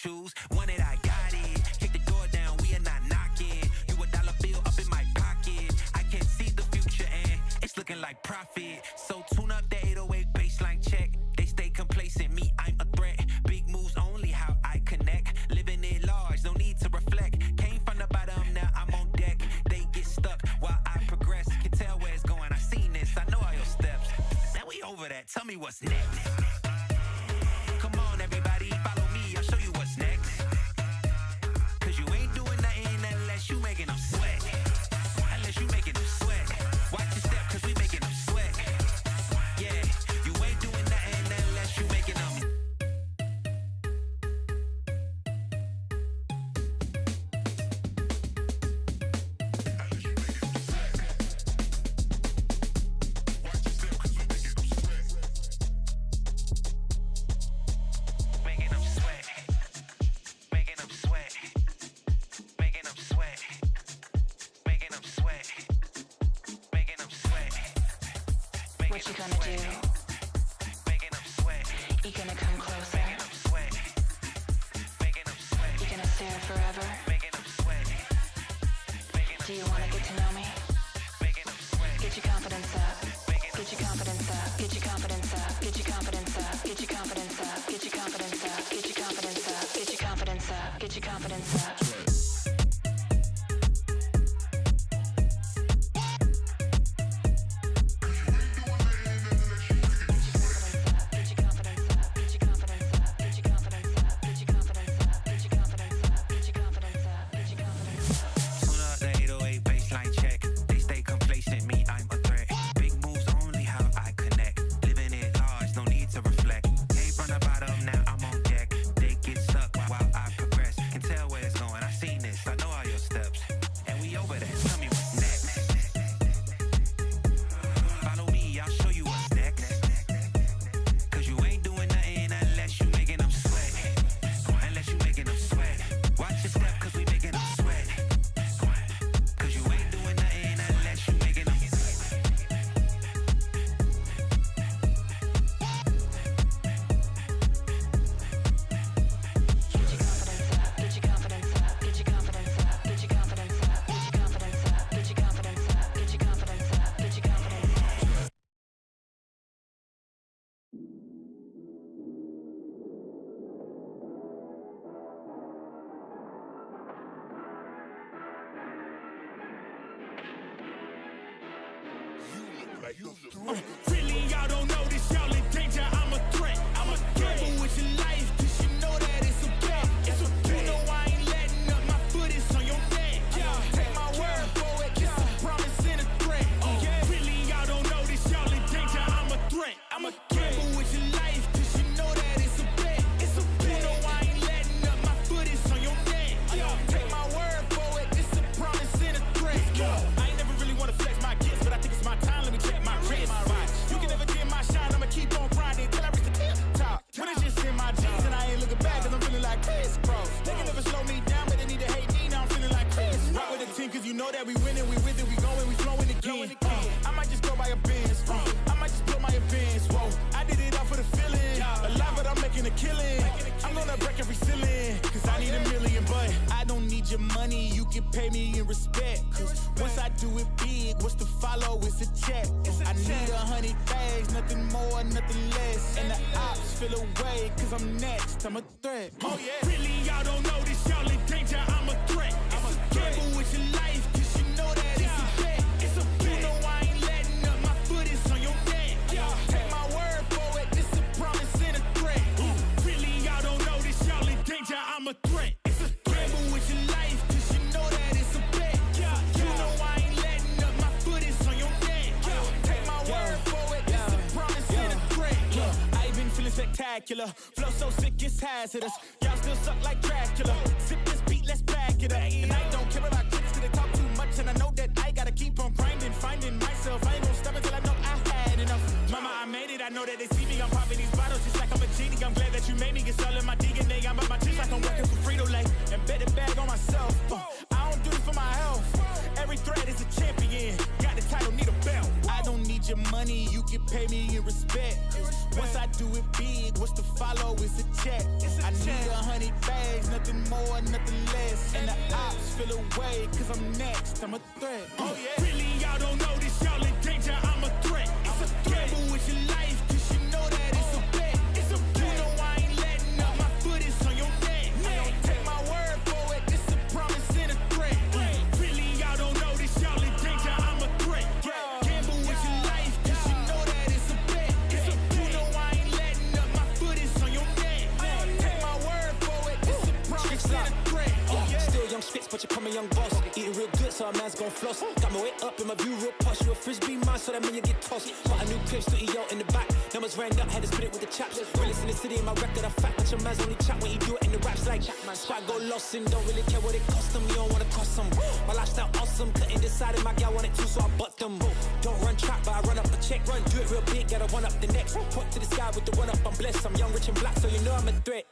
choose. Want it, I got it. Kick the door down, we are not knocking. You a dollar bill up in my pocket. I can see the future and it's looking like profit. So tune up the 808 baseline check. They stay complacent, me, I'm a threat. Big moves only, how I connect. Living it large, no need to reflect. Came from the bottom, now I'm on deck. They get stuck while I progress. Can tell where it's going, I seen this, I know all your steps. Now we over that, tell me what's next. Come on everybody, follow me, I'll show you what's next. Cause you ain't doing nothing unless you making them sweat. Unless you making them sweat. Watch your step cause we making them sweat. Yeah, you ain't doing nothing unless you making them. What you gonna do? You gonna come closer? You gonna stare forever? Do you wanna get to know me? Get your confidence up. Get your confidence up. Get your confidence up. Get your confidence up. Get your confidence up. Get your confidence up. Get your confidence up. Get your confidence up. Get your confidence up. Really, y'all don't know this, y'all in danger, I'm a threat. I'm a gamble with your life, cause you know that it's okay. It's okay. You know I ain't letting up, my foot is on your neck. Take my word for it, it's a promise and a threat. Really, y'all don't know this, y'all in danger, I'm a threat. I'm a gamble with your life, cause you know that it's a bet. It's a bet. You know I ain't letting up, my foot is on your neck. Take my word for it, it's a promise and a threat. I ain't never really wanna flex my gifts, but I think it's my time, let me check my wrist. You can never get my shine, I'ma keep on grinding till I reach the tip top. When it's just in my jeans and I ain't looking back, cause I'm feeling like Chris, bro. They can never slow me down, but they need to hate me, now I'm feeling like Chris. Rock with the team, cause you know that we winning, we with it, we going, we flowing again. I might just go by a Benz, I might just blow my advance, whoa. I did it all for the feeling, alive but I'm making a killing. I'm gonna break every ceiling, cause I need a million, but I don't need your money, you can pay me in respect. Cause once I do it big, what's to follow is a check. I need 100 bags, nothing more, nothing less. And the ops feel away, cause I'm next, I'm a threat. Oh yeah. Really, y'all don't know this, y'all in danger, I'm a threat. I'm a gamble with your life, cause you know that it's a bet. It's a bet. You know I ain't letting up, my foot is on your neck. Take my word for it, it's a promise and a threat. Really, y'all don't know this, y'all in danger, I'm a threat. It's a gamble with your life, cause you know that it's a bet. You know I ain't letting up, my foot is on your neck. Take my word for it, it's a promise and a threat. I ain't been feeling spectacular, flow so sick it's hazardous. Y'all still suck like Dracula. Sip this beat, let's back it up. And I don't care about critics, cause they talk too much. And I know that I gotta keep on grinding, finding myself. I ain't gonna stop until I know I had enough. Mama, I made it, I know that they see me. I'm popping these bottles just like I'm a genie. I'm glad that you made me. It's all in my DNA. I'm up my cheeks like I'm working for Frito-Lay. And bet the bag on myself. I don't do this for my health. Every threat is a champion. Got the title, need a belt. I don't need your money, you can pay me in respect. Once I do it big, what's to follow is a check. I need 100 bags, nothing more, nothing less. And the ops feel away, cause I'm next, I'm a threat. Oh yeah. Really, y'all don't know this, y'all in danger, I'm a threat. It's a threat. Gamble with your life, cause you know that it's a bet. It's a bet. You know I ain't letting up, my foot is on your neck. I don't take my word for it, this a promise and a threat. Really, y'all don't know this, y'all in danger, I'm a threat. Gamble with your life, cause you know that it's a bet. It's a bet. You know I ain't letting up, my foot is on your neck. I don't take my word for it, this a promise and a threat. Still young spits, but you call me young boss. Eating real good, so a man's gon' floss. Got my way up in my view real posh. You a frisbee man, so that mean you get tossed. Got a new crib, studio in the back. Numbers ran up, had to split it with the chaps. Realest in the city, in my record, a fact. But your man's only chat when he do it in the raps. Like, squad go lost and don't really care what it cost them. You don't wanna cost them. My lifestyle awesome, couldn't decide if my gal wanted to, so I bought them. Don't run track, but I run up a check. Run, do it real big, gotta run up the next. Point to the sky with the one up, I'm blessed. I'm young, rich and black, so you know I'm a threat.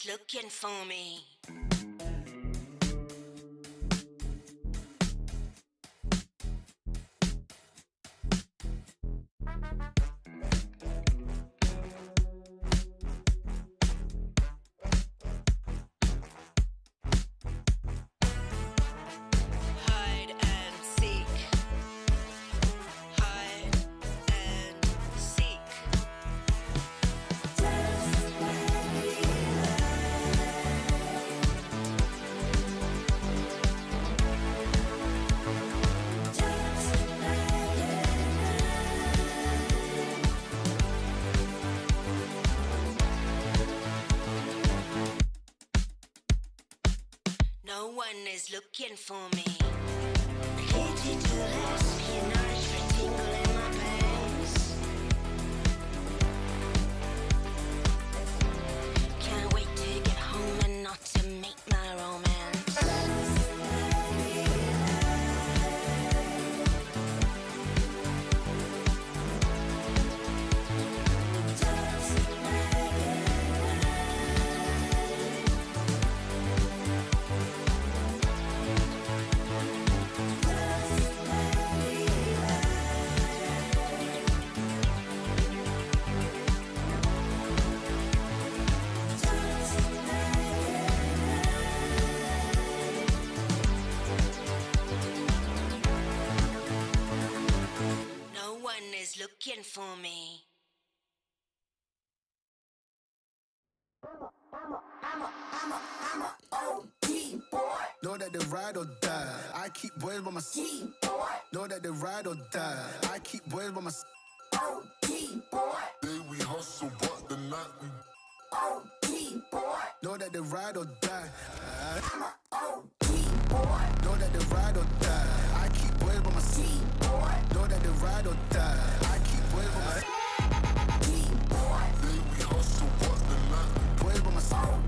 Looking for me. No one is looking for me. Addicted to espionage, for tingle in my veins. Can't wait to get home and not to meet my romance. Looking for me. I'm a OD boy. Know that they ride or die. I keep boys by my side. Know that they ride or die. I keep boys by my side. OD boy. Day we hustle, but the night we OD boy. Know that they ride or die. I'm a OD boy. Know that they ride or die. I keep boys by my side. Know that they ride or die. I keep boys by my side. Day we hustle, but the night we Boys by my side.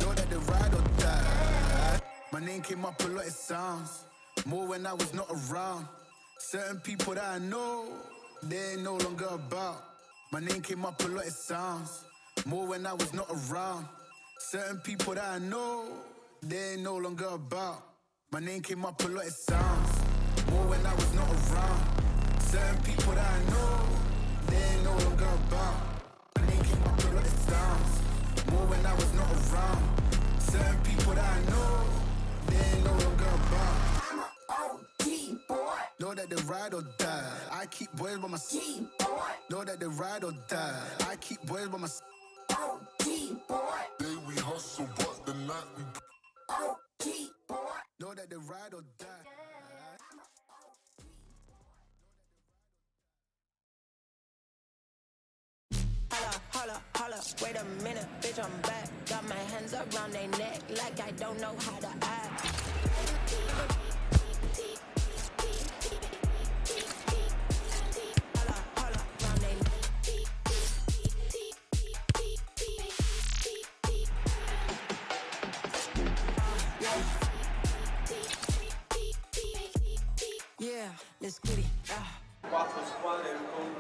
Know that they ride or die. My name came up a lot, it sounds more when I was not around. Certain people that I know, they ain't no longer about. My name came up a lot, it sounds more when I was not around. Certain people that I know, they ain't no longer about. My name came up a lot, it sounds more when I was not around. Certain people that I know, they ain't no longer about. My name came up a lot, it sounds more when I was not around. Certain people that I know, they ain't no longer about. I'm a OD boy. Know Know that they ride or die. I keep boys by my side. Know that they ride or die. I keep boys by my side. Day we hustle, but the night we Know that they ride or die. Holla, holla, wait a minute, bitch, I'm back. Got my hands around their neck like I don't know how to act. Holla, round they yeah, let's get it.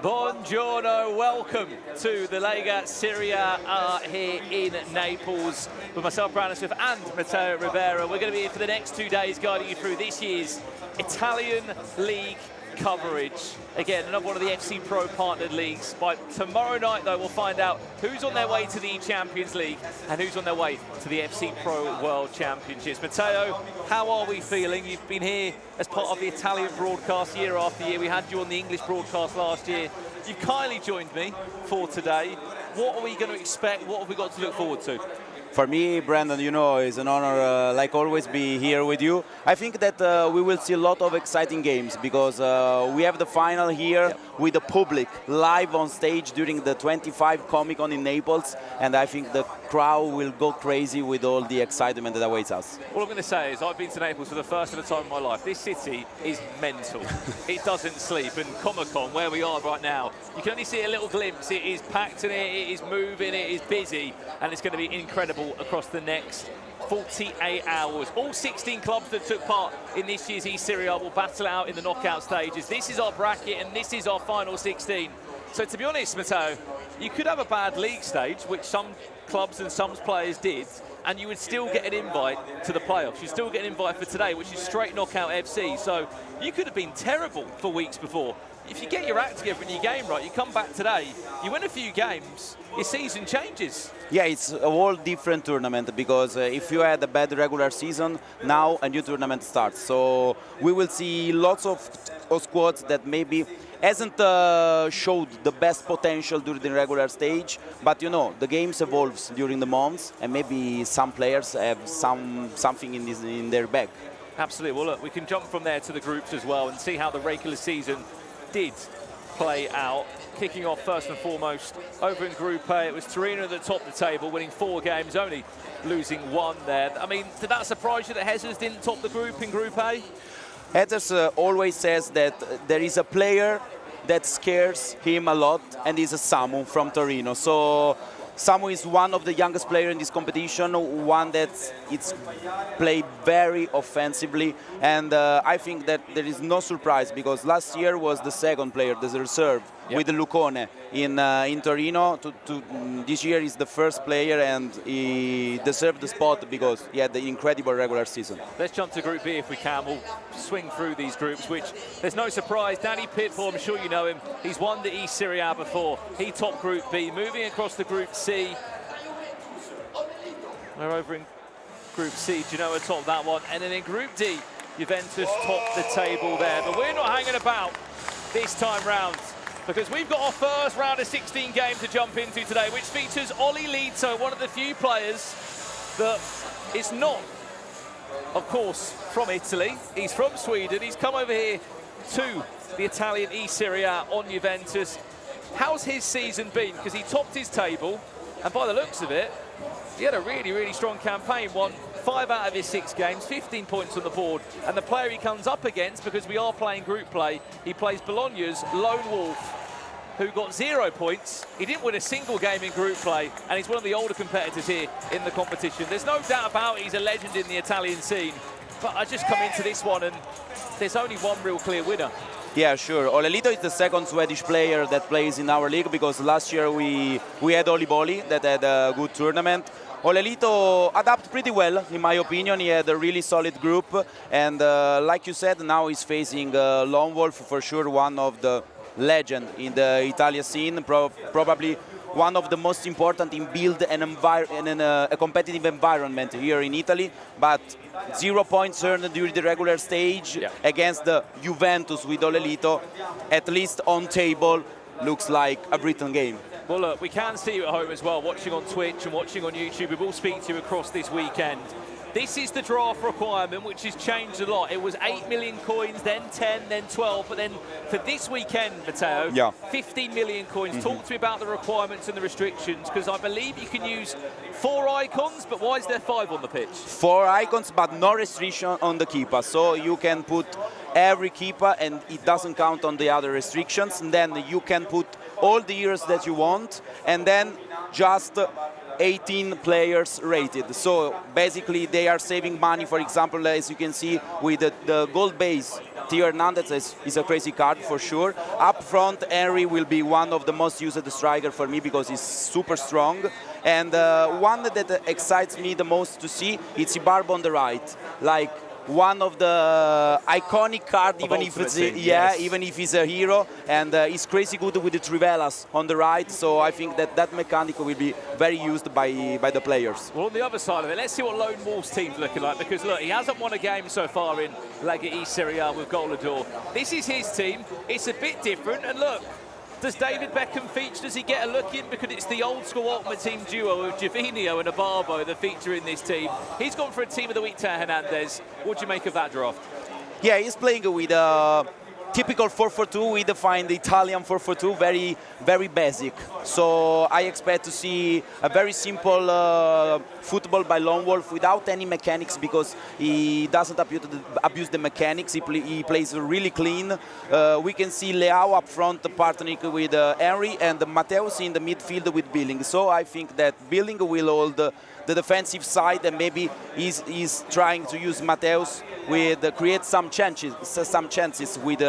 Buongiorno, welcome to the Lega Serie A here in Naples with myself, Brandon Smith, and Matteo Rivera. We're going to be here for the next 2 days guiding you through this year's Italian League coverage. Again, another one of the FC Pro partnered leagues. By tomorrow night, though, we'll find out who's on their way to the Champions League and who's on their way to the FC Pro World Championships. Matteo, how are we feeling? You've been here as part of the Italian broadcast year after year. We had you on the English broadcast last year. You've kindly joined me for today. What are we going to expect? What have we got to look forward to? For me, Brandon, you know, it's an honor, like always, be here with you. I think that we will see a lot of exciting games because we have the final here with the public live on stage during the 25 Comic-Con in Naples, and I think the crowd will go crazy with all the excitement that awaits us. All I'm going to say is I've been to Naples for the first ever time in my life. This city is mental. It doesn't sleep, and Comic-Con, where we are right now, you can only see a little glimpse. It is packed in it is moving, it is busy, and it's going to be incredible across the next 48 hours. All 16 clubs that took part in this year's eSerie will battle out in the knockout stages. This is our bracket and this is our final 16. So to be honest, Matteo, you could have a bad league stage, which some clubs and some players did, and you would still get an invite to the playoffs. You still get an invite for today, which is straight knockout FC. So you could have been terrible for weeks before. If you get your act together and your game right, you come back today, you win a few games, your season changes. Yeah, it's a whole different tournament because if you had a bad regular season, now a new tournament starts. So we will see lots of squads that maybe hasn't showed the best potential during the regular stage, but you know, the games evolves during the months and maybe some players have something in their bag. Absolutely. Well, look, we can jump from there to the groups as well and see how the regular season did play out. Kicking off first and foremost over in Group A, it was Torino that topped the table, winning 4 games, only losing 1 there. I mean, did that surprise you that Jesus didn't top the group in Group A? Jesus always says that there is a player that scares him a lot, and is a Samu from Torino. So Samu is one of the youngest players in this competition, one that it's played very offensively, and I think that there is no surprise because last year was the second player, the reserve, with Lucone in Torino. This year is the first player, and he deserved the spot because he had the incredible regular season. Let's jump to Group B if we can. We'll swing through these groups, which there's no surprise. Danny Pitbull, I'm sure you know him. He's won the eSerie A before. He topped Group B. Moving across to Group C. We're over in Group C, Genoa topped that one. And then in Group D, Juventus topped the table there. But we're not hanging about this time round, because we've got our first round of 16 game to jump into today, which features Olli Lito, one of the few players that is not, of course, from Italy. He's from Sweden. He's come over here to the Italian eSerie A on Juventus. How's his season been? Because he topped his table, and by the looks of it, he had a really, really strong campaign. Won 5 out of his 6 games, 15 points on the board. And the player he comes up against, because we are playing group play, he plays Bologna's Lone Wolf, who got 0 points. He didn't win a single game in group play, and he's one of the older competitors here in the competition. There's no doubt about it, he's a legend in the Italian scene. But I just come into this one, and there's only one real clear winner. Yeah, sure. Olli Lito is the second Swedish player that plays in our league, because last year we had Oli Boli that had a good tournament. Olli Lito adapted pretty well, in my opinion. He had a really solid group, and like you said, now he's facing Lone Wolf, for sure one of the legend in the Italian scene, probably one of the most important in build a competitive environment here in Italy. But 0 points earned during the regular stage against the Juventus with Olelito, at least on table, looks like a Britain game. Well, look, we can see you at home as well, watching on Twitch and watching on YouTube. We will speak to you across this weekend. This is the draft requirement, which has changed a lot. It was 8 million coins, then 10, then 12, but then for this weekend, Matteo, 15 million coins. Talk to me about the requirements and the restrictions, because I believe you can use 4 icons, but why is there 5 on the pitch? 4 icons, but no restriction on the keeper. So you can put every keeper, and it doesn't count on the other restrictions. And then you can put all the heroes that you want, and then just 18 players rated. So basically they are saving money. For example, as you can see with the gold base, Theo Hernandez is a crazy card for sure. Up front, Henry will be one of the most used striker for me because he's super strong. And one that excites me the most to see, it's Ibarbo on the right. Like one of the iconic card, even if it's even if he's a hero, and he's crazy good with the Trivelas on the right. So I think that mechanic will be very used by the players. Well, on the other side of it, let's see what Lone Wolf's team's looking like, because look, he hasn't won a game so far in Lega eSerie with GOLEADOR. This is his team. It's a bit different, and look, does David Beckham feature? Does he get a look in? Because it's the old school Ultimate Team duo of Javinho and Ibarbo that feature in this team. He's gone for a Team of the Week to Hernandez. What do you make of that draft? Yeah, he's playing with a typical 4-4-2. We define the Italian 4-4-2, very, very basic. So I expect to see a very simple football by Lone Wolf without any mechanics, because he doesn't abuse the mechanics. He plays really clean. We can see Leao up front partnering with Henry, and Mateus in the midfield with Billing. So I think that Billing will hold the defensive side, and maybe he's trying to use Mateus with create some chances with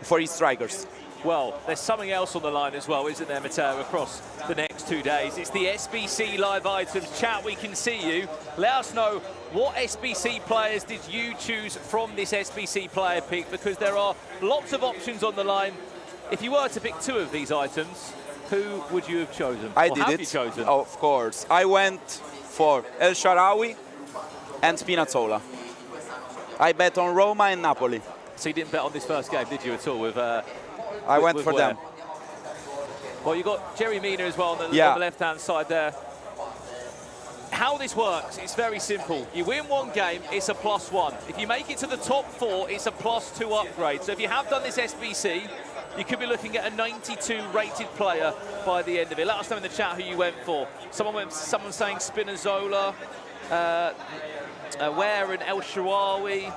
for his strikers. Well, there's something else on the line as well, isn't there, Matteo, across the next 2 days? It's the SBC live items. Chat, we can see you. Let us know, what SBC players did you choose from this SBC player pick? Because there are lots of options on the line. If you were to pick 2 of these items, who would you have chosen? I did have it. You chosen? Of course. I went for El Shaarawy and Spinazzola. I bet on Roma and Napoli. So you didn't bet on this first game, did you, at all? I went for them. Well, you got Jerry Mina as well on the left-hand side there. How this works, it's very simple. You win one game, it's a +1. If you make it to the top 4, it's a +2 upgrade. So if you have done this SBC, you could be looking at a 92 rated player by the end of it. Let us know in the chat who you went for. Someone saying Spinazzola, Ware and El Shaarawy.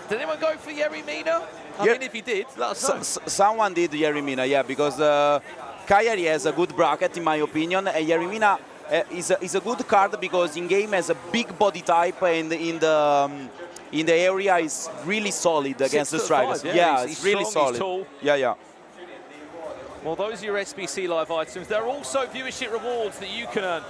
Did anyone go for Yerry Mina? I mean, if you did, let us know. Someone did Yerry Mina, yeah, because Cagliari has a good bracket, in my opinion, and Yerry Mina is a good card because in game has a big body type, and in the area is really solid against the strikers. Yeah, it's really solid. He's tall. Yeah. Well, those are your SBC live items. There are also viewership rewards that you can earn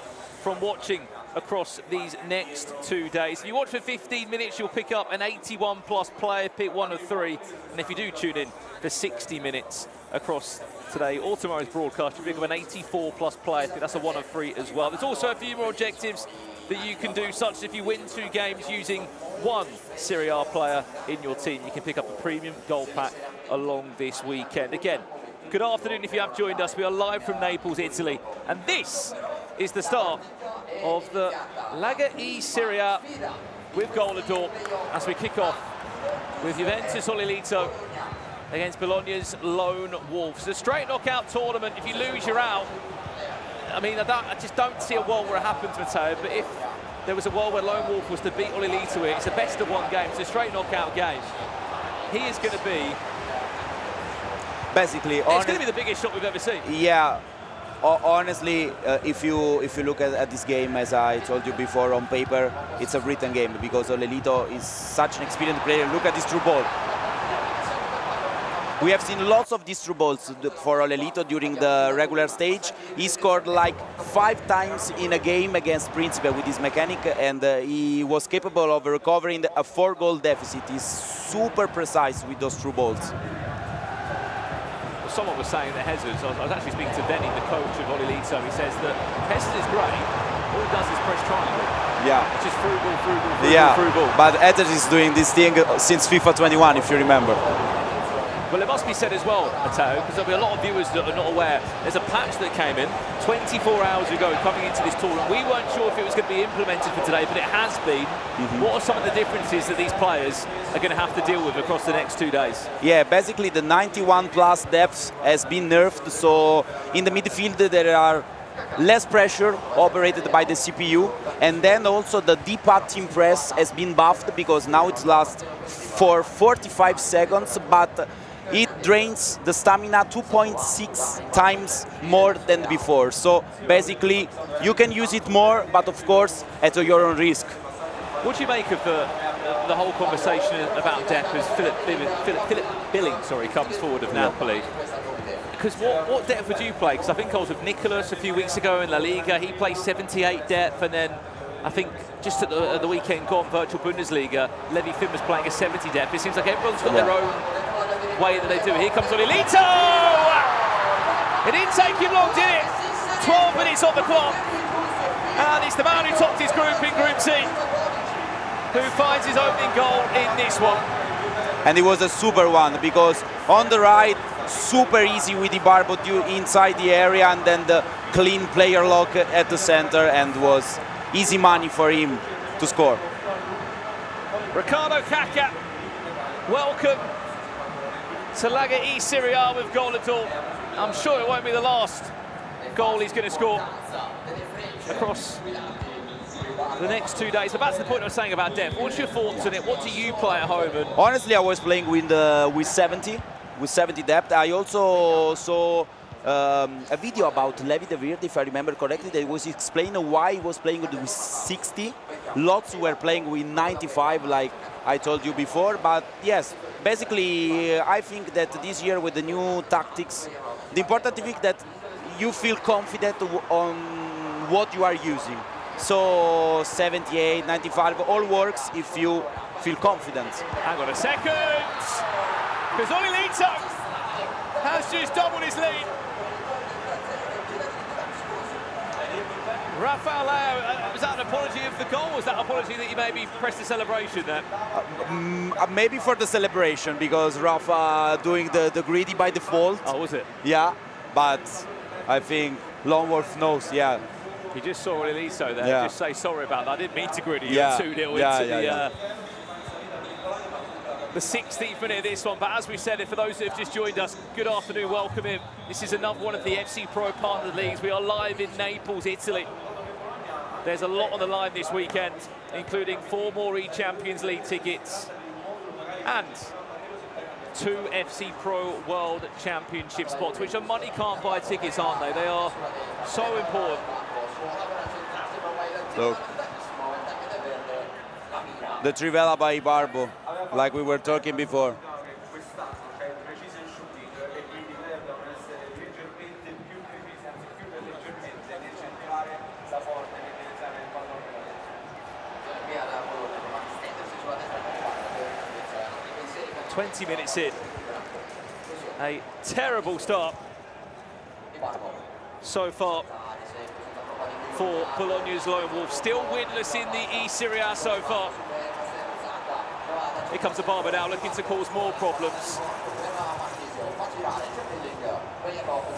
from watching across these next 2 days. If you watch for 15 minutes, you'll pick up an 81+ player pick, 1 of 3. And if you do tune in for 60 minutes across today or tomorrow's broadcast, you'll pick up an 84+ player pick. That's a 1 of 3 as well. There's also a few more objectives that you can do, such as if you win 2 games using 1 Serie A player in your team, you can pick up a premium gold pack along this weekend. Again, good afternoon if you have joined us. We are live from Naples, Italy, and this is the start of the Lega eSerie with GOLEADOR as we kick off with Juventus Olelito against Bologna's Lone Wolves. It's a straight knockout tournament. If you lose, you're out. I mean, I just don't see a world where it happens, Matteo, but if there was a world where Lone Wolf was to beat Olelito, it's a best-of-1 game. It's a straight knockout game. He is going to be... Basically, it's going to be the biggest shot we've ever seen. Yeah. Honestly, if you look at this game, as I told you before, on paper, it's a written game because Olelito is such an experienced player. Look at this through ball. We have seen lots of these through balls for Olelito during the regular stage. He scored like 5 times in a game against Principe with his mechanic, and he was capable of recovering a 4-goal deficit. He's super precise with those through balls. someone was saying that Jesus, I was actually speaking to Benny, the coach of Olelito, he says that Jesus is great, all he does is press triangle. Yeah. It's just through ball, Yeah, through ball. but Eder is doing this thing since FIFA 21, if you remember. Well, it must be said as well, Matteo, because there'll be a lot of viewers that are not aware. There's a patch that came in 24 hours ago coming into this tournament. We weren't sure if it was going to be implemented for today, but it has been. What are some of the differences that these players are going to have to deal with across the next 2 days? Yeah, basically the 91 plus depth has been nerfed, so in the midfield there are less pressure operated by the CPU, and then also the deep team press has been buffed because now it lasts for 45 seconds, but it drains the stamina 2.6 times more than before. So basically you can use it more, but of course at your own risk. What do you make of the whole conversation about depth as Philip Billing comes forward of Napoli? Because what depth would you play? Because I think I was with Nicolas a few weeks ago in La Liga. He plays 78 depth, and then I think just at the weekend gone, Virtual Bundesliga, Levi Finn was playing a 70 depth. It seems like everyone's got their own way that they do it. Here comes Olelito! It didn't take him long, did it? 12 minutes on the clock. And it's the man who topped his group in Group C who finds his opening goal in this one. And it was a super one, because on the right, super easy with Ibarbo inside the area, and then the clean player lock at the center, and was easy money for him to score. Ricardo Kaká, welcome to Laga eSerie A with GOLEADOR. I'm sure it won't be the last goal he's going to score across the next 2 days. But back to the point I was saying about depth. What's your thoughts on it? What do you play at home? And honestly, I was playing with 70 depth. I also saw a video about Levi De Vrij, if I remember correctly, that was explaining why he was playing with 60. Lots were playing with 95, like I told you before. But yes, basically, I think that this year with the new tactics, the important thing is that you feel confident on what you are using. So 78, 95, all works if you feel confident. Hang on a second, because Olelito has just doubled his lead. Rafael Leao, was that an apology of the goal, or was that an apology that you maybe pressed the celebration there? Maybe for the celebration, because Rafa doing the greedy by default. Oh, was it? Yeah, but I think Lone Wolf knows, yeah. You just saw Olelito there, yeah. Just say sorry about that. I didn't mean to gritty you. Yeah. 2-0 into the 16th minute of this one. But as we said, for those that have just joined us, good afternoon, welcome in. This is another one of the FC Pro Partner Leagues. We are live in Naples, Italy. There's a lot on the line this weekend, including 4 more E-Champions League tickets and 2 FC Pro World Championship spots, which are money can't buy tickets, aren't they? They are so important. Look, the Trivela by Ibarbo, like we were talking before. "20 minutes in, a terrible start so far for Bologna's Lone Wolf. Still winless in the eSerie A so far. Here comes Ibarbo now, looking to cause more problems.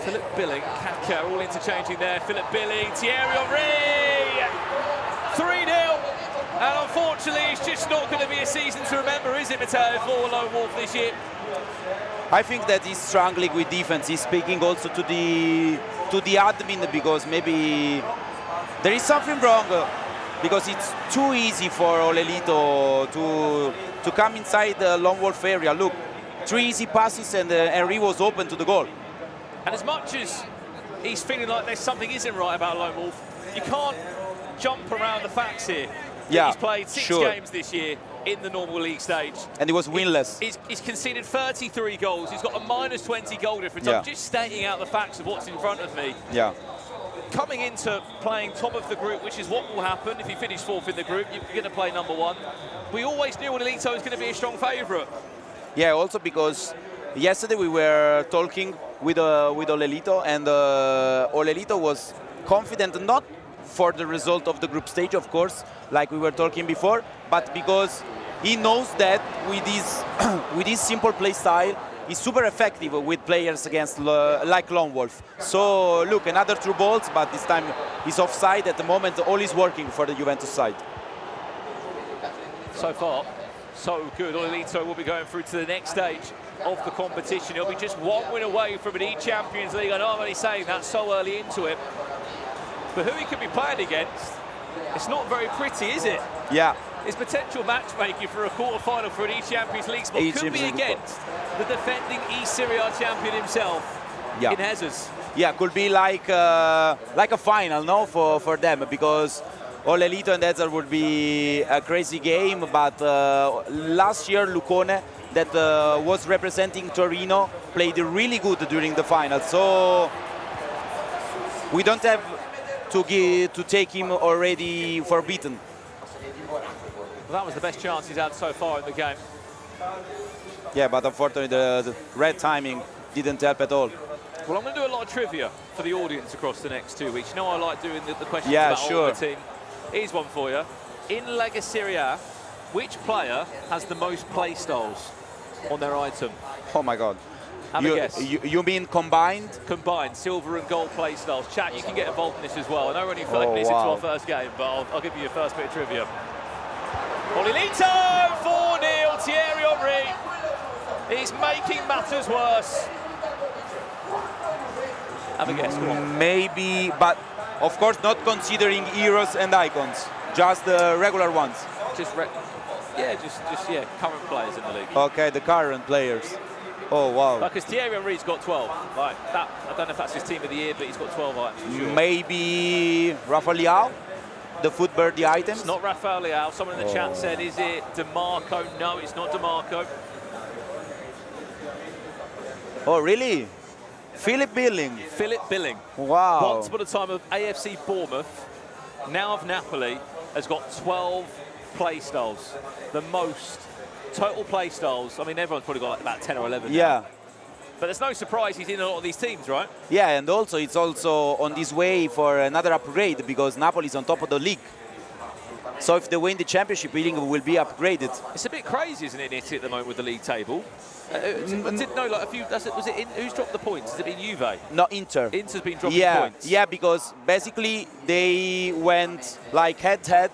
Philip Billing, Kaká, all interchanging there. Philip Billing, Thierry Henry, 3-0. And unfortunately, it's just not going to be a season to remember, is it, Matteo, for Lone Wolf this year? I think that he's struggling with defense. He's speaking also to the admin, because maybe there is something wrong, because it's too easy for Olelito to come inside the Lone Wolf area. Look, 3 easy passes and Henry was open to the goal. And as much as he's feeling like there's something isn't right about Lone Wolf, you can't jump around the facts here. Yeah, he's played 6 games this year in the normal league stage. And he was winless. He's conceded 33 goals. He's got a -20 goal difference. Yeah. I'm just stating out the facts of what's in front of me. Yeah. Coming into playing top of the group, which is what will happen if you finish 4th in the group, you're going to play number 1. We always knew Olelito was going to be a strong favourite. Yeah, also because yesterday we were talking with Olelito, and Olelito was confident not for the result of the group stage, of course, like we were talking before, but because he knows that with this with this simple play style, he's super effective with players against like Lone Wolf. So look, another through balls, but this time he's offside. At the moment, all is working for the Juventus side. So far, so good. Olelito will be going through to the next stage of the competition. He'll be just one win away from an E-Champions League. I know I'm only saying that so early into it, but who he could be playing against, it's not very pretty, is it? Yeah. His potential matchmaking for a quarter-final for an E-Champions League spot could be against the defending eSerie A champion himself, in Jesus. Yeah, could be like a final, no, for them, because Olelito and Ezer would be a crazy game. But last year, Lucone, that was representing Torino, played really good during the final. So we don't have to take him already for beaten. Well, that was the best chance he's had so far in the game. Yeah, but unfortunately the red timing didn't help at all. Well, I'm going to do a lot of trivia for the audience across the next 2 weeks. You know I like doing the questions Yeah, about sure. all the team. Here's one for you. In Lega Serie A, which player has the most play styles on their item? Oh my God. Have a guess. You mean combined? Combined, silver and gold play styles. Chat, you can get involved in this as well. I know we're only 5 minutes into our first game, but I'll give you your first bit of trivia. Olelito, 4-0, Thierry Henry. He's making matters worse. Have a guess, go on. Maybe, but of course not considering heroes and icons, just the regular ones. Just current players in the league. Okay, the current players. Oh wow. Because Thierry Henry's got 12. Like that, I don't know if that's his team of the year, but he's got 12 items. Sure. Maybe Rafael Leao, the foot birdie items. It's not Rafael Leao. Someone in the chat said, is it DeMarco? No, it's not DeMarco. Oh really? Philip Billing. Philip Billing. Wow. Once upon a time of AFC Bournemouth, now of Napoli, has got 12 play styles. The most total play styles. I mean, everyone's probably got like about 10 or 11 Yeah. now. But there's no surprise he's in a lot of these teams, right? Yeah, and also it's also on this way for another upgrade because Napoli is on top of the league. So if they win the championship, Billing will be upgraded. It's a bit crazy, isn't it, at the moment with the league table? Didn't know like a few. Was it? Who's dropped the points? Has it been Juve? No, Inter. Inter's been dropping points. Yeah, because basically they went like head-to-head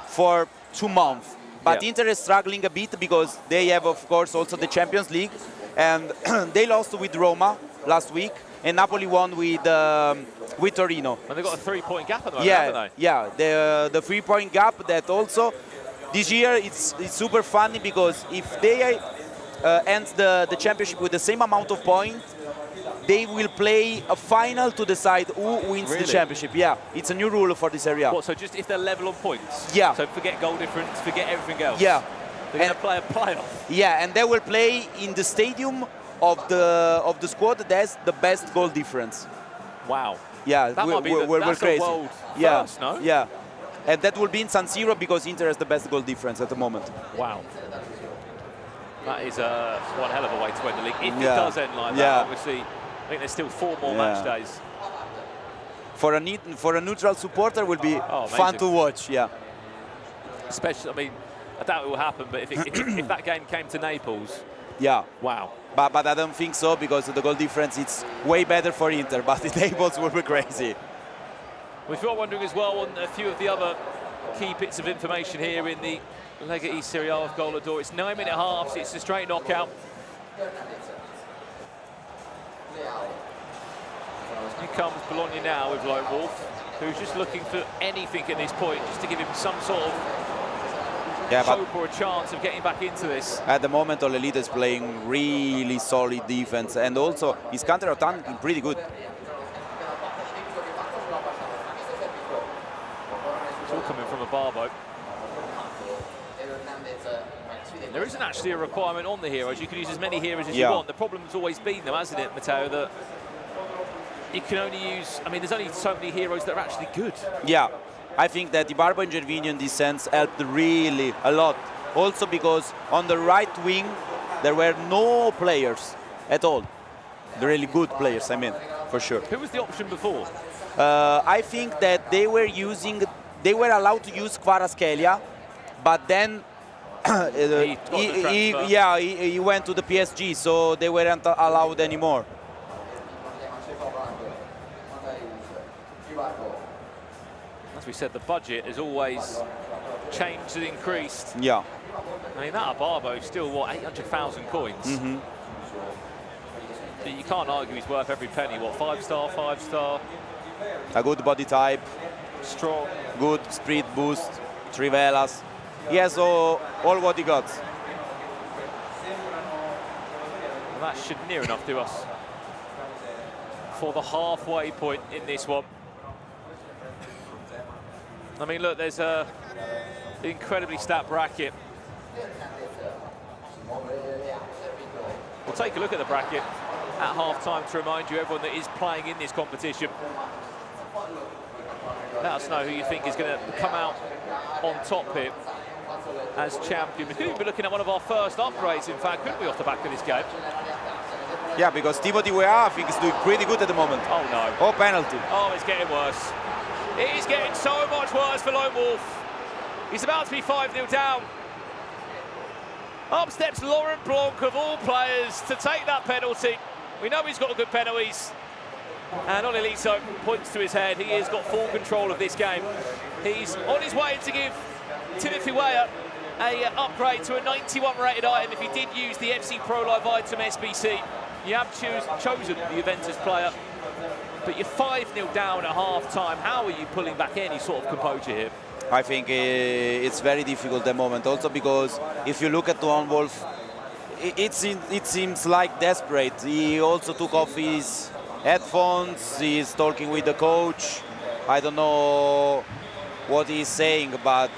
for 2 months. But Inter is struggling a bit because they have, of course, also the Champions League. And they lost with Roma last week, and Napoli won with Torino. And they've got a 3-point gap at the moment, haven't they? Yeah, the 3-point gap that also this year it's super funny because if they end the championship with the same amount of points, they will play a final to decide who wins the championship. Yeah, it's a new rule for this area. What, so just if they're level on points? Yeah. So forget goal difference, forget everything else? Yeah. They're going to play a playoff? Yeah, and they will play in the stadium of the squad that has the best goal difference. Wow. Yeah, that might be we're crazy. A world first, no? Yeah, and that will be in San Siro because Inter has the best goal difference at the moment. Wow. That is one hell of a way to end the league. If it does end like that, obviously, I think there's still 4 more match days. For a neutral supporter, will be fun to watch. Yeah. Especially, I mean, I doubt it will happen, but if that game came to Naples, wow. But I don't think so because the goal difference it's way better for Inter. But the Naples will be crazy. If you're wondering as well on a few of the other key bits of information here in the Lega eSerie A of GOLEADOR, it's 9-minute halves. It's a straight knockout. Here comes Bologna now with Lone Wolf, who's just looking for anything at this point, just to give him some sort of hope or a chance of getting back into this. At the moment, Olelito is playing really solid defense, and also his counter-attacking pretty good. It's all coming from a bar boat. There isn't actually a requirement on the heroes. You can use as many heroes as you want. The problem has always been, though, hasn't it, Matteo, that you can only use... I mean, there's only so many heroes that are actually good. Yeah, I think that Ibarbo and Gervinho in this sense helped really a lot. Also because on the right wing, There were no players at all. The really good players, I mean, for sure. Who was the option before? I think that they were allowed to use Kvaratskhelia, but then he went to the PSG, so they weren't allowed anymore. As we said, the budget has always changed and increased. Yeah. I mean, that Abarbo is still, what, 800,000 coins? Mm-hmm. So you can't argue he's worth every penny. What, 5-star, 5-star? A good body type. Strong. Good speed boost, trivelas. He has all what he got. Well, that should near enough do us for the halfway point in this one. I mean, look, there's an incredibly stacked bracket. We'll take a look at the bracket at half-time to remind you, everyone that is playing in this competition. Let us know who you think is going to come out on top here as champion. We could be looking at one of our first upgrades, in fact, couldn't we, off the back of this game? Yeah, because Timothy Weah, I think, is doing pretty good at the moment. Oh, no. Oh, penalty. Oh, it's getting worse. It is getting so much worse for Lone Wolf. He's about to be 5-0 down. Up steps Laurent Blanc, of all players, to take that penalty. We know he's got good penalties. And Olilito points to his head. He has got full control of this game. He's on his way to give Timothy Weah a upgrade to a 91 rated item. If he did use the FC Pro Live item SBC, you have chosen the Juventus player. But you're 5-0 down at half-time. How are you pulling back any sort of composure here? I think it's very difficult at the moment. Also because if you look at Lone Wolf, it seems like desperate. He also took off his headphones. He's talking with the coach. I don't know what he's saying, but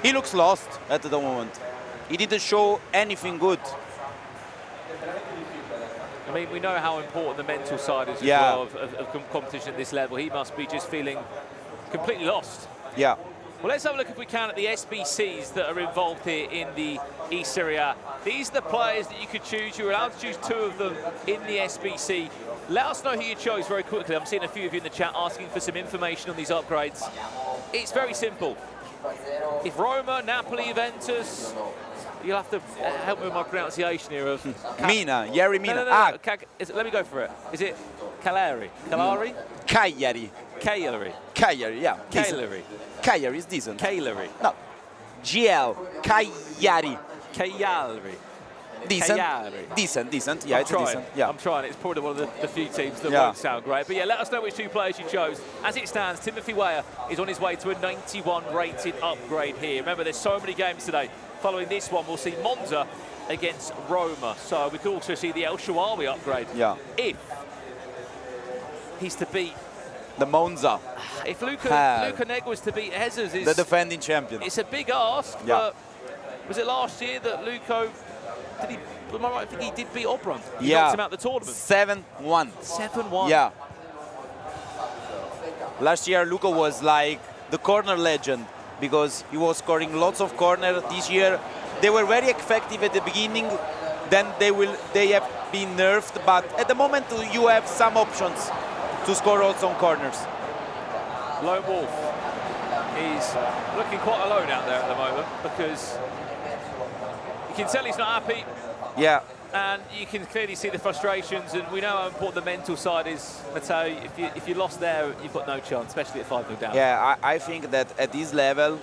he looks lost at the moment. He didn't show anything good. I mean, we know how important the mental side is as well of competition at this level. He must be just feeling completely lost. Yeah. Well, let's have a look, if we can, at the SBCs that are involved here in the eSerie. These are the players that you could choose. You're allowed to choose 2 of them in the SBC. Let us know who you chose very quickly. I'm seeing a few of you in the chat asking for some information on these upgrades. It's very simple. If Roma, Napoli, Juventus, you'll have to help me with my pronunciation here of... Mina, Jari Mina. No. Let me go for it. Is it Cagliari? Cagliari? Cagliari. Cagliari. Cagliari, yeah. Cagliari. Cagliari is decent. Cagliari. No. GL. Cagliari. Cagliari. Decent. Cagliari. Decent. Yeah, it's decent. Yeah. I'm trying. It's probably one of the few teams that won't sound great. But yeah, let us know which 2 players you chose. As it stands, Timothy Weah is on his way to a 91 rated upgrade here. Remember, there's so many games today. Following this one, we'll see Monza against Roma. So we could also see the El Shaarawy upgrade. Yeah. If he's to beat the Monza. If Luka Neg was to beat Jesus, the defending champion. It's a big ask, but was it last year that Luka, am I right? I think he did beat Obron. He knocked him out the tournament. 7-1. 7-1. Yeah. Last year, Luka was like the corner legend because he was scoring lots of corners. This year, they were very effective at the beginning. Then they have been nerfed, but at the moment you have some options to score also on corners. Lone Wolf is looking quite alone out there at the moment because you can tell he's not happy. Yeah. And you can clearly see the frustrations, and we know how important the mental side is. Matteo, if you lost there, you've got no chance, especially at 5-0 down. Yeah, I think that at this level,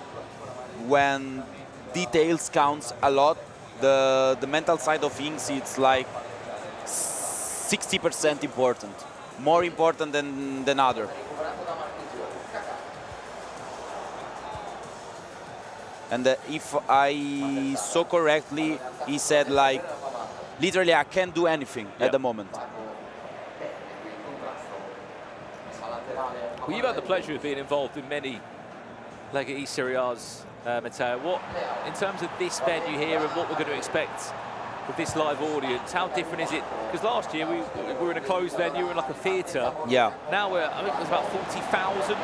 when details counts a lot, the mental side of things, it's like 60% important. More important than other. And if I saw correctly, he said like, literally I can't do anything at the moment. Well, you've had the pleasure of being involved in many Lega eSerie's, Matteo. What, in terms of this venue here and what we're going to expect with this live audience, how different is it? Because last year we were in a closed venue, in like a theatre. Yeah. Now I think there's about 40,000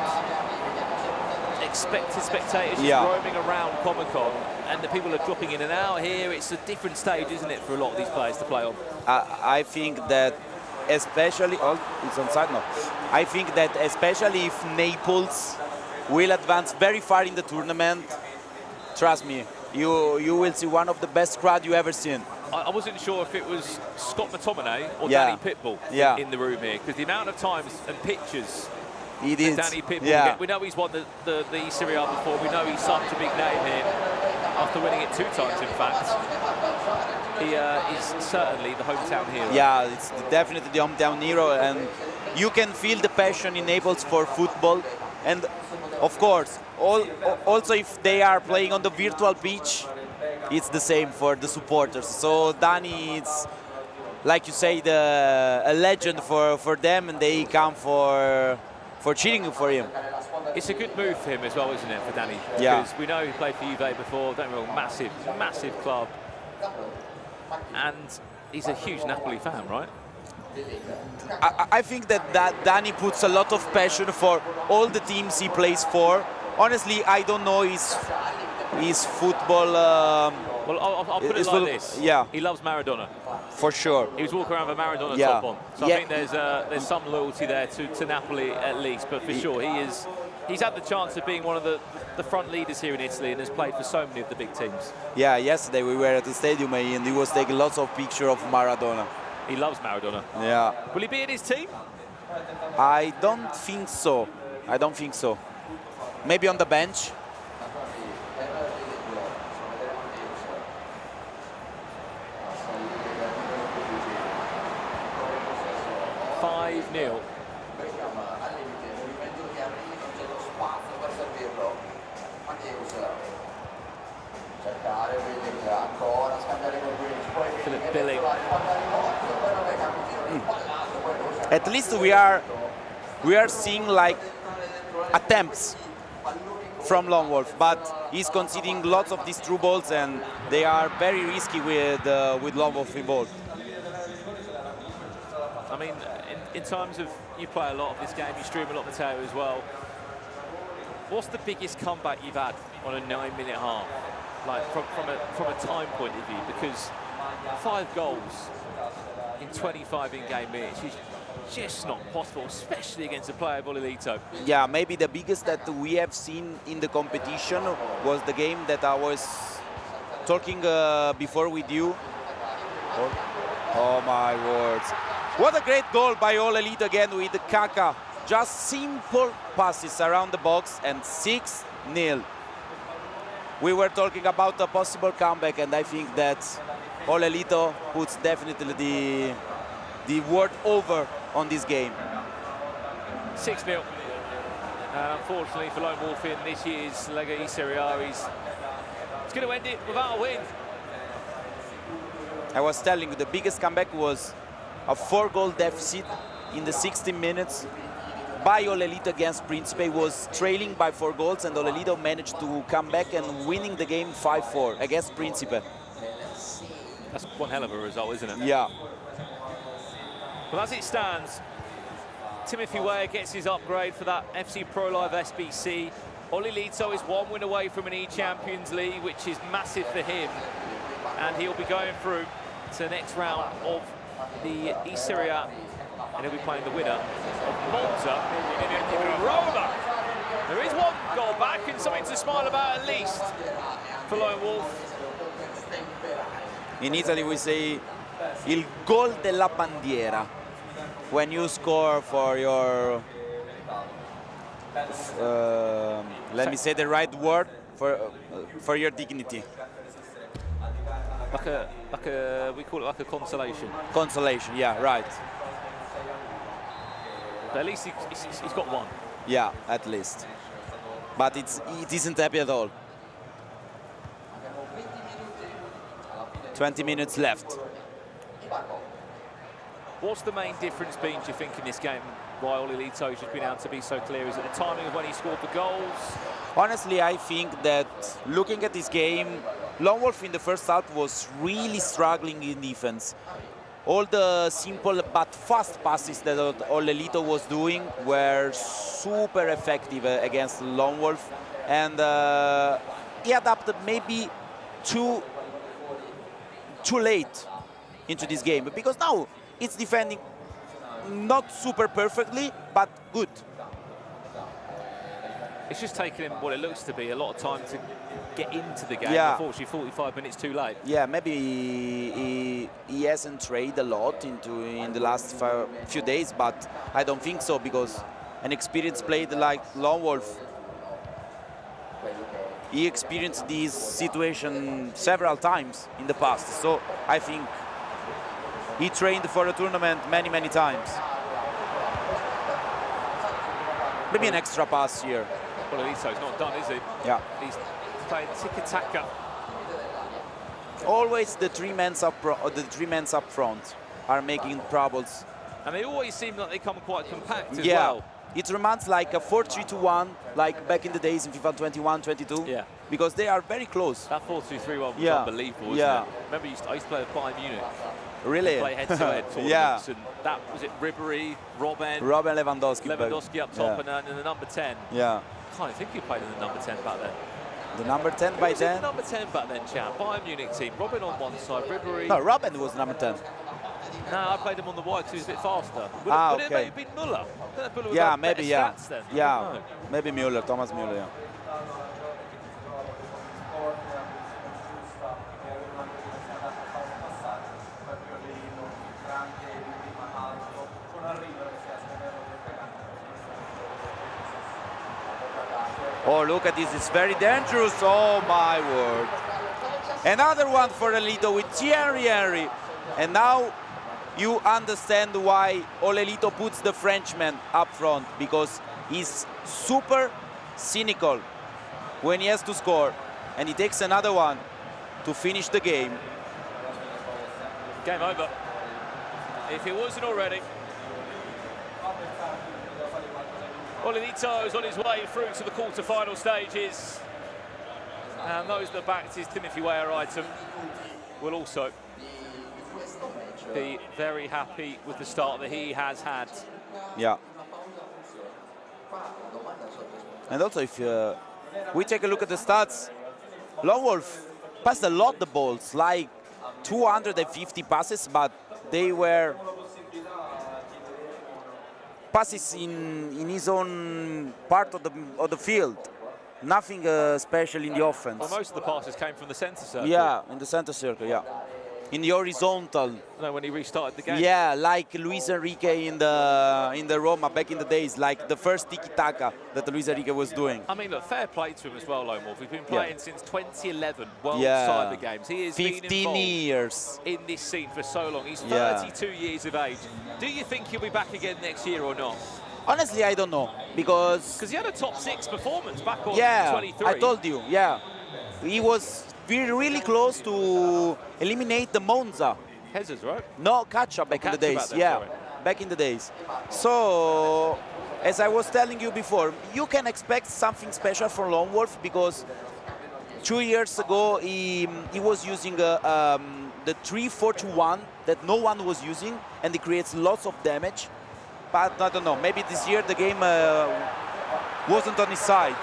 unexpected spectators just roaming around Comic-Con, and the people are dropping in and out here. It's a different stage, isn't it, for a lot of these players to play on? I think that especially, it's on side now. I think that especially if Naples will advance very far in the tournament, trust me, you will see one of the best crowd you ever seen. I wasn't sure if it was Scott McTominay or Danny Pitbull in the room here, because the amount of times and pictures that Danny Pitbull, we know he's won the eSerie A before, we know he's such a big name here, after winning it 2 times in fact. He is certainly the hometown hero. Yeah, it's definitely the hometown hero, and you can feel the passion in Naples for football. And of course, also if they are playing on the virtual pitch, it's the same for the supporters. So Danny, it's like you say, a legend for them, and they come for cheering for him. It's a good move for him as well, isn't it, for Danny? Yeah. Because we know he played for Juve before, don't get me wrong, massive club. And he's a huge Napoli fan, right? I think that Danny puts a lot of passion for all the teams he plays for. Honestly, I don't know his football. Well, I'll put it like this. Yeah. He loves Maradona. For sure. He was walking around with Maradona top on. So I think there's some loyalty there to Napoli at least. But for sure, he's had the chance of being one of the front leaders here in Italy and has played for so many of the big teams. Yeah, yesterday we were at the stadium and he was taking lots of pictures of Maradona. He loves Maradona. Yeah. Will he be in his team? I don't think so. I don't think so. Maybe on the bench. Nil. Philip Billing. At least we are seeing like attempts from Lone Wolf, but he's conceding lots of these through balls, and they are very risky with Lone Wolf involved. I mean, in terms of, you play a lot of this game, you stream a lot of Matteo as well. What's the biggest comeback you've had on a 9-minute half? Like from a time point of view, because 5 goals in 25 in-game minutes is just not possible, especially against a player of Olelito. Yeah, maybe the biggest that we have seen in the competition was the game that I was talking before with you. Oh my words. What a great goal by Olelito again with Kaka. Just simple passes around the box and 6-0. We were talking about a possible comeback, and I think that Olelito puts definitely the word over on this game. 6-0. Unfortunately for Lone Wolf in this year's Lega eSerie A, he's going to end it without a win. I was telling you, the biggest comeback was a 4-goal deficit in the 60 minutes by Olelito against Principe. Was trailing by 4 goals, and Olelito managed to come back and winning the game 5-4 against Principe. That's one hell of a result, isn't it? Yeah. Well, as it stands, Timothy Weah gets his upgrade for that FC Pro Live SBC. Olelito is 1 win away from an E-Champions League, which is massive for him. And he'll be going through to the next round of the eSerie A, and he'll be playing the winner of Monza or Roma. There is 1 goal back, and something to smile about at least for Lone Wolf. In Italy we say il gol della bandiera when you score for your let me say the right word, for your dignity. Like a, we call it like a consolation. Consolation, yeah, right. But at least he's got 1. Yeah, at least. But it isn't happy at all. 20 minutes left. What's the main difference been, do you think, in this game? Why Olelito's just been able to be so clear? Is it the timing of when he scored the goals? Honestly, I think that looking at this game, Lone Wolf in the first half was really struggling in defense. All the simple but fast passes that Olelito was doing were super effective against Lone Wolf. and he adapted maybe too late into this game, because now it's defending not super perfectly, but good. It's just taken him what it looks to be a lot of time to get into the game. Yeah. Unfortunately, 45 minutes too late. Yeah, maybe he hasn't traded a lot in the last few days, but I don't think so, because an experienced player like Lone Wolf, he experienced this situation several times in the past. So I think he trained for a tournament many times. Maybe an extra pass here. Well, he's not done, is he? Yeah. He's playing tiki-taka. Always the three men up front are making troubles. And they always seem like they come quite compact as Yeah. well. It reminds like a 4-3-2-1, like back in the days in FIFA 21, 22. Yeah. Because they are very close. That 4-2-3-1 was Yeah. unbelievable, wasn't Yeah. it? Remember, I used to play with Bayern Munich. Really? Play head-to-head tournaments, Yeah. and that was it. Ribery, Robben, Lewandowski up top, and then the number 10. Yeah. I can't think he played in the number 10 back then. The number 10 Who by was in 10? the number 10 back then, chap? Bayern Munich team. Robben on one side, Ribery. No, Robben was number 10. No, I played him on the wide because he was a bit faster. Would it Okay. maybe been Müller? I don't know if Müller would Yeah, have maybe, better yeah. stats then. I Yeah, don't know. maybe Müller, Thomas Müller, yeah. Oh, look at this, it's very dangerous. Oh, my word. Another one for Elito with Thierry Henry. And now you understand why Olelito puts the Frenchman up front, because he's super cynical when he has to score. And he takes another one to finish the game. Game over. If it wasn't already. Olelito is on his way through to the quarter-final stages. And those that backed his Timothy Weah item will also be very happy with the start that he has had. Yeah. And also, if we take a look at the stats, Lone Wolf passed a lot the balls, like 250 passes, but they were passes in his own part of the field. Nothing special in the offense. Well, most of the passes came from the centre circle. Yeah, in the center circle, yeah. In the horizontal. No, when he restarted the game. Yeah, like Luis Enrique in the Roma back in the days, like the first tiki-taka that Luis Enrique was doing. I mean, look, fair play to him as well, Lone Wolf. He's been playing since 2011, World Yeah. Cyber Games. He has 15 been involved years in this scene for so long. He's 32 years of age. Do you think he'll be back again next year or not? Honestly, I don't know, because he had a top 6 performance back on 23. I told you, he was really close to eliminate the Monza. Hezes, right? No, Kacha back in the days. Sorry. Back in the days. So, as I was telling you before, you can expect something special from Lone Wolf, because 2 years ago he was using the 3-4-2-1 that no one was using, and it creates lots of damage. But I don't know, maybe this year the game wasn't on his side.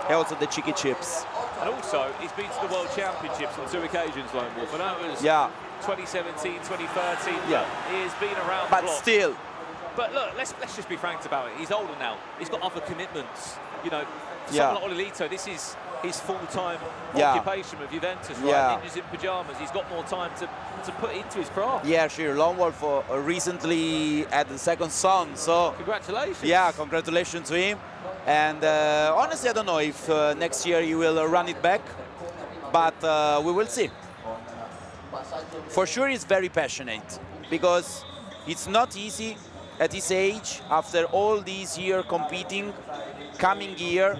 And also the cheeky chips. And also, he's been to the World Championships on 2 occasions, Lone Wolf. I know it was 2017, 2013, Yeah. he has been around the But block. still. But look, let's just be frank about it. He's older now. He's got other commitments. You know, for Yeah. someone like Olelito, this is his full-time Yeah. occupation with Juventus, right? Yeah. Ninjas in pyjamas. He's got more time to put into his craft. Yeah, sure. Lone Wolf recently had the second son, so Congratulations. yeah, congratulations to him. And honestly, I don't know if next year he will run it back, but we will see. For sure, he's very passionate, because it's not easy at his age, after all these years competing, coming here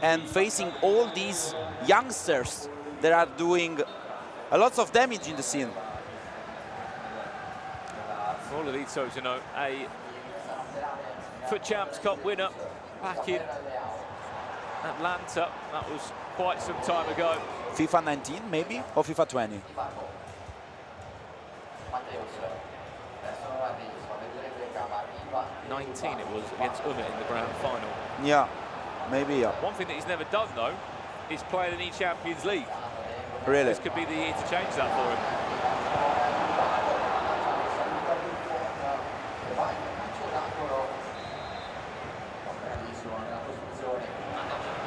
and facing all these youngsters that are doing a lot of damage in the scene. Olelito, you know, a FUT Champs Cup winner back in Atlanta. That was quite some time ago. FIFA 19 maybe, or FIFA 20? 19 it was against Umit in the grand final. Yeah. maybe, yeah. One thing that he's never done, though, is play in any Champions League. Really? This could be the year to change that for him.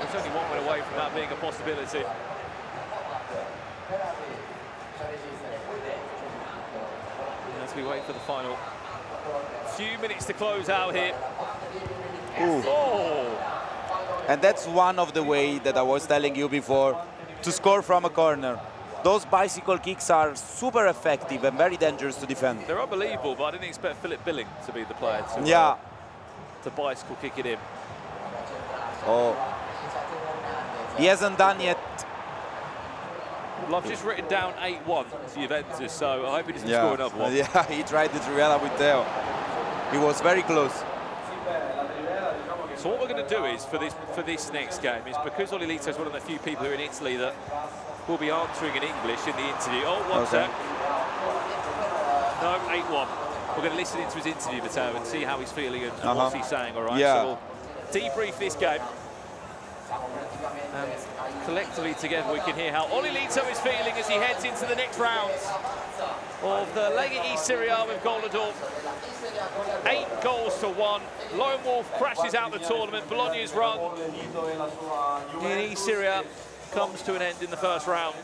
It's only one win away from that being a possibility. As we wait for the final few minutes to close out here. Ooh. Oh! And that's one of the ways that I was telling you before, to score from a corner. Those bicycle kicks are super effective and very dangerous to defend. They're unbelievable, but I didn't expect Philip Billing to be the player to bicycle kick it in. Oh. He hasn't done yet. Well, I've just written down 8-1 to Juventus, so I hope he doesn't score another one. Yeah, he tried it Riella with Theo. He was very close. So what we're going to do is, for this next game, is because Oli Lito is one of the few people who are in Italy that will be answering in English in the interview. Oh, one sec. No, 8-1. We're going to listen into his interview, Matteo, and see how he's feeling and what he's saying, all right? Yeah. So we'll debrief this game. And collectively together we can hear how Oli Lito is feeling as he heads into the next round of the Lega eSerie with GOLEADOR. 8 goals to 1. Lone Wolf crashes out the tournament. Bologna's run in eSerie comes to an end in the first round.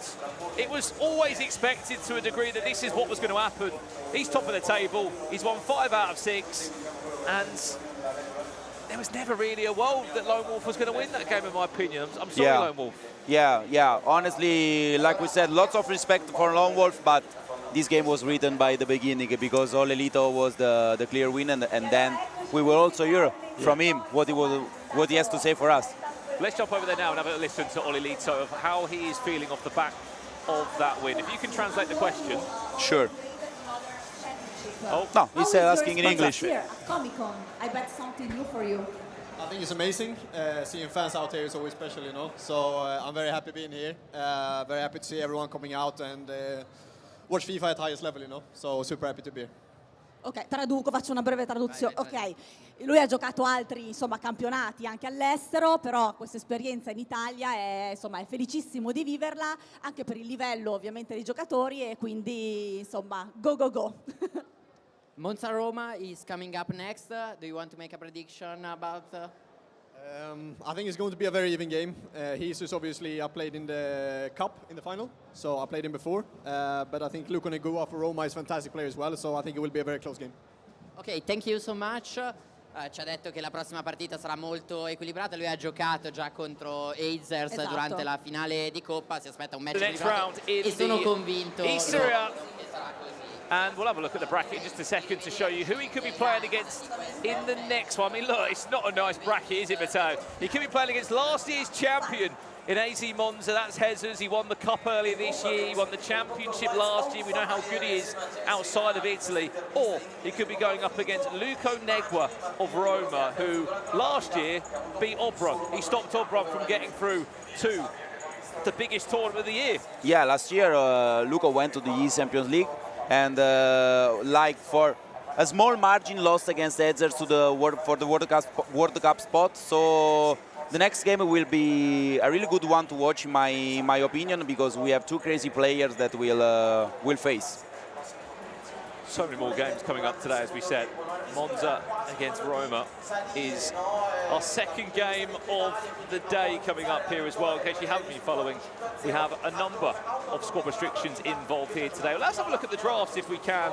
It was always expected to a degree that this is what was going to happen. He's top of the table. He's won 5 out of 6. And there was never really a world that Lone Wolf was going to win that game, in my opinion. I'm sorry, Lone Wolf. Yeah. Honestly, like we said, lots of respect for Lone Wolf, but this game was written by the beginning because Oli Lito was the clear winner, and then we will also hear from him what he has to say for us. Let's jump over there now and have a listen to Oli Lito of how he is feeling off the back of that win. If you can translate the question. Sure. Oh. No, he's asking in English. Here at Comic-Con, I bet something new for you. I think it's amazing. Seeing fans out here is always special, you know. So I'm very happy being here. Very happy to see everyone coming out and watch FIFA at highest level, you know. So super happy to be here. Ok, traduco, faccio una breve traduzione. Ok, lui ha giocato altri campionati anche all'estero, però questa esperienza in Italia è felicissimo di viverla, anche per il livello ovviamente dei giocatori, e quindi go. Monza Roma is coming up next. Do you want to make a prediction about? I think it's going to be a very even game. Jesus obviously I played in the cup in the final, so I played him before. But I think Luca Negua for Roma is a fantastic player as well, so I think it will be a very close game. Ok, thank you so much. Ci ha detto che la prossima partita sarà molto equilibrata. Lui ha giocato già contro Hazers durante la finale di Coppa. Si aspetta un match equilibrato e sono convinto. And we'll have a look at the bracket in just a second to show you who he could be playing against in the next one. I mean, look, it's not a nice bracket, is it, Matteo? He could be playing against last year's champion in AZ Monza. That's Jesus. He won the Cup earlier this year. He won the championship last year. We know how good he is outside of Italy. Or he could be going up against Luca Negua of Roma, who last year beat Obron. He stopped Obron from getting through to the biggest tournament of the year. Yeah, last year Luca went to the Champions League, and like for a small margin lost against Hazard to the World Cup spot. So the next game will be a really good one to watch, in my opinion, because we have 2 crazy players that will face. So many more games coming up today, as we said. Monza against Roma is our second game of the day coming up here as well. In case you haven't been following, we have a number of squad restrictions involved here today. Well, let's have a look at the drafts if we can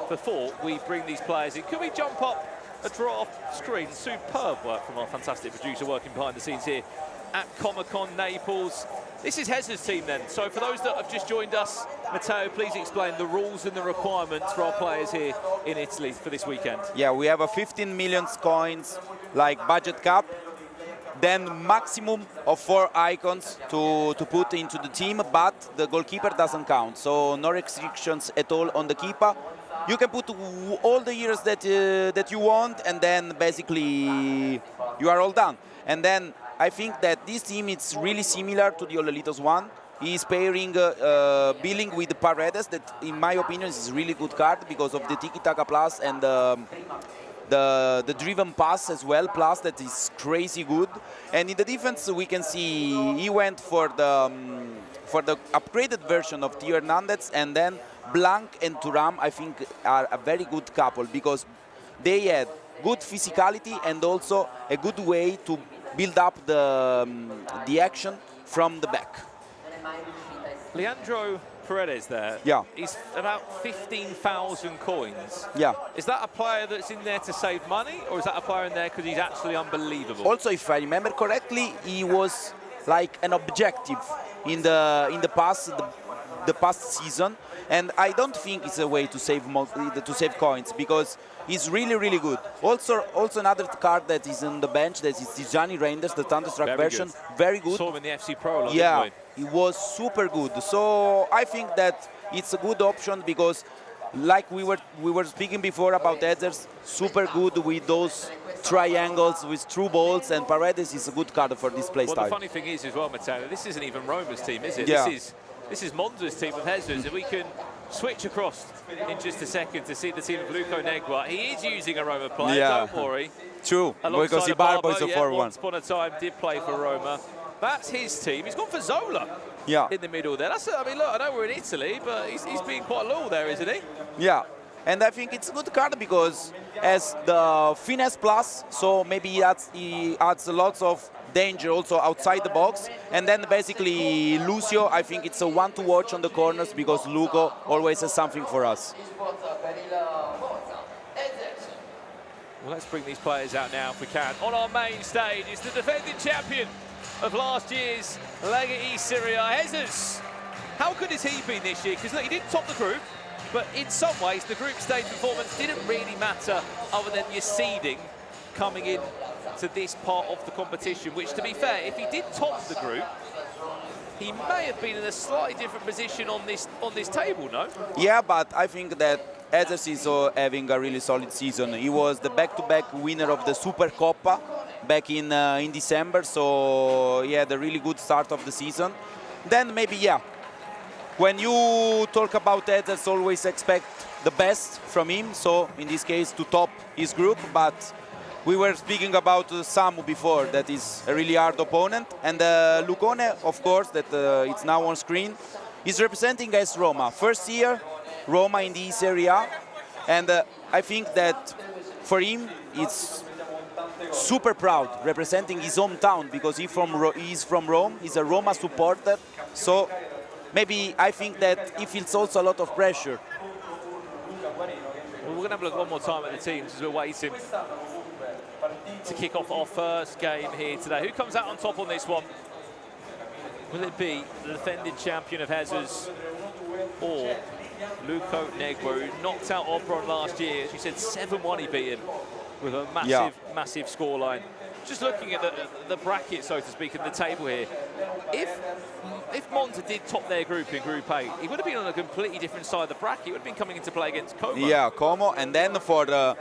before we bring these players in. Could we jump up a draft screen? Superb work from our fantastic producer working behind the scenes here at Comic-Con Naples. This is Hez's team then. So for those that have just joined us, Matteo, please explain the rules and the requirements for our players here in Italy for this weekend. Yeah, we have a 15 million coins, like budget cap, then maximum of 4 icons to put into the team, but the goalkeeper doesn't count, so no restrictions at all on the keeper. You can put all the years that you want, and then basically you are all done. And then I think that this team is really similar to the Oli Lito's one. He's pairing Billing with Paredes, that in my opinion is a really good card because of the Tiki Taka Plus and the the driven pass as well, plus that is crazy good. And in the defense, we can see he went for the upgraded version of Theo Hernandez, and then Blanc and Thuram, I think, are a very good couple because they had good physicality and also a good way to build up the action from the back. Leandro Paredes there. Yeah. He's about 15,000 coins. Yeah. Is that a player that's in there to save money, or is that a player in there because he's actually unbelievable? Also, if I remember correctly, he was like an objective in the past season, and I don't think it's a way to save coins because he's really good. Also another card that is on the bench, that is Tijani Reinders, the Thunderstruck version, very good. Saw him in the FC Pro. Yeah, he was super good. So I think that it's a good option because, like we were speaking before about Edzers, super good with those triangles with through balls, and Paredes is a good card for this play style. Well, the funny thing is as well, Matteo, this isn't even Roma's team, is it? Yeah. This is Monza's team of Jesus. If we can switch across in just a second to see the team of Luco Negua. He is using a Roma player, don't worry. True, because Ibarbo is a 4-1. Once upon a time did play for Roma. That's his team. He's gone for Zola in the middle there. I mean, look, I know we're in Italy, but he's being quite loyal there, isn't he? Yeah, and I think it's a good card because as the finesse plus, so maybe he adds lots of danger also outside the box. And then basically Lucio, I think it's a one to watch on the corners because Luco always has something for us. Well, let's bring these players out now if we can. On our main stage is the defending champion of last year's Lega eSerie, Jesus. How good has he been this year? Because look, he didn't top the group, but in some ways the group stage performance didn't really matter other than your seeding coming in to this part of the competition, which, to be fair, if he did top the group, he may have been in a slightly different position on this table, no? Yeah, but I think that Edzers is having a really solid season. He was the back-to-back winner of the Super Coppa back in December, so he had a really good start of the season. Then maybe, yeah, when you talk about Edzers, always expect the best from him, so in this case to top his group, but we were speaking about Samu before, that is a really hard opponent, and Lucone, of course, that it's now on screen, is representing AS Roma. First year, Roma in the eSerie A, and I think that for him it's super proud representing his hometown because he's from Rome, he's a Roma supporter, so maybe I think that he feels also a lot of pressure. Well, we're going to have a look one more time at the teams as we're waiting to kick off our first game here today. Who comes out on top on this one? Will it be the defending champion of Jesus or Luco Negua, who knocked out Oberon last year? As you said, 7-1 he beat him with a massive scoreline. Just looking at the bracket, so to speak, and the table here, if Monza did top their group in Group A, he would have been on a completely different side of the bracket. He would have been coming into play against Como. Yeah, Como, and then for the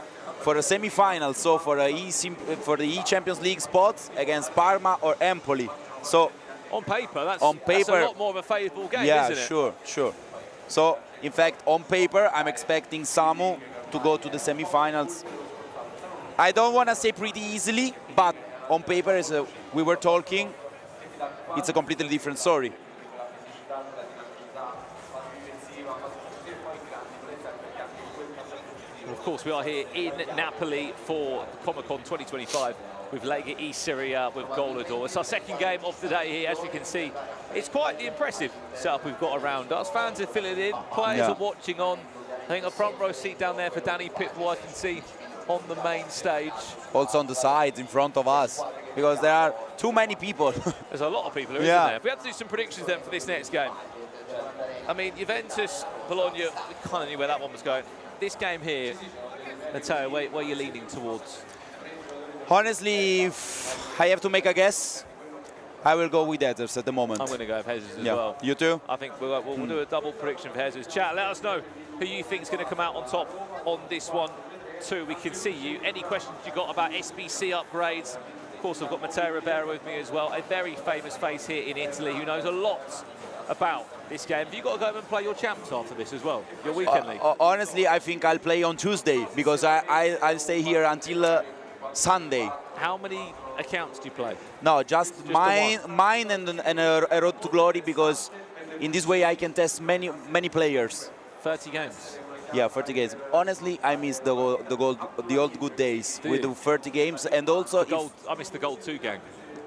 semi-final, so for the E-Champions League spots against Parma or Empoli. So on paper, that's a lot more of a favourable game, isn't it? Yeah, sure. So, in fact, on paper, I'm expecting Samu to go to the semi-finals. I don't want to say pretty easily, but on paper, as we were talking, it's a completely different story. Of course, we are here in Napoli for Comic-Con 2025 with Lega eSerie with GOLEADOR. It's our second game of the day here, as we can see. It's quite the impressive setup we've got around us. Fans are filling in, players are watching on. I think a front row seat down there for Danny Pitbull, I can see on the main stage. Also on the sides in front of us, because there are too many people. There's a lot of people, isn't there? If we had to do some predictions then for this next game. I mean, Juventus, Bologna, we kind of knew where that one was going. This game here, Matteo, where are you leaning towards? Honestly, if I have to make a guess, I will go with Jesus at the moment. I'm going to go with Jesus as well. You too? I think we'll do a double prediction for Jesus. Chat, let us know who you think is going to come out on top on this one too. We can see you. Any questions you got about SBC upgrades? Of course, I've got Matteo Ribera with me as well, a very famous face here in Italy who knows a lot about this game. Have you got to go home and play your champs after this as well, your weekend league? Honestly, I think I'll play on Tuesday because I'll stay here until Sunday. How many accounts do you play? No, just mine and a Road to Glory, because in this way I can test many players. 30 games. Yeah, 30 games. Honestly, I miss the old good days with the 30 games, and also I miss the Gold 2 gang.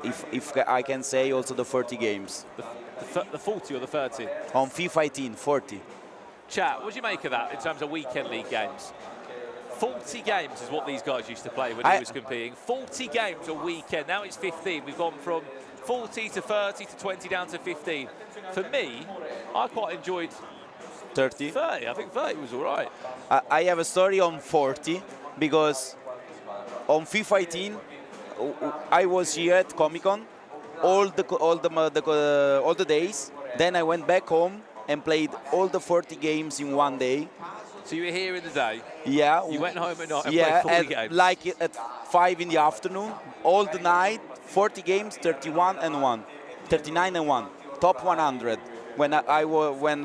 If I can say also the 40 games. The 40 or the 30? On FIFA 18, 40. Chat, what do you make of that in terms of weekend league games? 40 games is what these guys used to play when he was competing. 40 games a weekend. Now it's 15. We've gone from 40 to 30 to 20 down to 15. For me, I quite enjoyed 30. 30. I think 30 was all right. I have a story on 40 because on FIFA 18 I was here at Comic-Con all the days. Then I went back home and played all the 40 games in one day. So you were here in the day. Yeah. You went home at night and played 40 games. Like at 5 in the afternoon, all the night, 40 games, 31 and 1, 39 and 1, top 100. When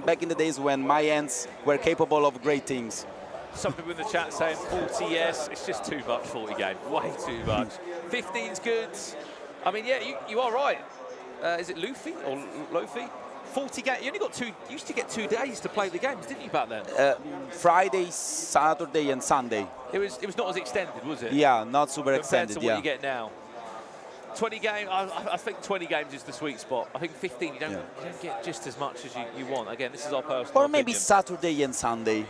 back in the days when my hands were capable of great things. Some people in the chat saying 40, yes, it's just too much, 40 games, way too much. 15's good. I mean, yeah, you are right. Is it Luffy or Lofi? 40 games. You only got you used to get 2 days to play the games, didn't you, back then? Friday, Saturday, and Sunday. It was not as extended, was it? Yeah, not super extended. Compared to what you get now. 20 games. I think 20 games is the sweet spot. I think 15 you don't get just as much as you want. Again, this is our personal. Or maybe opinion. Saturday and Sunday,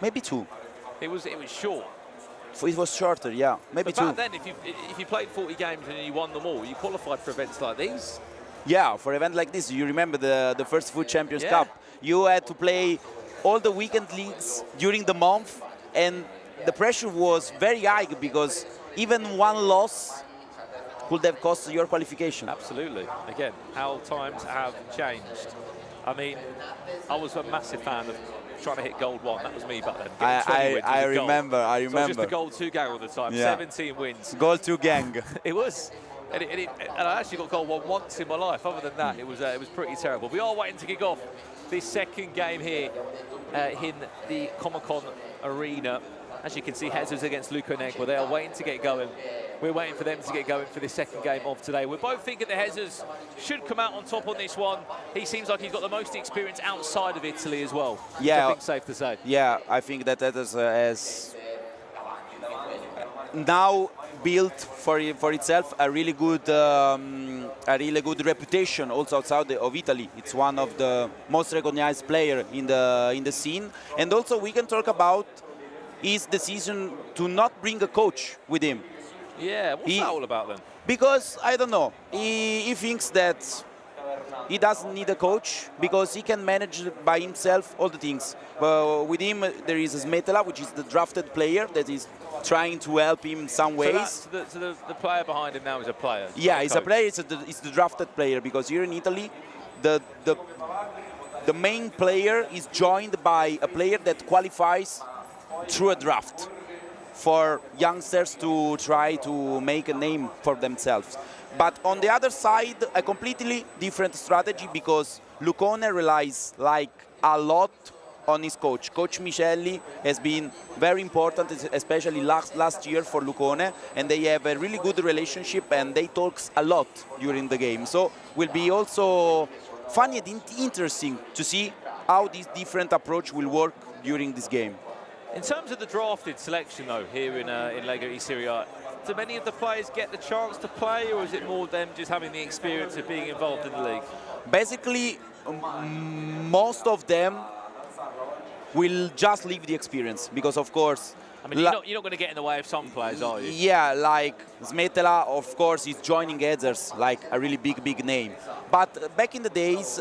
maybe 2. It was short. It was shorter, yeah, maybe 2. Back then, if you played 40 games and you won them all, you qualified for events like these. Yeah, for events like this, you remember the first Food Champions Cup. You had to play all the weekend leagues during the month, and the pressure was very high because even one loss could have cost your qualification. Absolutely. Again, how times have changed. I mean, I was a massive fan of trying to hit gold 1. That was me back then. I remember. So it was just the gold 2 gang all the time. Yeah. 17 wins. Gold 2 gang. It was. And I actually got gold 1 once in my life. Other than that, it was pretty terrible. We are waiting to kick off this second game here in the Comic-Con Arena. As you can see, Jesus against Lukonegwa. They are waiting to get going. We're waiting for them to get going for the second game of today. We're both thinking that Jesus should come out on top on this one. He seems like he's got the most experience outside of Italy as well. Yeah, I think safe to say. Yeah, I think that Jesus has now built for itself a really good reputation also outside of Italy. It's one of the most recognized players in the scene. And also we can talk about his decision to not bring a coach with him. Yeah, what's that all about then? Because, I don't know, he thinks that he doesn't need a coach because he can manage by himself all the things. With him, there is Smetala, which is the drafted player that is trying to help him in some ways. So the player behind him now is a player? Yeah, he's a player, it's the drafted player, because here in Italy, the main player is joined by a player that qualifies through a draft for youngsters to try to make a name for themselves. But on the other side, a completely different strategy, because Lucone relies a lot on his coach. Coach Michelli has been very important, especially last year for Lucone, and they have a really good relationship and they talk a lot during the game. So will be also funny and interesting to see how this different approach will work during this game. In terms of the drafted selection, though, here in Lega eSerie, do many of the players get the chance to play, or is it more them just having the experience of being involved in the league? Basically, most of them will just leave the experience, because, of course... I mean, you're not going to get in the way of some players, are you? Yeah, like Smetala, of course, is joining Edzers, like a really big name. But back in the days,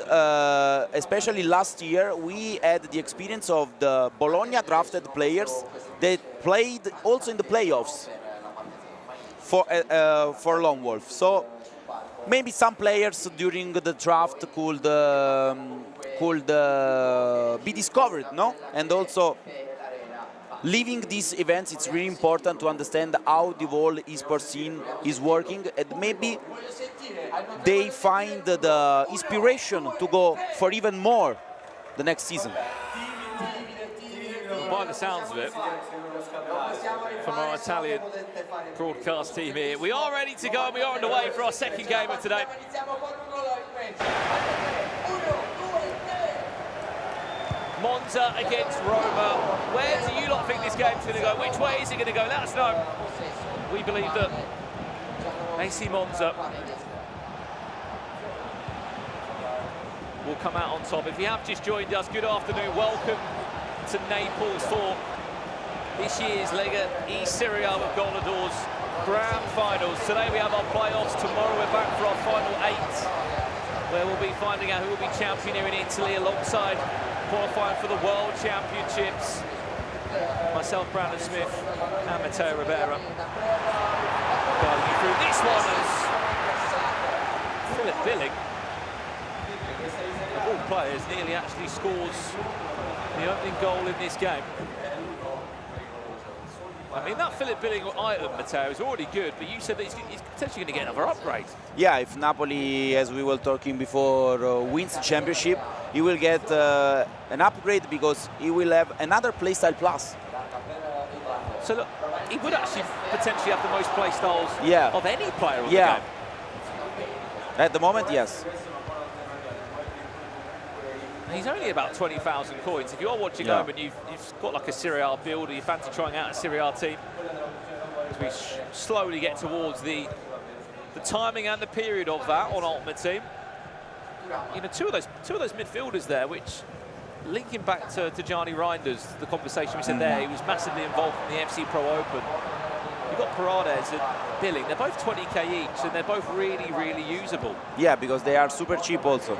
especially last year, we had the experience of the Bologna drafted players that played also in the playoffs for Lone Wolf. So maybe some players during the draft could be discovered, no? And also leaving these events, it's really important to understand how the whole esports scene is working, and maybe they find the inspiration to go for even more the next season. By the sounds of it, from our Italian broadcast team here, we are ready to go and we are underway for our second game of today. Monza against Roma. Where do you lot think this game's going to go? Which way is it going to go? Let us know. We believe that AC Monza will come out on top. If you have just joined us, good afternoon. Welcome to Naples for this year's Lega eSerie with GOLEADOR's grand finals. Today we have our playoffs. Tomorrow we're back for our final 8, where we'll be finding out who will be champion here in Italy alongside qualifying for the World Championships. Myself, Brandon Smith, and Matteo Rivera. Guiding you through this one as Philip Billing, of all players, nearly actually scores the opening goal in this game. I mean, that Philip Billing item, Matteo, is already good, but you said that he's potentially going to get another upgrade. Yeah, if Napoli, as we were talking before, wins the championship, he will get an upgrade because he will have another playstyle plus. So look, he would actually potentially have the most playstyles of any player on the game. At the moment, yes. He's only about 20,000 coins. If you're watching home and you've got like a Serie A build or you fancy trying out a Serie A team, as we slowly get towards the timing and the period of that on Ultimate Team, you know, two of those midfielders there, which linking back to Gianni Reinders, the conversation we said there, he was massively involved in the FC Pro Open. You've got Paredes and Billing. They're both 20k each, and they're both really, really usable. Yeah, because they are super cheap also.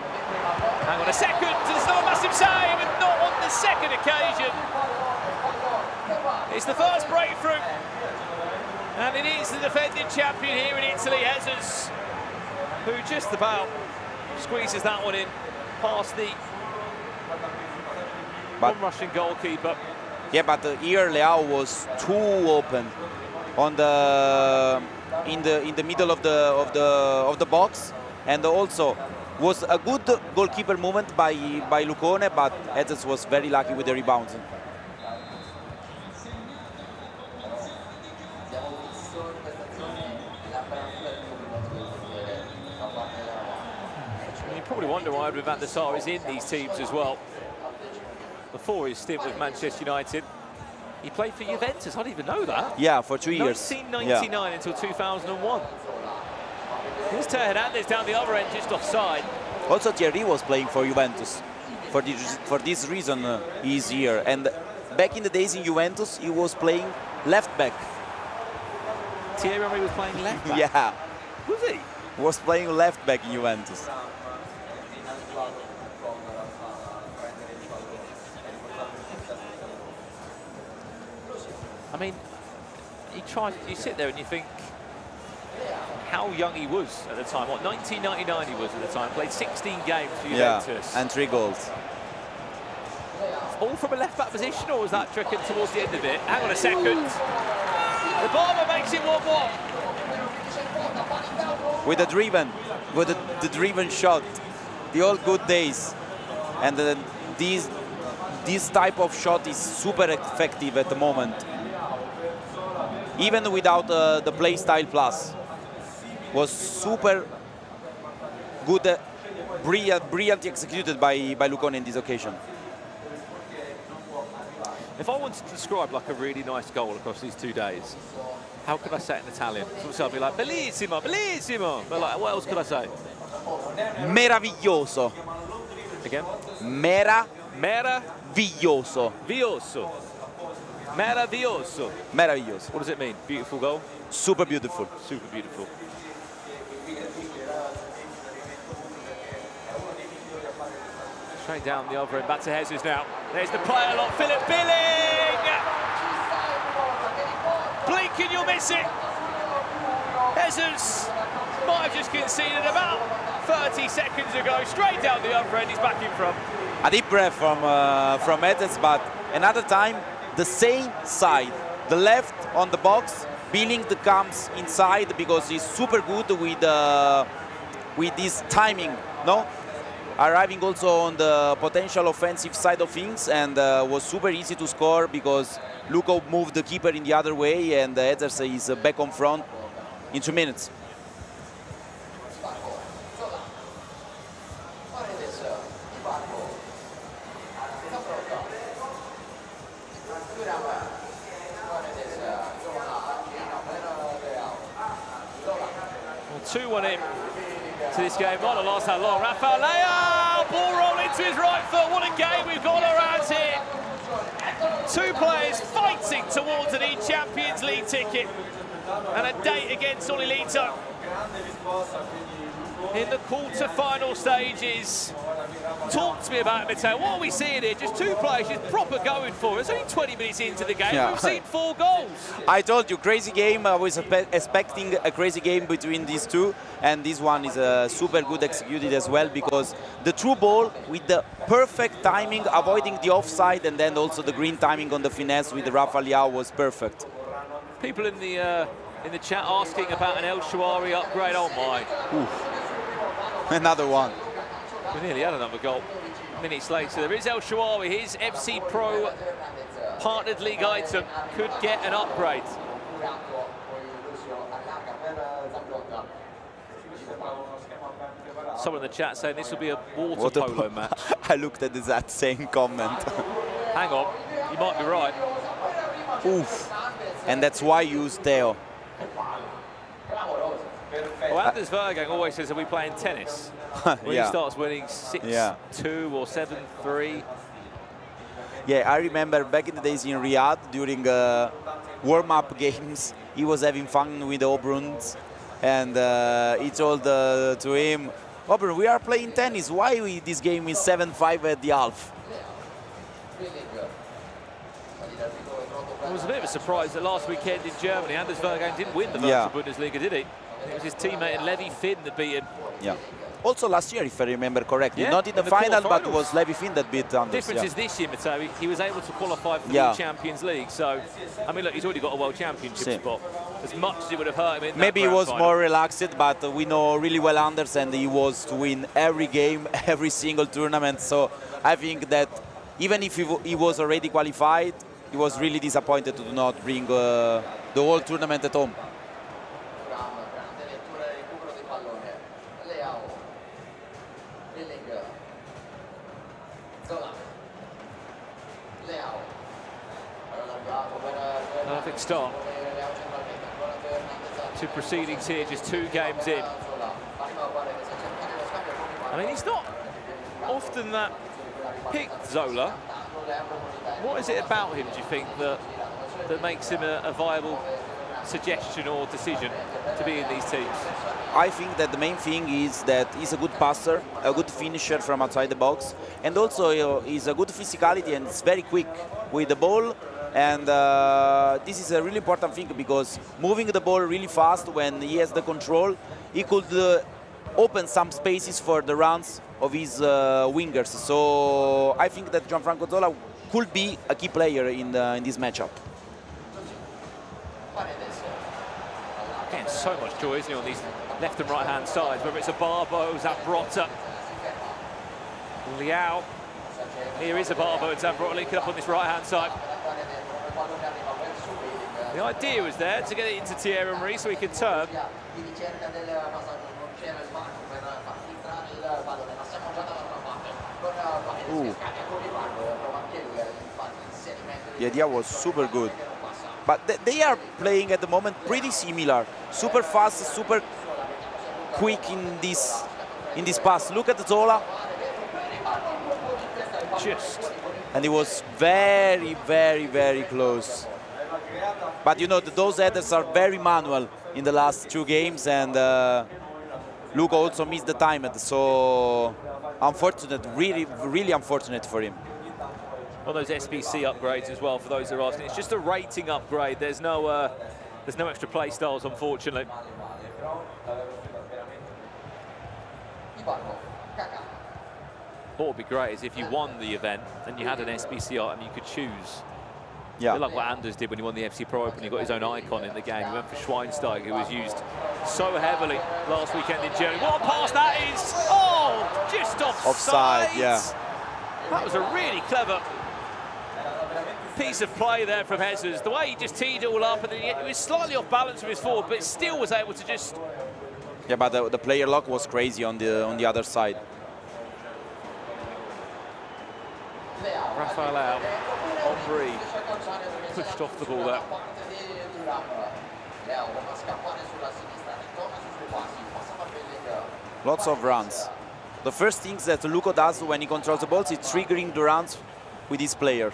Hang on a second, it's not a massive save, and not on the second occasion. It's the first breakthrough, and it is the defending champion here in Italy, Jesus, who just about squeezes that one in past the Russian goalkeeper. Yeah, but here Leao was too open on the in the middle of the box, and also was a good goalkeeper movement by Lucone, but Jesus was very lucky with the rebounds. You probably wonder why Edwin van der Sar is in these teams as well. Before his stint with Manchester United, he played for Juventus. I didn't even know that. Yeah, for 2 years. 1999 until 2001. Here's Teo Hernandez down the other end, just offside. Also, Thierry was playing for Juventus. For this reason, he's here. And back in the days in Juventus, he was playing left back. Thierry Henry was playing left back? Yeah. Was he? Was playing left back in Juventus. I mean, you sit there and you think how young he was at the time. What, 1999 he was at the time. Played 16 games for Juventus. And 3 goals. All from a left-back position, or was that tricking towards the end of it? Hang on a second. The Barber makes it 1-1. With the driven shot. The old good days. And this type of shot is super effective at the moment. Even without the play style plus. Was super good, brilliantly executed by Lucone in this occasion. If I wanted to describe like a really nice goal across these 2 days, how could I say it in Italian? So I'd be like, bellissimo, bellissimo. But like, what else could I say? Meraviglioso. Again? Meraviglioso. Vioso. Meraviglioso. Meraviglioso. What does it mean? Beautiful goal? Super beautiful. Super beautiful. Straight down the other end, back to Jesus now. There's the player lot, Philip Billing! Blink and you'll miss it. Jesus might have just conceded about 30 seconds ago. Straight down the other end, he's back in front. A deep breath from Jesus, but another time the same side, the left on the box. Billing comes inside because he's super good with this timing, no? Arriving also on the potential offensive side of things, and was super easy to score because Luca moved the keeper in the other way, and Edzers is back on front in 2 minutes. Well, 2-1 in to this game. Might not last that long. Rafael Leao, ball roll into his right foot. What a game we've got around here. 2 players fighting towards an E-Champions League ticket and a date against Olilito in the quarter-final stages. Talk to me about it, Matteo. What are we seeing here? Just 2 players just proper going for it. It's only 20 minutes into the game. Yeah. We've seen 4 goals. I told you, crazy game. I was expecting a crazy game between these two, and this one is super good executed as well, because the through ball with the perfect timing, avoiding the offside, and then also the green timing on the finesse with Rafa Leao was perfect. People in the chat asking about an El Shawari upgrade. Oh my. Oof. Another one. We nearly had another goal minutes later. There is El Shawari, his FC Pro partnered league item could get an upgrade. Someone in the chat saying this will be a water polo match. I looked at that same comment. Hang on, you might be right. Oof. And that's why you use Theo. Well, Anders Vergang always says, are we playing tennis? When he starts winning 6-2 or 7-3. Yeah, I remember back in the days in Riyadh, during warm-up games, he was having fun with Obrun, and he told to him, Obrun, we are playing tennis, why this game is 7-5 at the half? It was a bit of a surprise that last weekend in Germany, Anders Vergang didn't win the Virtual Bundesliga, did he? It was his teammate Levi Finn that beat him. Yeah. Also last year, if I remember correctly, not in the final, but it was Levi Finn that beat Anders. The difference is this year, Matteo, he was able to qualify for the Champions League. So, I mean, look, he's already got a World Championship spot. As much as it would have hurt him in maybe he was final. more relaxed, but we know really well Anders, and he was to win every game, every single tournament. So I think that even if he was already qualified, he was really disappointed to not bring the whole tournament at home. Perfect start to proceedings here, just 2 games in. I mean, he's not often that picked, Zola. What is it about him, do you think, that makes him a viable suggestion or decision to be in these teams? I think that the main thing is that he's a good passer, a good finisher from outside the box, and also he's a good physicality and it's very quick with the ball. And this is a really important thing, because moving the ball really fast when he has the control, he could open some spaces for the runs of his wingers. So I think that Gianfranco Zola could be a key player in this matchup. Getting so much joy, isn't he, on these left and right hand sides, whether it's a Barbo, Zambrotta, Leao. Here is a Barbo and Zambrotta linking up on this right hand side. The idea was there to get it into Thierry Henry so he could turn. Ooh. The idea was super good. But they are playing at the moment pretty similar. Super fast, super quick in this pass. Look at Zola. And it was very, very, very close. But you know, those headers are very manual in the last 2 games, and Luca also missed the time. So unfortunate, really, really unfortunate for him. One of those SBC upgrades as well, for those who are asking. It's just a rating upgrade. There's no extra play styles, unfortunately. What would be great is if you won the event and you had an SBC item, you could choose A bit like what Anders did when he won the FC Pro Open. He got his own icon in the game. He went for Schweinsteiger, who was used so heavily last weekend in Germany. What a pass that is! Oh, just offside. Yeah. That was a really clever piece of play there from Jesus. The way he just teed it all up, and then he was slightly off balance with his forward, but still was able to just... Yeah, but the player lock was crazy on the other side. Rafael out, Henry pushed off the ball there. Lots of runs. The first things that Luco does when he controls the balls is triggering the runs with his players.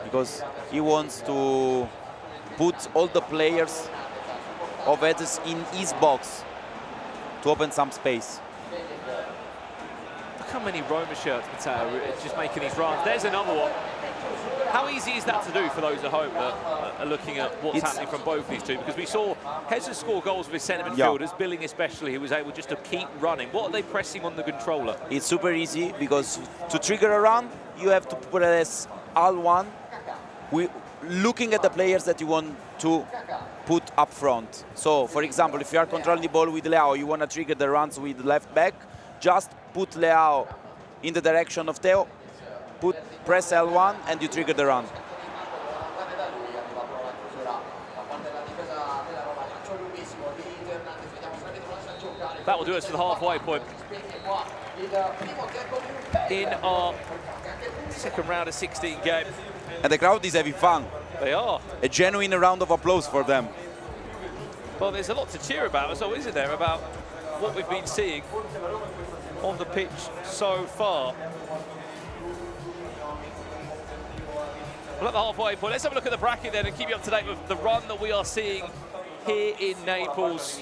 Because he wants to put all the players of Edges in his box to open some space. Look how many Roma shirts, Matteo, just making these runs. There's another one. How easy is that to do for those at home that are looking at what's happening from both these two? Because we saw Jesus score goals with his centre midfielders, Billing especially, who was able just to keep running. What are they pressing on the controller? It's super easy because to trigger a run, you have to press L1, looking at the players that you want to put up front. So, for example, if you are controlling the ball with Leao, you want to trigger the runs with left back, just put Leao in the direction of Theo, press L1 and you trigger the run. That will do us for the halfway point in our second round of 16 game. And the crowd is having fun. They are. A genuine round of applause for them. Well, there's a lot to cheer about as well, isn't there, about what we've been seeing on the pitch so far. Well, at the halfway point, let's have a look at the bracket then and keep you up to date with the run that we are seeing here in Naples.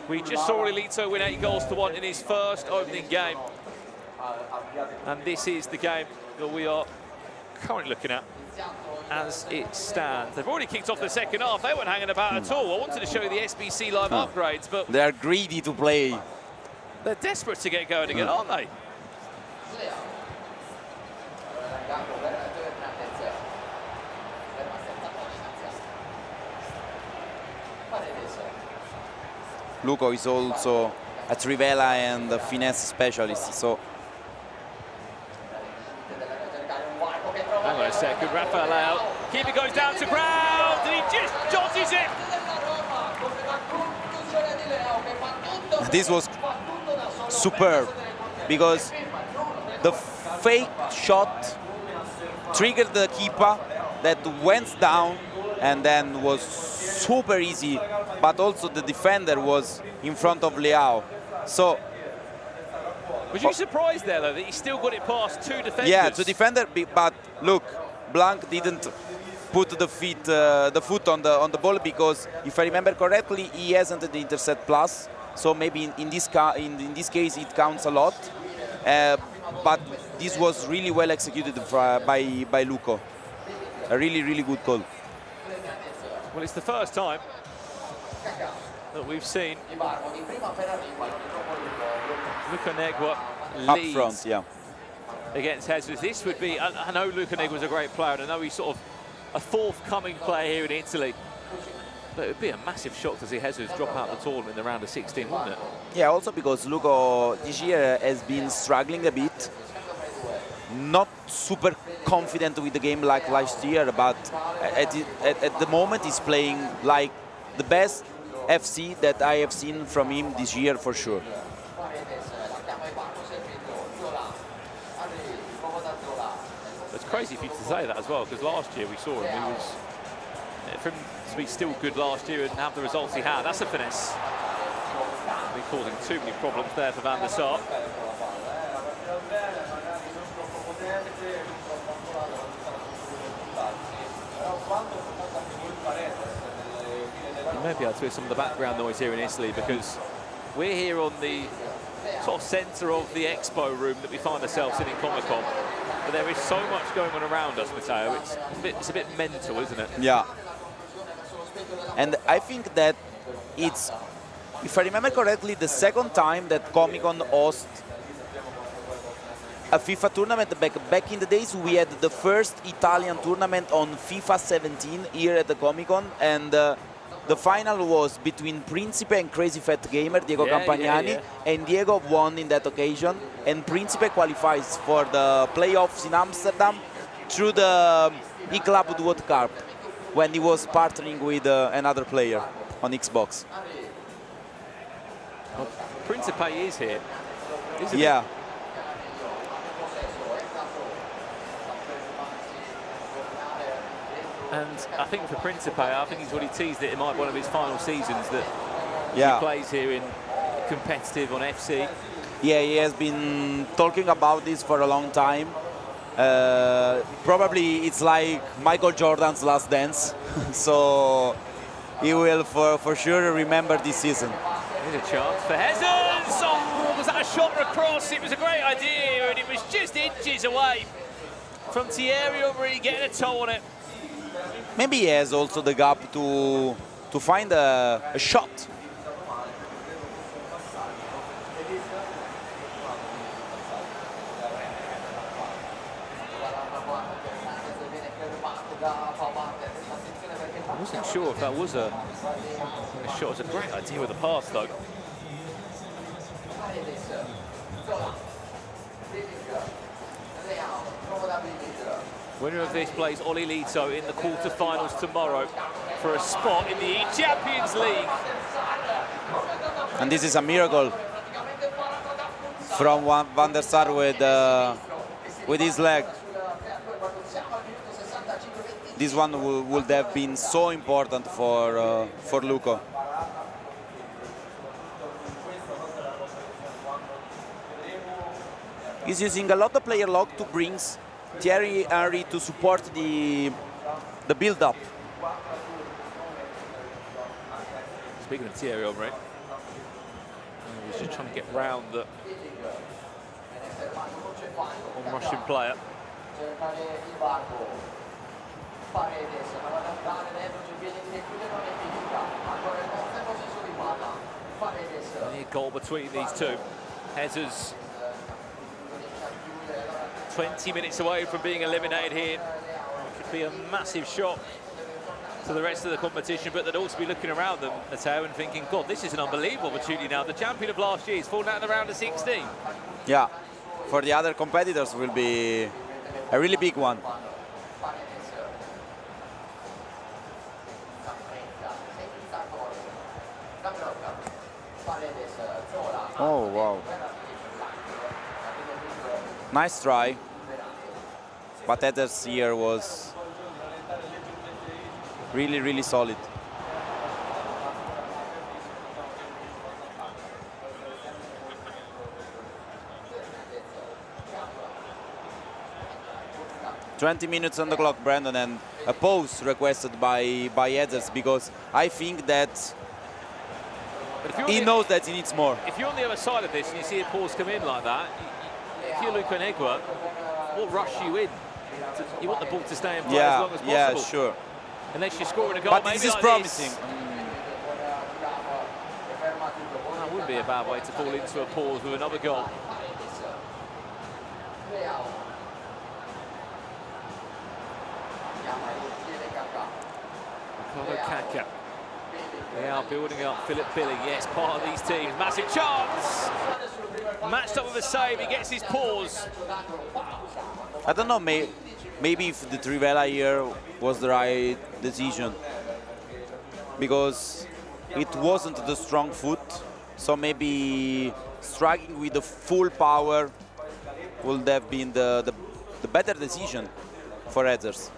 We just saw Elito win 8-1 in his first opening game. And this is the game that we are currently looking at as it stands. They've already kicked off the second half. They weren't hanging about at all. I wanted to show you the SBC live upgrades, but... They're greedy to play. They're desperate to get going again, aren't they? Luco is also a Trivela and a finesse specialist, so... Hang on a second, Rafael out. Keeper goes down to ground, and he just dodges it. This was superb, because the fake shot triggered the keeper that went down and then was super easy, but also the defender was in front of Leao. So, was you surprised there, though, that he still got it past two defenders? Yeah, two defenders, but look, Blanc didn't put the foot on the ball, because if I remember correctly, he hasn't the intercept plus, so maybe in this case it counts a lot. But this was really well executed by Luco. A really, really good goal. Well, it's the first time that we've seen Luca Negua leads up front, against Jesus. This would be, I know Luca Negua was a great player, and I know he's sort of a forthcoming player here in Italy, but it would be a massive shock to see Jesus drop out of the tournament in the round of 16, wouldn't it? Yeah, also because Luco this year has been struggling a bit. Not super confident with the game like last year, but at the moment he's playing like the best FC that I have seen from him this year for sure. It's crazy for you to say that as well, because last year we saw him, he was, for him to be still good last year and have the results he had, that's a finesse. Been causing too many problems there for Van der Sar. You may be able to hear some of the background noise here in Italy, because we're here on the sort of centre of the expo room that we find ourselves in Comic-Con. But there is so much going on around us, Matteo. It's a bit mental, isn't it? Yeah. And I think that it's, if I remember correctly, the second time that Comic-Con hosts a FIFA tournament. Back in the days, we had the first Italian tournament on FIFA 17 here at the Comic-Con, and the final was between Principe and Crazy Fat Gamer, Diego Campagnani, and Diego won in that occasion, and Principe qualifies for the playoffs in Amsterdam through the E-Club World Cup when he was partnering with another player on Xbox. Well, Principe is here, isn't yeah. he? And I think for Principe, I think he's already teased it in one of his final seasons that he plays here in competitive on FC. Yeah, he has been talking about this for a long time. Probably it's like Michael Jordan's last dance, so he will for sure remember this season. Here's a chance for Jesus! Oh, was that a shot across? It was a great idea, and it was just inches away from Thierry Henry getting a toe on it. Maybe he has also the gap to find a shot. I wasn't sure if that was a shot. It was a great idea with the pass, though. Winner of this plays Oli Lito in the quarterfinals tomorrow for a spot in the Champions League. And this is a miracle from Van der Sar with his leg. This one would have been so important for Luco. He's using a lot of player lock to bring Thierry Henry to support the build-up. Speaking of Thierry Henry, he was just trying to get round the Russian player. Only a goal between these two. Jesus 20 minutes away from being eliminated here. Could be a massive shock to the rest of the competition, but they'd also be looking around them, Matteo, and thinking, God, this is an unbelievable opportunity now. The champion of last year is fallen out in the round of 16. Yeah, for the other competitors will be a really big one. Oh, wow. Nice try. But Eder's here was really, really solid. "20 minutes on the clock, Brandon, and a pause requested by Eders, because I think that he knows that he needs more. If you're on the other side of this and you see a pause come in like that, if you're Luca Negua, what rush you in? You want the ball to stay in play as long as possible. Yeah, sure. Unless you're scoring a goal, but maybe this is like promising. That would be a bad way to fall into a pause with another goal. Ricardo Kaka. They are building up. Philip Billing, yes, part of these teams. Massive chance! Matched up with a save, he gets his pause. I don't know, maybe if the Trivela here was the right decision, because it wasn't the strong foot, so maybe striking with the full power would have been the better decision for Eders.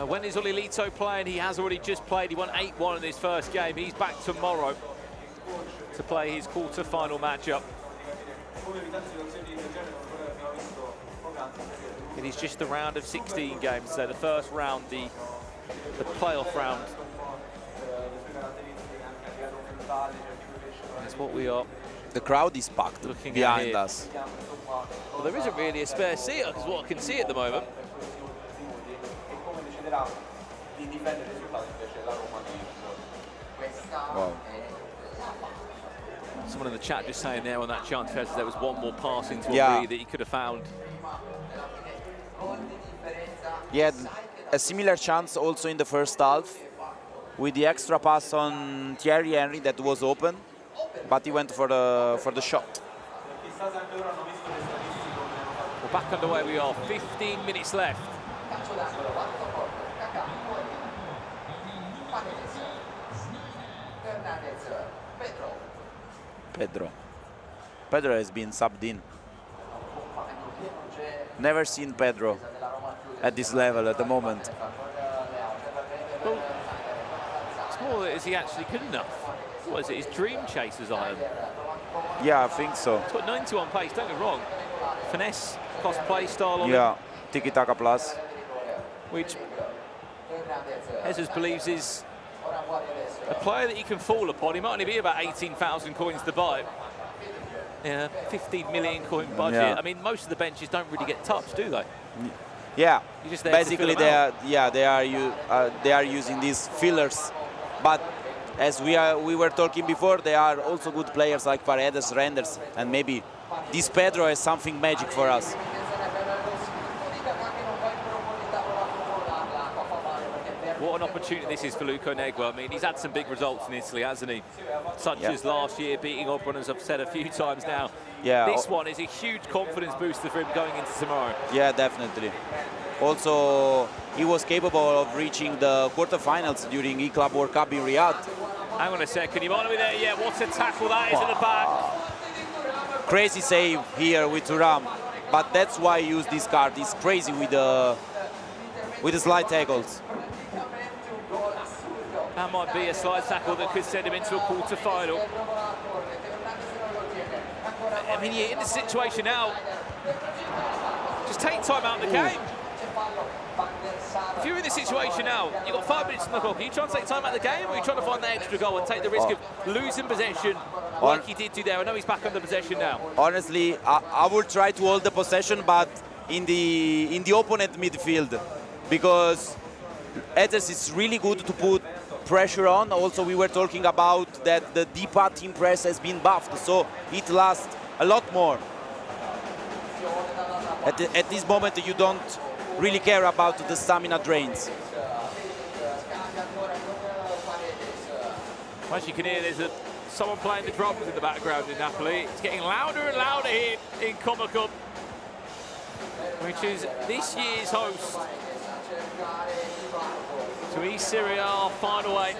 When is Oli Lito playing? He has already just played. He won 8-1 in his first game. He's back tomorrow to play his quarter-final matchup. It is just the round of 16 games, so the first round, the playoff round. That's what we are. The crowd is packed looking behind us. Well, there isn't really a spare seat, because what I can see at the moment. Wow. Someone in the chat just saying there on that chance there was one more pass into Yeah. a that he could have found. He had a similar chance also in the first half with the extra pass on Thierry Henry that was open, but he went for the shot. We're back underway. We are 15 minutes left. Pedro has been subbed in. Never seen Pedro at this level at the moment. Well, it's more, is he actually good enough? What is it, his dream chasers iron? Yeah, I think so. He's got 91 pace, don't get me wrong. Finesse, cross play style on Yeah, him, tiki-taka plus. which Jesus believes is a player that he can fall upon. He might only be about 18,000 coins to buy. Yeah, 15 million coin budget. Yeah. I mean, most of the benches don't really get touched, do they? Yeah, You're just there to basically fill them they are using these fillers, but as we were talking before, they are also good players like Paredes, Renders, and maybe this Pedro has something magic for us. What an opportunity this is for Luca Negua. I mean, he's had some big results in Italy, hasn't he? Such as last year, beating Oberon, as I've said a few times now. Yeah. This one is a huge confidence booster for him going into tomorrow. Yeah, definitely. Also, he was capable of reaching the quarterfinals during E-Club World Cup in Riyadh. Hang on a second, you might not be there yet. What a tackle that is in the back. Crazy save here with Thuram, but that's why I use this card. He's crazy with the slide tackles. That might be a slide tackle that could send him into a quarter-final. I mean, you're in this situation now. Just take time out of the game. If you're in this situation now, you've got 5 minutes on the clock. Are you trying to take time out of the game, or are you trying to find that extra goal and take the risk of losing possession like he did do there? I know he's back under possession now. Honestly, I would try to hold the possession, but in the opponent midfield, because Ethers is really good to put pressure on. Also, we were talking about that the D-pad team press has been buffed, so it lasts a lot more. At this moment, you don't really care about the stamina drains. As you can hear, there's someone playing the drums in the background in Napoli. It's getting louder and louder here in Coma Cup, which is this year's host to eSerie final 8.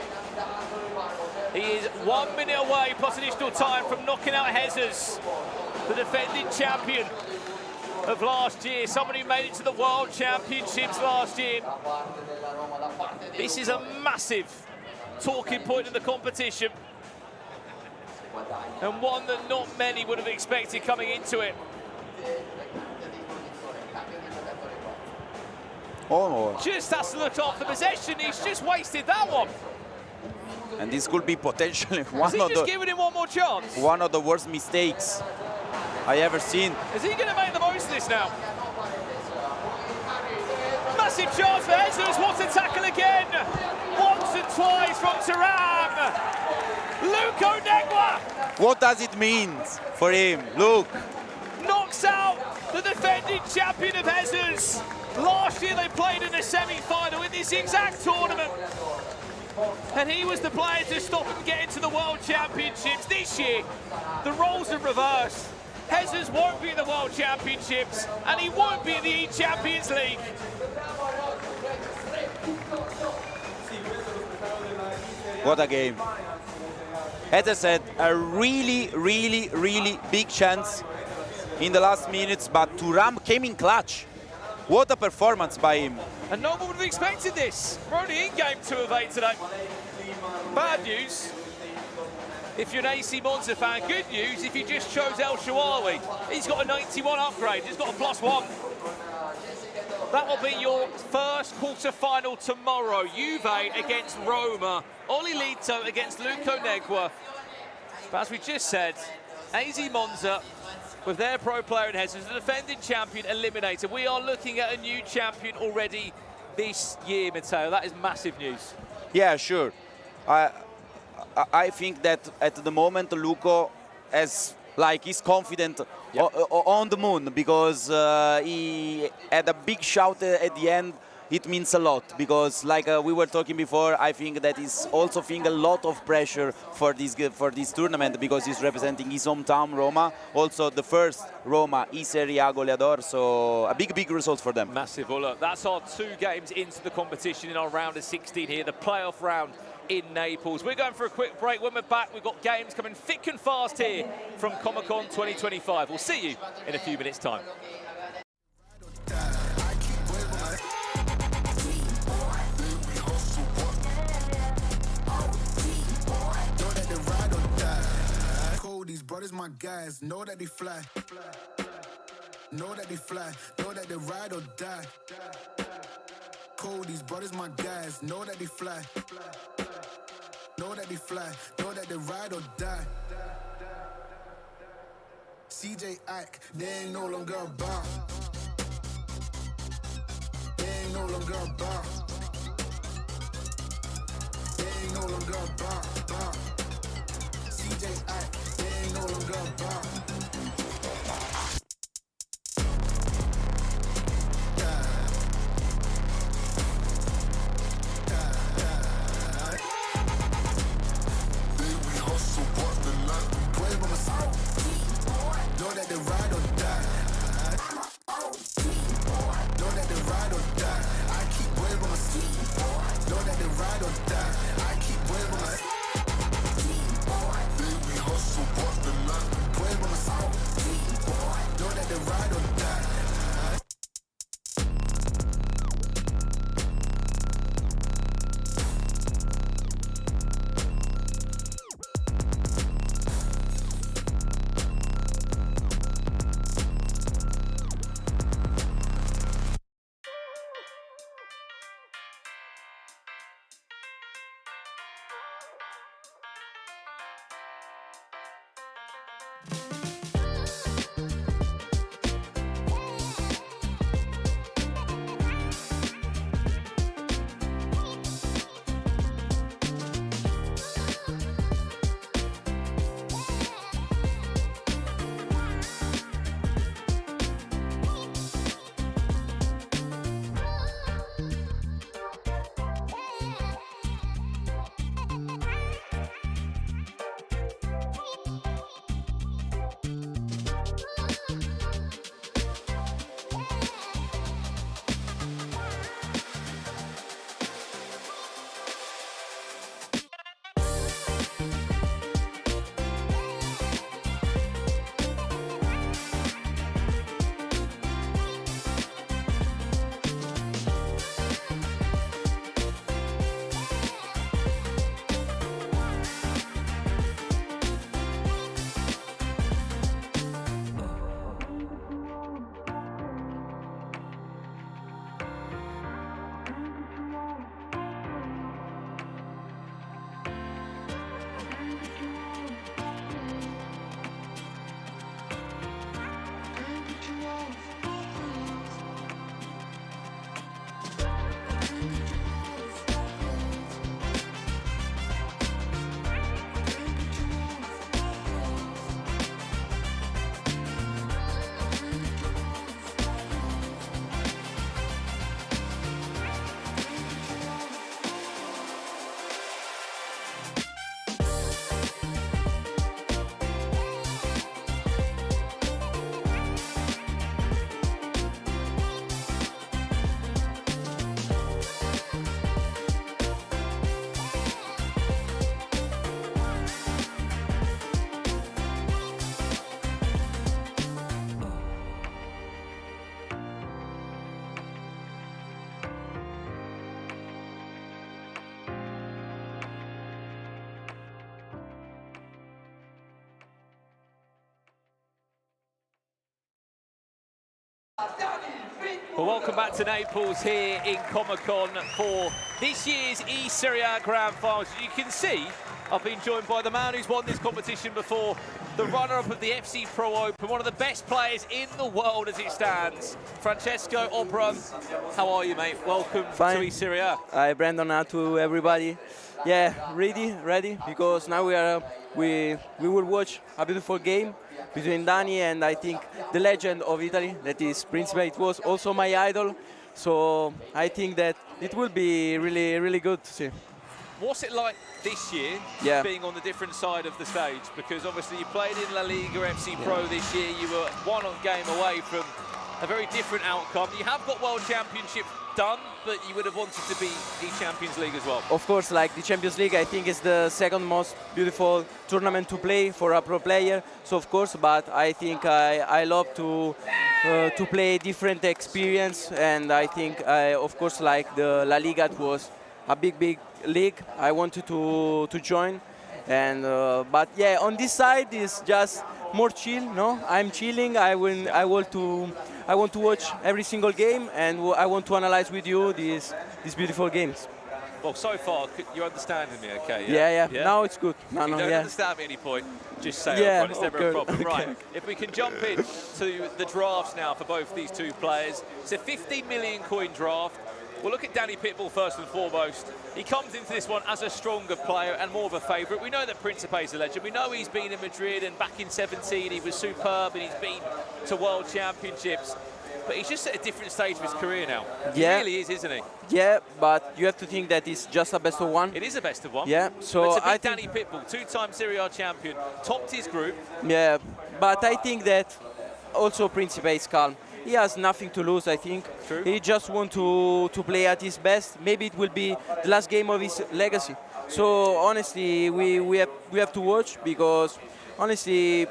He is 1 minute away plus additional time from knocking out Jesus, the defending champion of last year, someone who made it to the World Championships last year. This is a massive talking point in the competition, and one that not many would have expected coming into it. Oh. Just has to look off the possession. He's just wasted that one. And this could be potentially Has he just given him one more chance? one of the worst mistakes I ever seen. Is he going to make the most of this now? Massive chance for Jesus. What a tackle again. Once and twice from Thuram. Luca Negua What does it mean for him? Look. knocks out the defending champion of Jesus. Last year they played in a semi-final in this exact tournament, and he was the player to stop him getting to the World Championships. This year, the roles are reversed. Jesus won't be in the World Championships, and he won't be in the E-Champions League. What a game. Ethers had a really big chance in the last minutes, but Thuram came in clutch. What a performance by him. And no one would have expected this. We're only in game 2 of 8 today. Bad news if you're an AC Monza fan. Good news if you just chose El Shaarawy. He's got a 91 upgrade. He's got a +1. That will be your first quarter-final tomorrow. Juve against Roma. Oli Lito against Luca Negua. But as we just said, AZ Monza, with their pro player in Jesus, the defending champion, eliminated. We are looking at a new champion already this year, Matteo. That is massive news. Yeah, sure. I think that at the moment Luca as like he's confident on the moon, because he had a big shout at the end. It means a lot, because like we were talking before, I think that he's also feeling a lot of pressure for this tournament, because he's representing his hometown, Roma. Also the first Roma eSerie A GOLEADOR, so a big result for them. Massive. Well, look, that's our 2 games into the competition in our round of 16 here, the playoff round in Naples. We're going for a quick break. When we're back, we've got games coming thick and fast here from Comic-Con 2025. We'll see you in a few minutes' time. These brothers, my guys, know that they fly. Know that they fly. Know that they ride or die. Cold, these brothers, my guys, know that they fly. Know that they fly. Know that they ride or die. CJ Ike, they ain't no longer about. They ain't no longer about. They ain't no longer about. CJ Ike. Ain't no longer about. We hustle, but the night we play by myself. Know that they ride or die. Know that they ride or die. I keep waving my seat. Know that they ride or die. I keep waving my seat. Hustle, but the night we play by myself. Know that they ride or die. Well, welcome back to Naples here in Comic-Con for this year's eSerie A Grand Finals. You can see I've been joined by the man who's won this competition before, the runner-up of the FC Pro Open, one of the best players in the world as it stands, Francesco Obrun. How are you, mate? Welcome to eSerie. Hi, Brandon, to everybody. Yeah, ready, because now we will watch a beautiful game between Dani and I think the legend of Italy, that is Principe. It was also my idol, so I think that it will be really good to see. What's it like this year, being on the different side of the stage? Because obviously you played in La Liga FC Pro this year, you were one game away from a very different outcome. You have got World Championship done, but you would have wanted to be the Champions League as well. Of course, like the Champions League, I think is the second most beautiful tournament to play for a pro player. So of course, but I think I love to play different experience, and I think of course like the La Liga, it was a big league. I wanted to join, and but yeah, on this side is just more chill. No, I'm chilling. I want to watch every single game, and I want to analyze with you these beautiful games. Well, so far, you're understanding me, okay? Yeah. Now it's good. If you don't understand me at any point, just say it. It's never a problem. Right, if we can jump in to the drafts now for both these two players. It's a 15 million coin draft. We'll look at Danny Pitbull first and foremost. He comes into this one as a stronger player and more of a favourite. We know that Principe is a legend. We know he's been in Madrid, and back in 17 he was superb, and he's been to World Championships. But he's just at a different stage of his career now. Yeah. He really is, isn't he? Yeah, but you have to think that it's just a best of one. It is a best of one. Yeah, so but to beat Danny Pitbull, two-time Serie A champion, topped his group. Yeah, but I think that also Principe is calm. He has nothing to lose, I think. True. He just wants to play at his best. Maybe it will be the last game of his legacy. So honestly, we have to watch, because honestly,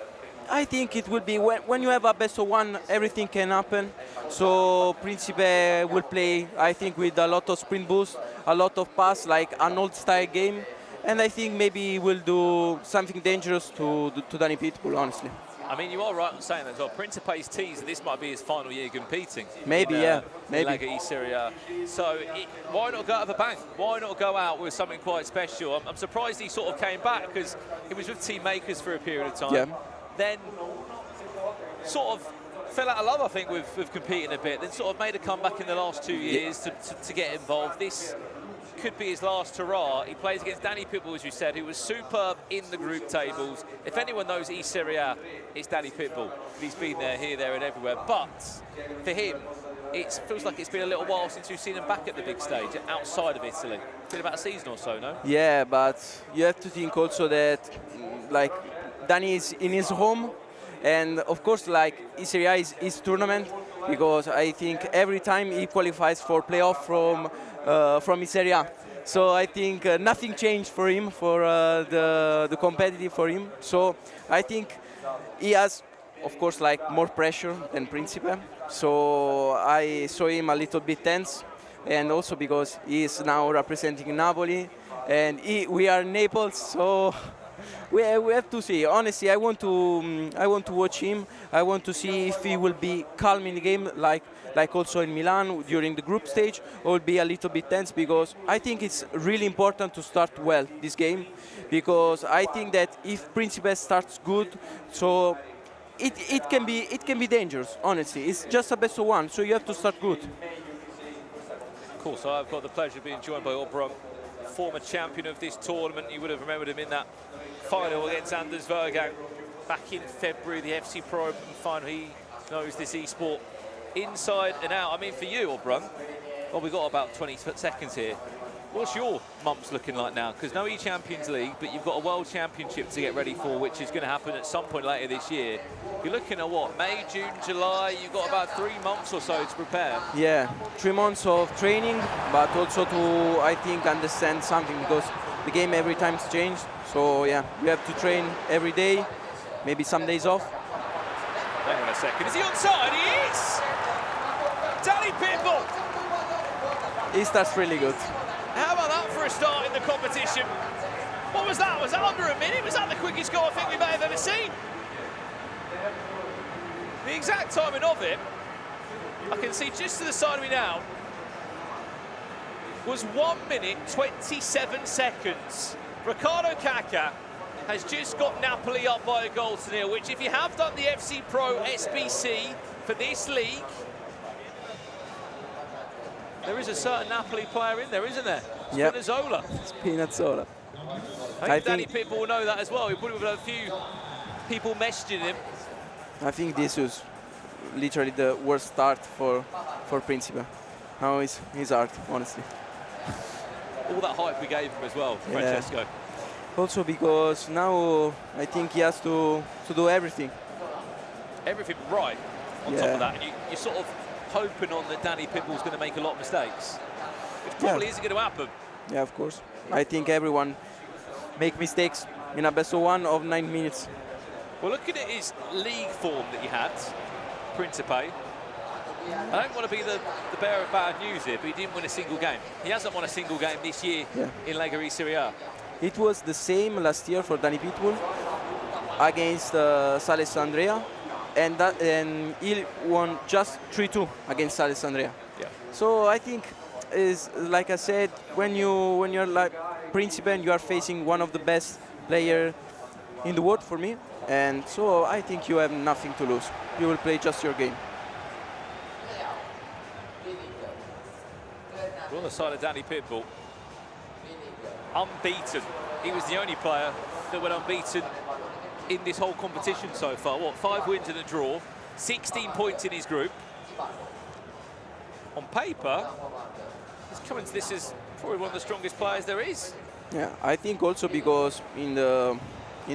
I think it will be when you have a best of one, everything can happen. So Principe will play, I think, with a lot of sprint boost, a lot of pass, like an old style game, and I think maybe he will do something dangerous to Danny Pitbull, honestly. I mean, you are right in saying that as well. Principe's teased that this might be his final year competing. Maybe, in maybe. Lega eSerie. So why not go out of a bang? Why not go out with something quite special? I'm surprised he sort of came back, because he was with Team Makers for a period of time. Yeah. Then sort of fell out of love, I think, with competing a bit. Then sort of made a comeback in the last 2 years to get involved. This could be his last hurrah. He plays against Danny Pitbull, as you said, who was superb in the group tables. If anyone knows eSerie, it's Danny Pitbull. He's been there, here, there, and everywhere. But for him, it feels like it's been a little while since we've seen him back at the big stage outside of Italy. It's been about a season or so, no? Yeah, but you have to think also that, like, Danny is in his home, and of course, like, eSerie is his tournament, because I think every time he qualifies for playoff from eSerie. So I think nothing changed for him, for the competitive for him. So I think he has, of course, like, more pressure than Principe. So I saw him a little bit tense, and also because he is now representing Napoli, and we are in Naples, so we have to see. Honestly, I want to watch him. I want to see if he will be calm in the game, like also in Milan during the group stage, or will be a little bit tense, because I think it's really important to start well this game, because I think that if Principe starts good, so it can be dangerous. Honestly, it's just a best of one, so you have to start good. Cool. So I've got the pleasure of being joined by Obrun, former champion of this tournament. You would have remembered him in that final against Anders Vergang back in February, the FC Pro Open final. He knows this e-sport inside and out. I mean, for you, Obrun, well, we've got about 20 seconds here. What's your months looking like now? Because no E-Champions League, but you've got a World Championship to get ready for, which is going to happen at some point later this year. You're looking at what, May, June, July? You've got about 3 months or so to prepare. Yeah, 3 months of training, but also to, I think, understand something, because the game every time's changed. So yeah, we have to train every day, maybe some days off. Hang on a second, is he onside? He is! Danny Pitbull! He starts really good. How about that for a start in the competition? What was that? Was that under a minute? Was that the quickest goal I think we may have ever seen? The exact timing of it, I can see just to the side of me now, was 1 minute, 27 seconds. Ricardo Kaká has just got Napoli up by a goal to nil, which if you have done the FC Pro SBC for this league, there is a certain Napoli player in there, isn't there? Yep. Spinazzola. Spinazzola. I think Danny Pitbull will know that as well. He probably will have a few people messaging him. I think this was literally the worst start for Principe. Now it's hard, honestly. All that hype we gave him as well, Francesco. Also because now I think he has to do everything. Everything right on top of that. And you're sort of hoping on that Danny Pitbull's going to make a lot of mistakes, which probably isn't going to happen. Yeah, of course. I think everyone make mistakes in a best of 1 of 9 minutes. Well, looking at his league form that he had, Principe, I don't want to be the bearer of bad news here, but he didn't win a single game. He hasn't won a single game this year in Lega eSerie A. It was the same last year for Danny Pitbull against Sales Andrea, and he won just 3-2 against Sales Andrea. Yeah. So I think is like I said, when you're like Principe and you are facing one of the best players in the world for me, and so I think you have nothing to lose. You will play just your game. We're on the side of Danny Pitbull. Unbeaten. He was the only player that went unbeaten in this whole competition so far. What, 5 wins and a draw, 16 points in his group. On paper, he's coming to this as probably one of the strongest players there is. Yeah, I think also because in the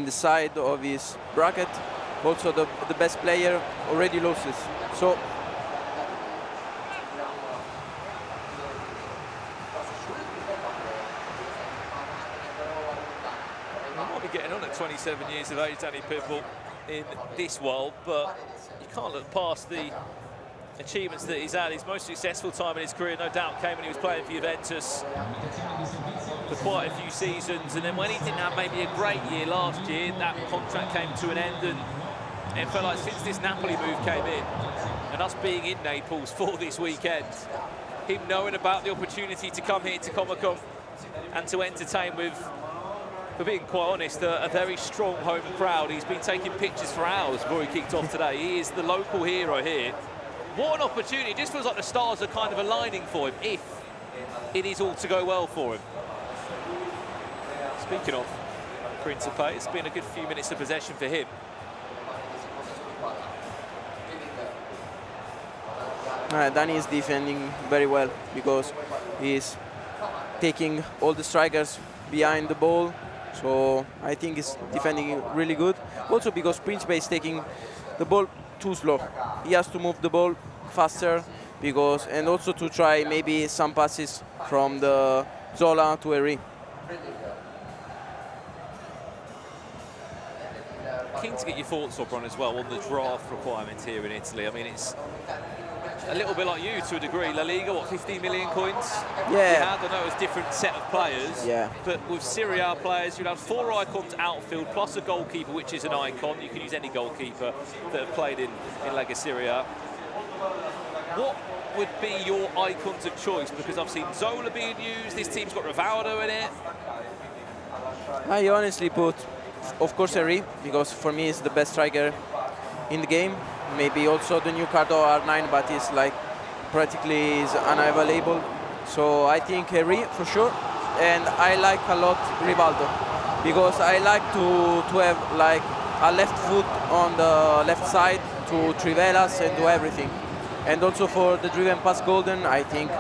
side of his bracket, also the best player already loses. So getting on at 27 years of age, Danny Pitbull, in this world, but you can't look past the achievements that he's had. His most successful time in his career, no doubt, came when he was playing for Juventus for quite a few seasons, and then when he didn't have maybe a great year last year, that contract came to an end, and it felt like since this Napoli move came in, and us being in Naples for this weekend, him knowing about the opportunity to come here to Comecon and to entertain with, for being quite honest, a very strong home crowd. He's been taking pictures for hours before he kicked off today. He is the local hero here. What an opportunity. It just feels like the stars are kind of aligning for him if it is all to go well for him. Speaking of Principe, it's been a good few minutes of possession for him. Danny is defending very well because he's taking all the strikers behind the ball. So I think he's defending really good. Also because Principe is taking the ball too slow. He has to move the ball faster because, and also to try maybe some passes from the Zola to Henry. Keen to get your thoughts up on as well on the draft requirements here in Italy. I mean, it's a little bit like you to a degree. La Liga, what, 15 million coins? Yeah. I know it's a different set of players. Yeah. But with Serie A players, you'd have 4 icons outfield plus a goalkeeper, which is an icon. You can use any goalkeeper that have played in Lega Serie A. What would be your icons of choice? Because I've seen Zola being used. This team's got Rivaldo in it. I honestly put, of course, Henry, because for me he's the best striker in the game. Maybe also the new card R9, but he's like practically is unavailable. So I think Henry for sure. And I like a lot Rivaldo because I like to have like a left foot on the left side to Trivelas and do everything. And also for the driven pass golden, I think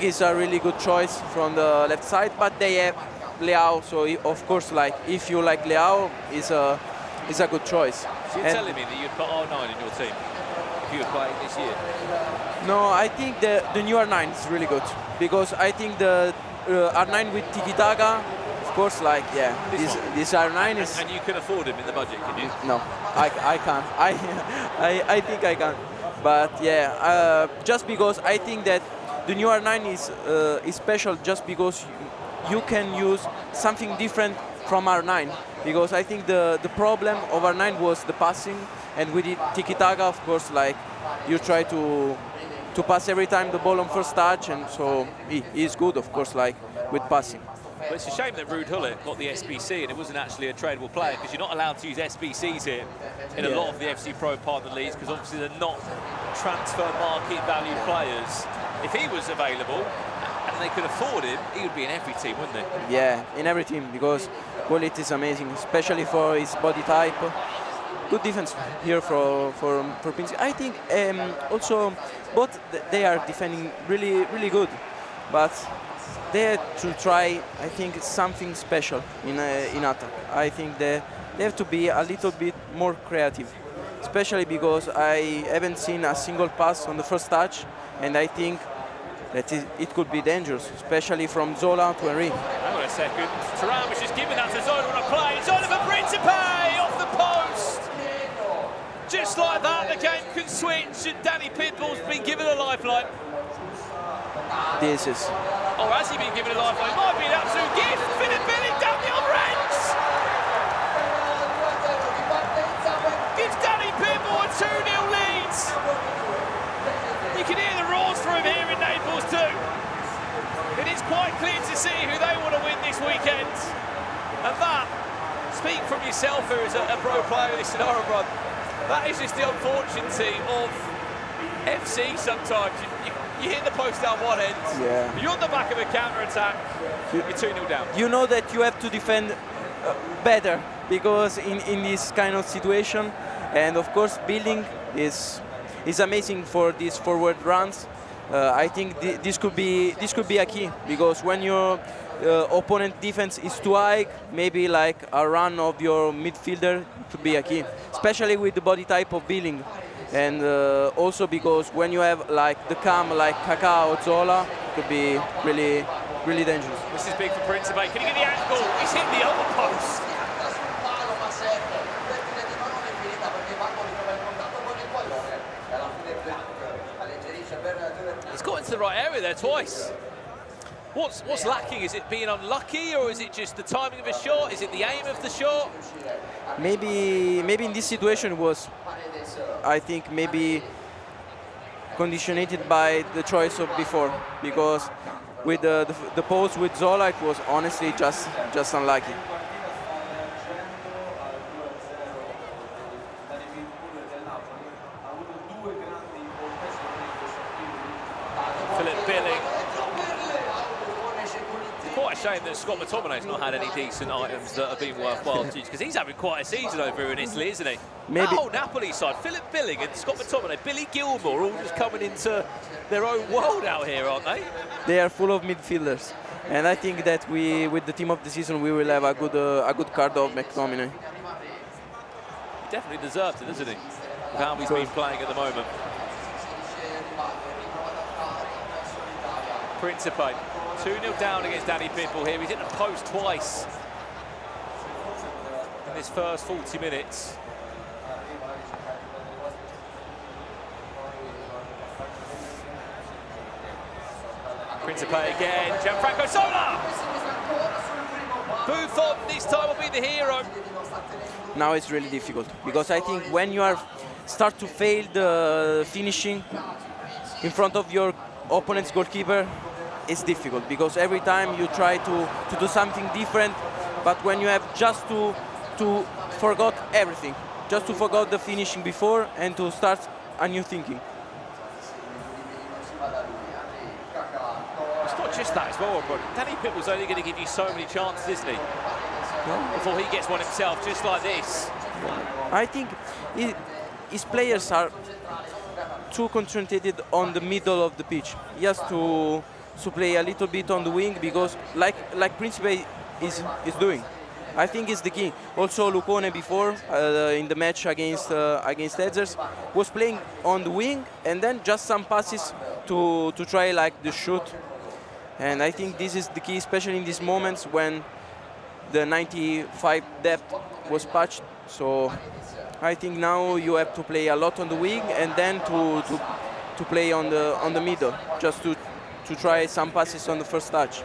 it's a really good choice from the left side. But they have Leao, so of course, like if you like Leao, is a good choice. So you're telling me that you'd put R9 in your team if you were playing this year? No, I think the new R9 is really good because I think the R9 with tiki-taka, of course, like this R9 is. And you can afford him in the budget, can you? No, I can't. I think I can, but yeah, just because I think that the new R9 is special just because you can use something different from R9. Because I think the problem of R9 was the passing, and with the tiki-taka, of course, like you try to pass every time the ball on first touch, and so he is good, of course, like with passing. But it's a shame that Ruud Gullit got the SBC and it wasn't actually a tradable player, because you're not allowed to use SBCs here in a lot of the FC Pro partner leagues, because obviously they're not transfer market value players. If he was available and they could afford him, he would be in every team, wouldn't he? Yeah, in every team, because Gullit is amazing, especially for his body type. Good defense here for Principe. I think also both they are defending really good, but they have to try, I think, something special in attack. I think they have to be a little bit more creative, especially because I haven't seen a single pass on the first touch, and I think that it could be dangerous, especially from Zola to Henry. Hang on a second. Thuram was just giving that to Zola on a play. Zola for Principe off the post. Just like that, the game can switch, and Danny Pitbull's been given a lifeline. This is... Or has he been given a lifeline? Might be an absolute gift. Philip Billing down the other end. Gives Danny Pitbull a 2-0 lead. You can hear the roars from him here in Naples too. It is quite clear to see who they want to win this weekend. And that, speak from yourself here as a pro player in this scenario, bro. That is just the unfortunate of FC sometimes. You hit the post down one end, you're on the back of a counter-attack, you're 2-0 down. You know that you have to defend better, because in this kind of situation, and of course Billing is amazing for these forward runs. I think this could be a key, because when your opponent defense is too high, maybe like a run of your midfielder could be a key, especially with the body type of Billing. And also because when you have like the cam like Kaká or Zola, it could be really dangerous. This is big for Principe. Can he get the angle? He's hit the other post. He's got into the right area there twice. What's lacking? Is it being unlucky, or is it just the timing of a shot? Is it the aim of the shot? Maybe in this situation was, I think, maybe conditioned by the choice of before, because with the post with Zola, it was honestly just unlucky. Philip Billing. It's quite a shame that Scott McTominay's not had any decent items that have been worthwhile to use, because he's having quite a season over in Italy, isn't he? Maybe. That whole Napoli side, Philip Billing and Scott McTominay, Billy Gilmore, all just coming into their own world out here, aren't they? They are full of midfielders, and I think that with the team of the season, we will have a good card of McTominay. He definitely deserves it, doesn't he? With how he's been playing at the moment. Principe, 2-0 down against Danny Pitbull here. He's hit the post twice in this first 40 minutes. Principe again, Gianfranco Zola! Buffon this time will be the hero. Now it's really difficult, because I think when you start to fail the finishing in front of your opponent's goalkeeper, it's difficult, because every time you try to do something different, but when you have just to forget everything, just to forget the finishing before and to start a new thinking. It's not just that as well, but Danny Pitbull's only going to give you so many chances, isn't he? Yeah. Before he gets one himself, just like this. I think his players are too concentrated on the middle of the pitch. He has to play a little bit on the wing, because like Principe is doing. I think it's the key. Also Lucone before in the match against Edzers was playing on the wing, and then just some passes to try like the shoot. And I think this is the key, especially in these moments when the 95 depth was patched. So I think now you have to play a lot on the wing, and then to play on the middle, just to try some passes on the first touch.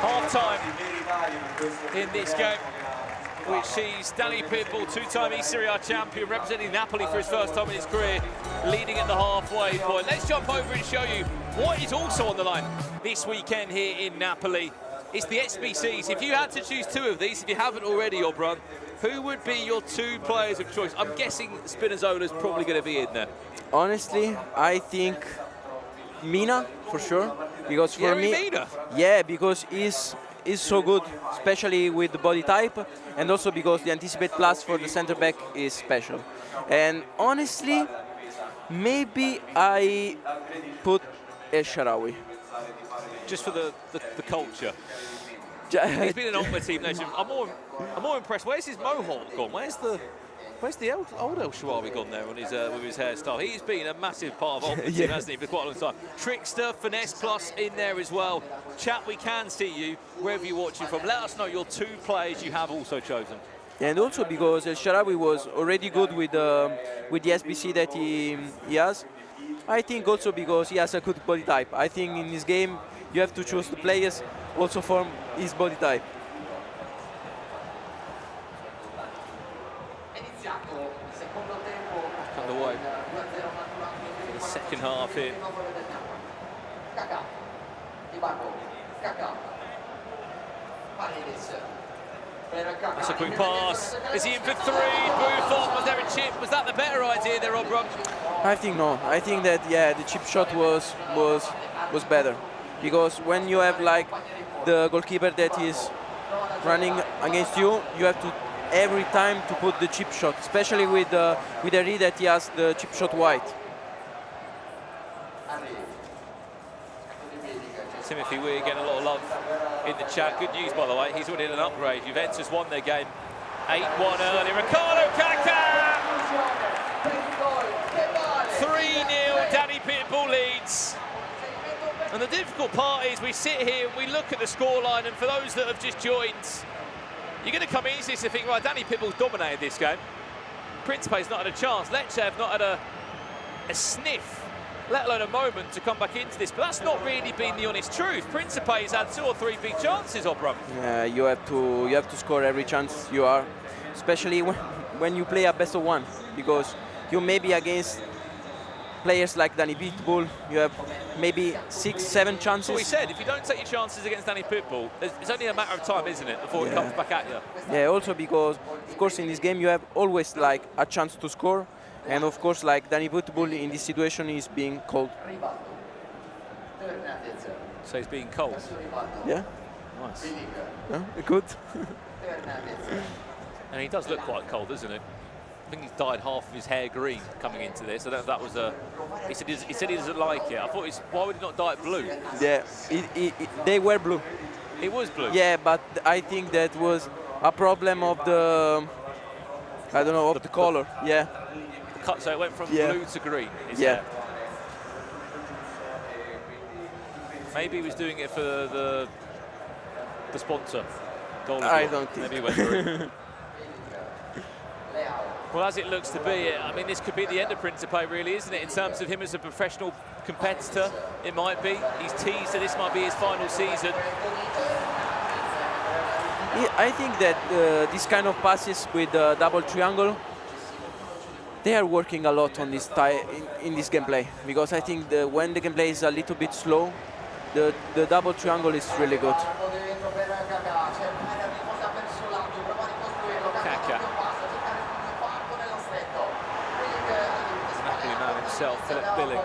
Half time in this game. which sees Danny Pitbull, two-time eSerie A champion, representing Napoli for his first time in his career, leading at the halfway point. Let's jump over and show you what is also on the line this weekend here in Napoli. It's the SBCs. If you had to choose two of these, if you haven't already, Obron, who would be your two players of choice? I'm guessing Spinazzola's probably going to be in there. Honestly, I think Mina for sure, because for me, Mina. yeah, because he's so good, especially with the body type, and also because the anticipate plus for the center back is special. And honestly, maybe I put El Shaarawy. Just for the culture. He's been an Ultima Team nation. I'm more impressed. Where's his mohawk gone? Where's the old El Shaarawy gone there on his with his hairstyle? He's been a massive part of Ultima Team, hasn't he, for quite a long time. Trickster, Finesse Plus in there as well. Chat, we can see you wherever you're watching from. Let us know your two players you have also chosen. And also because El Shaarawy was already good with the SBC that he has. I think also because he has a good body type. I think in this game you have to choose the players also from his body type. Underway for the second half here. That's a quick pass. Is he in for three? Buffon, was there a chip? Was that the better idea there, Obron? I think no. I think that the chip shot was better, because when you have like the goalkeeper that is running against you, you have to every time to put the chip shot, especially with the read that he has the chip shot wide. Timothy Weir getting a lot of love in the chat. Good news, by the way, he's winning an upgrade. Juventus won their game 8-1 early. Ricardo Kaká! 3-0, Danny Pitbull leads. And the difficult part is we sit here and we look at the scoreline, and for those that have just joined, you're going to come into this and think, right, Danny Pitbull's dominated this game. Principe's not had a chance. Lecce have not had a sniff, let alone a moment to come back into this. But that's not really been the honest truth. Principe's had 2 or 3 big chances, Obron. Yeah, you have to score every chance you are, especially when you play a best of one, because you may be against players like Danny Pitbull, you have maybe 6-7 chances. So we said, if you don't take your chances against Danny Pitbull, it's only a matter of time, isn't it, before it comes back at you. Yeah, also because, of course, in this game you have always like a chance to score, and of course, like Danny Pitbull in this situation is being cold. So he's being cold. Yeah. Nice. Yeah, good. And he does look quite cold, doesn't he? I think he's dyed half of his hair green coming into this. I don't know if that was a... He said he doesn't like it. I thought, why would he not dye it blue? Yeah, they were blue. It was blue? Yeah, but I think that was a problem of the... I don't know, of the color, yeah. Cut, so it went from blue to green, his hair. Maybe he was doing it for the sponsor. I don't think. Maybe he went through. Well, as it looks to be, I mean, this could be the end of Principe, really, isn't it? In terms of him as a professional competitor, it might be. He's teased that this might be his final season. Yeah, I think that this kind of passes with double triangle, they are working a lot on this in this gameplay, because I think when the gameplay is a little bit slow, the double triangle is really good. Himself, Philip Billing.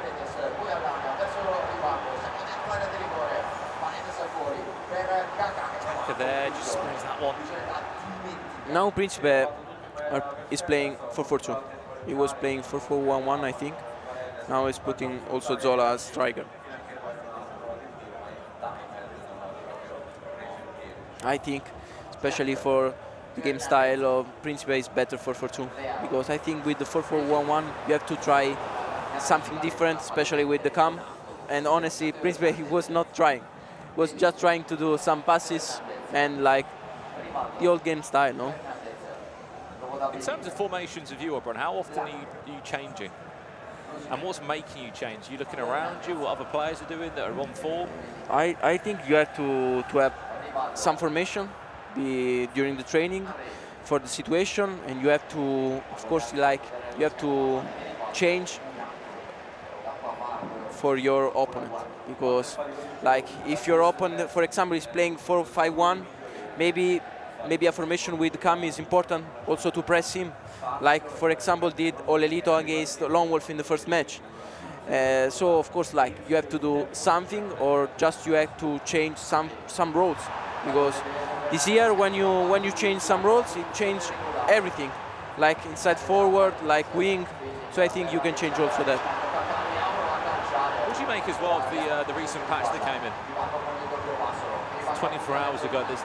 There, just springs that one. Now Principe is playing 4-4-2. He was playing 4-4-1-1, I think. Now he's putting also Zola as striker. I think, especially for the game style of Principe, is better 4-4-2, because I think with the 4-4-1-1 you have to try something different, especially with the cam. And honestly, Principe, he was not trying. He was just trying to do some passes and like the old game style, no? In terms of formations of you, Obron, how often are you changing? And what's making you change? Are you looking around you, what other players are doing that are on form? I think you have to have some formation during the training. for the situation, and you have to, of course, like you have to change for your opponent, because like if your opponent, for example, is playing 4-5-1, maybe a formation with Cam is important also to press him, like for example did Olelito against Lone Wolf in the first match. So of course, like you have to do something, or just you have to change some roles, because this year when you change some roles, it changes everything, like inside forward, like wing. So I think you can change also that. What do you make as well of the recent patch that came in? 24 hours ago, there's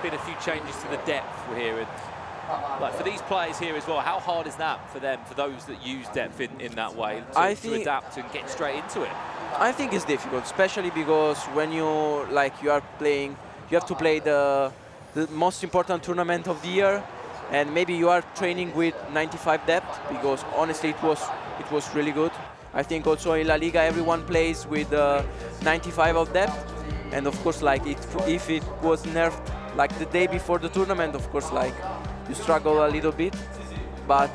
been a few changes to the depth we're hearing. Like for these players here as well, how hard is that for them, for those that use depth in that way, to adapt and get straight into it? I think it's difficult, especially because when you are playing, you have to play the most important tournament of the year, and maybe you are training with 95 depth, because honestly it was really good. I think also in La Liga everyone plays with 95 of depth, and of course like if it was nerfed like the day before the tournament, of course like you struggle a little bit, but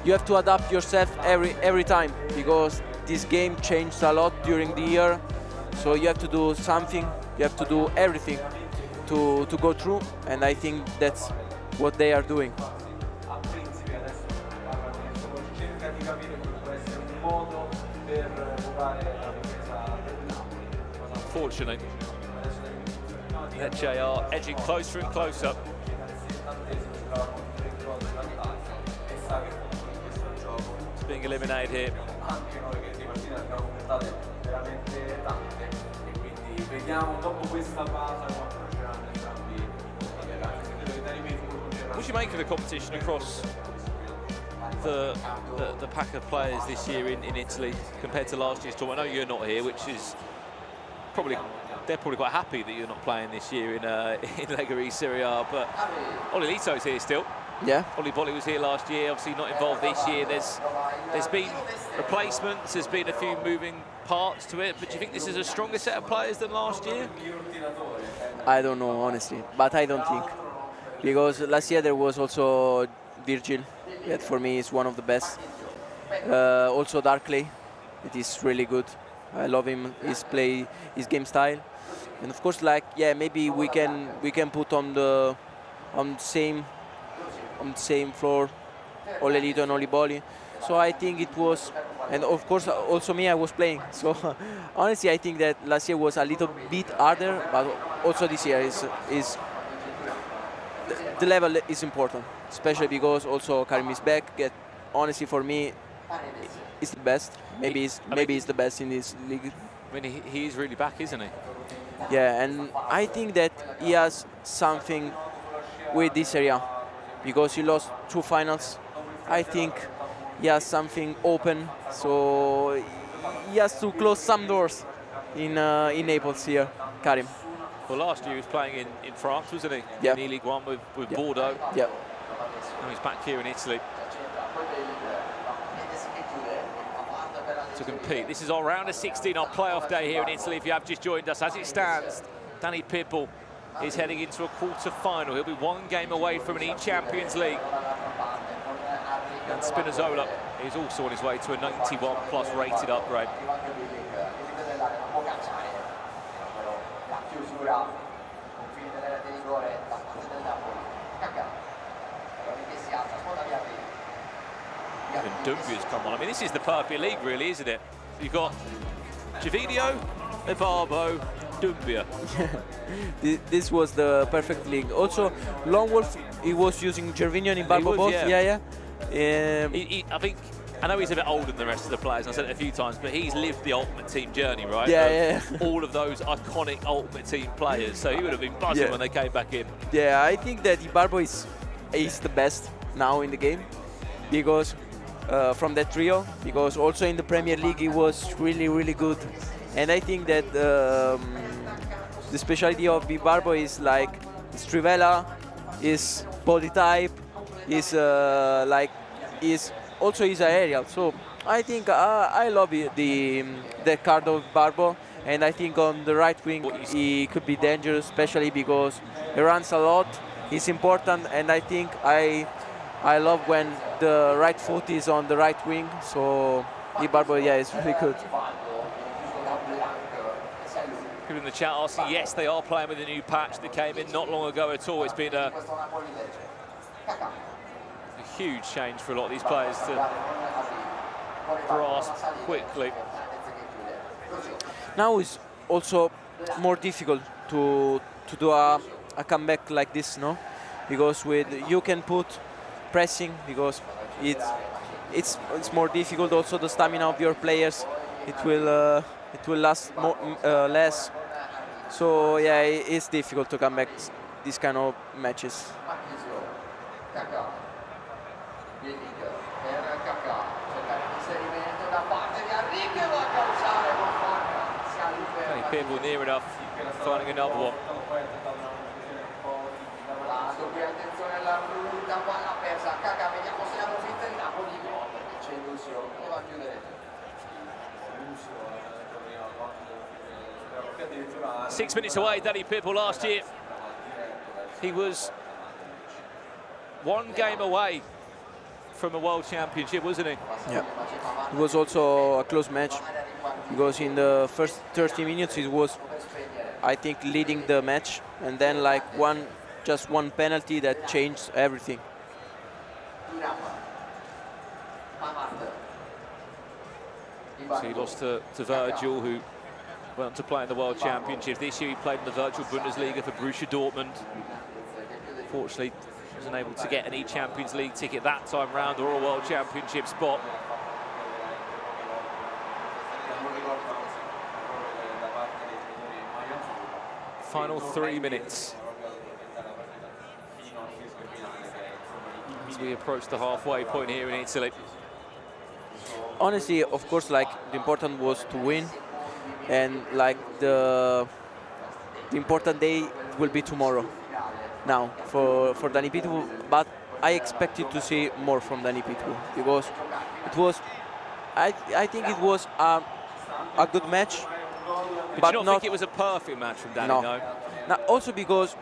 you have to adapt yourself every time, because this game changed a lot during the year, so you have to do something, you have to do everything to go through, and I think that's what they are doing. Unfortunately, Lecce are edging closer and closer. It's being eliminated here. What do you make of the competition across the pack of players this year in Italy compared to last year's tour? I know you're not here, which is they're probably quite happy that you're not playing this year in Lega eSerie, but Olelito's here still. Yeah. Oli Bolli was here last year, obviously not involved this year. There's been replacements, there's been a few moving parts to it, but do you think this is a stronger set of players than last year? I don't know, honestly, but I don't think. Because last year there was also Virgil, that for me is one of the best. Also Darkley, it is really good. I love him, his game style. And of course, like, yeah, maybe we can put on the same floor Olelito and Oli Bolli. So I think it was, and of course also me, I was playing. So honestly, I think that last year was a little bit harder, but also this year is the level is important, especially because also Karim is back. Honestly, for me, it's the best. Maybe it's the best in this league. I mean, he is really back, isn't he? Yeah, and I think that he has something with this area, because he lost 2 finals. I think he has something open, so he has to close some doors in Naples here, Karim. Well, last year he was playing in France, wasn't he? Yeah. In E-League One with Bordeaux. Yeah. Now he's back here in Italy to compete. This is our round of 16, our playoff day here in Italy. If you have just joined us, as it stands, Danny Pitbull is heading into a quarter-final. He'll be 1 game away from an E-Champions League. And Spinazzola is also on his way to a 91+ rated upgrade. Even Dumbia's come on. I mean, this is the perfect league, really, isn't it? You've got Javidio, Ebarbo, Dumbia. This was the perfect league. Also, Lone Wolf, he was using Gervinho and Barbo both. Yeah. I know he's a bit older than the rest of the players, I've said it a few times, but he's lived the Ultimate Team journey, right? Yeah. All of those iconic Ultimate Team players, so he would have been buzzing when they came back in. Yeah, I think that Barbo is the best now in the game, because from that trio, because also in the Premier League he was really, really good. And I think that the specialty of Barbo is like his Trivela, his body type, his also his aerial. So I think I love the card of Barbo, and I think on the right wing he could be dangerous, especially because he runs a lot, is important, and I think I love when the right foot is on the right wing. So Ibarbo, yeah, is really good. People in the chat asking, yes, they are playing with a new patch that came in not long ago at all. It's been a huge change for a lot of these players to grasp quickly. Now it's also more difficult to do a comeback like this, no? Because you can put pressing, because it's more difficult. Also the stamina of your players, it will last less. So yeah, it's difficult to come back these kind of matches. Pitbull near enough, finding another one. Six minutes away, Danny Pitbull last year. He was one game away from a World Championship, wasn't he? Yeah, it was also a close match, because in the first 30 minutes it was, I think, leading the match, and then like just one penalty that changed everything. So he lost to Virgil, who went on to play in the World Championship. This year he played in the virtual Bundesliga for Borussia Dortmund. Fortunately, wasn't able to get any Champions League ticket that time round, or a World Championship spot. Final 3 minutes as we approach the halfway point here in Italy. Honestly, of course, like the important was to win, and like the important day will be tomorrow. Now for Danny Pitbull, but I expected to see more from Danny Pitbull, because it was, I think it was a good match. But you don't think it was a perfect match from Danny, no? No, also because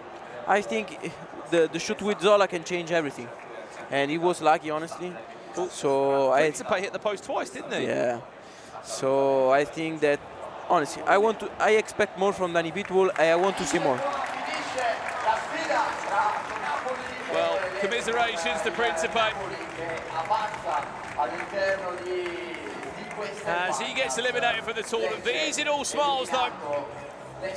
I think the shoot with Zola can change everything, and he was lucky, honestly. So Principe hit the post twice, didn't he? Yeah. So I think that, honestly, I expect more from Danny Pitbull, and I want to see more. Well, commiserations to Principe, as he gets eliminated from the tournament. These in all smiles, though.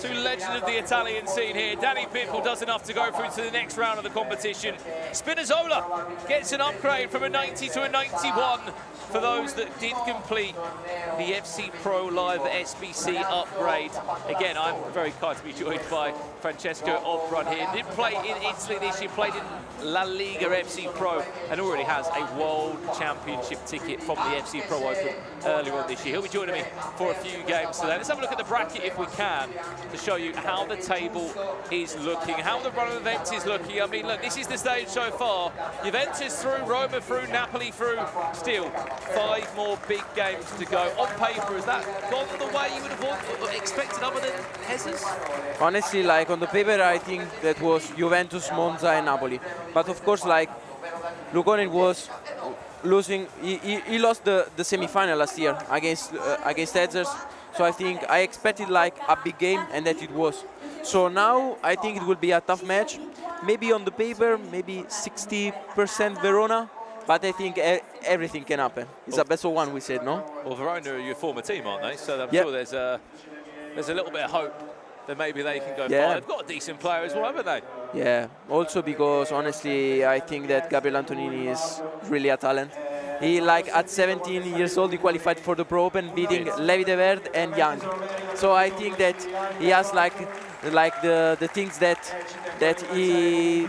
Two legends of the Italian scene here. Danny Pitbull does enough to go through to the next round of the competition. Spinazzola gets an upgrade from a 90 to a 91 for those that did complete the FC Pro Live SBC upgrade. Again, I'm very kind to be joined by Francesco Obron here. Did play in Italy this year, played in La Liga FC Pro, and already has a World Championship ticket from the FC Pro Open earlier on this year. He'll be joining me for a few games today. Let's have a look at the bracket if we can, to show you how the table is looking, how the run of events is looking. I mean, look, this is the stage so far. Juventus through, Roma through, Napoli through. Still 5 more big games to go. On paper, has that gone the way you would have expected other than Jesus? Honestly, like on the paper, I think that was Juventus, Monza, and Napoli. But of course, like Lukonen was losing. He lost the semi-final last year against Edzers. So I think I expected like a big game, and that it was. So now I think it will be a tough match. Maybe on the paper, maybe 60% Verona, but I think everything can happen. It's a best of one, we said, no? Well, Verona are your former team, aren't they? So I'm sure there's a little bit of hope that maybe they can go far. They've got a decent player as well, haven't they? Yeah, also because honestly, I think that Gabriel Antonini is really a talent. He, like, at 17 years old, he qualified for the Pro Open, beating Levi de Verde and Young. So I think that he has like the things that he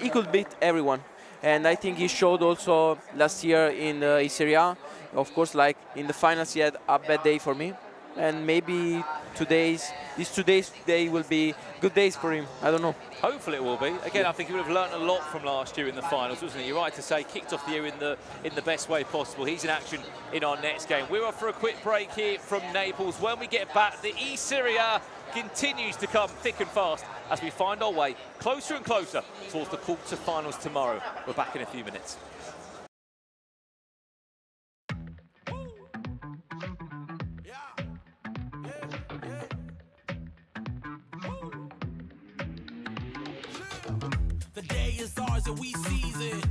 could beat everyone. And I think he showed also last year in the eSerie A. Of course, like in the finals, he had a bad day for me. and maybe these 2 days they will be good days for him. I don't know. Hopefully it will be. Again, I think he would have learnt a lot from last year in the finals, wasn't he? You're right to say, kicked off the year in the best way possible. He's in action in our next game. We're off for a quick break here from Naples. When we get back, the eSerie continues to come thick and fast as we find our way closer and closer towards the quarter-finals tomorrow. We're back in a few minutes. The day is ours and we seize it.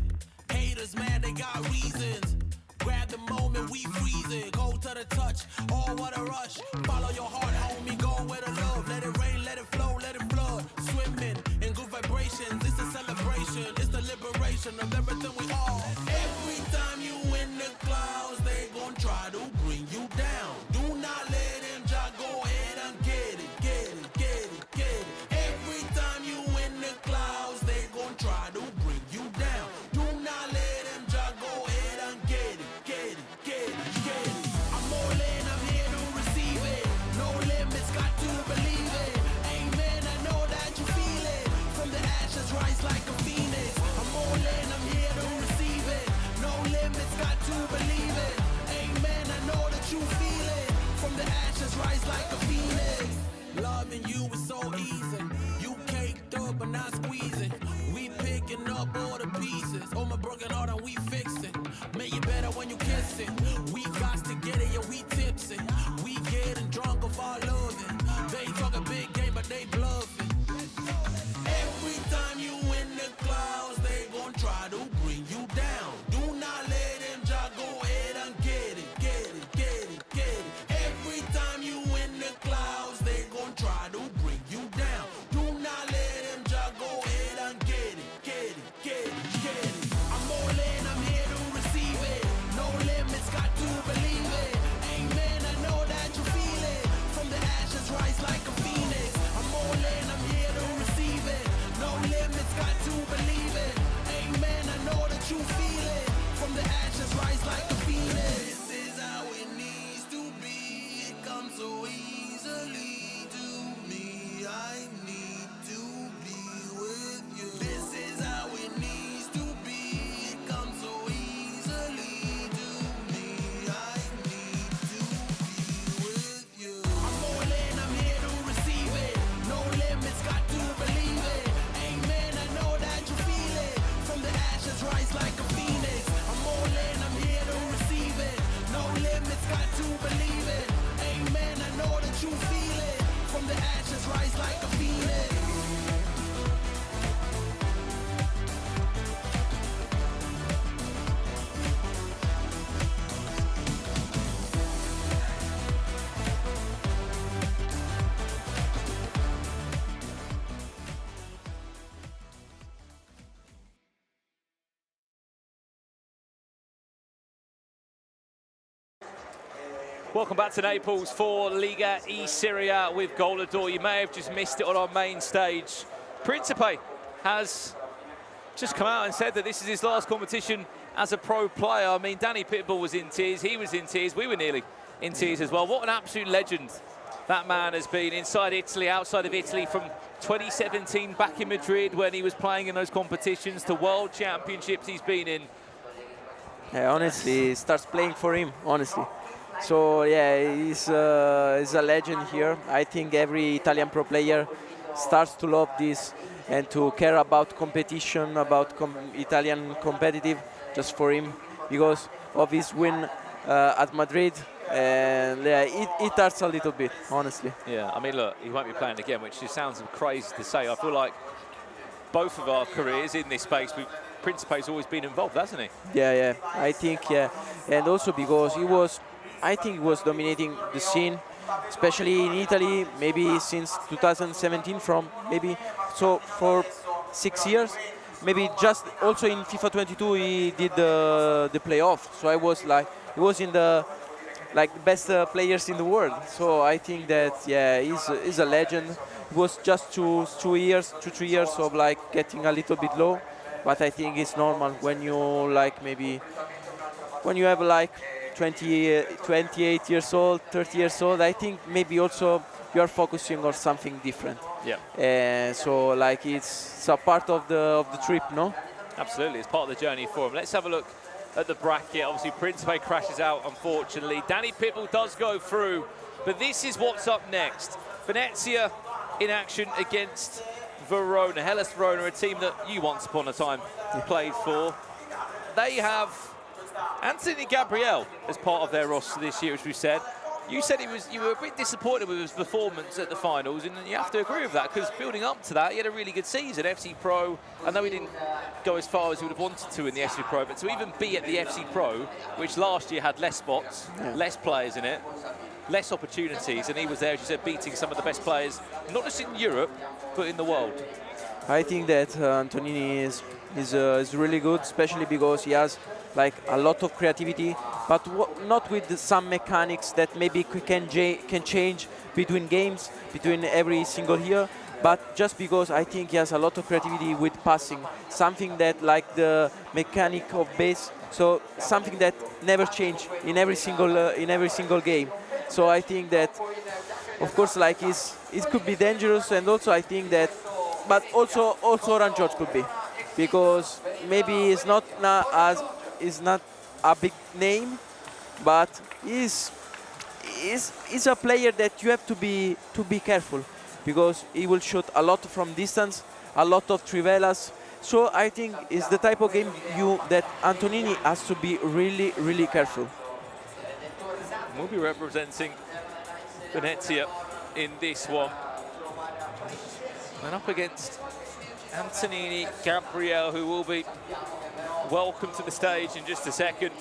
Haters, man, they got reasons. Grab the moment, we freeze it. Go to the touch, oh, what a rush. Follow your heart, homie, go where the love. Let it rain, let it flow, let it flood. Swimming in good vibrations, it's a celebration. It's the liberation of everything we are. Every time you in the clouds, they gon' try to bring you down. Do not let them just go ahead and get it, get it, get it, get it. Every time you in the clouds, they gon' try to bring you down. Do not let them just go ahead and get it, get it, get it, get it. I'm all in, I'm here to receive it. No limits, got to believe it. Amen, I know that you feel it. From the ashes, rise like a phoenix. I'm all in, I'm here to receive it. No limits, got to believe it. Amen, I know that you feel it. From the ashes, rise like a phoenix. Loving you is so easy. You caked up and not squeezing. We picking up all the pieces. Oh, my broken heart and we fix it. Make it better when you kiss it. We got to get it, yeah, we tips it. We getting drunk of our loving. They talk a big game, but they bluffing. Every time you in the clouds, they gon' try to bring you down. Do not let them just go ahead and get it, get it, get it, get it. Every time you in the clouds, they gon' try to bring you down. Do not let them just go ahead and get it, get it, get it, get it. I'm all in, I'm here to receive it. No limits, got to believe it. Amen, I know that you feel it. From the ashes, rise like a phoenix. I'm all in, I'm here to receive it. No limits, got to believe it. Amen, I know that you feel it. From the ashes, rise like a phoenix. This is how it needs to be. It comes so easily to me. I need to be with you. This is how it needs to be. It comes so easily to me. I need to be with you. I'm all in, I'm here to receive it. No limits, got to believe it. Amen, I know that you feel it. From the ashes, rise like a phoenix. I'm all in, I'm here to receive it. No limits, got to believe it. Amen, I know that you feel it. From the ashes, rise like a phoenix. Welcome back to Naples for Liga eSerie with GOLEADOR. You may have just missed it on our main stage. Principe has just come out and said that this is his last competition as a pro player. I mean, Danny Pitbull was in tears, he was in tears, we were nearly in tears as well. What an absolute legend that man has been inside Italy, outside of Italy, from 2017 back in Madrid when he was playing in those competitions to World Championships he's been in. Yeah, honestly, it starts playing for him, honestly. So yeah, he's a legend here. I think every Italian pro player starts to love this and to care about competition, about Italian competitive, just for him, because of his win at Madrid. And yeah, it hurts a little bit, honestly. Yeah, I mean, look, he won't be playing again, which just sounds crazy to say. I feel like both of our careers in this space, Principe's always been involved, hasn't he? Yeah, I think, yeah. And also because I think he was dominating the scene, especially in Italy, maybe since 2017, for 6 years. Maybe just also in FIFA 22 he did the playoff. So I was like, he was in the best players in the world. So I think that, yeah, he's a legend. It was just 3 years of like getting a little bit low, but I think it's normal when you when you have like 28 years old, 30 years old, I think maybe also you are focusing on something different. Yeah. So like it's a part of the trip, no? Absolutely, it's part of the journey for him. Let's have a look at the bracket. Obviously, Principe crashes out, unfortunately. Danny Pitbull does go through, but this is what's up next. Venezia in action against Verona. Hellas Verona, a team that you once upon a time played for. They have Anthony Gabriel as part of their roster this year, as we said. You said you were a bit disappointed with his performance at the finals, and you have to agree with that, because building up to that, he had a really good season. FC Pro, I know he didn't go as far as he would have wanted to in the FC Pro, but to even be at the FC Pro, which last year had less spots, less players in it, less opportunities, and he was there, as you said, beating some of the best players, not just in Europe, but in the world. I think that Antonini is really good, especially because he has like a lot of creativity, but not with some mechanics that maybe can change between games, between every single year, but just because I think he has a lot of creativity with passing, something that like the mechanic of base, so something that never change in every single game. So I think that, of course, like it could be dangerous, and also I think that, but also Oran George could be, because maybe it's not a big name, but he's a player that you have to be careful, because he will shoot a lot from distance, a lot of trivelas. So I think it's the type of game that Antonini has to be really, really careful. We'll be representing Venezia in this one. And up against Antonini Gabriel, who will be welcome to the stage in just a second.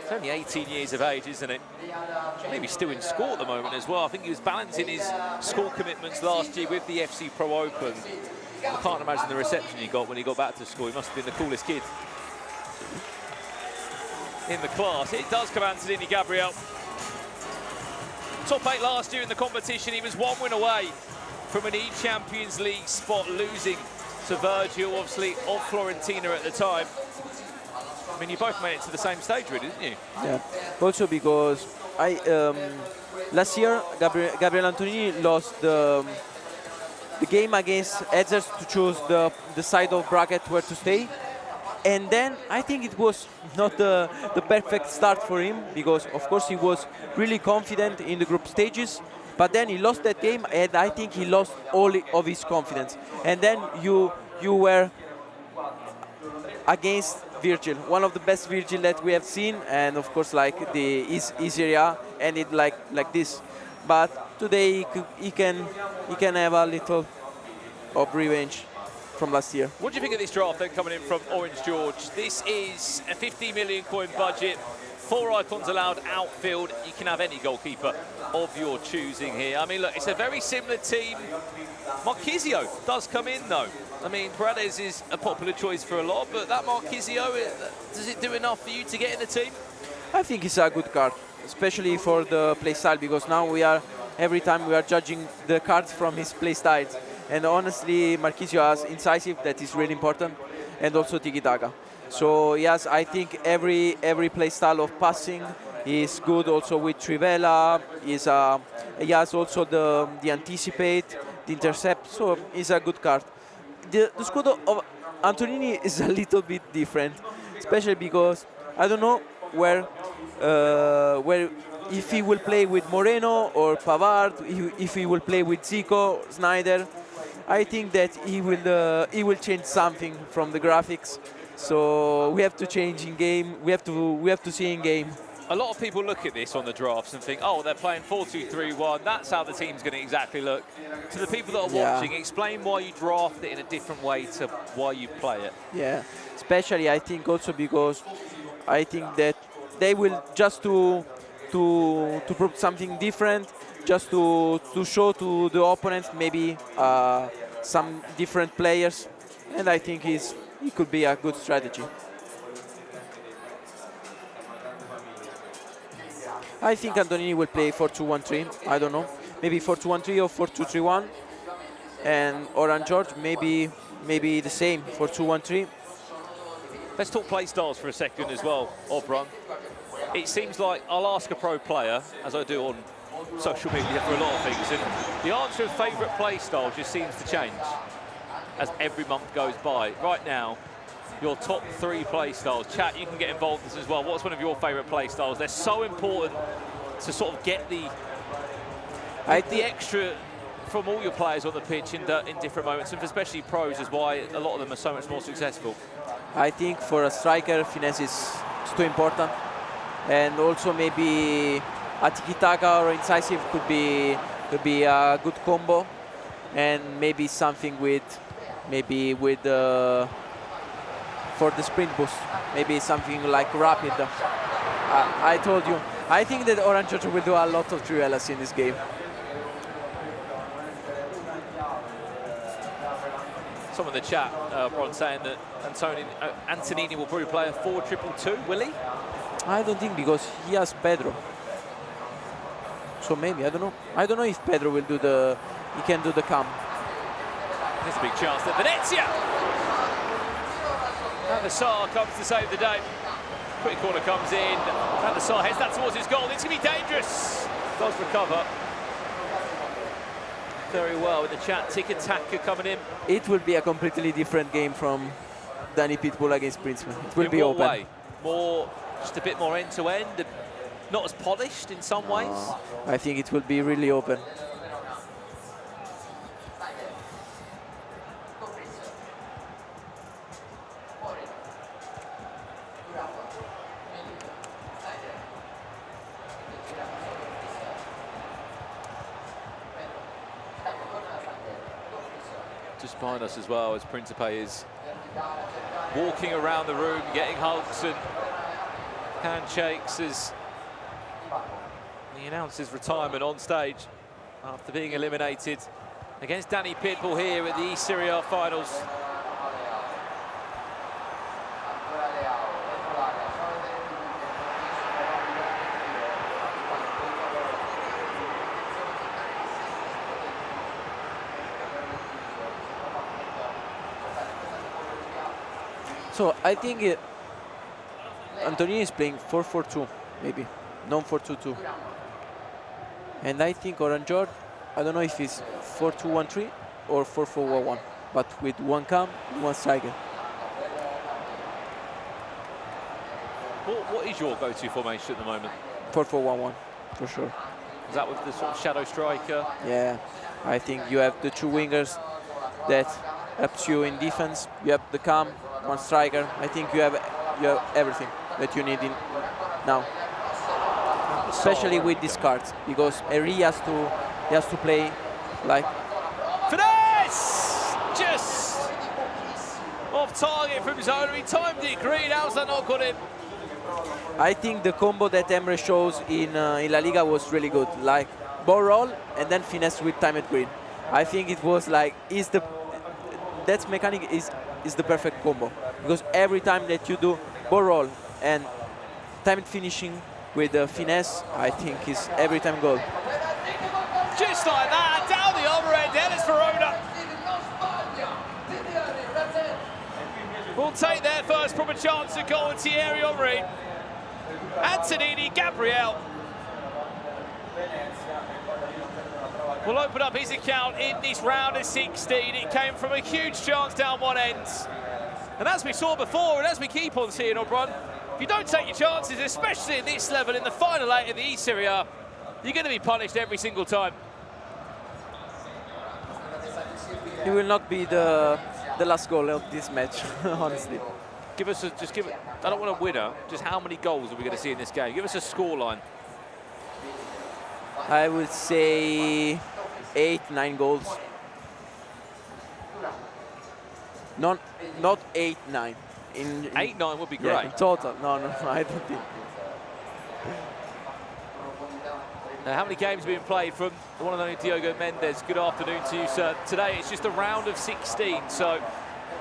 He's only 18 years of age, isn't it? Maybe still in school at the moment as well. I think he was balancing his school commitments last year with the FC Pro Open. I can't imagine the reception he got when he got back to school. He must have been the coolest kid in the class. It does come Antonini Gabriel. Top 8 last year in the competition. He was 1 win away from an E-Champions League spot, losing to Virgil, obviously, of Florentina at the time. I mean, you both made it to the same stage, really, didn't you? Yeah. Also because last year, Gabriel Antonini lost the game against Edzers to choose the side of bracket where to stay. And then I think it was not the perfect start for him, because, of course, he was really confident in the group stages. But then he lost that game, and I think he lost all of his confidence. And then you were against Virgil, one of the best Virgil that we have seen, and of course, like the eSerie ended like this. But today he can have a little of revenge from last year. What do you think of this draft then, coming in from Orange George? This is a 50 million coin budget, 4 icons allowed outfield. You can have any goalkeeper of your choosing here. I mean, look, it's a very similar team. Marquisio does come in, though. I mean, Paredes is a popular choice for a lot, but that Marquisio, does it do enough for you to get in the team? I think it's a good card, especially for the play style, because now every time we are judging the cards from his play styles. And honestly, Marquisio has incisive, that is really important, and also tiki-taka. So yes, I think every play style of passing is good. Also with Trivela, he has also the anticipate, the intercept. So it's a good card. The squad of Antonini is a little bit different, especially because I don't know where if he will play with Moreno or Pavard, if he will play with Zico, Snyder. I think that he will change something from the graphics. So we have to change in game. We have to see in game. A lot of people look at this on the drafts and think, oh, they're playing 4-2-3-1. That's how the team's going to exactly look. To the people that are watching, explain why you draft it in a different way to why you play it. Yeah, especially I think also because I think that they will just to prove something different, just to show to the opponents maybe some different players, and I think it could be a good strategy. I think Antonini will play 4-2-1-3. I don't know, maybe 4-2-1-3 or 4-2-3-1, and Oran George maybe the same 4-2-1-3. Let's talk play styles for a second as well, Obron. It seems like I'll ask a pro player, as I do on social media for a lot of things, and the answer of favourite play style just seems to change as every month goes by. Right now, your top 3 play styles. Chat, you can get involved in this as well. What's one of your favourite play styles? They're so important to sort of get the extra from all your players on the pitch in different moments, and especially pros is why a lot of them are so much more successful. I think for a striker, finesse is too important, and also maybe a tiki-taka or incisive could be a good combo, and maybe something with for the sprint boost, maybe something like rapid. I told you, I think that Orange Georgia will do a lot of trivelas in this game. Some of the chat, Ron, saying that Antonini will probably play a 4-2-2, will he? I don't think, because he has Pedro. So maybe, I don't know. I don't know if Pedro will do he can do the cam. There's a big chance that Venezia! And the Sar comes to save the day. Quick corner comes in, and the Sar heads that towards his goal. It's going to be dangerous. Does recover. Very well in the chat. Tiki-taka coming in. It will be a completely different game from Danny Pitbull against Principe. It will be open. Way? More, just a bit more end-to-end, and not as polished in some ways. I think it will be really open. Just behind us as well, as Principe is walking around the room, getting hugs and handshakes as he announces retirement on stage after being eliminated against Danny Pitbull here at the eSerie finals. So I think Antonini is playing 4-4-2, maybe, non 4-2-2. And I think Orange Georgia, I don't know if it's 4-2-1-3 or 4-4-1-1, but with one cam, one striker. What is your go-to formation at the moment? 4-4-1-1, for sure. Is that with the sort of shadow striker? Yeah, I think you have the 2 wingers that helps you in defense. You have the cam, one striker. I think you have everything that you need in now, especially with these cards, because Eri has to play like finesse, just off target from zone. He timed it green. How's that not got him? I think the combo that Emre shows in La Liga was really good, like ball roll and then finesse with timed green. I think it was like that mechanic is the perfect combo, because every time that you do ball roll and timed finishing with finesse, I think is every time goal. Just like that, down the other end, Ellis Verona will take their first proper chance at goal. And Thierry Henry, Antonini, Gabriel will open up his account in this round of 16. It came from a huge chance down one end. And as we saw before, and as we keep on seeing, Obron, if you don't take your chances, especially at this level in the final 8 of the eSerie, you're going to be punished every single time. It will not be the last goal of this match, honestly. Just give it, I don't want a winner, just how many goals are we going to see in this game? Give us a scoreline. I would say 8-9 goals. Not 8-9. 8-9 would be great. Yeah, in total. No, I don't think. Now, how many games have been played from the one and only Diogo Mendes? Good afternoon to you, sir. Today it's just a round of 16, so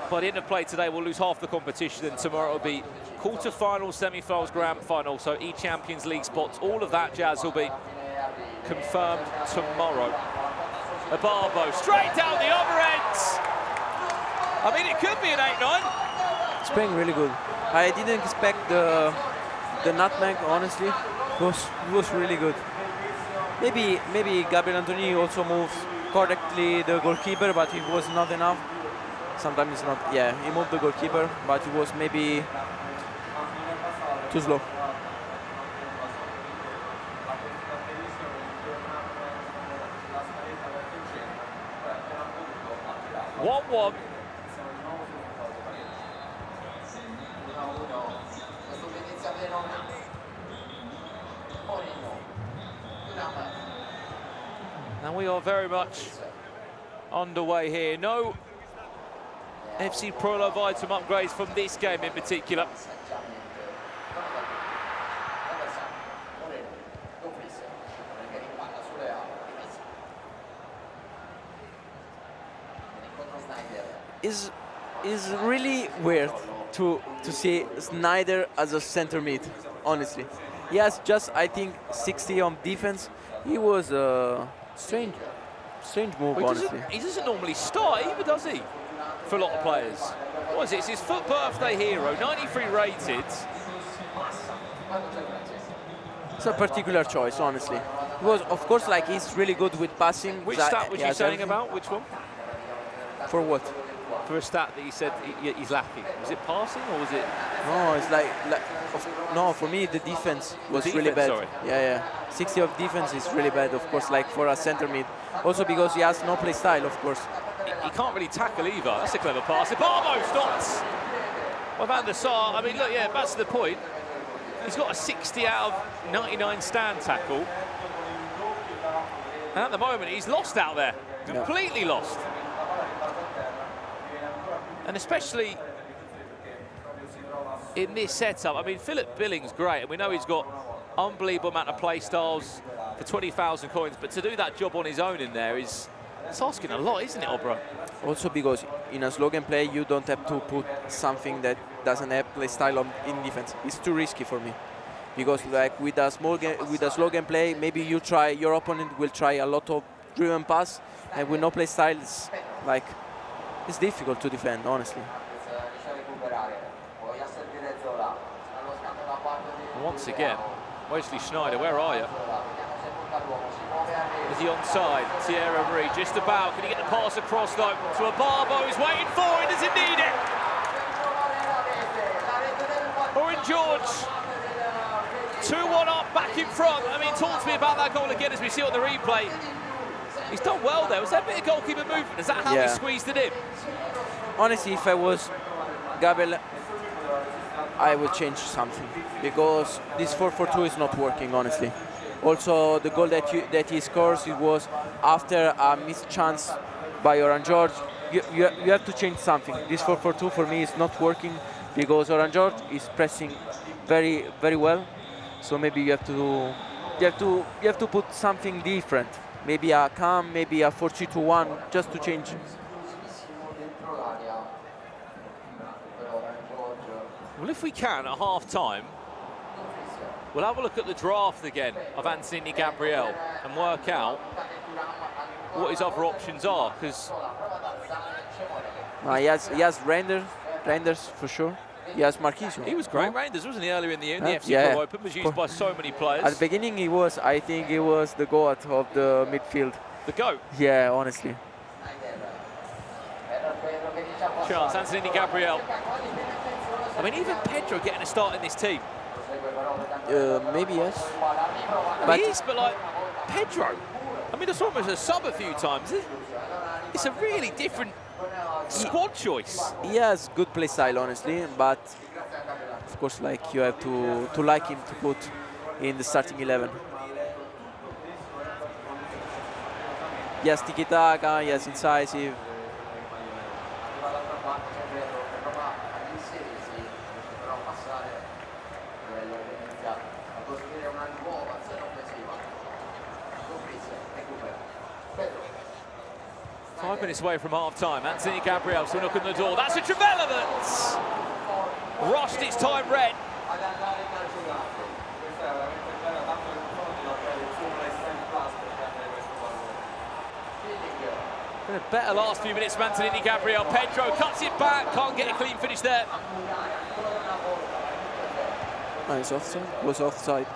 by the end of play today we'll lose half the competition, and tomorrow it'll be quarter-finals, semi-finals, grand final, so E-Champions League spots, all of that jazz will be confirmed tomorrow. Abarbo straight down the other end. I mean, it could be an 8-9. He's playing really good. I didn't expect the nutmeg, honestly. It was really good. Maybe Gabriel Antoni also moves correctly the goalkeeper, but it was not enough. Sometimes it's not. Yeah, he moved the goalkeeper, but it was maybe too slow. One. And we are very much underway here. No FC Pro Love item upgrades from this game in particular. Is really weird to see Snyder as a center mid, honestly. He has just, I think, 60 on defense. He was a strange move, Well, honestly. he doesn't normally start either, does he? For a lot of players. What is it? It's his foot birthday hero, 93 rated. It's a particular choice, honestly. He was, of course, like he's really good with passing. Which stat was you saying about? Which one? For what? For a stat that he said he's lacking. Was it passing or was it? No, it's no. For me, the defense was really bad. Sorry. Yeah. 60 of defense is really bad, of course, like for a center mid. Also because he has no play style, of course. He can't really tackle either. That's a clever pass. Barbo stops. Well, Van der Sar, I mean, look, yeah, that's the point. He's got a 60 out of 99 stand tackle. And at the moment, he's lost out there. Completely lost. And especially in this setup, I mean, Philip Billing's great, and we know he's got unbelievable amount of play styles for 20,000 coins, but to do that job on his own in there it's asking a lot, isn't it, Obra? Also because in a slogan play, you don't have to put something that doesn't have play style in defense. It's too risky for me. Because like with a slogan play, maybe your opponent will try a lot of driven pass, and with no play style, it's difficult to defend, honestly. Once again, Wesley Schneider, where are you? Is he onside? Thierry Henry just about. Can he get the pass across though to a Barbo who's waiting for it? Does he need it? Orin George, 2-1 up, back in front. I mean, talk to me about that goal again as we see it on the replay. He's done well there. Was that a bit of goalkeeper movement? Is that how he squeezed it in? Honestly, if I was Gabriel, I would change something because this 4-4-2 is not working, honestly. Also, the goal that he scores, it was after a missed chance by Oran George. You have to change something. This 4-4-2 for me is not working because Oran George is pressing very, very well. So maybe you have to put something different. Maybe a cam, maybe a 4-3-2-1, just to change. Well, if we can, at half-time, we'll have a look at the draft again of Anthony Gabriel and work out what his other options are, because... he has Reinders for sure. He has Marquisio. He was great. Reinders, wasn't he, earlier in the year? The FC Pro Open was used by so many players. At the beginning, I think he was the goat of the midfield. The GOAT? Yeah, honestly. Chance, Anthony Gabriel. I mean, even Pedro getting a start in this team. Maybe yes. But like Pedro, I mean, it's almost a sub a few times. It's a really different squad choice. He has good play style, honestly, but of course, like you have to like him to put in the starting 11. Yes, tiki-taka, yes, incisive. Five minutes away from half-time. Anthony Gabriel still knocking the door. That's a Trivella that's rushed its time red. Been a better last few minutes from Antonini Gabriel. Pedro cuts it back, can't get a clean finish there. Nice offside. Was offside.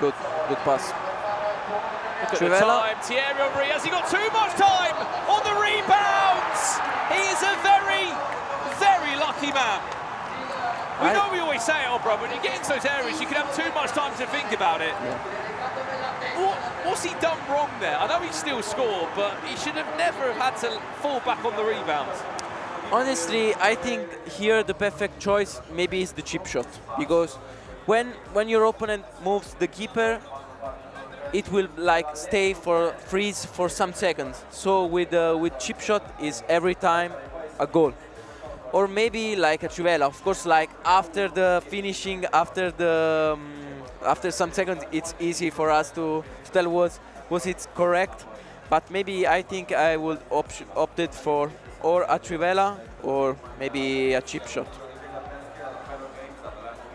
Good pass. Look at the time. Thierry Henry, has he got too much time on the rebounds? He is a very, very lucky man. We know we always say it, Obra, when you get into those areas, you can have too much time to think about it. Yeah. What's he done wrong there? I know he still scored, but he should have never have had to fall back on the rebounds. Honestly, I think here the perfect choice maybe is the chip shot, because when your opponent moves the keeper, it will like stay for freeze for some seconds. So with chip shot is every time a goal. Or maybe like a Trivela, of course, like after the finishing, after some seconds, it's easy for us to tell was it correct. But maybe I think I would opted for or a Trivela or maybe a chip shot.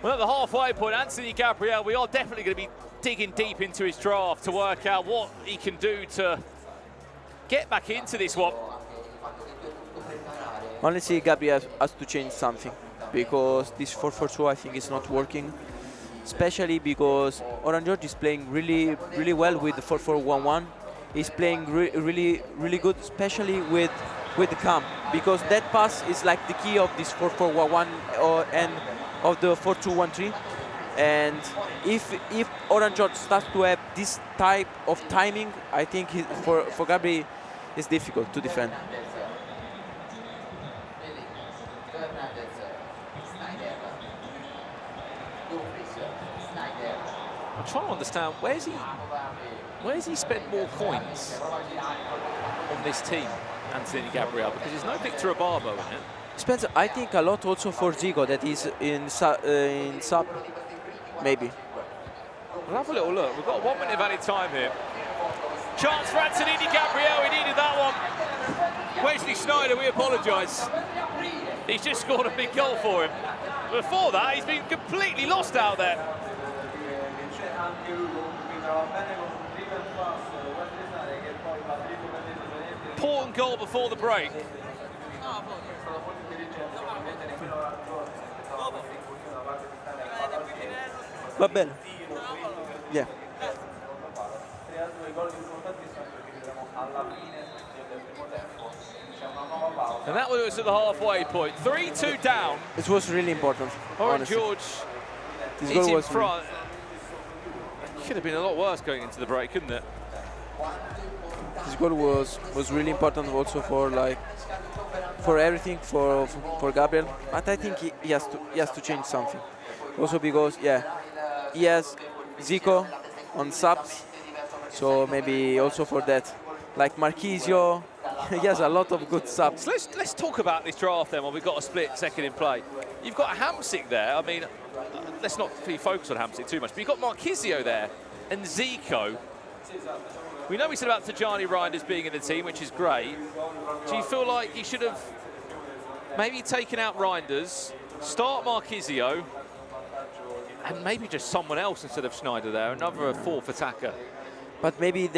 Well, at the halfway point, Anthony Gabriel, we are definitely going to be digging deep into his draft to work out what he can do to get back into this one. Honestly, Gabriel has to change something, because this 4-4-2 I think is not working, especially because Oran George is playing really well with the 4-4-1-1. He's playing really good, especially with the cam, because that pass is like the key of this 4-4-1-1 and of the 4-2-1-3. And if Oran George starts to have this type of timing, I think for Gabriel it's difficult to defend. I'm trying to understand, where's he spent more coins on this team, Anthony Gabriel, because there's no Victor Abarbo in it. Spends, I think, a lot also for Zico, that is in sub, maybe. We'll have a little look. We've got 1 minute of added time here. Chance for Anthony Gabriel, he needed that one. Wesley Sneijder, we apologise. He's just scored a big goal for him. Before that, he's been completely lost out there. Important goal before the break. Va bene. Yeah. And that was at the halfway point. 3-2 down. It was really important. Oran George this is goal in was front. Could have been a lot worse going into the break, couldn't it? This goal was really important also for everything for Gabriel. But I think he has to change something. Also because he has Zico on subs, so maybe also for that. Like Marquisio, he has a lot of good subs. Let's talk about this draft then, while we've got a split second in play. You've got Hamsik there. I mean, let's not be focused on Hamsik too much, but you've got Marquisio there and Zico. We know we said about Tajani Reinders being in the team, which is great. Do you feel like you should have maybe taken out Reinders, start Marquisio, and maybe just someone else instead of Sneijder there, another fourth attacker? But maybe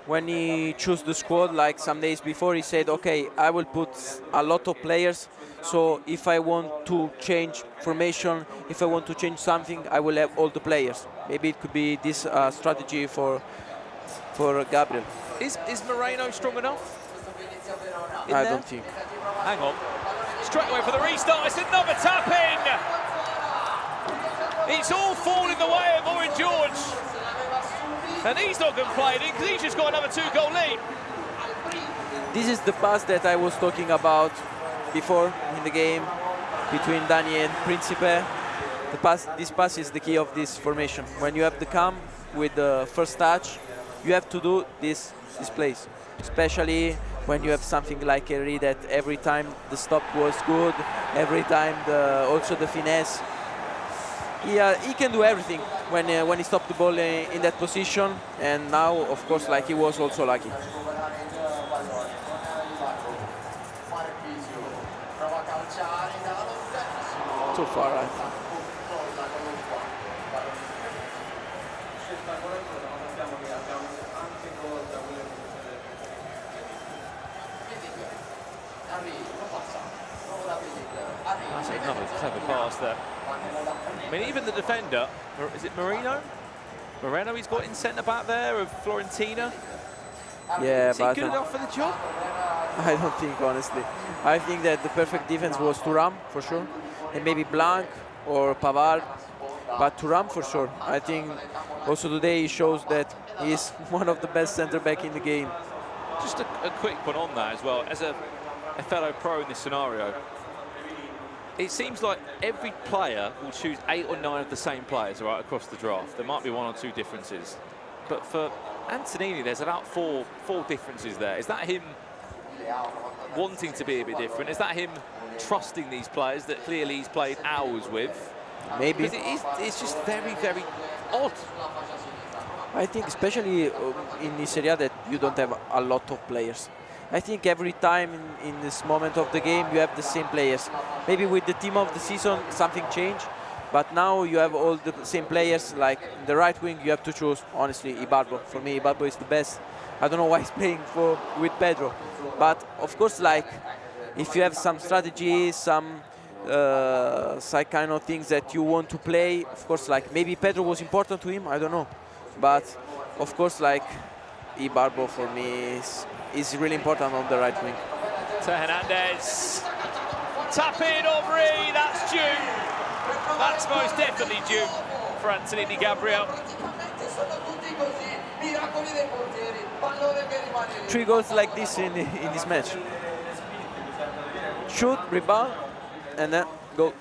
when he chose the squad, like some days before, he said, okay, I will put a lot of players, so if I want to change formation, if I want to change something, I will have all the players. Maybe it could be this strategy for Gabriel. Is Moreno strong enough? I don't think. Hang on. Straight away for the restart, it's another tap-in! It's all falling the way of Oran George. And he's not complaining because he's just got another 2-goal lead. This is the pass that I was talking about before in the game between Dani and Principe. This pass is the key of this formation. When you have the cam with the first touch, you have to do these plays, especially when you have something like Henry that every time the stop was good, every time also the finesse. He can do everything when he stopped the ball in that position, and now, of course, like he was also lucky. Too far, right? That's another clever pass there. I mean, even the defender, is it Moreno, he's got in centre back there of Fiorentina. Yeah, is he but good enough for the job? I don't think, honestly. I think that the perfect defense was Thuram, for sure. And maybe Blanc or Pavard. But Thuram, for sure. I think also today he shows that he's one of the best centre-back in the game. Just a quick one on that as well. As a fellow pro in this scenario, it seems like every player will choose 8 or 9 of the same players, right, across the draft. There might be 1 or 2 differences. But for Antonini, there's about four differences there. Is that him wanting to be a bit different? Is that him trusting these players that clearly he's played hours with? Maybe. Because it's just very, very odd. I think especially in eSerie that you don't have a lot of players. I think every time in this moment of the game you have the same players. Maybe with the team of the season something changed, but now you have all the same players. Like in the right wing you have to choose, honestly, Ibarbo. For me, Ibarbo is the best. I don't know why he's playing with Pedro. But of course, like, if you have some strategy, some kind of things that you want to play, of course, like, maybe Pedro was important to him, I don't know. But of course, like, Ibarbo for me is really important on the right wing. To Hernandez. Tap in, Aubry, that's due. That's most definitely due for Antonini Gabriel. 3 goals like this in this match. Shoot, rebound, and then goal.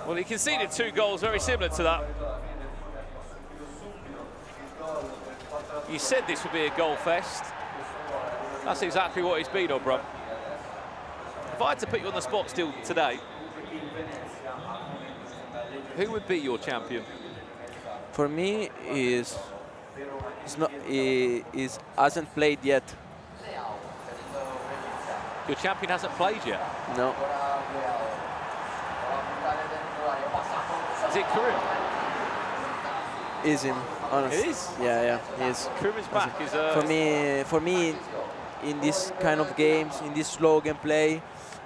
Well, he conceded 2 goals very similar to that. You said this would be a goal fest. That's exactly what it's been, Obra. If I had to put you on the spot still today, who would be your champion? For me, hasn't played yet. Your champion hasn't played yet? No. Is it Karim? Is him, honestly. It is? Yeah, he is. Karim is back. For me, in this kind of games, in this slow gameplay,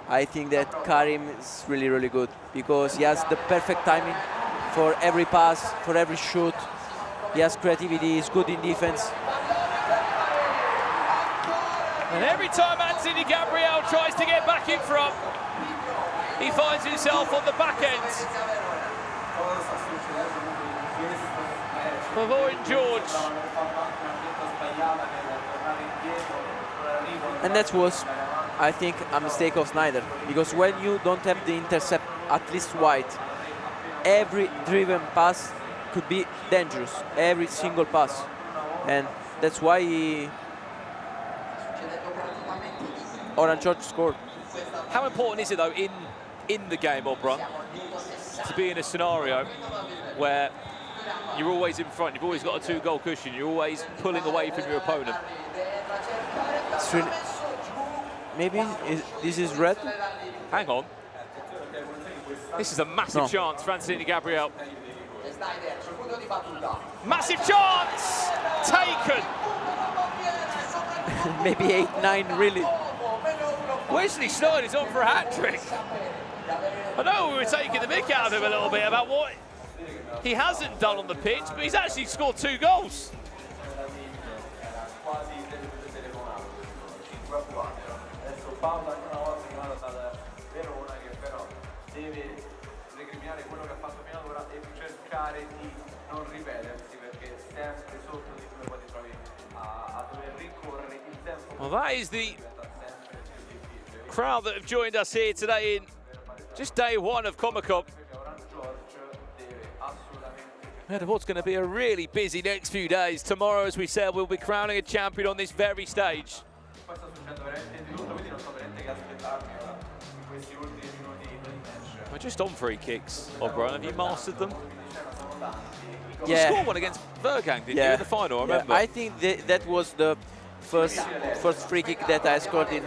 I think that Karim is really, really good because he has the perfect timing for every pass, for every shoot. He has creativity, he's good in defense. And every time Anthony Gabriel tries to get back in front, he finds himself on the back end. Avoid George. And that was, I think, a mistake of Snyder, because when you don't have the intercept at least wide, every driven pass could be dangerous, every single pass. And that's why Orange George scored. How important is it, though, in the game, Obron, to be in a scenario where you're always in front, you've always got a 2-goal cushion, you're always pulling away from your opponent? It's really, maybe this is red? Hang on. This is a massive chance for Anthony Gabriel. Massive chance! Taken! Maybe 8-9, really. Wesley Sneijder's on for a hat-trick. I know we were taking the mick out of him a little bit about what he hasn't done on the pitch, but he's actually scored 2 goals. Well, that is the crowd that have joined us here today in just day 1 of Comicom. And what's going to be a really busy next few days. Tomorrow, as we said, we'll be crowning a champion on this very stage. We're just on free kicks, O'Brien. Have you mastered them? Yeah. You scored one against Vergang, didn't you, in the final, I remember? I think that was the first free kick that I scored in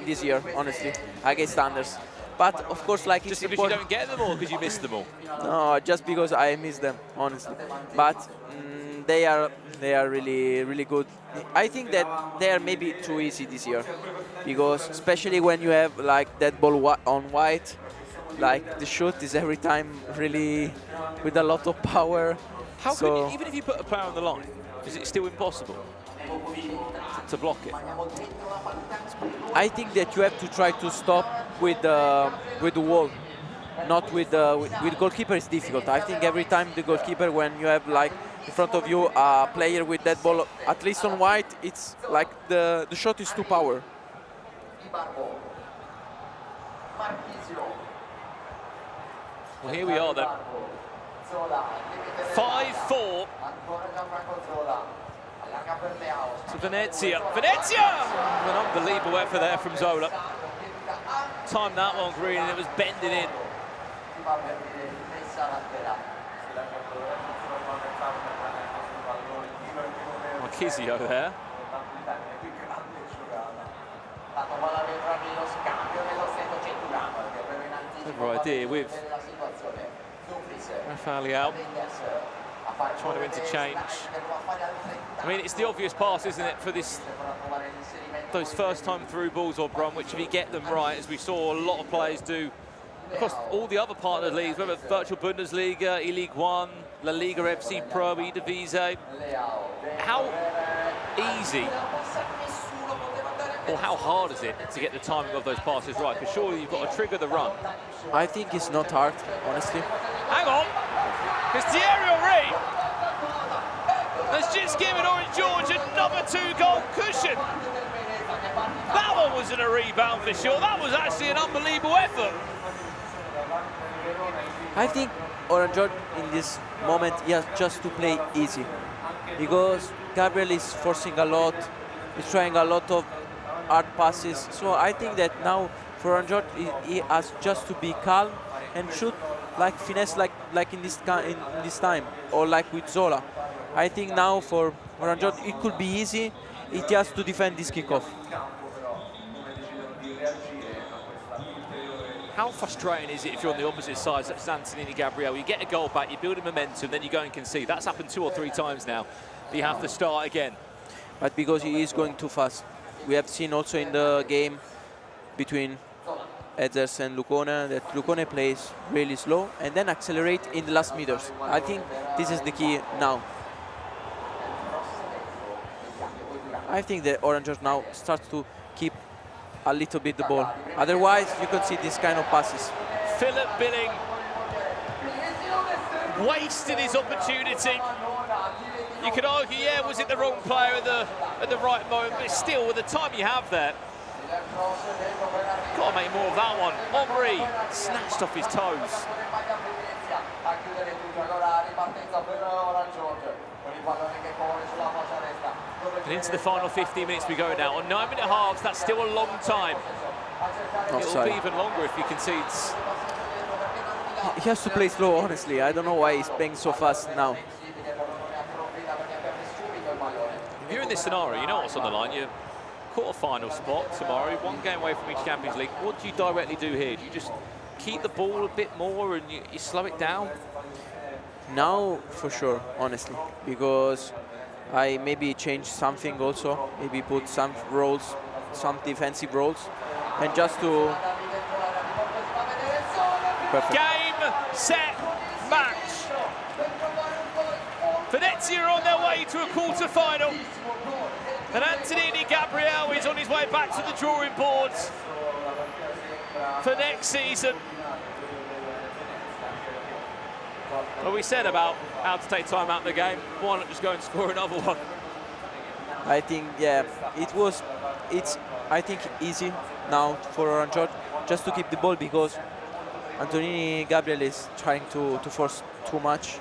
this year, honestly, against Anders. But of course, like, just it's because you don't get them, or because you missed them all? No, just because I missed them, honestly. But they are really good. I think that they are maybe too easy this year, because especially when you have like that ball on white, like the shoot is every time really with a lot of power. How can you, even if you put a player on the line, is it still impossible to block it? I think that you have to try to stop with the wall, not with goalkeeper. It's difficult. I think every time the goalkeeper, when you have like in front of you a player with that ball, at least on white, it's like the shot is too power. Well, here we are then. 5-4 to Venezia. Venezia! An unbelievable effort there from Zola. Timed that one green and it was bending in. Marchisio there. Clever idea with Rafael out, trying to interchange. I mean, it's the obvious pass, isn't it, for those first time through balls, or Brum, which if you get them right, as we saw a lot of players do across all the other partner leagues, whether it's Virtual Bundesliga, E-League One, La Liga FC Pro, Eredivisie, how easy or how hard is it to get the timing of those passes right? Because surely you've got to trigger the run. I think it's not hard, honestly. Hang on, because Thierry Henry has just given Orange George another 2-goal cushion. That one wasn't a rebound for sure. That was actually an unbelievable effort. I think Orange George in this moment, he has just to play easy, because Gabriel is forcing a lot, he's trying a lot of hard passes. So I think that now for Orange George, he has just to be calm and shoot like finesse, like in this time, or like with Zola. I think now for Orange George, it could be easy. It has to defend this kickoff. How frustrating is it if you're on the opposite side, such as Antonini Gabriel? You get a goal back, you build a momentum, then you go and concede. That's happened 2 or 3 times now. You have to start again. But because he is going too fast. We have seen also in the game between Edzers and Lucone that Lucone plays really slow and then accelerate in the last meters. I think this is the key now. I think that Orange now starts to keep a little bit the ball. Otherwise, you can see this kind of passes. Philip Billing wasted his opportunity. You could argue, yeah, was it the wrong player at the right moment, but still, with the time you have there, got to make more of that one. Henry snatched off his toes. And into the final 15 minutes we go now. On 9-minute halves, that's still a long time. It'll be even longer if he concedes. He has to play slow, honestly. I don't know why he's playing so fast now. If you're in this scenario, you know what's on the line. You're quarter-final spot tomorrow, 1 game away from each Champions League. What do you directly do here? Do you just keep the ball a bit more and you slow it down? Now, for sure, honestly, because I maybe change something also, maybe put some roles, some defensive roles, and just to... Perfect. Game, set, match. Venezia are on their way to a quarter-final. And Antonini Gabriel is on his way back to the drawing boards for next season. Well, we said about how to take time out of the game. Why not just go and score another one? I think, yeah, it's I think easy now for Orange George just to keep the ball, because Antonini Gabriel is trying to force too much.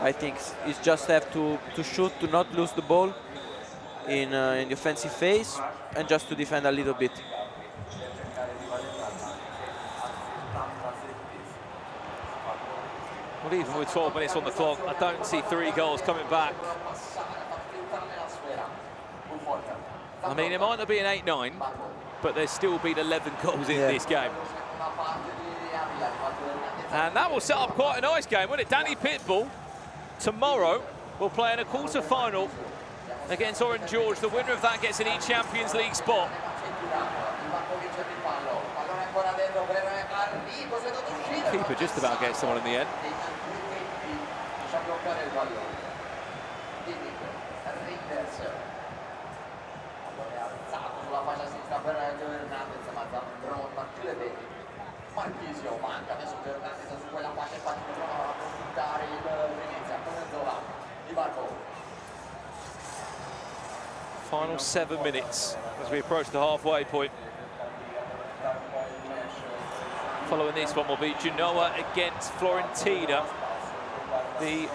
I think it's just have to shoot, to not lose the ball in the offensive phase, and just to defend a little bit. Well, even with 12 minutes on the clock, I don't see 3 goals coming back. I mean, it might not be an 8-9, but there's still been 11 goals in this game. And that will set up quite a nice game, won't it? Danny Pitbull tomorrow will play in a quarter-final against Orange George. The winner of that gets an E-Champions League spot. Keeper just about gets someone in the end. Final 7 minutes as we approach the halfway point. Following this one will be Genoa against Fiorentina. The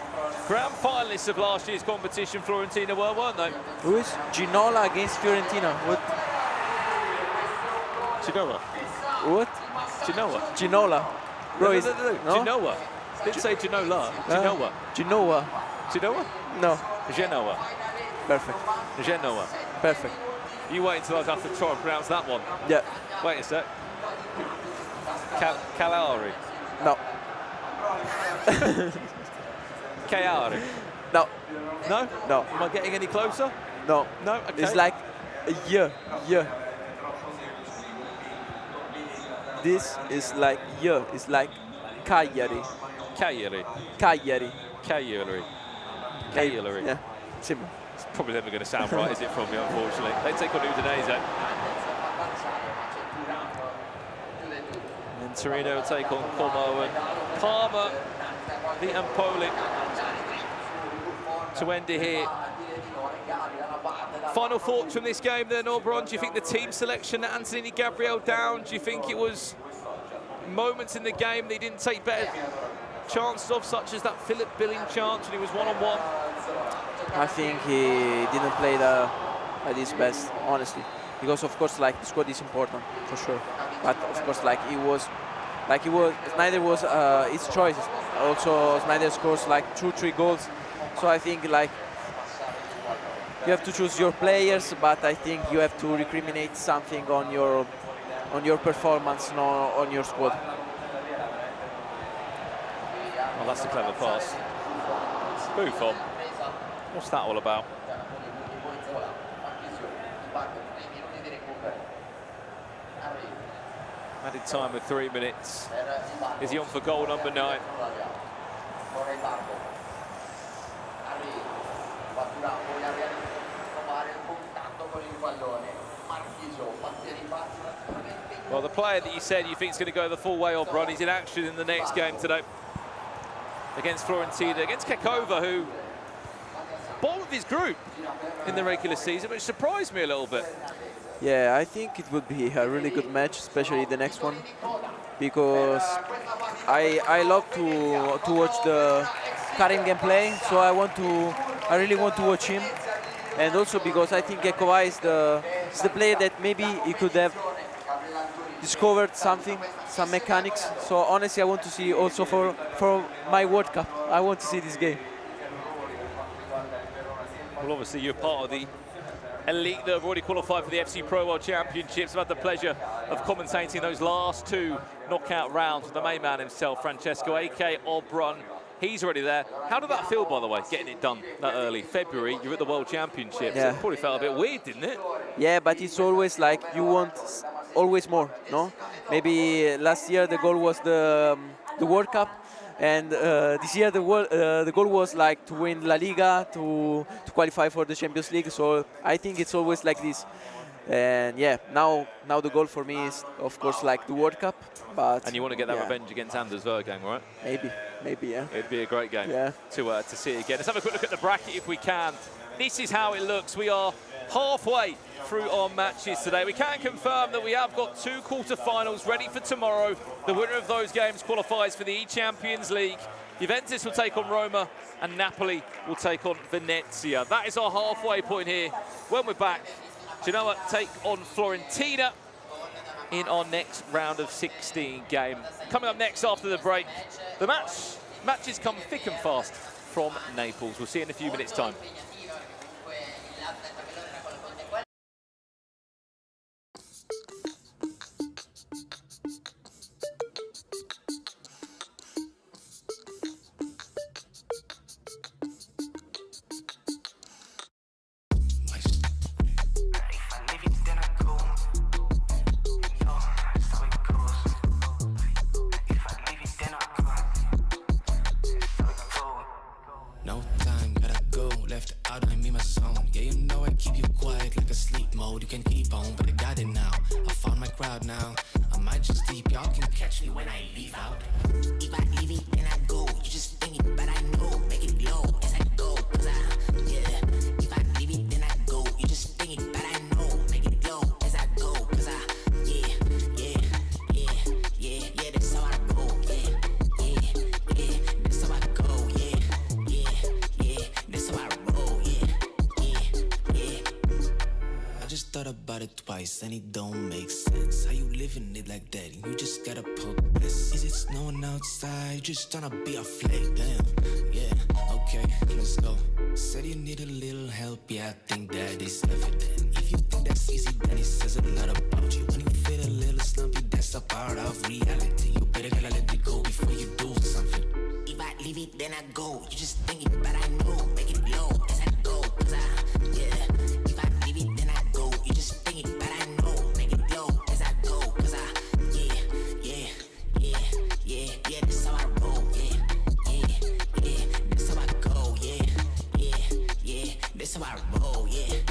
grand finalists of last year's competition, Fiorentina were, weren't they? Who is Genoa against Fiorentina? What? Genoa. What? Genoa. Genoa. Bro, no, is no. Genoa. Didn't say Genoa. Genoa. Genoa. Genoa? No. Genoa. Perfect. Genoa. Perfect. You wait until I have to try and pronounce that one. Yeah. Wait a sec. Calari. No. Cagliari. No. No? No. Am I getting any closer? No. No? Okay. It's like a year. This is like year. It's like Cagliari. Cagliari. Cagliari. Cagliari. Cagliari. Yeah. Simple. It's probably never going to sound right, is it, from me, unfortunately. They take on Udinese. And Torino will take on Como, and Parma, the Empoli to end it here. Final thoughts from this game then, Aubron. Do you think the team selection that Anthony Gabriel down, do you think it was moments in the game they didn't take better chances of, such as that Philip Billing chance when he was one-on-one? I think he didn't play at his best, honestly, because of course, like, the squad is important for sure, but of course, Snyder was his choice. Also, Snyder scores like 2-3 goals, so I think like you have to choose your players, but I think you have to recriminate something on your performance, not on your squad. Well, that's a clever pass. Buffon. What's that all about? Added time of 3 minutes. Is he on for goal number 9? Well, the player that you said you think is going to go the full way, Aubron, he's in action in the next game today against Fiorentina, against Kekova, who bottom of his group in the regular season, which surprised me a little bit. Yeah, I think it would be a really good match, especially the next one, because I love to watch the Karim game play, so I really want to watch him, and also because I think Kekova is the player that maybe he could have discovered some mechanics. So honestly, I want to see also for my World Cup, I want to see this game. Well, obviously you're part of the elite that have already qualified for the FC Pro World Championships. I've had the pleasure of commentating those last 2 knockout rounds with the main man himself, Francesco A.K. Aubron. He's already there. How did that feel, by the way, getting it done that early? February, you're at the World Championships. Yeah. It probably felt a bit weird, didn't it? Yeah, but it's always like you want always more, no? Maybe last year the goal was the World Cup, and this year the goal was like to win La Liga, to qualify for the Champions League. So I think it's always like this. And yeah, now the goal for me is of course like the World Cup. But and you want to get that revenge against Anders Vergang, right? Maybe, yeah. It'd be a great game to see it again. Let's have a quick look at the bracket if we can. This is how it looks. We are halfway through our matches today. We can confirm that we have got 2 quarter-finals ready for tomorrow. The winner of those games qualifies for the E-Champions League. Juventus will take on Roma, and Napoli will take on Venezia. That is our halfway point here. When we're back, Genoa take on Fiorentina in our next round of 16 game. Coming up next after the break, the matches come thick and fast from Naples. We'll see you in a few minutes' time. out now. I might just deep, y'all can catch me when I leave out. If I leave it, then I go. You just think it, but I know. Make it low as I go. Cause yeah. If I leave it, then I go. You just think it, but I know. Make it low as I go. Cause yeah. That's how I roll. Yeah. That's how I go. Yeah. That's how I roll. Yeah. I just thought about it twice and it don't make sense. How you living it like that? You just gotta poke this. Is it snowing outside? Just tryna be a flake. Damn. Yeah. Okay, let's go. Said you need a little help. Yeah, I think that is evident. If you think that's easy, then it says a lot about you. When you feel a little slumpy, that's a part of reality. You better gotta let it go before you do something. If I leave it, then I go. You just think it, but I know. Make it low as I go. Cause yeah. If I leave it, then I go. You just think it, but I know. Make it low as I go. Cause yeah. That's how I roll. Yeah. That's how I go. Yeah. That's how I roll. Yeah.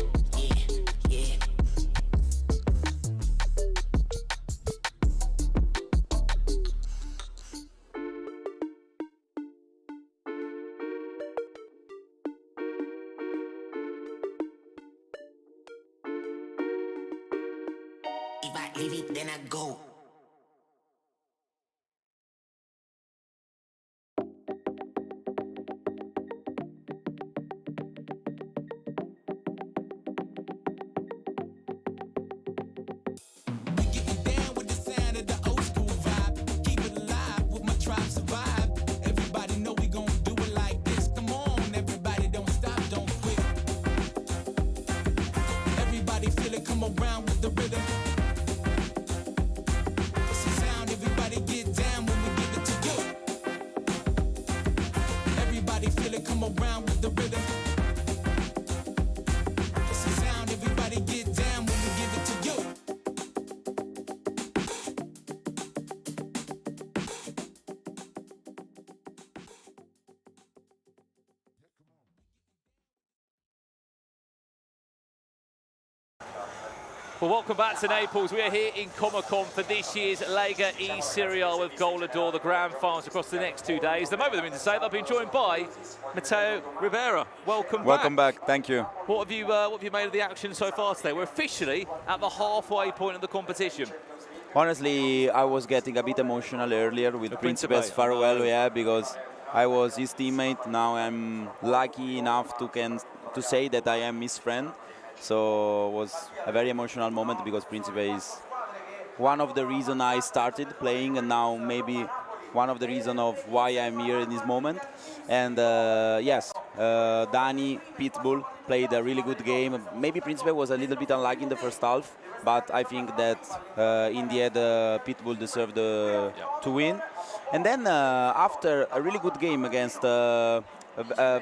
If I leave it, then I go. Well, welcome back to Naples. We are here in Comic-Con for this year's Lega eSerie with GOLEADOR, the grand finals across the next 2 days. The moment they're in to say they've been joined by Matteo Rivera. Welcome back. Thank you. What have you made of the action so far today? We're officially at the halfway point of the competition. Honestly, I was getting a bit emotional earlier with Principe's farewell, because I was his teammate. Now I'm lucky enough to say that I am his friend. So it was a very emotional moment because Principe is one of the reasons I started playing, and now maybe one of the reasons of why I'm here in this moment. And yes, Dani, Pitbull played a really good game. Maybe Principe was a little bit unlucky in the first half, but I think that in the end Pitbull deserved to win. And then after a really good game against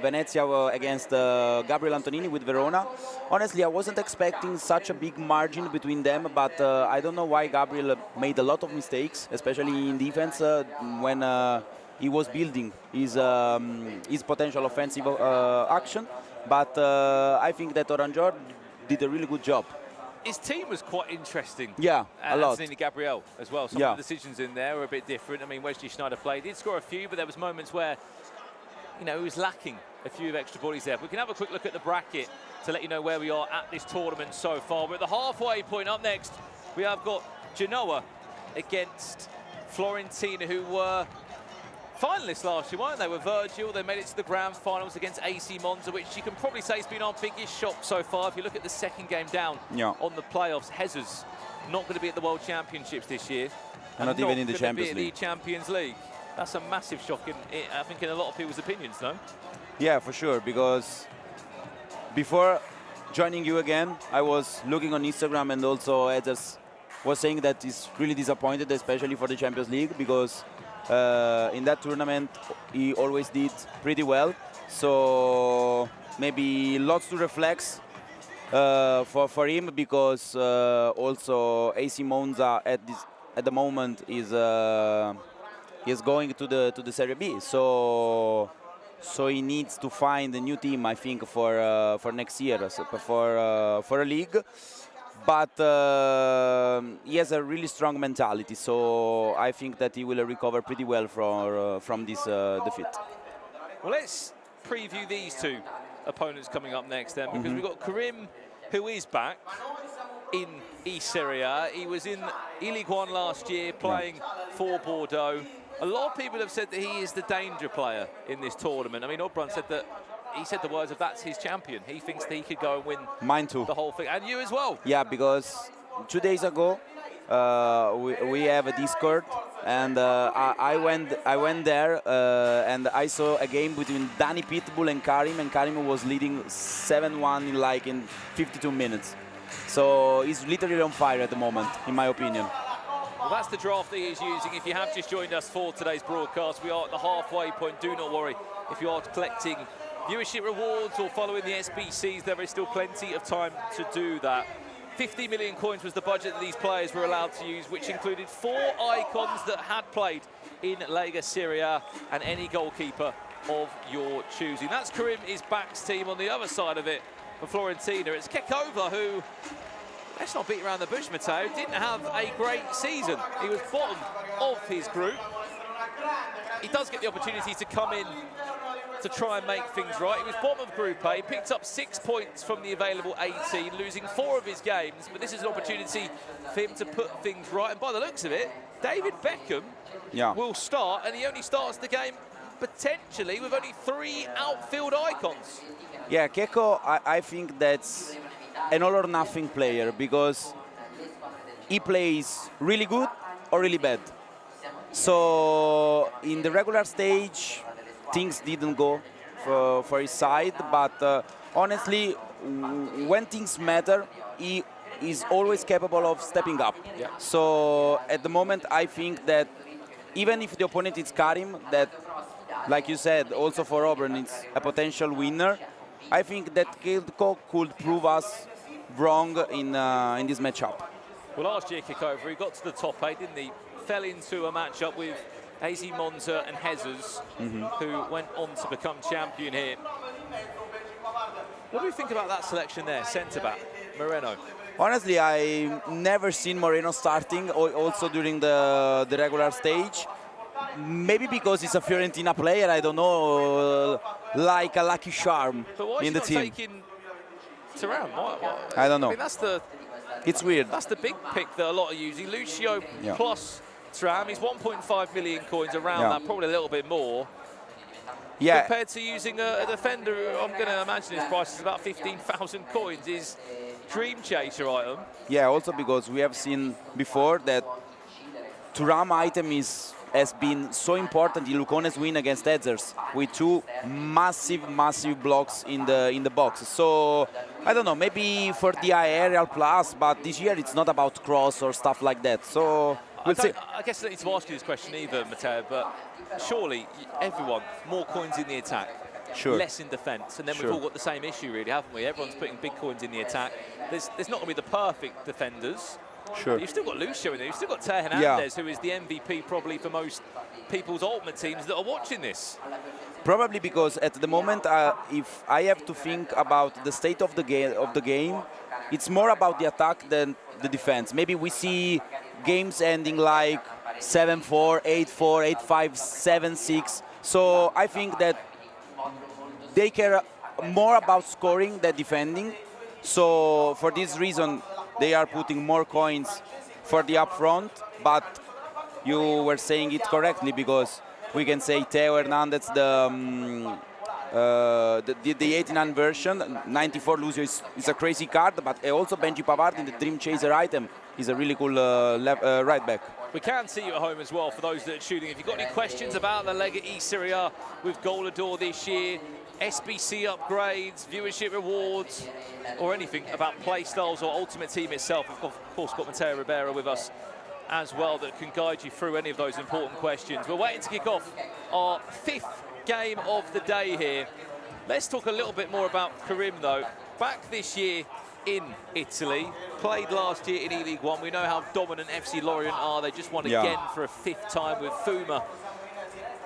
Venezia against Gabriel Antonini with Verona. Honestly, I wasn't expecting such a big margin between them, but I don't know why Gabriel made a lot of mistakes, especially in defense when he was building his potential offensive action. But I think that Oranjor did a really good job. His team was quite interesting. Yeah, a lot. Anthony Gabriel as well. Some of the decisions in there were a bit different. I mean, Wesley Sneijder played. He did score a few, but there was moments where he was lacking a few extra bodies there. We can have a quick look at the bracket to let you know where we are at this tournament so far. We're at the halfway point. Up next, we have got Genoa against Fiorentina, who were finalists last year, weren't they? With Virgil, they made it to the grand finals against AC Monza, which you can probably say has been our biggest shock so far. If you look at the second game down on the playoffs, Hezer's not going to be at the World Championships this year. And not even in the Champions League. The Champions League. That's a massive shock, I think, in a lot of people's opinions, no? Yeah, for sure, because before joining you again, I was looking on Instagram, and also Eders was saying that he's really disappointed, especially for the Champions League, because in that tournament he always did pretty well. So maybe lots to reflect for him, because also AC Monza at the moment is going to the Serie B. So he needs to find a new team, I think, for next year, for a league. but he has a really strong mentality, so I think that he will recover pretty well from this defeat. Well, let's preview these two opponents coming up next then, because we've got Karim, who is back in eSerie. He was in E-League One last year playing for Bordeaux. A lot of people have said that he is the danger player in this tournament. I mean, Obrun said that he said the words of that's his champion. He thinks that he could go and win Mine too. the whole thing. And you as well. Yeah, because 2 days ago we have a Discord, and I went there and I saw a game between Danny Pitbull and Karim was leading 7-1 in 52 minutes. So he's literally on fire at the moment, in my opinion. Well, that's the draft that he is using. If you have just joined us for today's broadcast, we are at the halfway point. Do not worry if you are collecting viewership rewards or following the SBCs, there is still plenty of time to do that. 50 million coins was the budget that these players were allowed to use, which included 4 icons that had played in Lega Serie A and any goalkeeper of your choosing. That's Karim Isbak's team. On the other side of it, for Fiorentina, it's Kekova, who, let's not beat around the bush, Matteo, didn't have a great season. He was bottom of his group. He does get the opportunity to come in to try and make things right. He was bottom of Group A, picked up 6 points from the available 18, losing 4 of his games, but this is an opportunity for him to put things right. And by the looks of it, David Beckham will start, and he only starts the game potentially with only 3 outfield icons. Yeah, Keko, I think that's an all-or-nothing player, because he plays really good or really bad. So in the regular stage, things didn't go for his side, but honestly, when things matter, he is always capable of stepping up. Yeah. So at the moment, I think that even if the opponent is Karim, that, like you said, also for Auburn, it's a potential winner, I think that Keko could prove us wrong in this matchup. Well, last year, Kekova, he got to the top 8, didn't he? Fell into a matchup with AZ Monza and Jesus, who went on to become champion here. What do you think about that selection there, centre-back, Moreno? Honestly, I've never seen Moreno starting, also during the regular stage. Maybe because he's a Fiorentina player, I don't know, like a lucky charm in the team. But why is he not taking Thuram? Why? I don't know. I mean, it's weird. That's the big pick that a lot are using. Lucio plus Thuram, he's 1.5 million coins around that, probably a little bit more. Yeah. Compared to using a defender who I'm going to imagine his price is about 15,000 coins, his dream chaser item. Yeah, also because we have seen before that Thuram item has been so important in Lucone's win against Edzers with 2 massive blocks in the box. So I don't know, maybe for the aerial plus, but this year it's not about cross or stuff like that. So we'll see. I guess I don't need to ask you this question either, Matteo, but surely everyone, more coins in the attack, less in defence, and then we've all got the same issue really, haven't we? Everyone's putting big coins in the attack. There's not going to be the perfect defenders. Sure. You've still got Lucio in there. You've still got Teo Hernandez, who is the MVP probably for most people's ultimate teams that are watching this. Probably because at the moment, if I have to think about the state of the game, it's more about the attack than the defense. Maybe we see games ending like 7-4, 8-4, 8-5, 7-6. So I think that they care more about scoring than defending. So for this reason, they are putting more coins for the upfront, but you were saying it correctly, because we can say Teo Hernandez, the 89 version, 94 Lucio is a crazy card, but also Benji Pavard in the Dream Chaser item is a really cool right back. We can see you at home as well for those that are tuning. If you've got any questions about the Lega eSerie A with GOLEADOR this year, SBC upgrades, viewership rewards, or anything about play styles or Ultimate Team itself, we've of course got Matteo Ribeiro with us as well that can guide you through any of those important questions. We're waiting to kick off our 5th game of the day here. Let's talk a little bit more about Karim though. Back this year in Italy, played last year in E-League One. We know how dominant FC Lorient are. They just won again for a 5th time with Fuma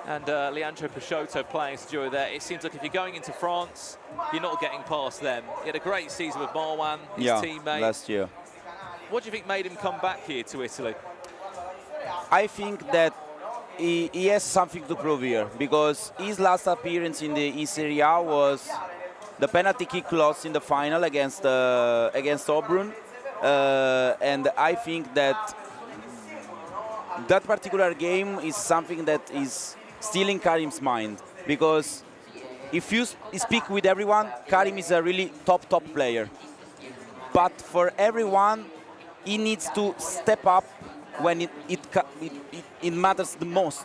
and Leandro Peixoto playing as a duo there. It seems like if you're going into France, you're not getting past them. He had a great season with Marwan, his teammate. Last year. What do you think made him come back here to Italy? I think that he has something to prove here, because his last appearance in the eSerie A was the penalty kick loss in the final against Auburn, and I think that that particular game is something that is still in Karim's mind, because if you speak with everyone, Karim is a really top player, but for everyone he needs to step up when it matters the most,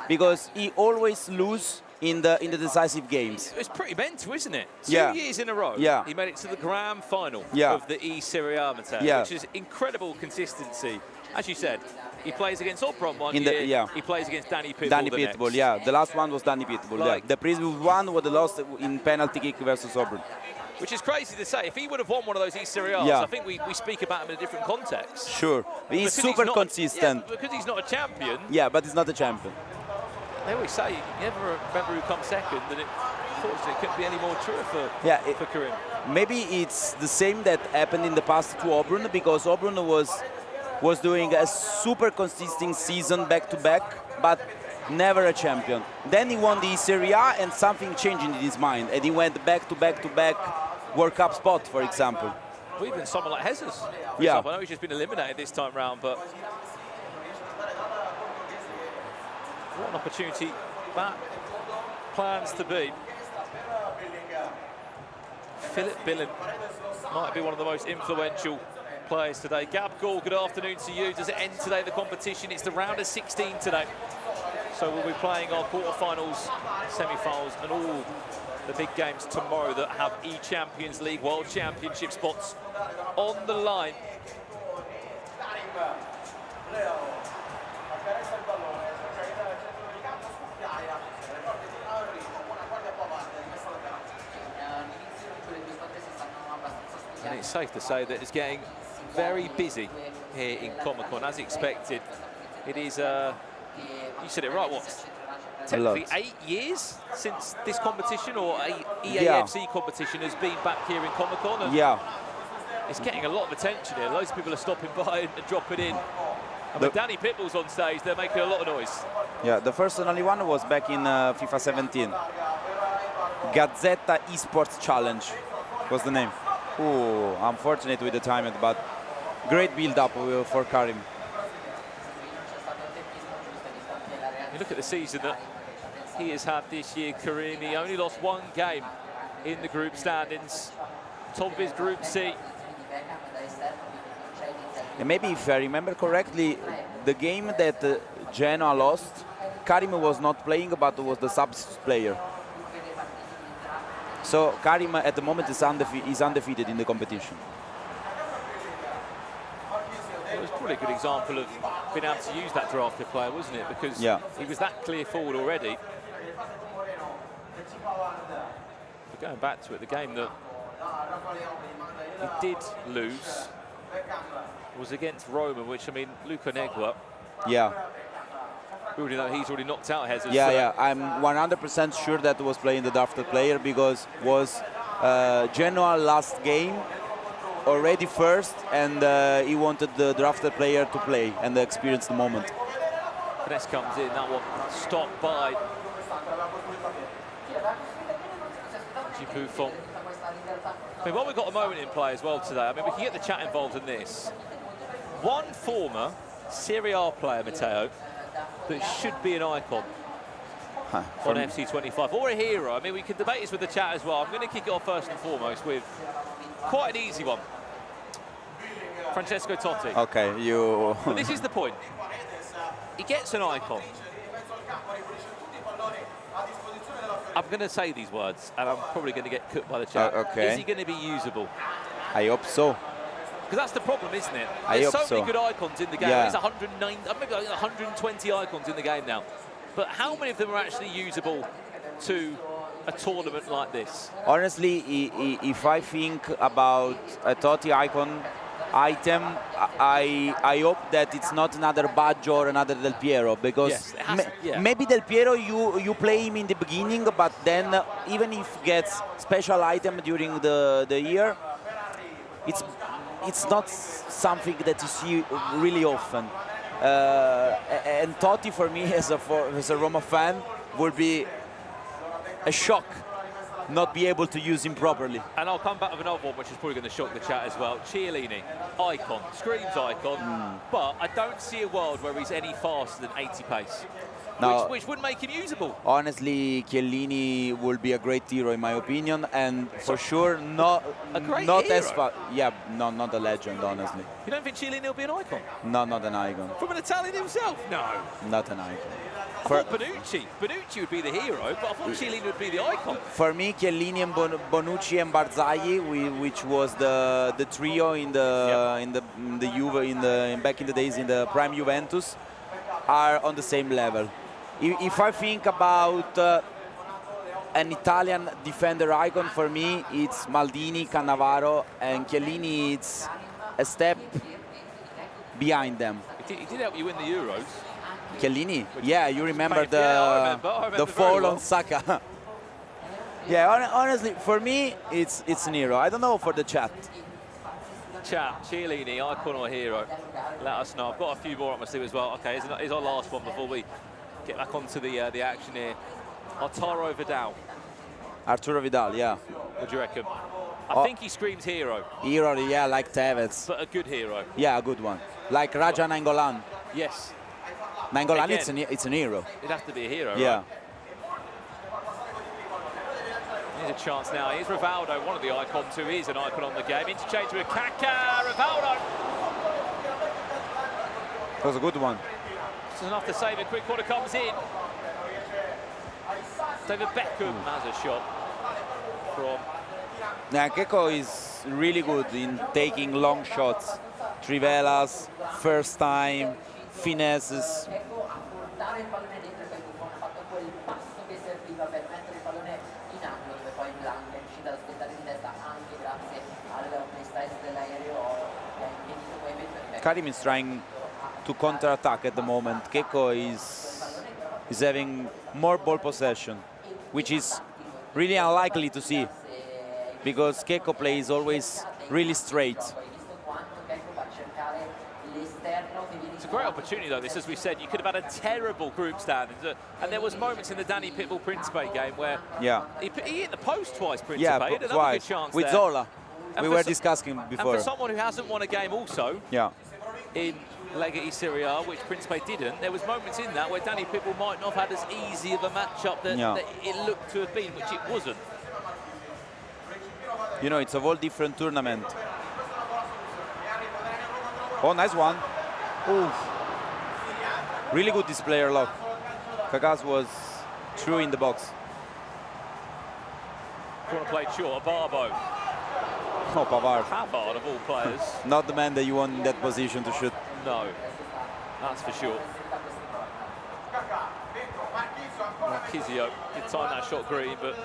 because he always loses in the decisive games. It's pretty mental, isn't it? 2 Yeah. years in a row, Yeah. he made it to the grand final Yeah. of the eSerie A, Matteo, Yeah. which is incredible consistency. As you said, he plays against Auburn one In year, the- yeah. he plays against Danny Pitbull Danny the Pitbull, next. yeah. The last one was Danny Pitbull, Like- yeah. The previous one was the loss in penalty kick versus Auburn. Which is crazy to say. If he would have won one of those eSerie A's, Yeah. I think we speak about him in a different context. Sure, he's Because super not consistent. yeah, because he's not a champion. Yeah, but he's not a champion. They always say you never remember who comes second, and unfortunately it couldn't be any more true for Karim. Maybe it's the same that happened in the past to Auburn, because Auburn was doing a super consistent season back to back, but never a champion. Then he won the Serie A and something changed in his mind, and he went back to back World Cup spot, for example. Well, even someone like Jesus, for Yeah. example. I know he's just been eliminated this time round, but what an opportunity that plans to be. Philip Billen might be one of the most influential players today. Gab Gall, good afternoon to you. Does it end today, the competition? It's the round of 16 today. So we'll be playing our quarterfinals, semi-finals, and all the big games tomorrow that have E-Champions League World Championship spots on the line. And it's safe to say that it's getting very busy here in Comic-Con, as expected. It is, you said it right, what? Technically 8 years since this competition, or EAFC competition, has been back here in Comic-Con. And Yeah. it's getting a lot of attention here. Loads of people are stopping by and dropping in. And when Danny Pitbull's on stage, they're making a lot of noise. Yeah, the first and only one was back in FIFA 17. Gazzetta Esports Challenge was the name. Ooh, unfortunate with the timing, but great build-up for Karim. You look at the season that he has had this year, Karim. He only lost one game in the group standings. Top of his Group C. And maybe if I remember correctly, the game that Genoa lost, Karim was not playing, but was the substitute player. So Karim at the moment is undefeated in the competition. It was probably a good example of being able to use that drafted player, wasn't it? Because he was that clear forward already. But going back to it, the game that he did lose was against Roma, which, I mean, Luca Negua. Yeah. We already know he's already knocked out Jesus. Yeah. I'm 100% sure that was playing the drafted player, because was Genoa last game, already first, and he wanted the drafted player to play and experience the moment. Finesse comes in, that one stopped by Buffon. I mean, while we've got a moment in play as well today, I mean, we can get the chat involved in this. One former Serie A player, Matteo, that should be an icon on FC25, or a hero. I mean, we can debate this with the chat as well. I'm going to kick it off first and foremost with quite an easy one. Francesco Totti. Okay, you... But this is the point. He gets an icon. I'm going to say these words, and I'm probably going to get cooked by the chat. Okay. Is he going to be usable? I hope so. Because that's the problem, isn't it? I There's hope so many so. good icons in the game. Yeah. There's 109, maybe 120 icons in the game now. But how many of them are actually usable to a tournament like this? Honestly, if I think about a Totti icon item, I hope that it's not another Baggio or another Del Piero, because maybe Del Piero you play him in the beginning, but then even if gets special item during the year, it's it's not something that you see really often. And Totti, for me, as a Roma fan, would be a shock not be able to use him properly. And I'll come back with another one, which is probably going to shock the chat as well. Chiellini, icon, screams icon, but I don't see a world where he's any faster than 80 pace, Now, which would make him usable. Honestly, Chiellini will be a great hero in my opinion, and for sure not as far. Yeah, no, not a legend, honestly. You don't think Chiellini will be an icon? No, not an icon. From an Italian himself? No. Not an icon. I thought Bonucci would be the hero, but I thought Chiellini would be the icon. For me, Chiellini and Bonucci and Barzagli, which was the trio in the Juve back in the days in the prime Juventus, are on the same level. If I think about an Italian defender icon, for me it's Maldini, Cannavaro, and Chiellini. It's a step behind them. He did help you win the Euros. Chiellini, yeah, you remember I remember the fall on Saka. Yeah, honestly, for me, it's an hero. I don't know for the chat. Chat, Chiellini, icon or hero? Let us know. I've got a few more up my sleeve as well. Okay, here's our last one before we get back onto the action here. Arturo Vidal. Arturo Vidal, yeah. What do you reckon? I think he screams hero. Hero, yeah, like Tevez. But a good hero. Yeah, a good one. Like Raja Nainggolan. Yes. Nainggolan, it's an hero. It'd have to be a hero, yeah. Right? Here's a chance now. Here's Rivaldo, one of the icons who is an icon on the game. Interchange with Kaká, Rivaldo. That was a good one. This is enough to save it. Quick corner comes in. David Beckham has a shot from... Yeah, Keko is really good in taking long shots. Trivelas, first time, finesses. Karim is trying to counter-attack at the moment. Keko is having more ball possession, which is really unlikely to see, because Keko plays always really straight. It's a great opportunity, though, this, as we said. You could have had a terrible group stand. And there was moments in the Danny Pitbull Principe game where he hit the post twice, Principe. Yeah, he had another twice. good chance with there. Zola. And we were discussing before. And for someone who hasn't won a game also, in Lega eSerie A, which Principe didn't, there was moments in that where Danny Pitbull might not have had as easy of a matchup that it looked to have been, which it wasn't. You know, it's a whole different tournament. Oh, nice one. Ooh. Really good displayer lock. Kakas was true in the box. Corner played short, Barbo. Oh, Pavard. Pavard, of all players. Not the man that you want in that position to shoot. No, that's for sure. Kizio did time that shot green, but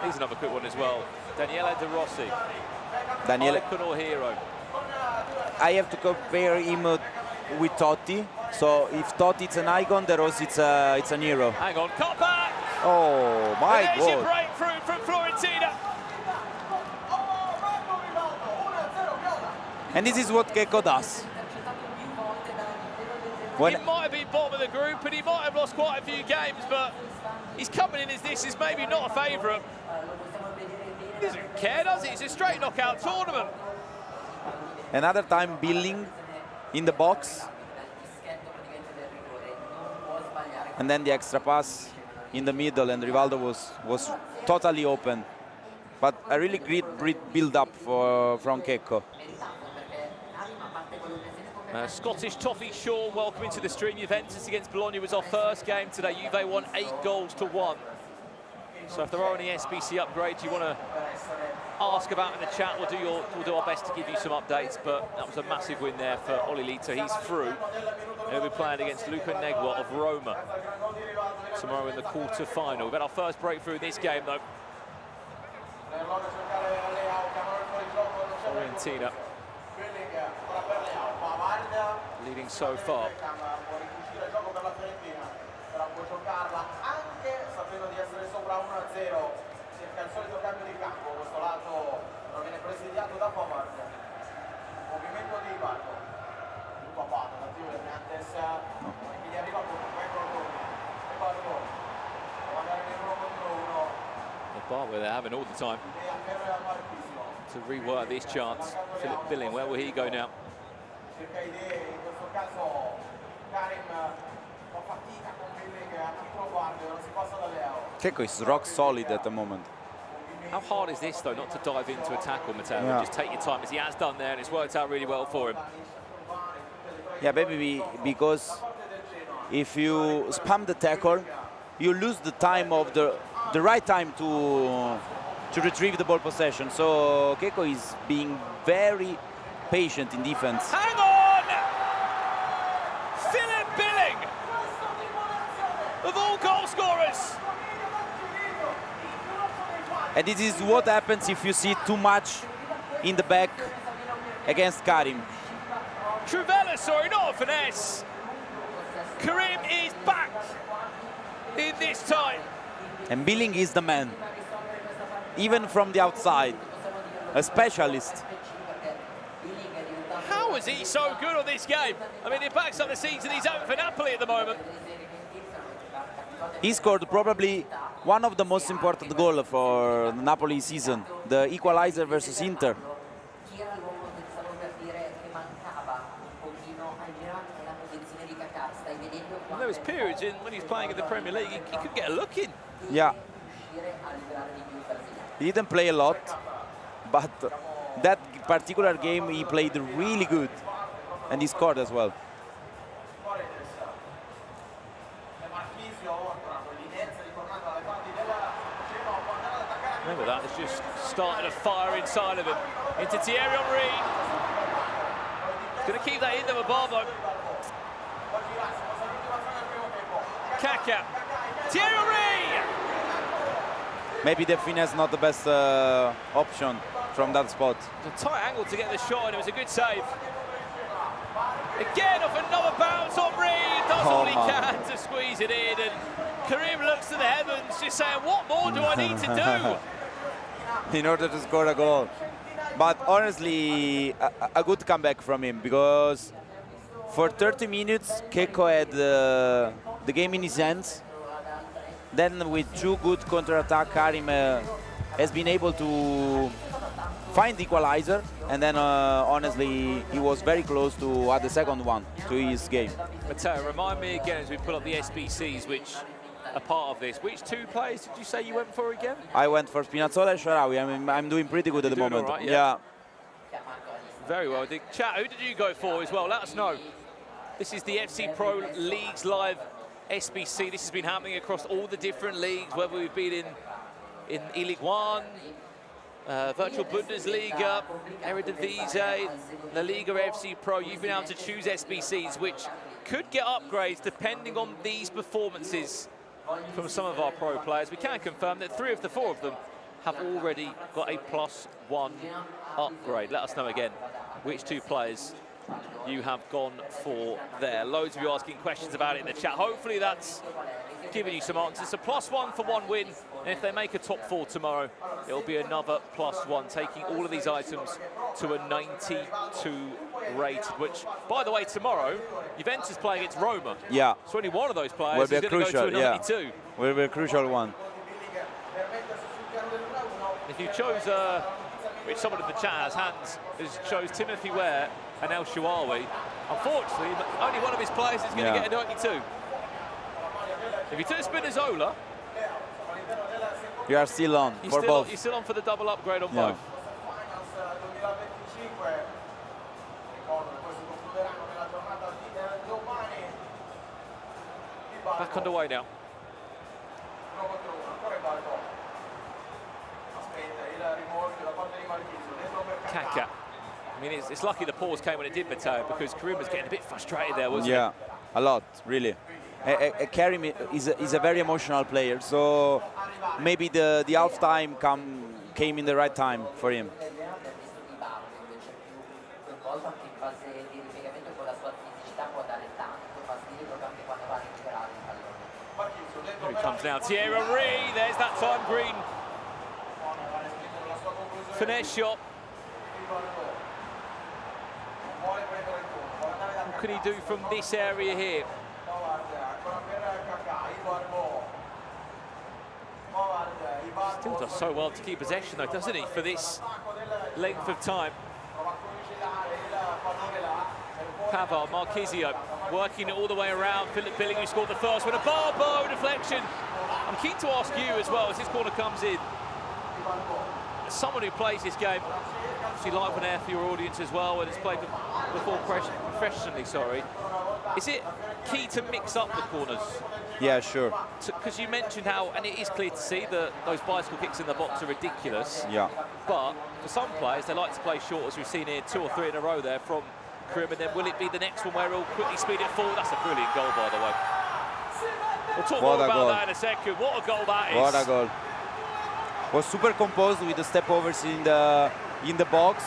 here's another quick one as well. Daniele De Rossi. Daniele. Icon or hero? I have to compare him with Totti. So if Totti is an icon, De Rossi it's an hero. Hang on, cut back! Oh my God! There's your breakthrough from Fiorentina. And this is what Keko does. He might have been bottom of the group and he might have lost quite a few games, but he's coming in as this is maybe not a favourite. He doesn't care, does he? It's a straight knockout tournament. Another time Billing in the box. And then the extra pass in the middle, and Rivaldo was totally open. But a really great build-up from Keko. Scottish Toffee Shaw, welcome into the stream. Juventus against Bologna was our first game today. Juve won 8-1. So if there are any SBC upgrades you want to ask about in the chat, we'll do our best to give you some updates. But that was a massive win there for Oli Lito. He's through. He'll be playing against Luca Negua of Roma tomorrow in the quarter-final. We've had our first breakthrough in this game, though. Fiorentina leading so far. The bar where they're having all the time to rework this chance. Philip Billing, where will he go now? Keiko is rock solid at the moment. How hard is this, though, not to dive into a tackle, Matteo? Yeah. Just take your time, as he has done there, and it's worked out really well for him. Yeah, maybe because if you spam the tackle, you lose the time of the right time to retrieve the ball possession. So Keiko is being very patient in defense. Hang on! Philip Billing, of all goal scorers. And this is what happens if you see too much in the back against Karim. Trivella, sorry, not a finesse. Karim is back in this time. And Billing is the man, even from the outside, a specialist. How is he so good on this game? I mean, it backs up the season he's out for Napoli at the moment. He scored probably one of the most important goals for the Napoli season, the equalizer versus Inter. And there was periods when he was playing in the Premier League, he could get a look in. Yeah. He didn't play a lot, but that particular game he played really good, and he scored as well. Remember that, it's just started a fire inside of him. Into Thierry Henry. Going to keep that in there with Barbo. Kaka. Thierry Henry! Maybe the finesse not the best option from that spot. It's a tight angle to get the shot, and it was a good save. Again, off another bounce, Henry does all he can to squeeze it in, and Karim looks to the heavens, just saying, what more do I need to do? In order to score a goal. But honestly, a good comeback from him, because for 30 minutes, Keiko had the game in his hands. Then with two good counter-attack, Karim has been able to find the equalizer, and then honestly, he was very close to add the second one to his game. Matteo, remind me again as we pull up the SBCs, which are part of this. Which two players did you say you went for again? I went for Spinazzola and Shaarawy. I mean, I'm doing pretty good at the moment. All right, yeah. Very well. Chat, who did you go for as well? Let us know. This is the FC Pro Leagues Live SBC. This has been happening across all the different leagues, whether we've been in E-League One, Virtual Bundesliga, Eredivisie, La Liga FC Pro. You've been able to choose SBCs, which could get upgrades depending on these performances from some of our pro players. We can confirm that 3 of the 4 of them have already got a +1 upgrade. Let us know again which 2 players you have gone for there. Loads of you asking questions about it in the chat. Hopefully that's giving you some answers. So +1 for 1 win, and if they make a top 4 tomorrow, it'll be another +1, taking all of these items to a 92 rated, which, by the way, tomorrow, Juventus play against Roma. Yeah. So only one of those players Will be is going to go to a 92. Yeah. Will be a crucial one. If you chose, which someone in the chat has hands, chose Timothy Ware and El Shaarawy, unfortunately, only one of his players is going to get a 92. If you took Spinazzola, you are still on for both. You're still on for the double upgrade on both. Back underway now. Kaka. I mean, it's lucky the pause came when it did, Matteo, because Karim was getting a bit frustrated there, wasn't he? Yeah, a lot, really. Karim is a very emotional player, so maybe the half-time came in the right time for him. Here he comes now, Thierry Henry, there's that time green. Finesse shot. What can he do from this area here? Still does so well to keep possession though, doesn't he, for this length of time. Pavard, Marchisio, working it all the way around. Philip Billing, who scored the first one. A Barbo deflection. I'm keen to ask you as well, as this corner comes in, as someone who plays this game, obviously live on air for your audience as well, and has played before professionally, sorry. Is it key to mix up the corners? Yeah, sure. Because you mentioned how, and it is clear to see that those bicycle kicks in the box are ridiculous. Yeah. But for some players, they like to play short, as we've seen here, 2 or 3 in a row there from Karim, and then will it be the next one where he'll quickly speed it forward? That's a brilliant goal, by the way. We'll talk more about that in a second. What a goal that is. What a goal. Was super composed with the step overs in the box.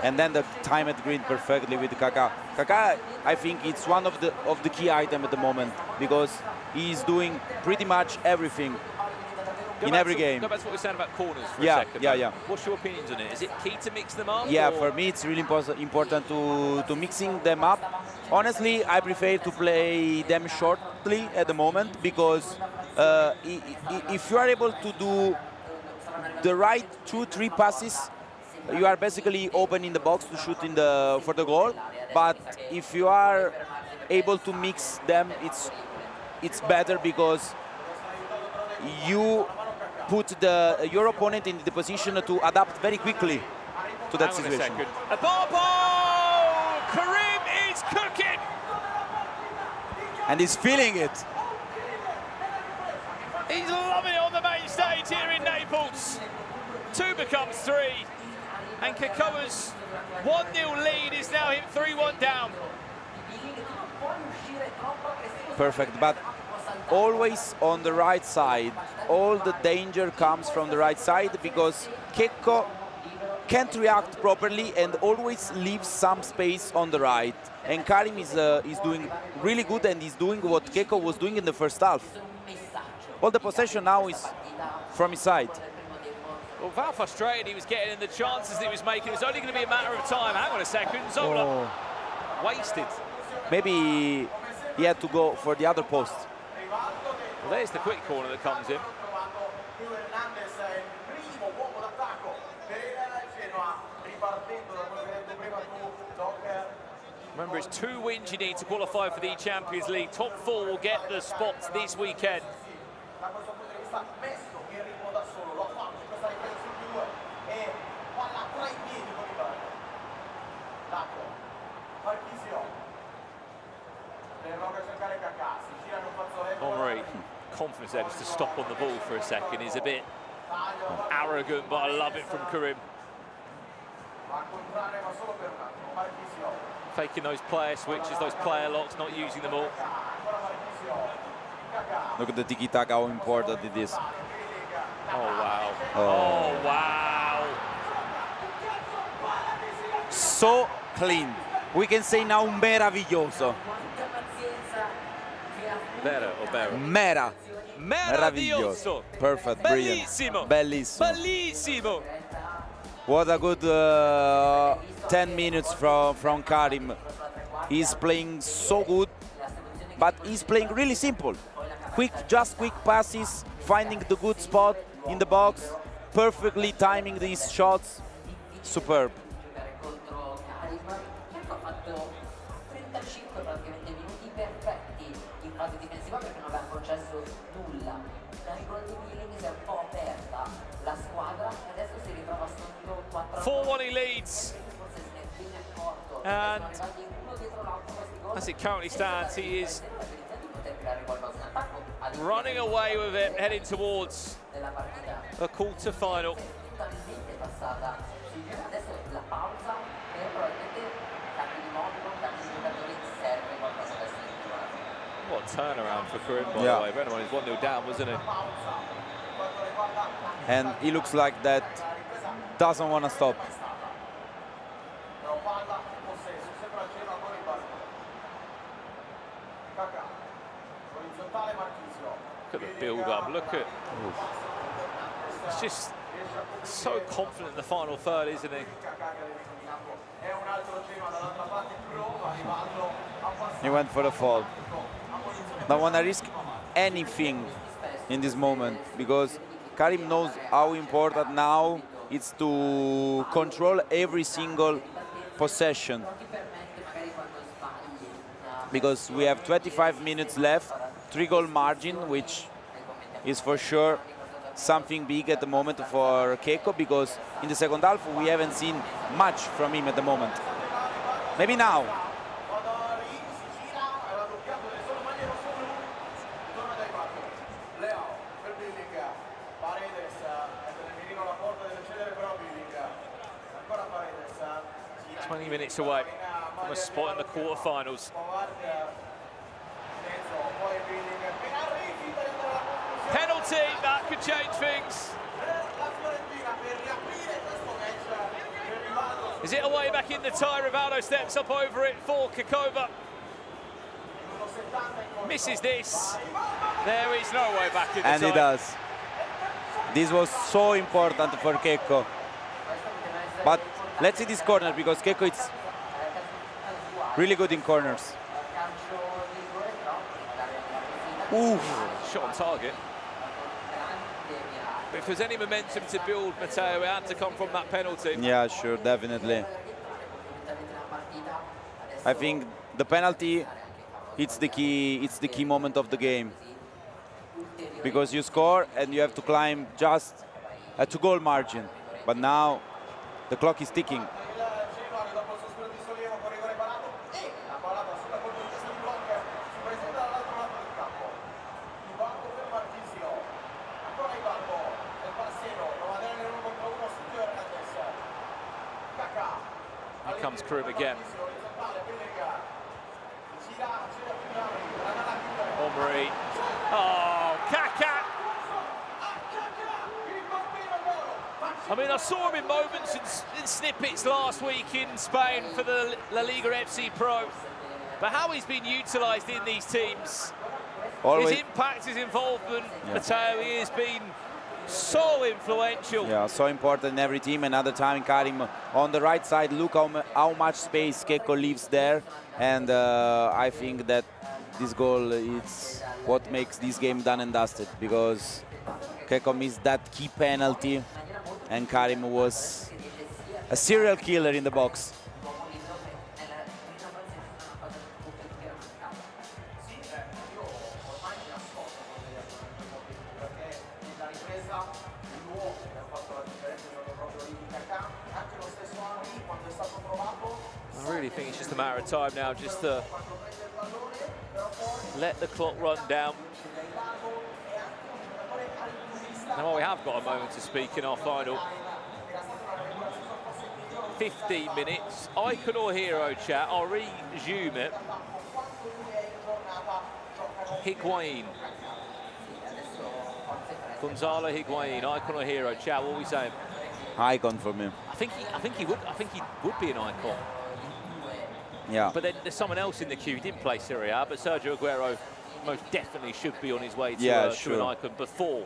And then the time at green perfectly with Kaká. Kaká, I think it's one of the key items at the moment, because he's doing pretty much everything in every game. Go back to what we were saying about corners for a second. Yeah. What's your opinions on it? Is it key to mix them up? Yeah, or? for me it's really important to mixing them up. Honestly, I prefer to play them shortly at the moment, because if you are able to do the right 2-3 passes, you are basically open in the box to shoot for the goal. But if you are able to mix them, it's better, because you put your opponent in the position to adapt very quickly to that situation. Hang on a second. A ball! Karim is cooking! And he's feeling it. He's loving it on the main stage here in Naples. 2 becomes 3. And Kaká's 1-0 lead is now hit 3-1 down. Perfect, but always on the right side. All the danger comes from the right side, because Keko can't react properly and always leaves some space on the right. And Karim is doing really good, and he's doing what Keko was doing in the first half. All the possession now is from his side. Well, how frustrated he was getting, and the chances that he was making, it was only going to be a matter of time. Hang on a second, Zola wasted. Maybe he had to go for the other post. Well, there's the quick corner that comes in. Remember, it's 2 wins you need to qualify for the Champions League. Top 4 will get the spots this weekend. Henry, confidence there just to stop on the ball for a second. He's a bit arrogant, but I love it from Karim. Faking those player switches, those player locks, not using them all. Look at the tiki-taka, how important it is. Oh, wow. Oh, wow. So clean. We can say now meraviglioso. Vera or Vera? Mera. Meraviglioso. Perfect, brilliant. Bellissimo. Bellissimo. Bellissimo. What a good 10 minutes from Karim. He's playing so good, but he's playing really simple. Just quick passes, finding the good spot in the box, perfectly timing these shots. Superb. He leads, and as it currently stands, he is running away with it, heading towards a quarter-final. What a turnaround for Karim, by the way. Verona was 1-0 down, wasn't he? And he looks like that doesn't want to stop. Look at the build-up. Look at. It's just So confident in the final third, isn't he? He went for the fall. Don't want to risk anything in this moment because Karim knows how important now it's to control every single possession. Because we have 25 minutes left, 3-goal margin, which is for sure something big at the moment for Keiko, because in the second half we haven't seen much from him at the moment. Maybe now. Minutes away from a spot in the quarterfinals. Penalty, that could change things. Is it away back in the tie? Rivaldo steps up over it for Kakova. Misses this. There is no way back in the tie. And he does. This was so important for Keiko. But let's see this corner, because Keiko is really good in corners. Ooh, shot on target. But if there's any momentum to build, Matteo, it had to come from that penalty. Yeah, sure, definitely. I think the penalty, it's the key moment of the game. Because you score and you have to climb just a 2-goal margin. But now the clock is ticking. Here comes Krum again. Omri. Oh, Kaká! I mean, I saw him in moments in snippets last week in Spain for the La Liga FC Pro. But how he's been utilised in these teams, Always. his impact, his involvement, Matteo, he has been so influential. Yeah, so important in every team. Another time, Karim on the right side. Look how much space Keiko leaves there. And I think that this goal is what makes this game done and dusted, because Keiko missed that key penalty and Karim was a serial killer in the box. I really think it's just a matter of time now, just to let the clock run down. Now we have got a moment to speak in our final 15 minutes. Icon or hero chat, I'll resume it. Higuain. Gonzalo Higuain, icon or hero chat, what are we saying? Icon for me. I think he would be an icon. Yeah. But then there's someone else in the queue. He didn't play Serie A, but Sergio Aguero most definitely should be on his way to, to an icon before.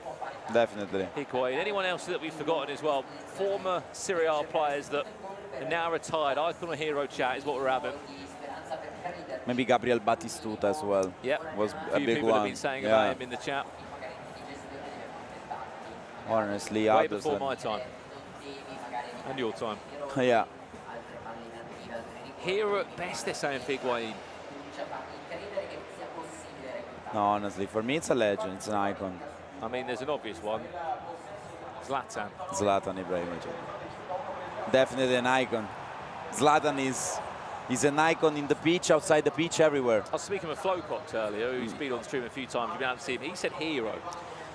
Definitely. Higuain. Anyone else that we've forgotten as well? Former Serie A players that are now retired. Icon or hero chat is what we're having. Maybe Gabriel Batistuta as well. Yeah. Was a a few big people one. have been saying about him in the chat. Honestly, way before my time. And your time. Yeah. Hero at best, they're saying Higuain. No, honestly, for me it's a legend, it's an icon. I mean, there's an obvious one. Zlatan. Zlatan Ibrahimovic. Definitely an icon. Zlatan is an icon in the pitch, outside the pitch, everywhere. I was speaking with Flocox earlier, who's been on stream a few times. You've been able to see him. He said hero.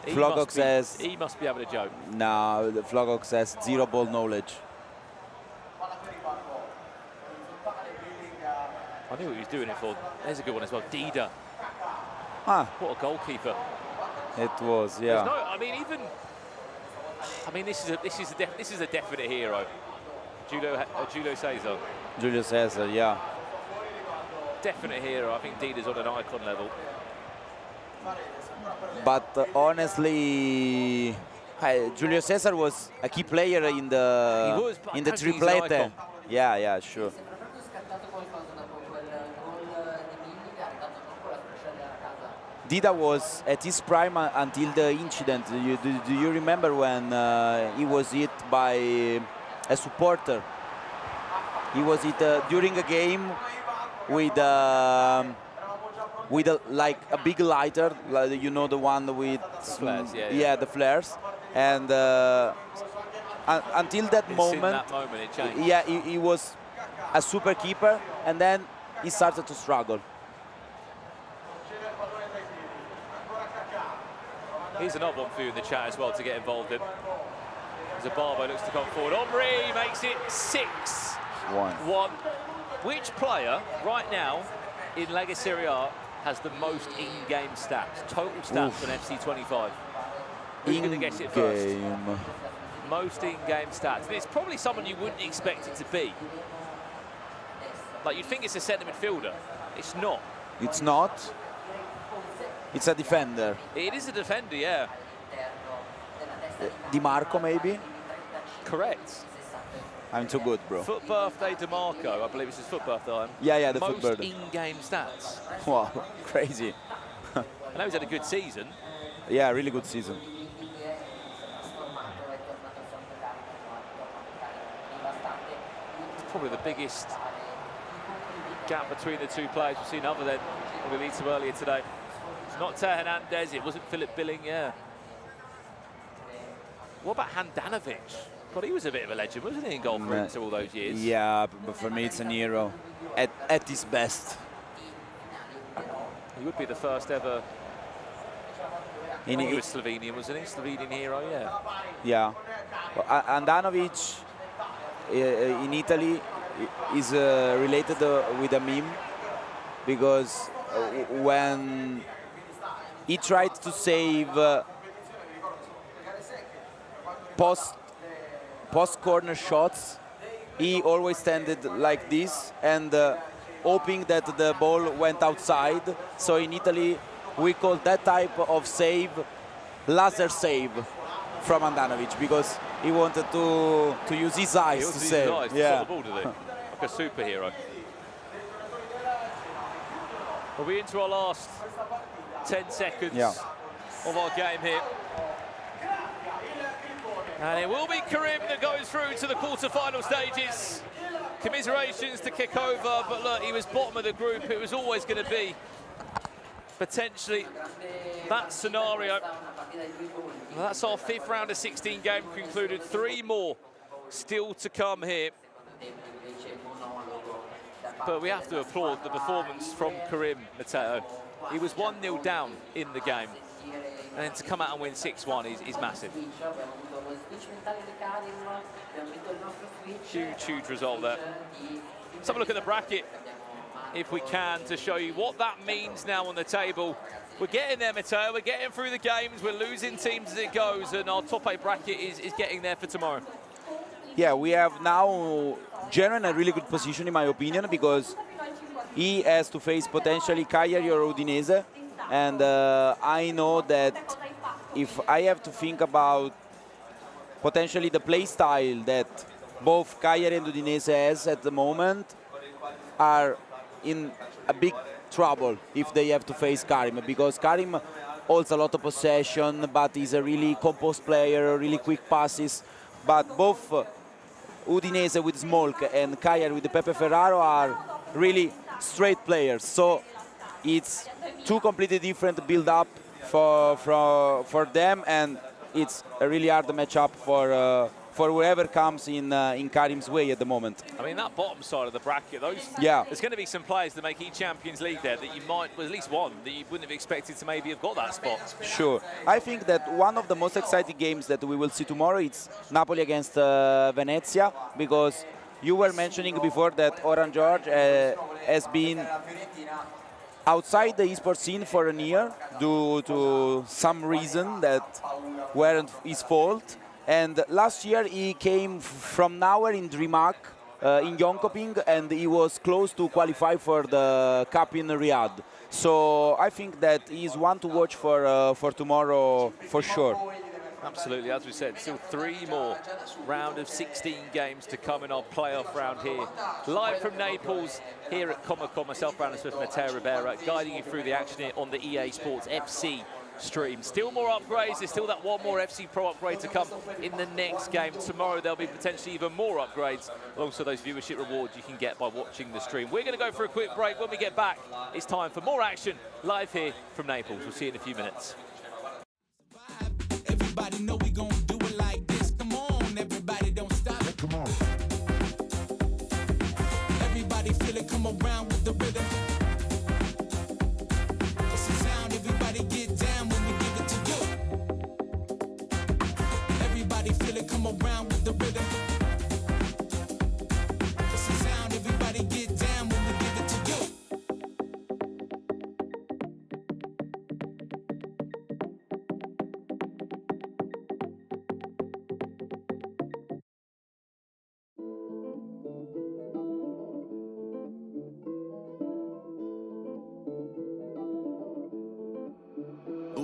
Flocox says... He must be having a joke. No, Flocox says zero ball knowledge. I knew what he was doing it for. There's a good one as well. Dida. Ah. What a goalkeeper. It was, yeah. There's no, I mean, even... I mean, this is a definite hero. Julio Cesar. Julio Cesar, yeah. Definite hero. I think Dida's on an icon level. But honestly, Julio Cesar was a key player in the triplete. Yeah, sure. Dida was at his prime until the incident. Do you remember when he was hit by a supporter? He was hit during a game with like a big lighter, like, you know, the one with flares, the flares. And until that moment, it changed. Yeah, he was a super keeper, and then he started to struggle. Here's another one for you in the chat as well to get involved in. Zabarbo looks to come forward. Omri makes it 6-1. Which player right now in Lega Serie A has the most in-game stats? Total stats on FC25. Who's going to guess it first? Most in-game stats. And it's probably someone you wouldn't expect it to be. Like, you'd think it's a centre midfielder. It's not. It's not? It's a defender. It is a defender, yeah. Di Marco, maybe? Correct. I'm too good, bro. Foot birthday DeMarco, I believe it's his foot birthday. Yeah, the foot birthday. Most in-game stats. Wow, crazy. I know he's had a good season. Yeah, really good season. It's probably the biggest gap between the two players we've seen, other than what we meet to earlier today. It's not Teo Hernandez, it wasn't Philip Billing, yeah. What about Handanovic? God, he was a bit of a legend, wasn't he, in goal for Inter all those years? Yeah, but for me it's a hero at his best. He would be the first ever. He was Slovenian, wasn't he? Slovenian hero, yeah. Yeah. Well, Handanovic in Italy is related with a meme, because when he tried to save post corner shots, he always standed like this and hoping that the ball went outside. So in Italy we call that type of save laser save from Handanovic, because he wanted to use his eyes to save. Yeah. The ball, did he? Like a superhero. We'll be into our last 10 seconds of our game here. And it will be Karim that goes through to the quarter-final stages. Commiserations to kick over, but look, he was bottom of the group. It was always going to be potentially that scenario. Well, that's our 5th round of 16 game concluded. 3 more still to come here. But we have to applaud the performance from Karim, Matteo. He was 1-0 down in the game. And then to come out and win 6-1 is massive. Huge result there. Let's have a look at the bracket, if we can, to show you what that means now on the table. We're getting there, Matteo. We're getting through the games. We're losing teams as it goes, and our top 8 bracket is getting there for tomorrow. Yeah, we have now Genoa in a really good position, in my opinion, because he has to face potentially Cagliari or Udinese. And I know that if I have to think about potentially the play style that both Cagliari and Udinese has at the moment, are in a big trouble if they have to face Karim, because Karim holds a lot of possession, but he's a really composed player, really quick passes. But both Udinese with Smolk and Cagliari with Pepe Ferraro are really straight players. So it's 2 completely different build-up for them, and it's a really hard matchup for whoever comes in Karim's way at the moment. I mean, that bottom side of the bracket, there's going to be some players that make each Champions League there that you might, well, at least one, that you wouldn't have expected to maybe have got that spot. Sure. I think that one of the most exciting games that we will see tomorrow is Napoli against Venezia, because you were mentioning before that Oran George has been outside the esports scene for a year due to some reason that weren't his fault. And last year he came from nowhere in DreamHack in Jönköping, and he was close to qualify for the Cup in Riyadh. So I think that he's one to watch for tomorrow for sure. Absolutely, as we said, still 3 more round of 16 games to come in our playoff round here. Live from Naples, here at Comic-Con, myself, Brandon Smith, and Mateo Rivera, guiding you through the action here on the EA Sports FC stream. Still more upgrades, there's still that one more FC Pro upgrade to come in the next game. Tomorrow there'll be potentially even more upgrades, alongside those viewership rewards you can get by watching the stream. We're going to go for a quick break. When we get back, it's time for more action live here from Naples. We'll see you in a few minutes. Everybody know we gon' do it like this. Come on, everybody don't stop. Come on. Everybody feel it, come around with the rhythm. It's the sound, everybody get down when we give it to you. Everybody feel it, come around with the rhythm. It's the sound, everybody get down when we give it to you.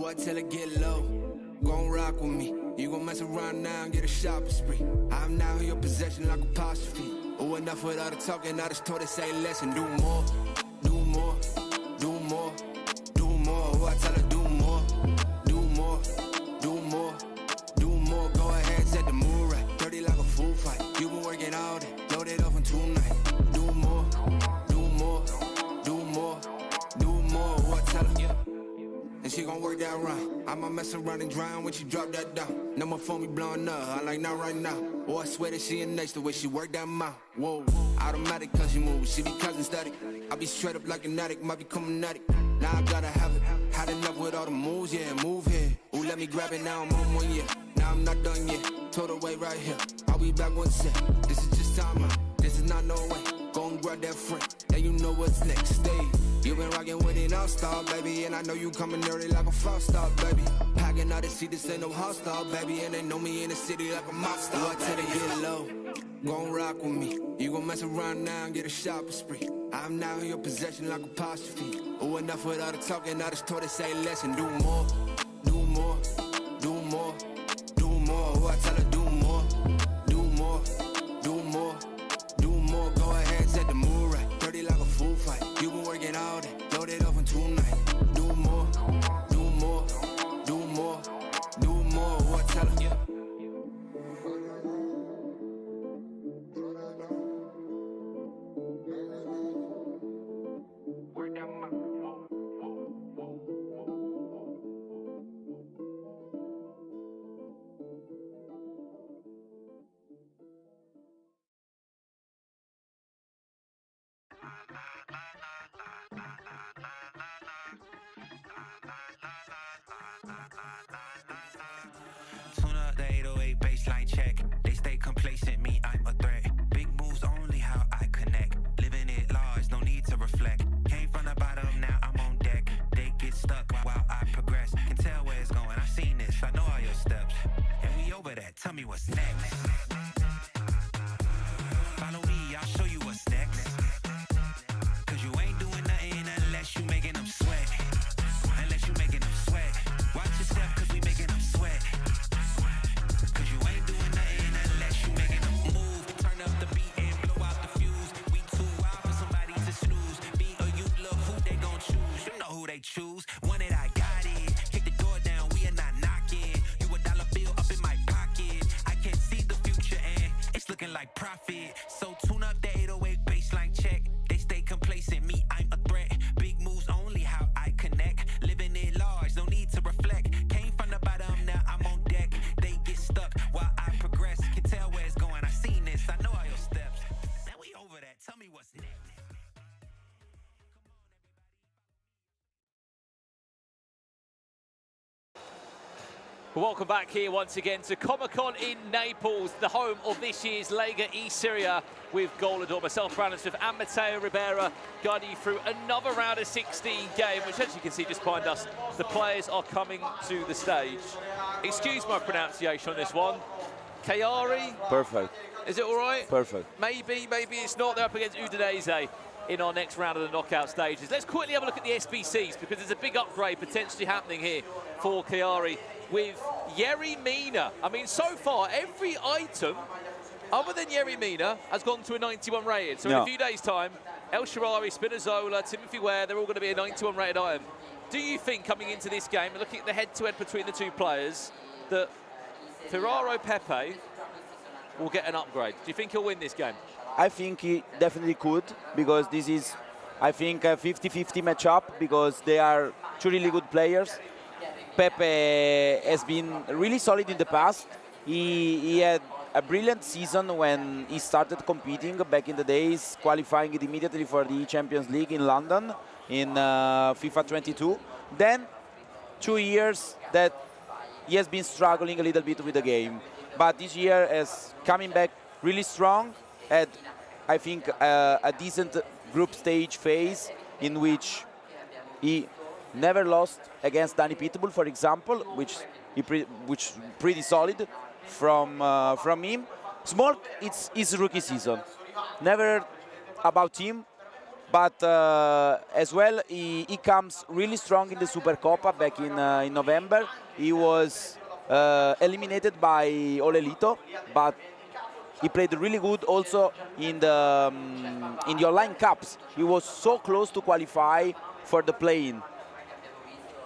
I tell her get low, gon' rock with me. You gon' mess around now and get a shopping spree. I'm now in your possession like apostrophe. Oh, enough with all the talking, I just told her say less and do more, do more, do more, do more. Oh, I tell her do more, do more, do more, do more. Go ahead, set the mood right, dirty like a food fight. You been working all day, load it off in 2 nights. Do more, do more, do more, do more. Oh, I tell her, yeah. And she gon' work that round. I'ma mess around and drown when she drop that down. No more phone me blowing up, I like not right now. Oh, I swear that she in next the way she work that mouth. Whoa, automatic cause she move, she be cousin static. I be straight up like an addict, might become an addict. Now I gotta have it, had enough with all the moves, yeah, move here. Ooh, let me grab it now, I'm on 1 year. Now I'm not done yet, told her wait right here. I'll be back 1 sec, this is just time out. This is not no way, go and grab that friend. And you know what's next, stay. You been rockin' with an all-star, baby, and I know you coming early like a five-star, baby. Packing out the seat, this ain't no hostile, baby, and they know me in the city like a mob star. Oh, I tell her get low, gon' rock with me. You gon' mess around now and get a shopping spree. I'm now in your possession like apostrophe. Oh, enough with all the talking, I just told her say less and do more, do more, do more, do more. Oh, I tell her do more, do more, do more, do more. Go ahead, set the mood right, dirty like a food fight. You been working all day, load it off in 2 nights. Do more, do more, do more, do more. Oh, I tell her, yeah. Tune up the 808 baseline check. They stay complacent, me, I'm a threat. Big moves only how I connect. Living it large, no need to reflect. Came from the bottom, now I'm on deck. They get stuck while I progress. Can tell where it's going, I've seen this, I know all your steps. And we over that, tell me what's next. Follow me, I'll show you what's next. Cause you ain't doing nothing unless you making them sweat. Unless you making them sweat. Watch your step cause we making them sweat. Cause you ain't doing nothing unless you making them move. Turn up the beat and blow out the fuse. We too wild for somebody to snooze. Me or you, look who they gon' choose. You know who they choose. Want it, I got it. Kick the door down, we are not knocking. You a dollar bill up in my pocket. I can see the future and it's looking like profit. So tune up the 808 baseline check. They stay complacent, me, I'm a threat. Big moves only how I connect. Living it large, no need to reflect. Came from the bottom, now I'm on deck. They get stuck while I progress. Can tell where it's going, I seen this, I know all your steps. Now we over that, tell me what's next. Welcome back here once again to Comic-Con in Naples, the home of this year's Lega eSerie with GOLEADOR. Myself, Brandon Smith, and Mateo Rivera guiding you through another round of 16 game, which as you can see just behind us, the players are coming to the stage. Excuse my pronunciation on this one. Chiari? Perfect. Is it all right? Perfect. Maybe it's not. They're up against Udinese in our next round of the knockout stages. Let's quickly have a look at the SBCs because there's a big upgrade potentially happening here for Chiari with Yerry Mina. I mean, so far, every item other than Yerry Mina has gone to a 91 rated. So in a few days' time, El Shaarawy, Spinazzola, Timothy Ware, they're all going to be a 91 rated item. Do you think, coming into this game, and looking at the head-to-head between the two players, that Ferraro Pepe will get an upgrade? Do you think he'll win this game? I think he definitely could, because this is, I think, a 50-50 matchup, because they are two really good players. Pepe has been really solid in the past. He had a brilliant season when he started competing back in the days, qualifying it immediately for the Champions League in London in FIFA 22. Then 2 years that he has been struggling a little bit with the game. But this year is coming back really strong, had, I think, a decent group stage phase in which he never lost against Danny Pitbull, for example, which pretty solid from him. Smolk, it's his rookie season. Never about him, but as well, he comes really strong in the Supercoppa back in November. He was eliminated by Olelito, but he played really good also in the online cups. He was so close to qualify for the play-in.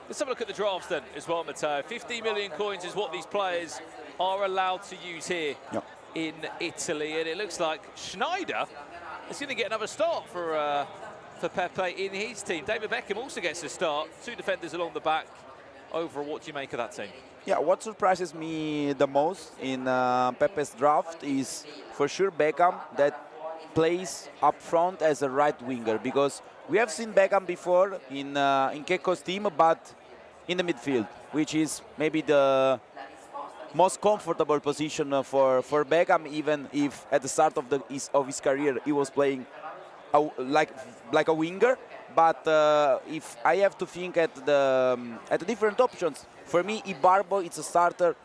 Let's have a look at the drafts then as well, Matteo. 50 million coins is what these players are allowed to use here in Italy, and it looks like Schneider is going to get another start for Pepe in his team. David Beckham also gets a start. Two defenders along the back. Overall, what do you make of that team? Yeah, what surprises me the most in Pepe's draft is for sure Beckham, that plays up front as a right winger, because we have seen Beckham before in Keko's team, but in the midfield, which is maybe the most comfortable position for Beckham, even if at the start of his career he was playing like a winger. But if I have to think at the different options, for me, Ibarbo is a starter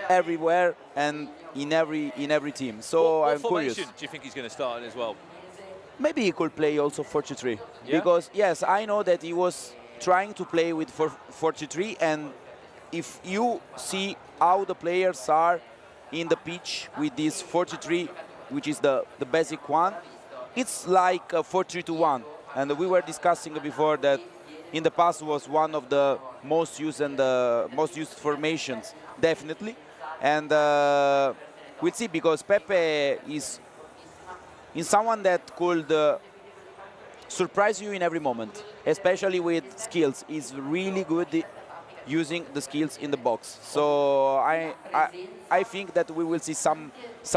everywhere and in every team. So what I'm curious. Do you think he's going to start in as well? Maybe he could play also 4-3, because yes, I know that he was trying to play with 4-3, and if you see how the players are in the pitch with this 4-3, which is the basic one, it's like a 4-3-1. And we were discussing before that in the past was one of the most used and the most used formations, definitely. And we'll see, because Pepe is in someone that could surprise you in every moment, especially with skills. He's really good using the skills in the box. So I think that we will see some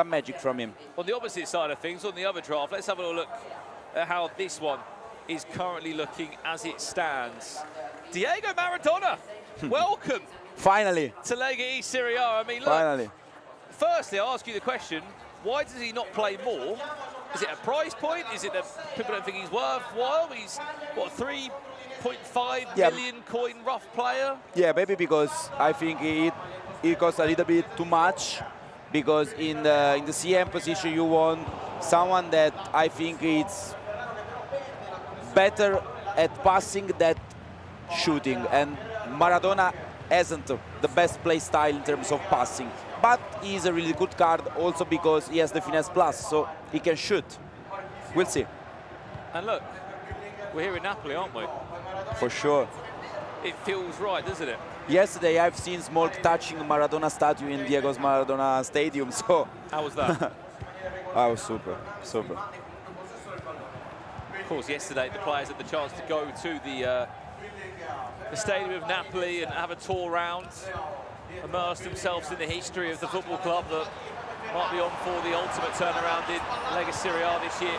magic from him. On the opposite side of things, on the other draft, let's have a look at how this one is currently looking as it stands. Diego Maradona, welcome. Finally. To Lega eSerie A. I mean, look, finally. Firstly, I'll ask you the question, why does he not play more? Is it a price point? Is it that people don't think he's worthwhile? He's, what, 3.5 million coin rough player? Yeah, maybe because I think it costs a little bit too much, because in the CM position you want someone that I think it's better at passing than shooting, and Maradona hasn't the best play style in terms of passing, but he's a really good card also because he has the finesse plus, so he can shoot. We'll see. And look, we're here in Napoli, aren't we? For sure. It feels right, doesn't it? Yesterday I've seen Smolk touching Maradona statue in Diego's Maradona Stadium, so... How was that? That was super. Of course, yesterday the players had the chance to go to the stadium of Napoli and have a tour round, immerse themselves in the history of the football club that might be on for the ultimate turnaround in Lega Serie A this year.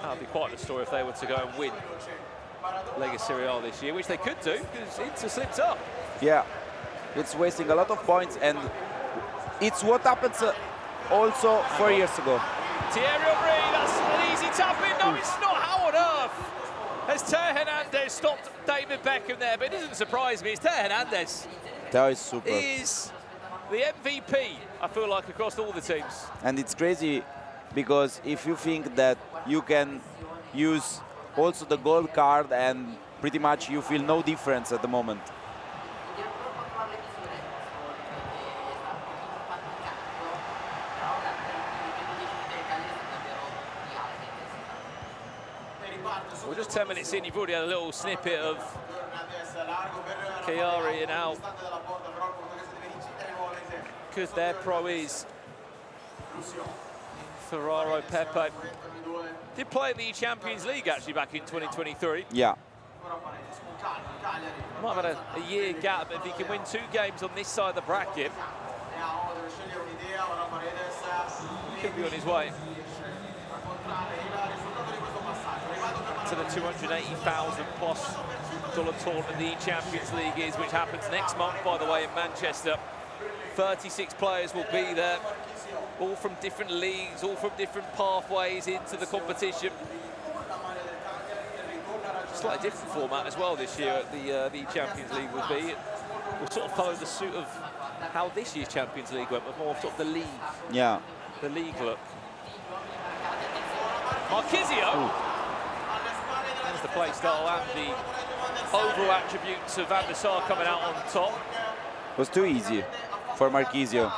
That would be quite the story if they were to go and win Lega Serie A this year, which they could do because Inter slipped up. Yeah, it's wasting a lot of points, and it's what happens also 4 years ago. Thierry Henry, that's an easy tap in. No, it's not. How on earth has Teo Hernandez stopped David Beckham there? But it doesn't surprise me. It's Teo Hernandez. Teo is super. He is the MVP, I feel like, across all the teams. And it's crazy because if you think that you can use also the gold card and pretty much you feel no difference at the moment. We're just 10 minutes in, you've already had a little snippet of Chiari and how good their pro is. Ferraro Pepe did play in the Champions League actually back in 2023. Yeah. Might have had a year gap, but if he can win 2 games on this side of the bracket, he could be on his way to the $280,000 plus tournament the Champions League is, which happens next month, by the way, in Manchester. 36 players will be there, all from different leagues, all from different pathways into the competition. Slightly different format as well this year at the Champions League will be. It will sort of follow the suit of how this year's Champions League went, but more sort of the league. Yeah. The league look. Marchisio. There's the play style and the overall attributes of Van der Sar coming out on top. It was too easy for Marchisio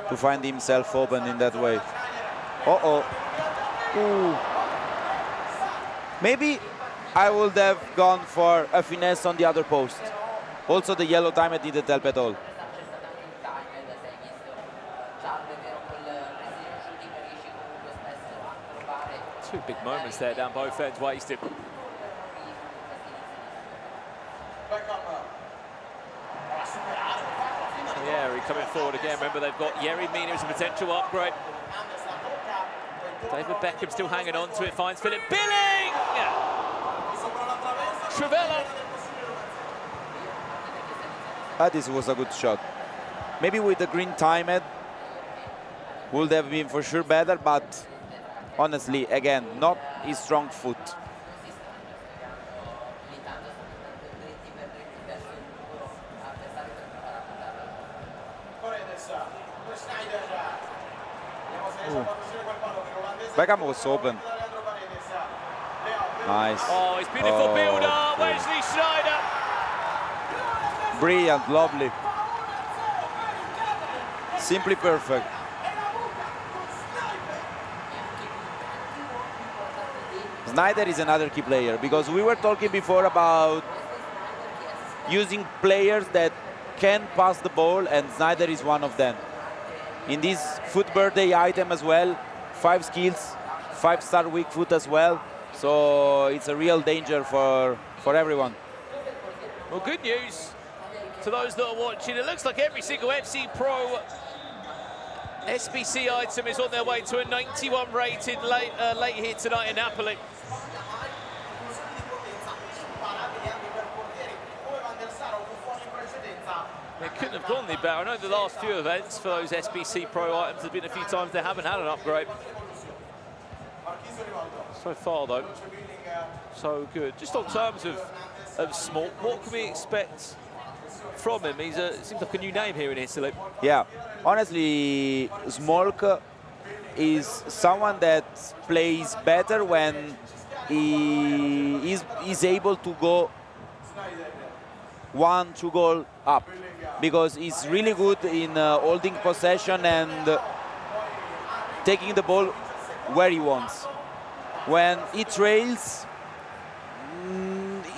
to find himself open in that way. Uh-oh. Ooh. Maybe I would have gone for a finesse on the other post. Also, the yellow timer didn't help at all. 2 big moments there down both ends wasted. Chiari coming forward again. Remember, they've got Yerry Mina as a potential upgrade. David Beckham still hanging on to it, finds Philip Billing! Trivella. This was a good shot. Maybe with the green timed would have been for sure better, but honestly, again, not his strong foot. Ooh. Beckham was open. Nice. Oh, it's beautiful build-up. Wesley Sneijder. Brilliant, lovely. Simply perfect. Sneijder is another key player, because we were talking before about using players that can pass the ball, and Sneijder is one of them. In this foot birthday item as well, 5 skills, 5-star weak foot as well. So it's a real danger for everyone. Well, good news to those that are watching. It looks like every single FC Pro SBC item is on their way to a 91 rated late here tonight in Napoli. It couldn't have gone any better. I know the last few events for those SBC Pro items have been a few times they haven't had an upgrade. So far, though, so good. Just on terms of Smolk, what can we expect from him? It seems like a new name here in Italy. Yeah, honestly, Smolk is someone that plays better when he is able to go 1-2 goal up, because he's really good in holding possession and taking the ball where he wants. When he trails,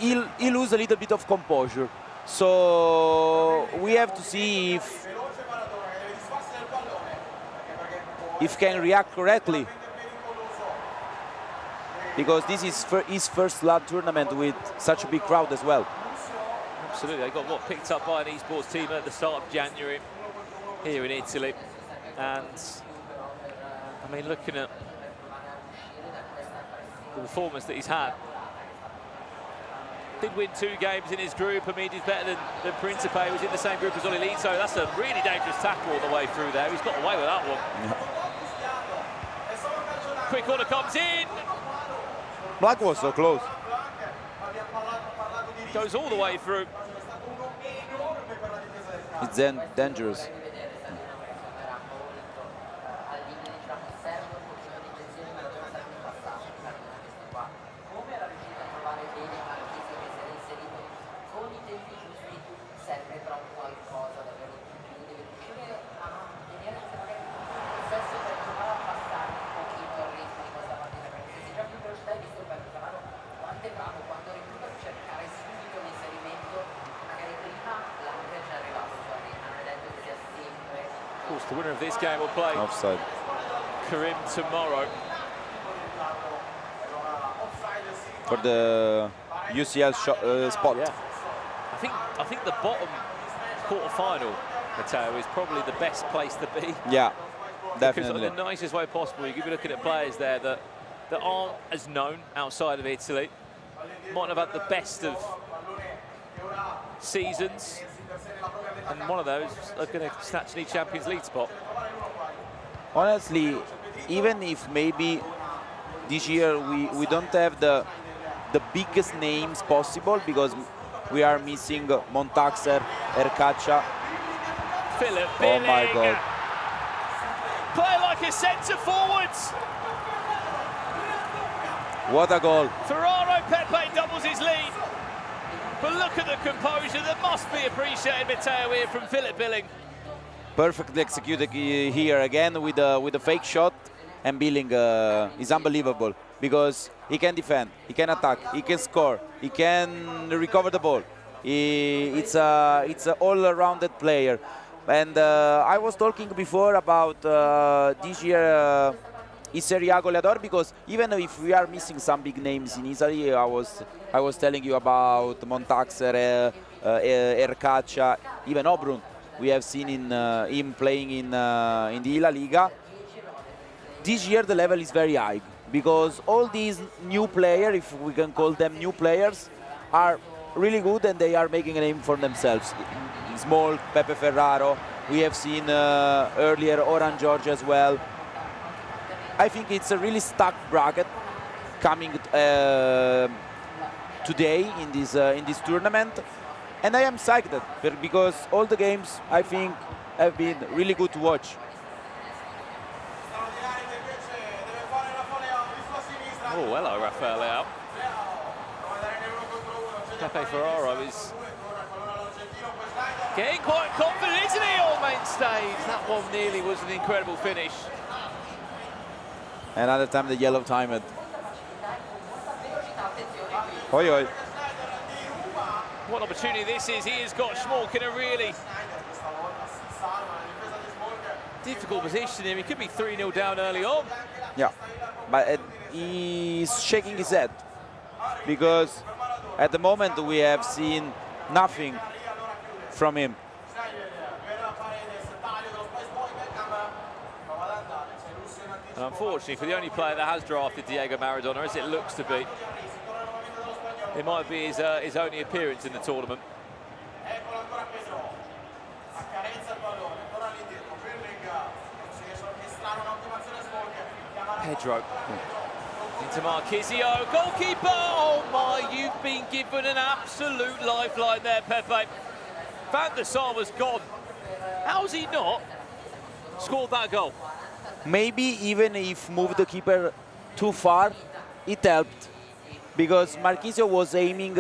he'll lose a little bit of composure. So we have to see if he can react correctly, because this is his first LAD tournament with such a big crowd as well. Absolutely, they got picked up by an esports team at the start of January here in Italy, and I mean, looking at the performance that he's had, did win 2 games in his group. I mean, he's better than Principe, who was in the same group as Olilito. That's a really dangerous tackle all the way through there. He's got away with that one. Quick corner comes in. Black was so close. Goes all the way through. It's then dangerous. The winner of this game will play Offside. Karim tomorrow. For the UCL spot. Yeah. I think the bottom quarter-final, Matteo, is probably the best place to be. Yeah, Because definitely. in the nicest way possible, you could be looking at players there that aren't as known outside of Italy. Might have had the best of seasons. And one of those are going to snatch the Champions League spot. Honestly, even if maybe this year we don't have the biggest names possible, because we are missing Montaxer, Ercaccia. Philip Oh Billing. my God. Play like a centre forwards. What a goal. Ferraro Pepe doubles his lead. But look at the composure that must be appreciated, Matteo, here from Philip Billing. Perfectly executed here again with a fake shot, and Billing is unbelievable because he can defend, he can attack, he can score, he can recover the ball. It's a all-rounded player. And I was talking before about this year eSerie A goleador, because even if we are missing some big names in Italy, I was telling you about Montaxer, Ercaccia, even Obrun. We have seen him playing in the La Liga. This year the level is very high, because all these new players, if we can call them new players, are really good and they are making a name for themselves. Small, Pepe Ferraro, we have seen earlier Oran George as well. I think it's a really stacked bracket coming today in this tournament, and I am psyched because all the games I think have been really good to watch. Oh, hello, Rafael Leao. Pepe Ferraro is getting quite confident, isn't he, on main stage? That one nearly was an incredible finish. Another time the yellow timed. Oi, oi. What an opportunity this is. He has got Schmolk in a really difficult position here. He could be 3-0 down early on. Yeah, but he's shaking his head because at the moment we have seen nothing from him. And unfortunately, for the only player that has drafted Diego Maradona, as it looks to be, it might be his only appearance in the tournament. Pedro into Marquisio, goalkeeper. Oh my, you've been given an absolute lifeline there, Pepe. Van der Sar was gone. How's he not scored that goal? Maybe even if moved the keeper too far, it helped, because Marquisio was aiming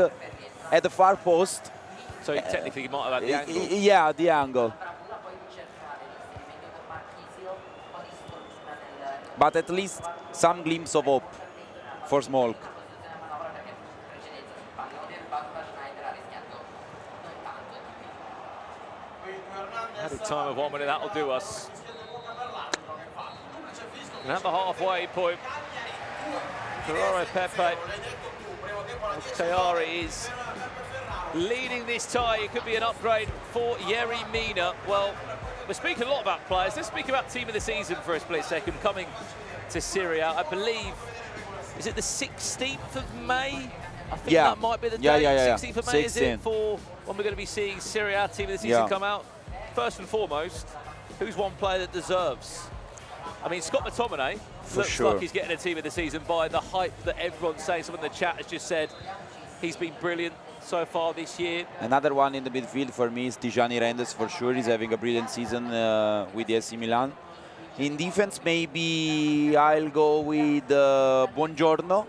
at the far post. So technically he might have had the angle. Yeah, the angle. But at least some glimpse of hope for Schmolk. Added time of 1 minute, that'll do us. And at the halfway point, Ferraro Pepe, Tayari is leading this tie. It could be an upgrade for Yerry Mina. Well, we're speaking a lot about players. Let's speak about team of the season for a split second. Coming to Syria, I believe, is it the 16th of May? I think that might be the date. 16th of May is it for when we're going to be seeing Syria team of the season come out. First and foremost, who's one player that deserves? I mean, Scott McTominay looks like he's getting a team of the season by the hype that everyone's saying. Someone in the chat has just said he's been brilliant so far this year. Another one in the midfield for me is Tijani Reinders, for sure. He's having a brilliant season with the AC Milan. In defense, maybe I'll go with Buongiorno.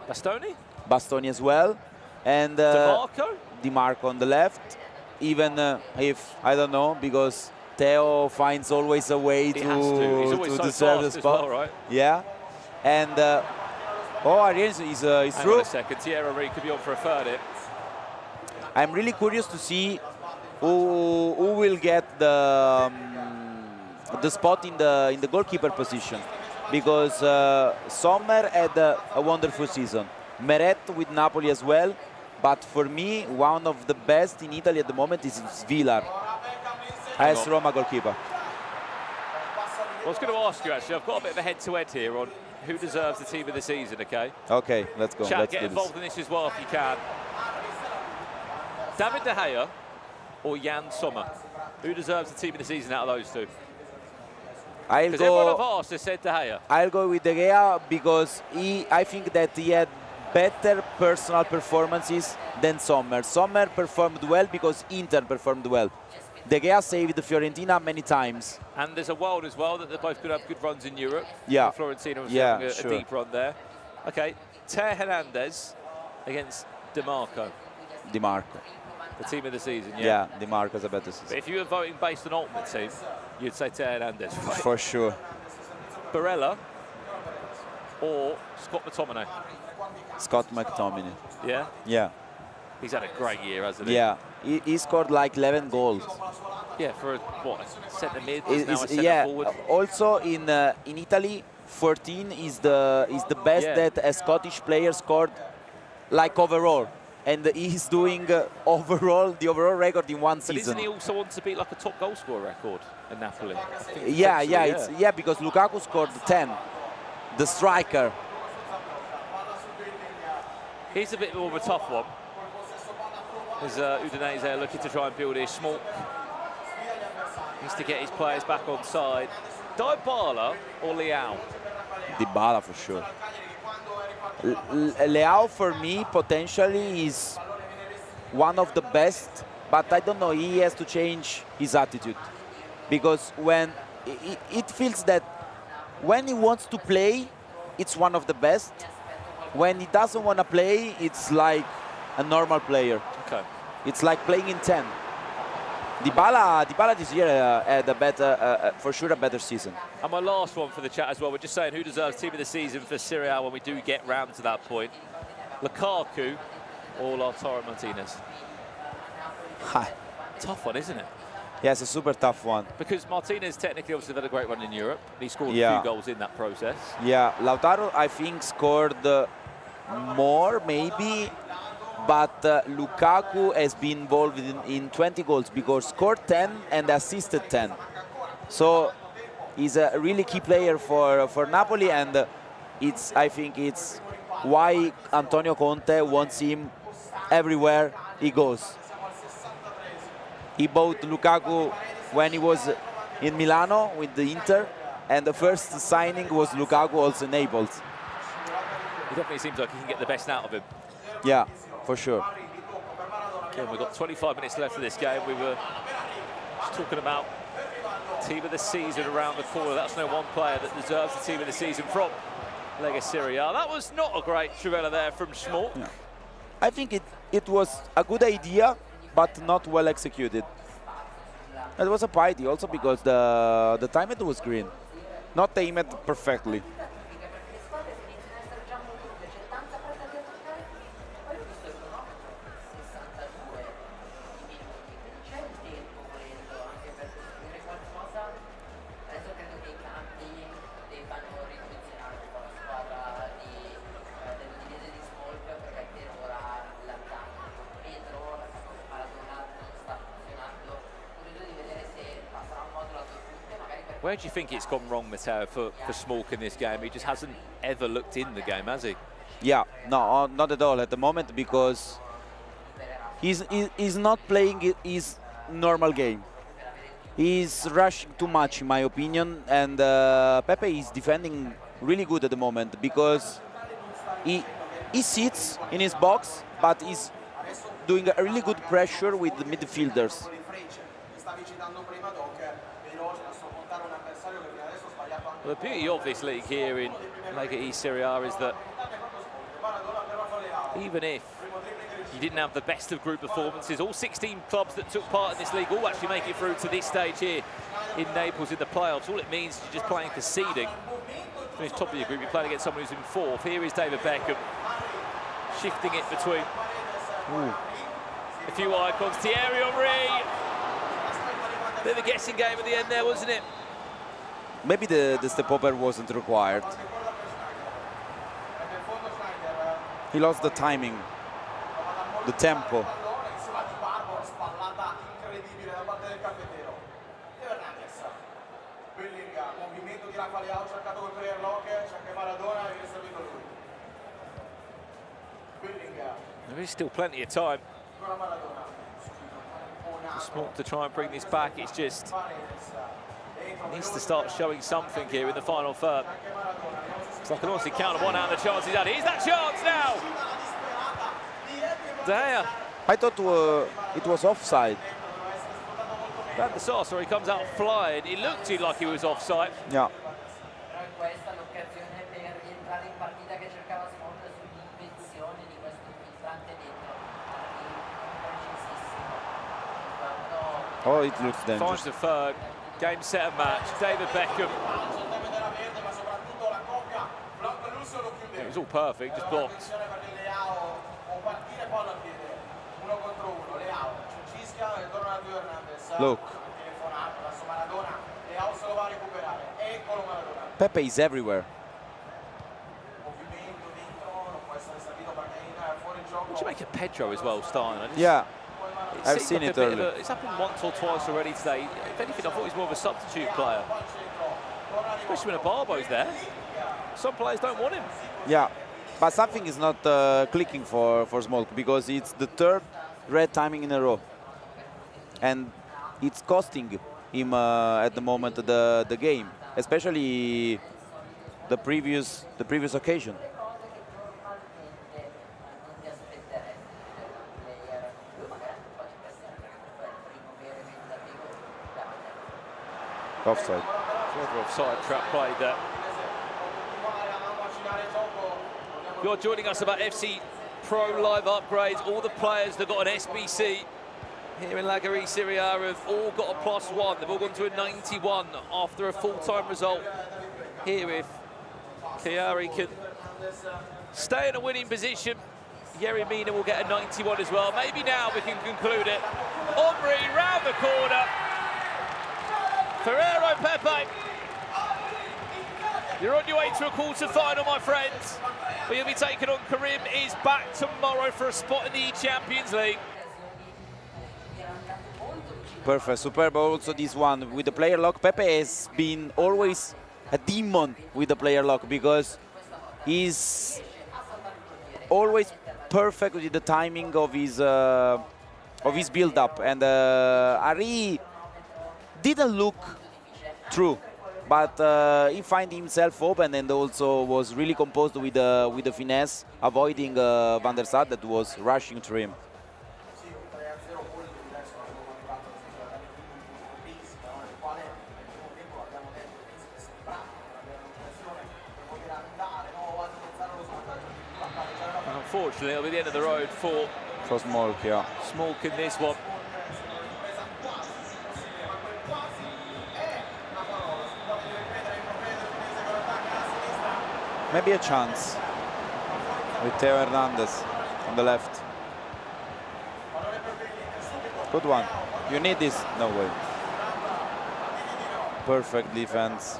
Bastoni as well. And Di Marco on the left. Even if, I don't know, because Theo finds always a way to deserve the spot. Well, right? Yeah. And, Ariel is Hang through. on a second, Thierry Henry could be on for a third hit. I'm really curious to see who will get the the spot in the goalkeeper position, because Sommer had a wonderful season. Meret with Napoli as well, but for me, one of the best in Italy at the moment is Villar as Roma goalkeeper. I was going to ask you, actually, I've got a bit of a head-to-head here on who deserves the team of the season, okay? Okay, let's go. Chat, let's get do involved this. in this as well if you can. David De Gea or Jan Sommer? Who deserves the team of the season out of those two? Because everyone I've asked has said De Gea. I'll go with De Gea because I think that he had better personal performances than Sommer. Sommer performed well because Inter performed well. De Gea saved Fiorentina many times. And there's a world as well that they're both going to have good runs in Europe. Yeah. Fiorentina was Yeah, having a deep run there. Okay, Teo Hernandez against Di Marco. Di Marco. The team of the season, yeah? Yeah, Di Marco's a better season. But if you were voting based on Ultimate Team, you'd say Teo Hernandez, right? For sure. Barella or Scott McTominay? Scott McTominay. Yeah? Yeah. He's had a great year, hasn't he? Yeah, he scored like 11 goals. Yeah, for a centre mid, now a centre yeah. forward. Also in Italy, 14 is the best that a Scottish player scored, like overall, and he's doing the overall record in one season. But isn't he also want to beat like a top goal scorer record in Napoli? Yeah, because Lukaku scored 10, the striker. Here's a bit more of a tough one. As Udinese are looking to try and build his Schmalk. Needs to get his players back on side. Dybala or Leao? Dybala for sure. Leao for me potentially is one of the best, but I don't know, he has to change his attitude. Because when it feels that when he wants to play, it's one of the best. When he doesn't want to play, it's like a normal player. Okay. It's like playing in 10. Dybala this year had a better, for sure, a better season. And my last one for the chat as well, we're just saying who deserves team of the season for Serie A when we do get round to that point. Lukaku or Lautaro Martinez? Hi. Tough one, isn't it? Yeah, it's a super tough one. Because Martinez technically obviously had a great run in Europe. He scored a few goals in that process. Yeah, Lautaro, I think, scored more, maybe. But Lukaku has been involved in 20 goals because scored 10 and assisted 10. So he's a really key player for Napoli, and I think it's why Antonio Conte wants him everywhere he goes. He bought Lukaku when he was in Milano with the Inter, and the first signing was Lukaku also in Naples. He definitely seems like he can get the best out of him. Yeah, for sure. Again, we've got 25 minutes left of this game. We were just talking about team of the season around the corner. That's no one player that deserves the team of the season from Lega Serie A. That was not a great trivela there from Schmalk. Yeah. I think it was a good idea, but not well executed. It was a pity also because the timing was green, not aimed perfectly. Where do you think it's gone wrong, Matteo, for Schmalk in this game? He just hasn't ever looked in the game, has he? Yeah, no, not at all at the moment, because he's not playing his normal game. He's rushing too much, in my opinion, and Pepe is defending really good at the moment because he sits in his box, but he's doing a really good pressure with the midfielders. Well, the beauty of this league here in Lega eSerie A is that even if you didn't have the best of group performances, all 16 clubs that took part in this league all actually make it through to this stage here in Naples in the playoffs. All it means is you're just playing for seeding. Finish top of your group, you're playing against someone who's in fourth. Here is David Beckham shifting it between a few icons. Thierry Henry. Bit of a guessing game at the end there, wasn't it? maybe the step over wasn't required. He lost the timing, the tempo. There is still plenty of time. Small to try and bring this back. It's just needs to start showing something here in the final third. So I can honestly count on one hand the chance he's had. Here's that chance now. De Gea. I thought it was offside. Van der Sar, sorry, comes out flying. It looked to like he was offside. Yeah. Oh, it looks dangerous. Finds the third. Game, set, and match. David Beckham. It was all perfect, just blocked. Look. Pepe is everywhere. What do you make of Pedro as well, Stein? Yeah, I've seen it earlier. It's happened once or twice already today. If anything, I thought he was more of a substitute player. Especially when Barbo's there. Some players don't want him. Yeah, but something is not clicking for Smolk, because it's the third red timing in a row. And it's costing him at the moment the game, especially the previous occasion. Offside. Further offside trap play there. You're joining us about FC Pro Live upgrades. All the players that got an SBC here in La eSerie have all got a +1. They've all gone to a 91 after a full-time result. Here, if Chiari can stay in a winning position, Yerry Mina will get a 91 as well. Maybe now we can conclude it. Henry round the corner. Ferrero Pepe. You're on your way to a quarter-final, my friends. But you'll be taking on Karim. Is back tomorrow for a spot in the Champions League. Perfect, superb also this one with the player lock. Pepe has been always a demon with the player lock, because he's always perfect with the timing of his build-up, and Ari didn't look true, but he found himself open and also was really composed with the finesse, avoiding Van der Sar that was rushing through him. Unfortunately, it'll be the end of the road for Smolk, yeah. Smolk in this one. Maybe a chance with Theo Hernandez on the left. Good one. You need this. No way. Perfect defense.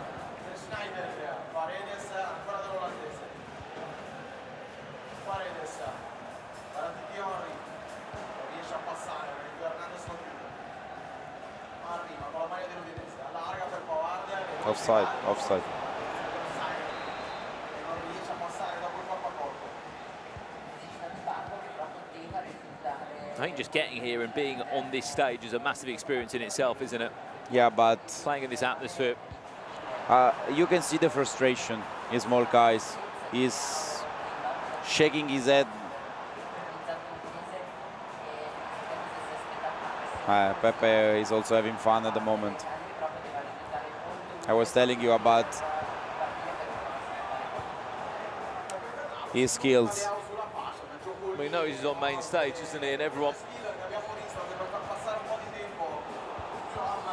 Offside, offside. I think just getting here and being on this stage is a massive experience in itself, isn't it? Yeah, but playing in this atmosphere. You can see the frustration in Smolk eyes. He's shaking his head. Pepe is also having fun at the moment. I was telling you about his skills. He knows he's on main stage, isn't he? And everyone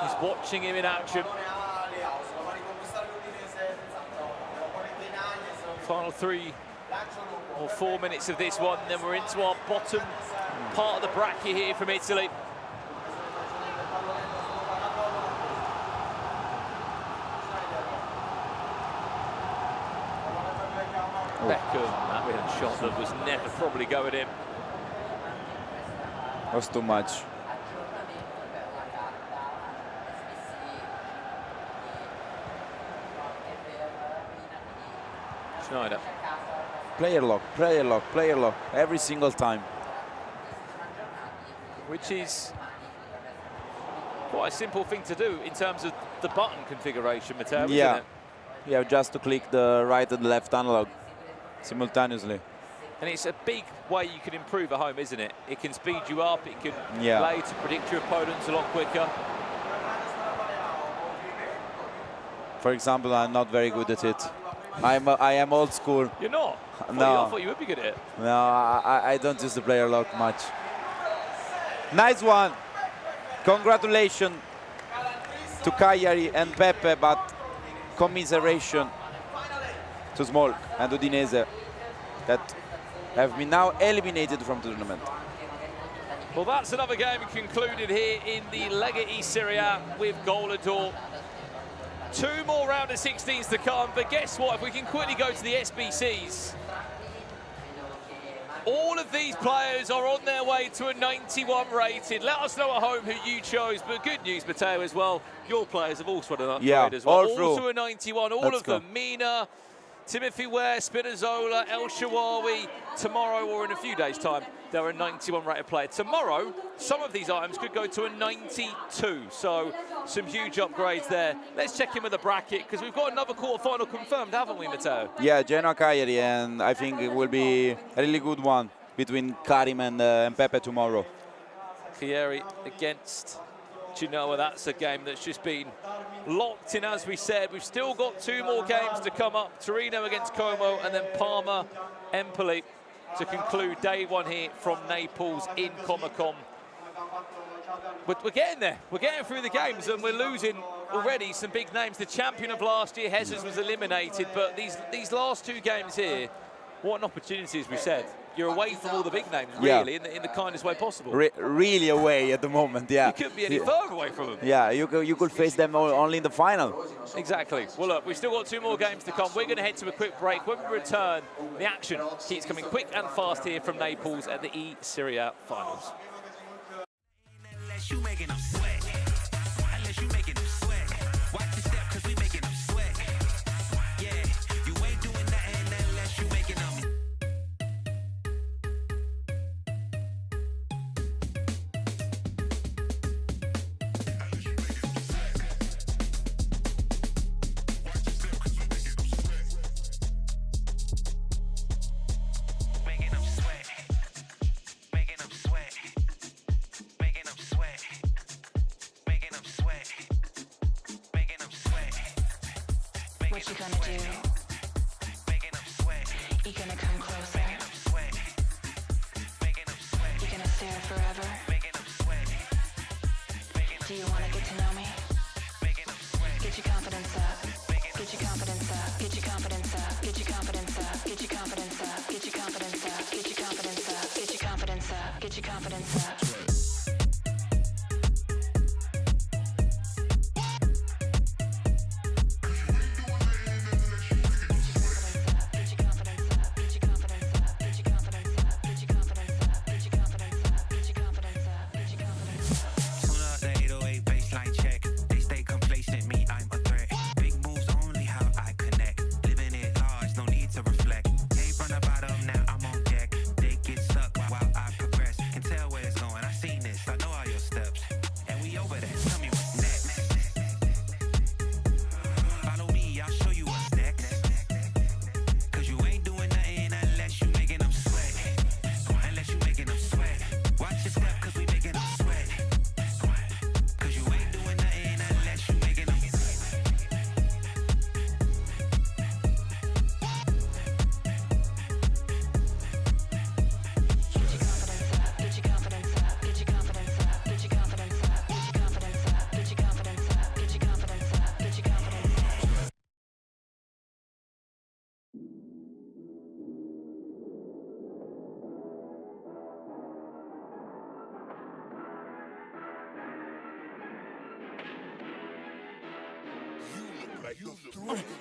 is watching him in action. Final 3 or 4 minutes of this one, then we're into our bottom part of the bracket here from Italy. Beckham, that was a shot that was never probably going in. Was too much. Schneider. Player lock, player lock, player lock, every single time. Which is quite a simple thing to do in terms of the button configuration, Matteo, isn't it? Yeah, just to click the right and left analog simultaneously. And it's a big way you can improve at home, isn't it? It can speed you up, it can Yeah. allow you to predict your opponents a lot quicker. For example, I'm not very good at it. I am old school. You're not? I No. thought you would be good at it. No, I don't use the player lock much. Nice one. Congratulations to Cagliari and Pepe, but commiseration to Smolk and Udinese that have been now eliminated from the tournament. Well, that's another game concluded here in the Lega eSerie A with GOLEADOR. 2 more round of 16s to come, but guess what? If we can quickly go to the SBCs, all of these players are on their way to a 91 rated. Let us know at home who you chose, but good news, Matteo, as well. Your players have also had an upgrade as well. all through. To a 91, all Let's of them. Mina, Timothy Ware, Spinazzola, El Shaarawy. Tomorrow, or in a few days' time, they're a 91 rated player. Tomorrow, some of these items could go to a 92, so some huge upgrades there. Let's check in with the bracket, because we've got another quarterfinal confirmed, haven't we, Matteo? Yeah, Genoa Cagliari, and I think it will be a really good one between Karim and Pepe tomorrow. Cagliari against Genoa, that's a game that's just been locked in, as we said. We've still got 2 more games to come up. Torino against Como, and then Parma, Empoli to conclude day 1 here from Naples in Comecom. We're getting there. We're getting through the games, and we're losing already some big names. The champion of last year, Jesus, was eliminated, but these last 2 games here, what an opportunity, as we said. You're away from all the big names, really, in the kindest way possible. Really away at the moment, yeah. You couldn't be any further away from them. Yeah, you could face them only in the final. Exactly. Well, look, we've still got 2 more games to come. We're going to head to a quick break. When we return, the action keeps coming quick and fast here from Naples at the eSerie A finals. Unless you making them sweat. Unless you making them sweat. Watch your step, cause we making them sweat. Yeah, you ain't doing nothing unless you making them. What you gonna do? You gonna come closer? You gonna stare forever? Do you wanna get to know me? Get your confidence up. Get your confidence up. Get your confidence up. Get your confidence up. Get your confidence up. Get your confidence up. Get your confidence up. Get your confidence up. Get your confidence up.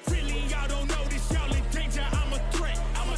Really, y'all don't know this, y'all in danger. I'm a threat. I'm a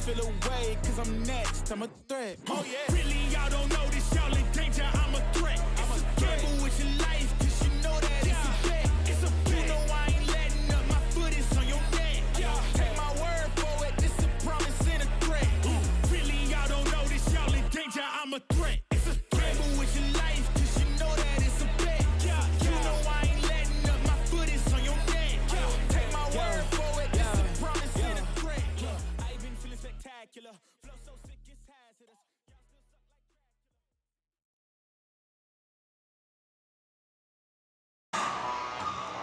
feel away, cause I'm next, I'm a threat. Oh yeah. Really, y'all don't know this, y'all in danger, I'm a threat. I'm a gamble with your life, cause you know that it's a bet. It's a bet. You know I ain't letting up, my foot is on your neck. Take my word for it, this a promise and a threat. Really, y'all don't know this, y'all in danger, I'm a threat. It's a gamble with your life, cause you know that it's a bet. You know I ain't letting up, my foot is on your neck. Take my word for it, this a promise and a threat. I've been feeling spectacular, flow so sick it's hazardous.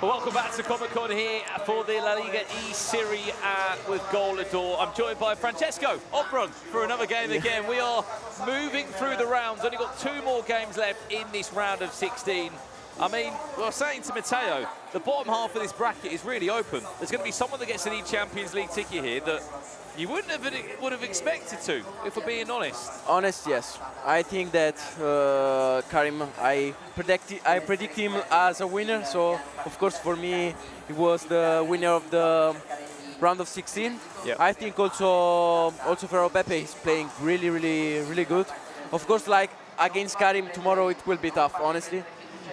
Welcome back to Comic-Con here for the La Liga eSerie with Goleador. I'm joined by Francesco Opron for another game again. We are moving through the rounds. Only got 2 more games left in this round of 16. I mean, I was saying to Matteo, the bottom half of this bracket is really open. There's going to be someone that gets an Champions League ticket here that you would have expected to, if we're being honest. Honest, yes. I think that Karim, I predict him as a winner. So of course for me, he was the winner of the round of 16. Yep. I think also Ferro Pepe is playing really good. Of course, like against Karim tomorrow, it will be tough, honestly.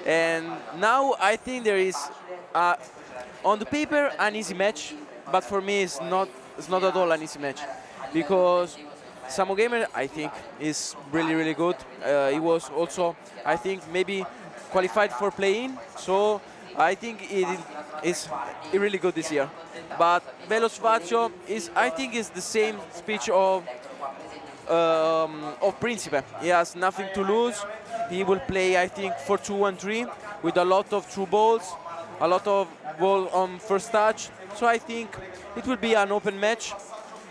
And now I think there is on the paper an easy match, but for me it's not at all an easy match, because Samu Gamer, I think, is really good. He was also, I think, maybe qualified for play-in, so I think it is really good this year. But Veloz Vazio I think, is the same speech of Principe. He has nothing to lose. He will play, I think, 4-2-1-3 with a lot of through balls, a lot of ball on first touch. So I think it will be an open match.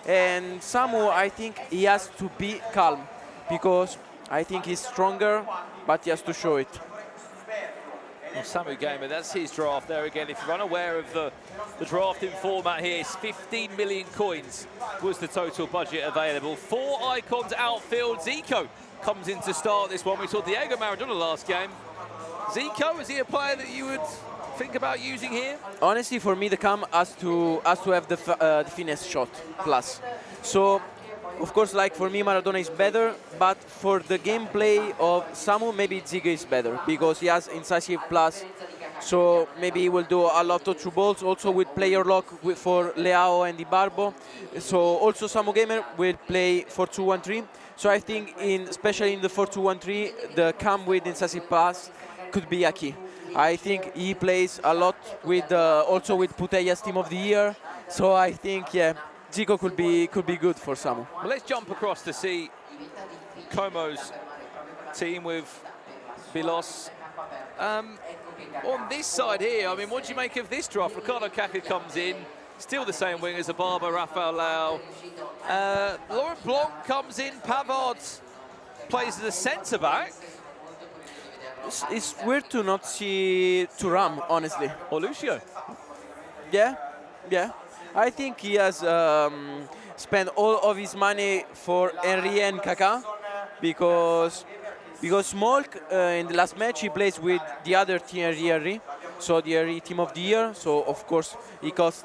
And Samu, I think he has to be calm, because I think he's stronger, but he has to show it. Well, Samu Gamer, that's his draft there again. If you're unaware of the drafting format here, it's 15 million coins was the total budget available. 4 icons outfield. Zico comes in to start this one. We saw Diego Maradona last game. Zico, is he a player that you would think about using here? Honestly, for me, the cam has to have the finesse shot plus. So, of course, like for me, Maradona is better, but for the gameplay of Samu, maybe Zico is better, because he has incisive plus. So maybe he will do a lot of true balls, also with player lock for Leao and Ibarbo. So also Samu Gamer will play 4-2-1-3. So I think, especially in the 4-2-1-3, the cam with incisive pass could be a key. I think he plays a lot with also with Putellas Team of the Year. So I think, yeah, Zico could be good for Samu. Well, let's jump across to see Como's team with Veloz. On this side here, I mean, what do you make of this draft? Ricardo Kaká comes in, still the same wingers, Ababa, Rafael Leao. Laurent Blanc comes in, Pavard plays as a centre-back. It's weird to not see Thuram, honestly. Or Lucio. Yeah. I think he has spent all of his money for Henry and Kaká, because Smolk, in the last match, he plays with the other Thierry, so the Henry Team of the Year, so of course he costs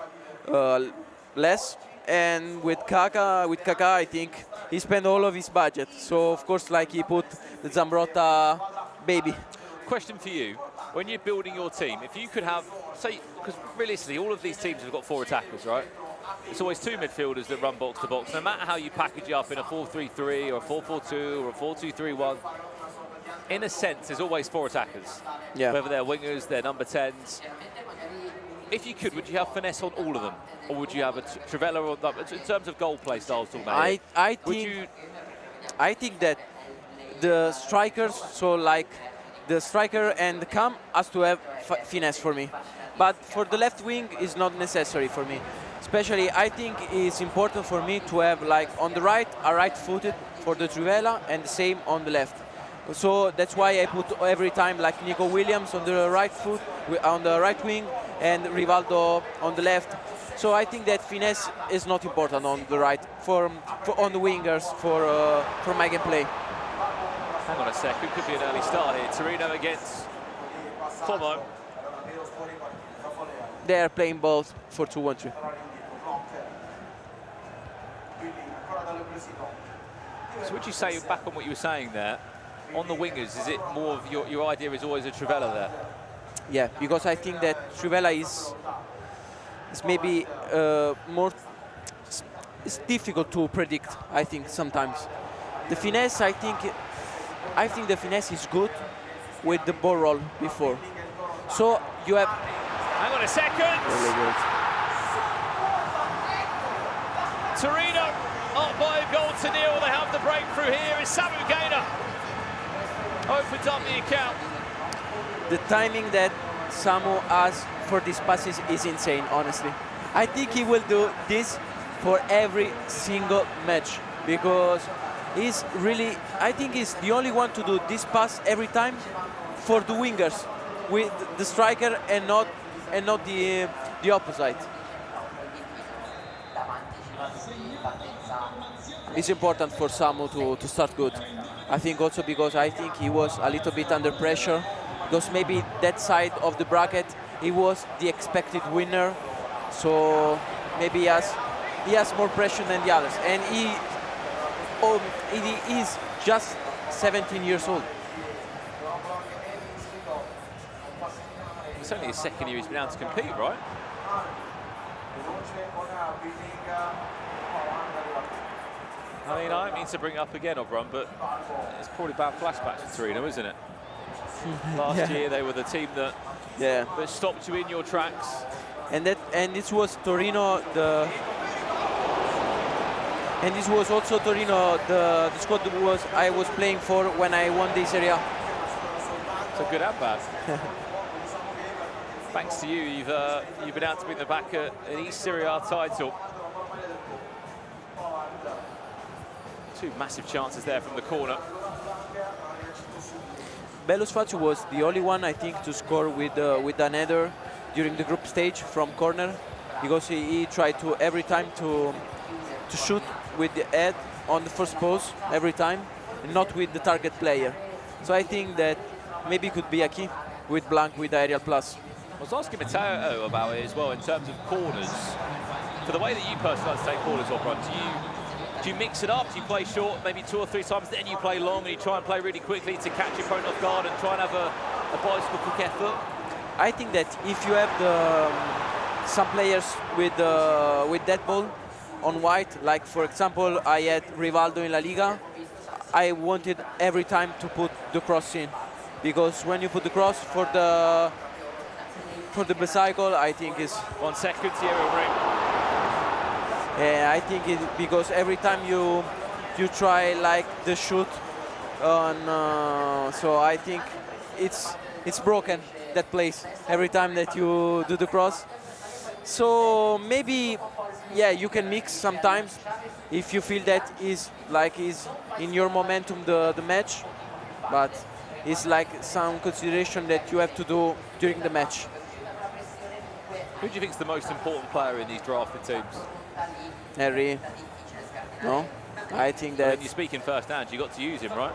less. And with Kaká, I think he spent all of his budget, so of course, like, he put the Zambrotta baby. Question for you: when you're building your team, if you could have, say, because realistically all of these teams have got 4 attackers, right? It's always 2 midfielders that run box to box. No matter how you package it up in a 4-3-3 or a 4-4-2 or a 4-2-3-1, in a sense, there's always 4 attackers. Yeah. Whether they're wingers, they're number 10s. If you could, would you have finesse on all of them, or would you have a Trivela or, in terms of goal play styles? I think that the strikers, so like the striker and the cam, has to have finesse for me. But for the left wing, is not necessary for me. Especially, I think it's important for me to have, like, on the right, a right-footed for the Trivela, and the same on the left. So that's why I put every time, like, Nico Williams on the right foot, on the right wing, and Rivaldo on the left. So I think that finesse is not important on the right, on the wingers for my gameplay. Hang on a sec, it could be an early start here. Torino against Como. They are playing both 4-2-1-3. So would you say, back on what you were saying there, on the wingers, is it more of your idea is always a Trivela there? Yeah, because I think that Trivela is maybe more. It's difficult to predict. I think sometimes the finesse. I think the finesse is good with the ball roll before. So you have. Hang on a second. Really good. Torino up by a goal to nil. They have the breakthrough here. Is Samu Gaynor opens up the account. The timing that Samu has for these passes is insane, honestly. I think he will do this for every single match because he's really, I think he's the only one to do this pass every time for the wingers with the striker and not the opposite. It's important for Samu to start good. I think also because I think he was a little bit under pressure because maybe that side of the bracket he was the expected winner, so maybe he has more pressure than the others, and he is just 17 years old. It's only his second year he's been able to compete, right? I mean, I don't mean to bring it up again, Obron, but it's probably bad flashbacks for Torino, isn't it? Last year they were the team that stopped you in your tracks. And this was Torino and this was also Torino the squad I was playing for when I won the eSerie. It's a good and bad. Thanks to you, you've been able to bring them back an eSerie title. Two massive chances there from the corner. Belus Faccio was the only one, I think, to score with an header during the group stage from corner, because he tried to every time to shoot with the head on the first post every time, and not with the target player. So I think that maybe could be a key with Blanc with the aerial plus. I was asking Matteo about it as well in terms of corners. For the way that you personally like to take corners, Obron, do you mix it up? Do you play short maybe 2 or 3 times, then you play long and you try and play really quickly to catch your opponent off guard and try and have a bicycle quick effort? I think that if you have some players with that ball on white, like for example I had Rivaldo in La Liga, I wanted every time to put the cross in, because when you put the cross for the bicycle, I think is 1 second, Thierry Ring. Yeah, I think because every time you try like the shoot on, so I think it's broken, that place every time that you do the cross. So maybe, yeah, you can mix sometimes if you feel that is in your momentum the match, but it's like some consideration that you have to do during the match. Who do you think is the most important player in these drafted teams? Henry. No, I think that. When you're speaking first hand, you got to use him, right?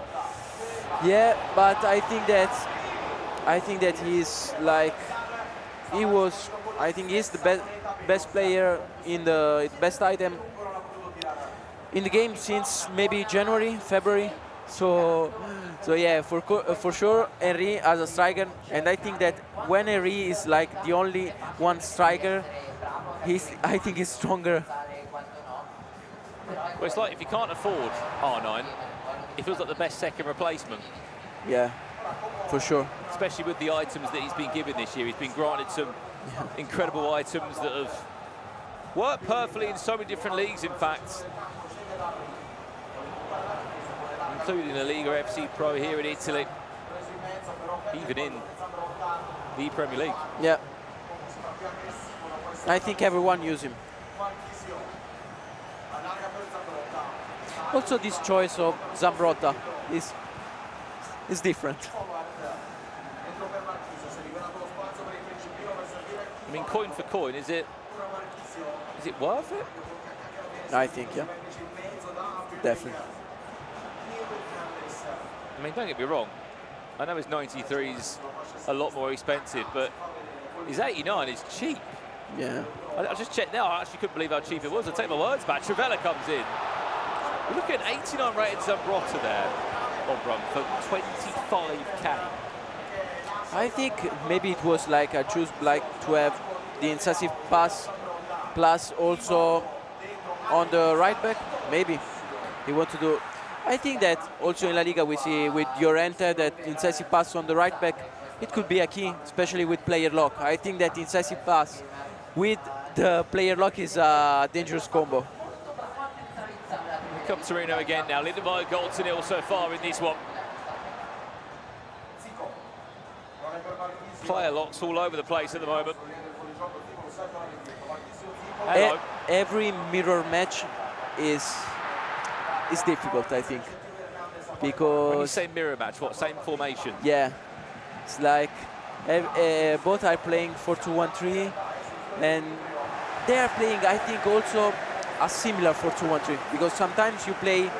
Yeah, but I think that he's like, I think he's the best player in the best item in the game since maybe January, February. So yeah, for sure Henry as a striker, and I think that when Henry is like the only one striker, I think he's stronger. Well, it's like if you can't afford R9, it feels like the best second replacement. Yeah, for sure. Especially with the items that he's been given this year. He's been granted some incredible items that have worked perfectly in so many different leagues, in fact. Including the Liga FC Pro here in Italy. Even in the Premier League. Yeah. I think everyone uses him. Also, this choice of Zambrotta is different. I mean, coin for coin, is it worth it? I think, yeah. Definitely. I mean, don't get me wrong. I know his 93's a lot more expensive, but his 89 is cheap. Yeah. I just checked now. I actually couldn't believe how cheap it was. I'll take my words back. Trivela comes in. Look at 89 rated Zambrotta there on run for 25k. I think maybe it was like I choose like to have the incisive pass plus also on the right back. Maybe he want to do. I think that also in La Liga we see with Llorente that incisive pass on the right back, it could be a key, especially with player lock. I think that incisive pass with the player lock is a dangerous combo. Here comes Torino again now, leading by a goal to nil so far in this one. Player locks all over the place at the moment. Every mirror match is difficult, I think, because when you say mirror match, what, same formation? Yeah, it's like both are playing 4-2-1-3, and they are playing, I think, also a similar 4-2-1-3, because sometimes you play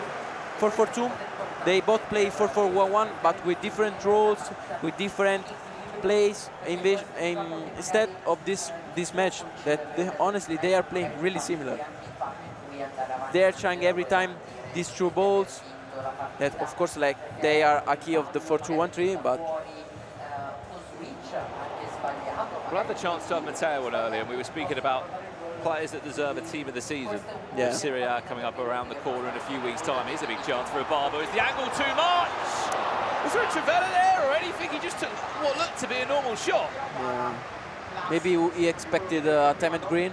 4-4-2, they both play 4-4-1-1, but with different roles, with different plays. Instead of this match, that honestly they are playing really similar. They are trying every time these through balls, that of course like they are a key of the 4-2-1-3, but we'll have the chance to have Matteo on earlier, and we were speaking about players that deserve a team of the season. Yeah. Serie A coming up around the corner in a few weeks' time. Here's a big chance for Ibarbo. Is the angle too much? Was there a Trivella there or anything? He just took what looked to be a normal shot. yeah. Maybe he expected a Temet Green.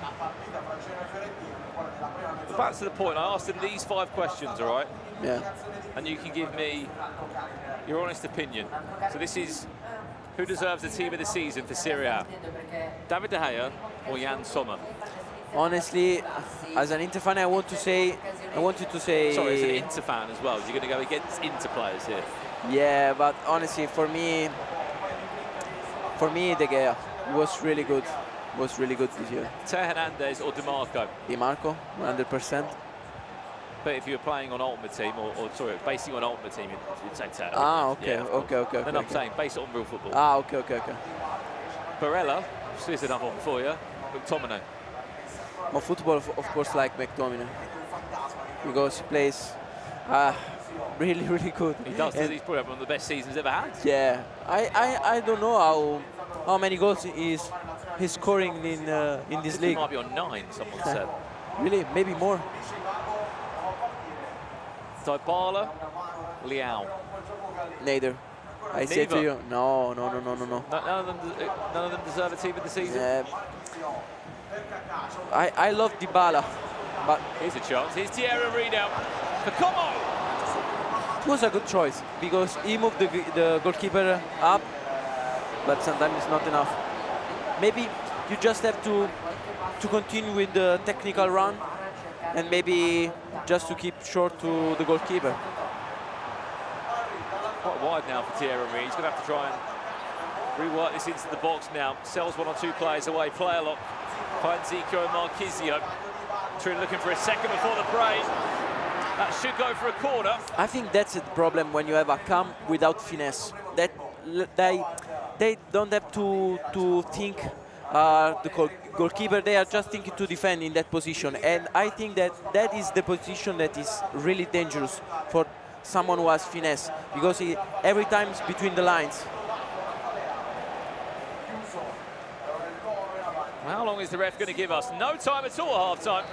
Back to the point, I asked him these 5 questions, all right? Yeah. And you can give me your honest opinion. So this is who deserves the team of the season for Serie A? David De Gea or Jan Sommer? Honestly, as an Inter fan, I want you to say. Sorry, as an Inter fan as well. You're going to go against Inter players here. Yeah, but honestly, for me, De Gea was really good. Was really good this year. Teo Hernandez or Di Marco? Di Marco, 100%. But if you were playing on Ultimate Team, or sorry, basing on Ultimate Team, you'd say Teo. Ah, okay, Yeah, okay. Then I'm saying base it on real football. Ah, okay. Barella, there's another one for you. McTominay. My football, of course, like McTominay, because he plays really good. He does. He's probably one of the best seasons ever had. Yeah, I don't know how many goals he's scoring in this league. He might be on 9, someone said. Really, maybe more. Dybala, Leao. Neither. I say to you, no. None of them deserve a team of the season. I love Dybala, but here's a chance. Here's Thierry Henry now. For Como. It was a good choice because he moved the goalkeeper up, but sometimes it's not enough. Maybe you just have to continue with the technical run, and maybe just to keep short to the goalkeeper. Quite wide now for Thierry Henry. He's going to have to try and rework this into the box now. Sells 1 or 2 players away. Player lock. Finds Zico and Marquisio. Trin looking for a second before the break. That should go for a corner. I think that's the problem when you have a cam without finesse. That they don't have to think the goalkeeper. They are just thinking to defend in that position, and I think that is the position that is really dangerous for someone who has finesse, because he every time is between the lines. How long is the ref going to give us? No time at all, half-time.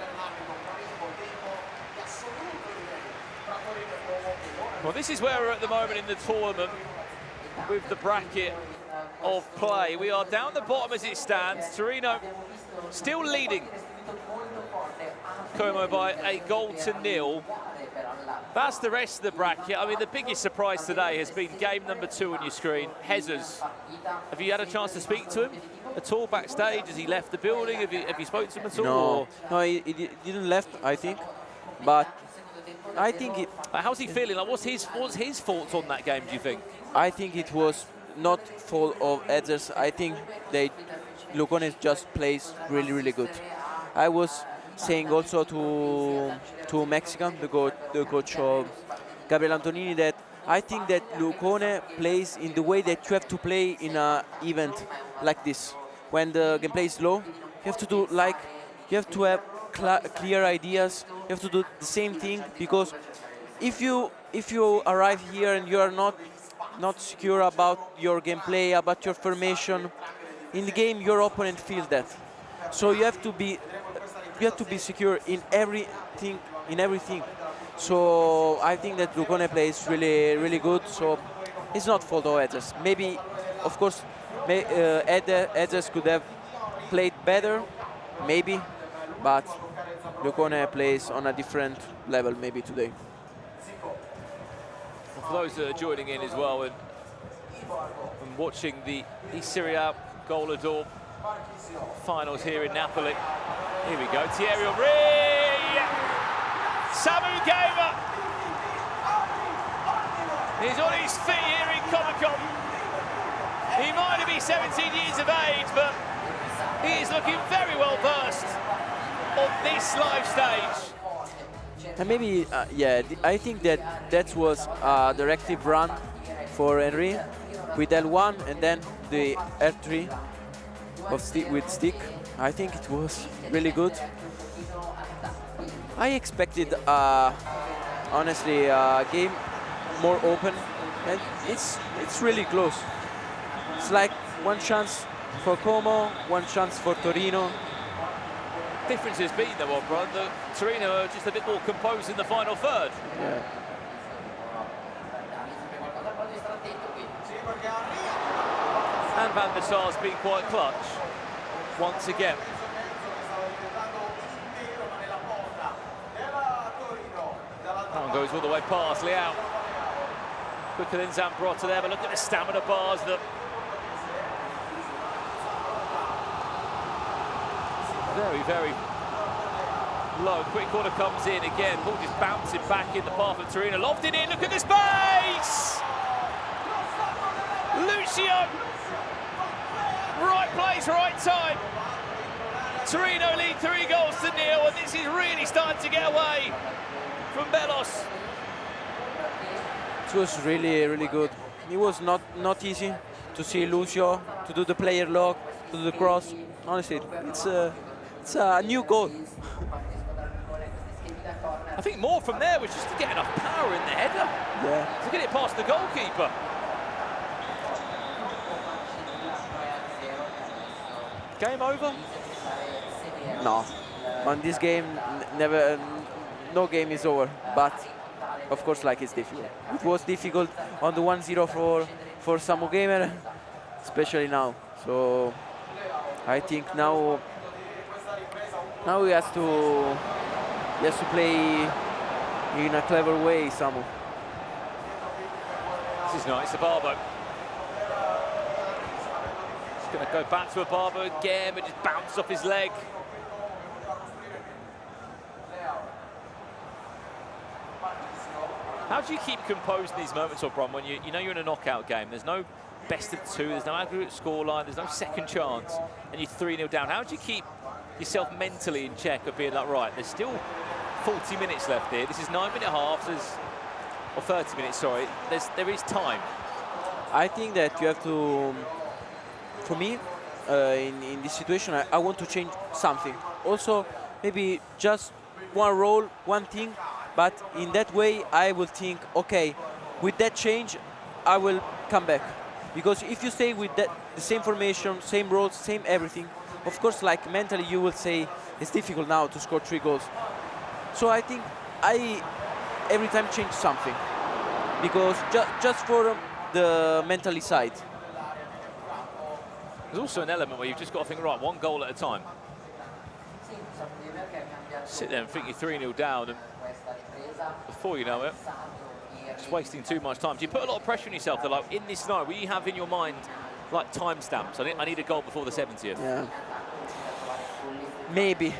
Well, this is where we're at the moment in the tournament with the bracket of play. We are down the bottom as it stands. Torino still leading Como by a goal to nil. That's the rest of the bracket. I mean, the biggest surprise today has been game number 2 on your screen, Jesus. Have you had a chance to speak to him at all backstage? Has he left the building? Have you spoken to him at all? No, he didn't left, I think. But I think how's he feeling? Like, what's his thoughts on that game, do you think? I think it was not fault of others. I think Lucone just plays really good. I was saying also to Mexican, the coach of Gabriel Antonini, that I think that Lucone plays in the way that you have to play in an event like this. When the gameplay is low, you have to have clear ideas you have to do the same thing, because if you arrive here and you are not secure about your gameplay, about your formation, in the game your opponent feels that. So you have to be secure in everything. So I think that Lucone plays really good. So it's not fault of Edgers. Maybe, of course, Edgers could have played better, maybe, but Lucone plays on a different level maybe today. For those that are joining in as well and watching the eSerie A GOLEADOR finals here in Napoli. Here we go, Thierry Henry! Samu Gamer! He's on his feet here in Comic-Con. He might be 17 years of age, but he is looking very well versed on this live stage. And maybe, I think that was a directive run for Henry with L1 and then the R3 with stick. I think it was really good. I expected, honestly, a game more open, and it's really close. It's like one chance for Como, one chance for Torino. Difference has been though, Bron, that Torino are just a bit more composed in the final third. Yeah. And Van der Sar's been quite clutch once again. That one goes all the way past Leao. Quicker than Zambrotta there, but look at the stamina bars that very low. Quick corner comes in again. Ball just bouncing back in the path of Torino. Lofted in, look at the space! Lucio! Right place, right time. Torino lead 3 goals to 0, and this is really starting to get away from Belos. It was really good. It was not easy to see Lucio, to do the player lock, to do the cross. Honestly, it's a new goal. I think more from there was just to get enough power in the header. Yeah. To get it past the goalkeeper. Game over? No. On this game, no game is over. But of course, like, it's difficult. It was difficult on the 1-0 for Samu Gamer, especially now. So I think now he has to play in a clever way, Samu. This is nice, Abarbo. He's going to go back to Abarbo again, but just bounce off his leg. How do you keep composed in these moments, Bron, when you know you're in a knockout game? There's no best of 2, there's no aggregate scoreline, there's no second chance, and you're 3-0 down. How do you keep yourself mentally in check of being like, right, there's still 40 minutes left here. This is 9-minute halves, or 30 minutes, sorry. There is time. I think that you have to, for me, in this situation, I want to change something. Also, maybe just one role, one thing, but in that way, I will think, okay, with that change, I will come back. Because if you stay with the same formation, same roles, same everything, of course, like, mentally, you will say, it's difficult now to score 3 goals. So I think I every time change something, because just for the mentally side. There's also an element where you've just got to think, right, 1 goal at a time. Sit there and think you're 3-0 down, and before you know it, just wasting too much time. Do you put a lot of pressure on yourself? They're like, in this scenario, will you have in your mind like timestamps? I need a goal before the 70th. Yeah. Maybe.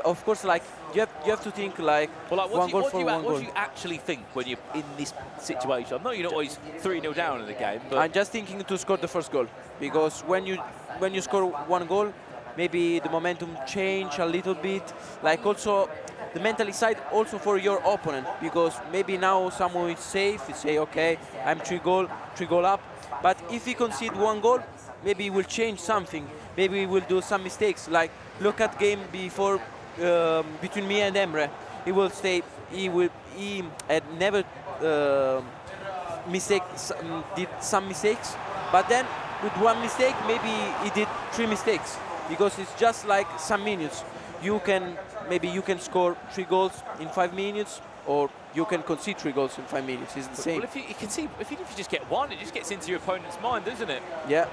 Of course, like, you have to think like, well, like one goal for one goal. What do you actually think when you're in this situation? I know you're not always 3-0 down in the game, but I'm just thinking to score the first goal, because when you score 1 goal, maybe the momentum change a little bit. Like, also the mentally side also for your opponent, because maybe now someone is safe. You say, okay, I'm 3 goal up, but if he concede 1 goal, maybe he will change something. Maybe he will do some mistakes. Like, look at game before between me and Emre. He will stay. He had never did some mistakes, but then with one mistake, maybe he did 3 mistakes, because it's just like some minutes. Maybe you can score 3 goals in 5 minutes, or you can concede 3 goals in 5 minutes. It's the same. Well, if you just get one, it just gets into your opponent's mind, doesn't it? Yeah.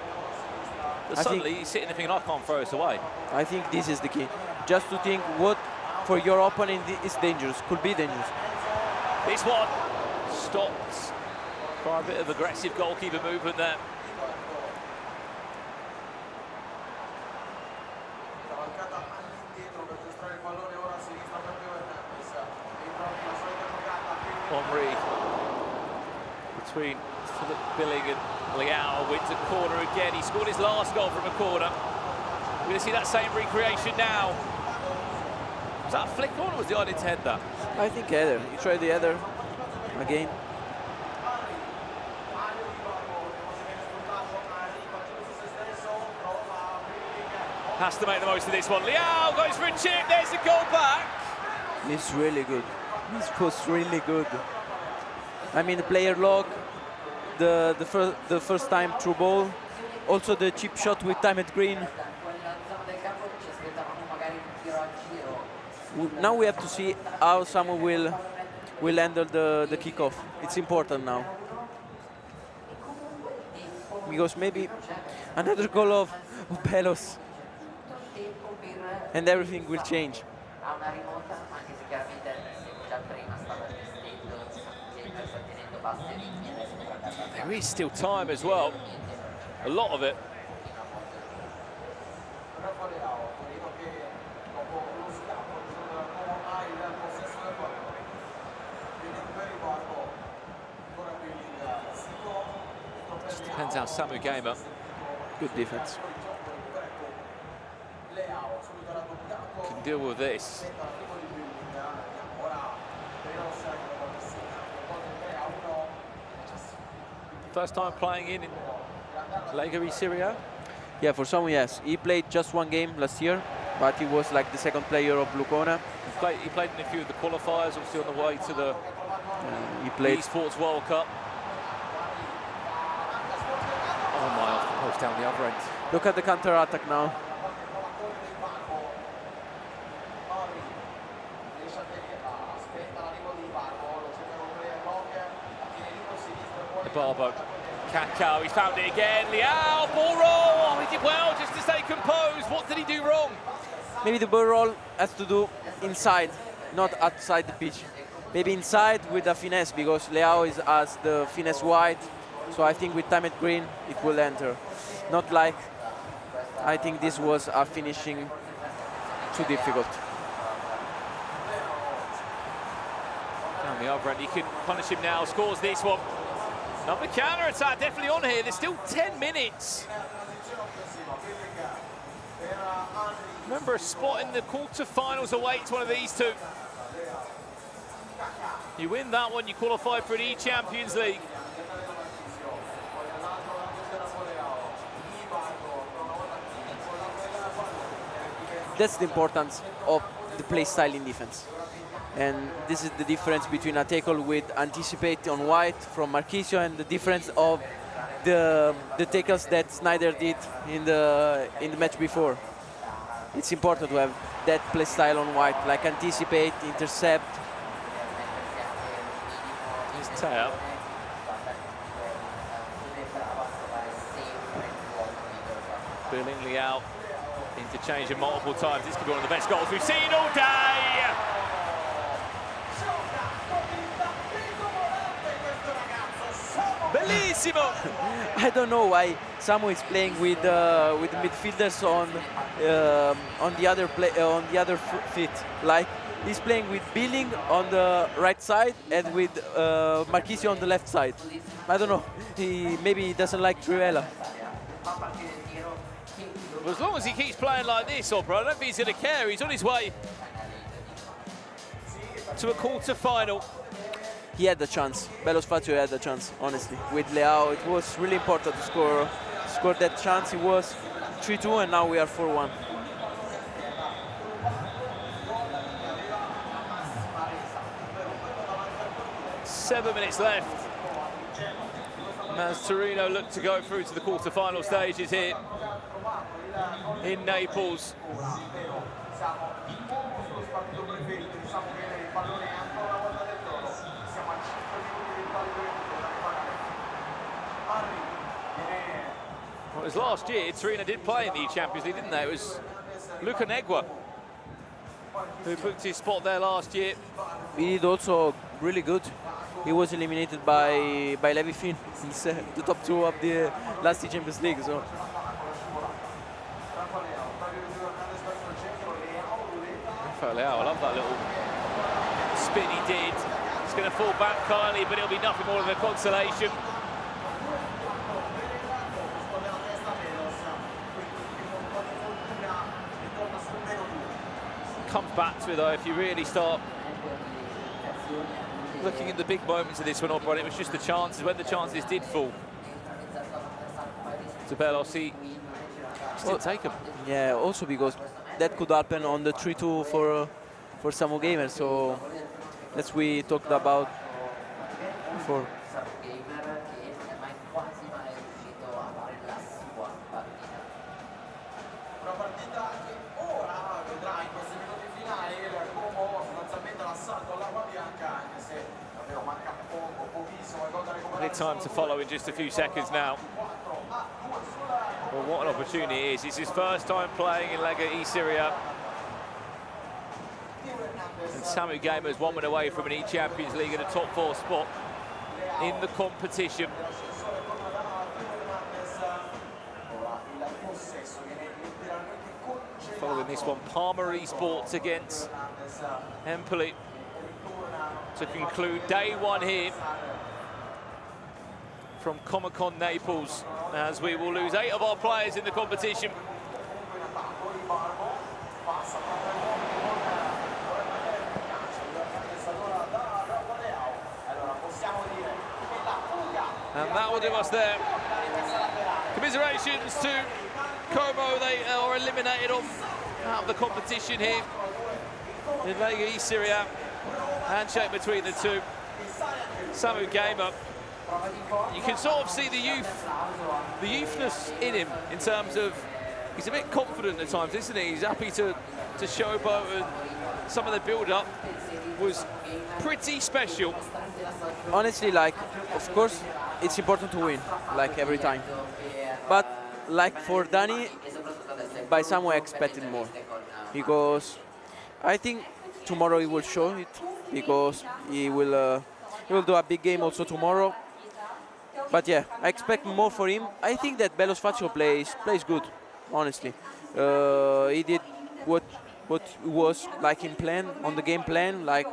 But suddenly he's sitting there thinking, I can't throw this away. I think this is the key. Just to think what for your opponent is dangerous, could be dangerous. This one stopped by a bit of aggressive goalkeeper movement there. Henry between Philip Billing and Leao wins a corner again. He scored his last goal from a corner. We're going to see that same recreation now. Was that a flick on, or was it on its head, that? I think header. He tried the header again. Has to make the most of this one. Leao goes for a chip. There's the goal back. It's really good. This was really good. I mean, the player log, the first time through ball, also the chip shot with time at green. Now we have to see how someone will handle the kickoff. It's important now, because maybe another goal of Belos and everything will change. There is still time as well, a lot of it. Just depends how Samu came up. Good defense. Can deal with this. First time playing in Lega eSerie? Yeah, for some, yes. He played just 1 game last year, but he was like the second player of Blucona. He played in a few of the qualifiers, obviously on the way to the eSports World Cup. Oh my, off the post down the other end. Look at the counter-attack now. Barbo, Kakao, he's found it again. Leao, ball roll. Oh, he did well just to stay composed. What did he do wrong? Maybe the ball roll has to do inside, not outside the pitch. Maybe inside with a finesse, because Leao has the finesse wide. So I think with time at green, it will enter. Not like, I think this was a finishing too difficult. Down the other end, he could punish him now, scores this one. Another counter-attack definitely on here. There's still 10 minutes. Remember, a spot in the quarter-finals awaits one of these two. You win that one, you qualify for an E-Champions League. That's the importance of the play style in defense. And this is the difference between a tackle with anticipate on white from Marchisio and the difference of the tackles that Snyder did in the match before. It's important to have that play style on white, like anticipate, intercept. Here's Teo. Billing Leao interchanging multiple times. This could be one of the best goals we've seen all day. Bellissimo! I don't know why Samu is playing with the midfielders on the other feet. Like he's playing with Billing on the right side and with Marchisio on the left side. I don't know. Maybe he doesn't like Trivela. Well, as long as he keeps playing like this, Opera, I don't think he's going to care. He's on his way to a quarter-final. He had the chance. Belos Fazio had the chance, honestly. With Leao, it was really important to score that chance. It was 3-2, and now we are 4-1. 7 minutes left. As Torino look to go through to the quarter-final stages here in Naples. Well, it was last year, Torino did play in the Champions League, didn't they? It was Luca Negua who booked his spot there last year. He did also really good. He was eliminated by Levi Finn. He's the top 2 of the last year Champions League. So. I love that little spin he did. It's going to fall back kindly, but it'll be nothing more than a consolation. Comes back to it though, if you really start looking at the big moments of this one, Obron, it was just the chances. When the chances did fall to Bellos, he just didn't take them. Yeah, also because that could happen on the 3-2 for Samu Gamer, so that's we talked about before. Plenty time to follow in just a few seconds now. Well, what an opportunity it is. It's his first time playing in Lega eSerie. And Samu Gamer is 1 win away from an E-Champions League and a top 4 spot in the competition. Following this one, Parma Esports against Empoli to conclude day 1 here from Comic-Con Naples, as we will lose 8 of our players in the competition. And that will do us there. Commiserations to Como, they are eliminated out of the competition here in Lega eSerie. Handshake between the two. Samu Gamer, you can sort of see the youthness in him, in terms of he's a bit confident at times, isn't he? He's happy to showboat, and some of the build-up was pretty special. Honestly, like, of course, it's important to win, like every time. But like for Danny, by Samu I expected more, because I think tomorrow he will show it, because he will do a big game also tomorrow. But yeah, I expect more for him. I think that Bellos Faccio plays good, honestly. He did what was like in plan, on the game plan, like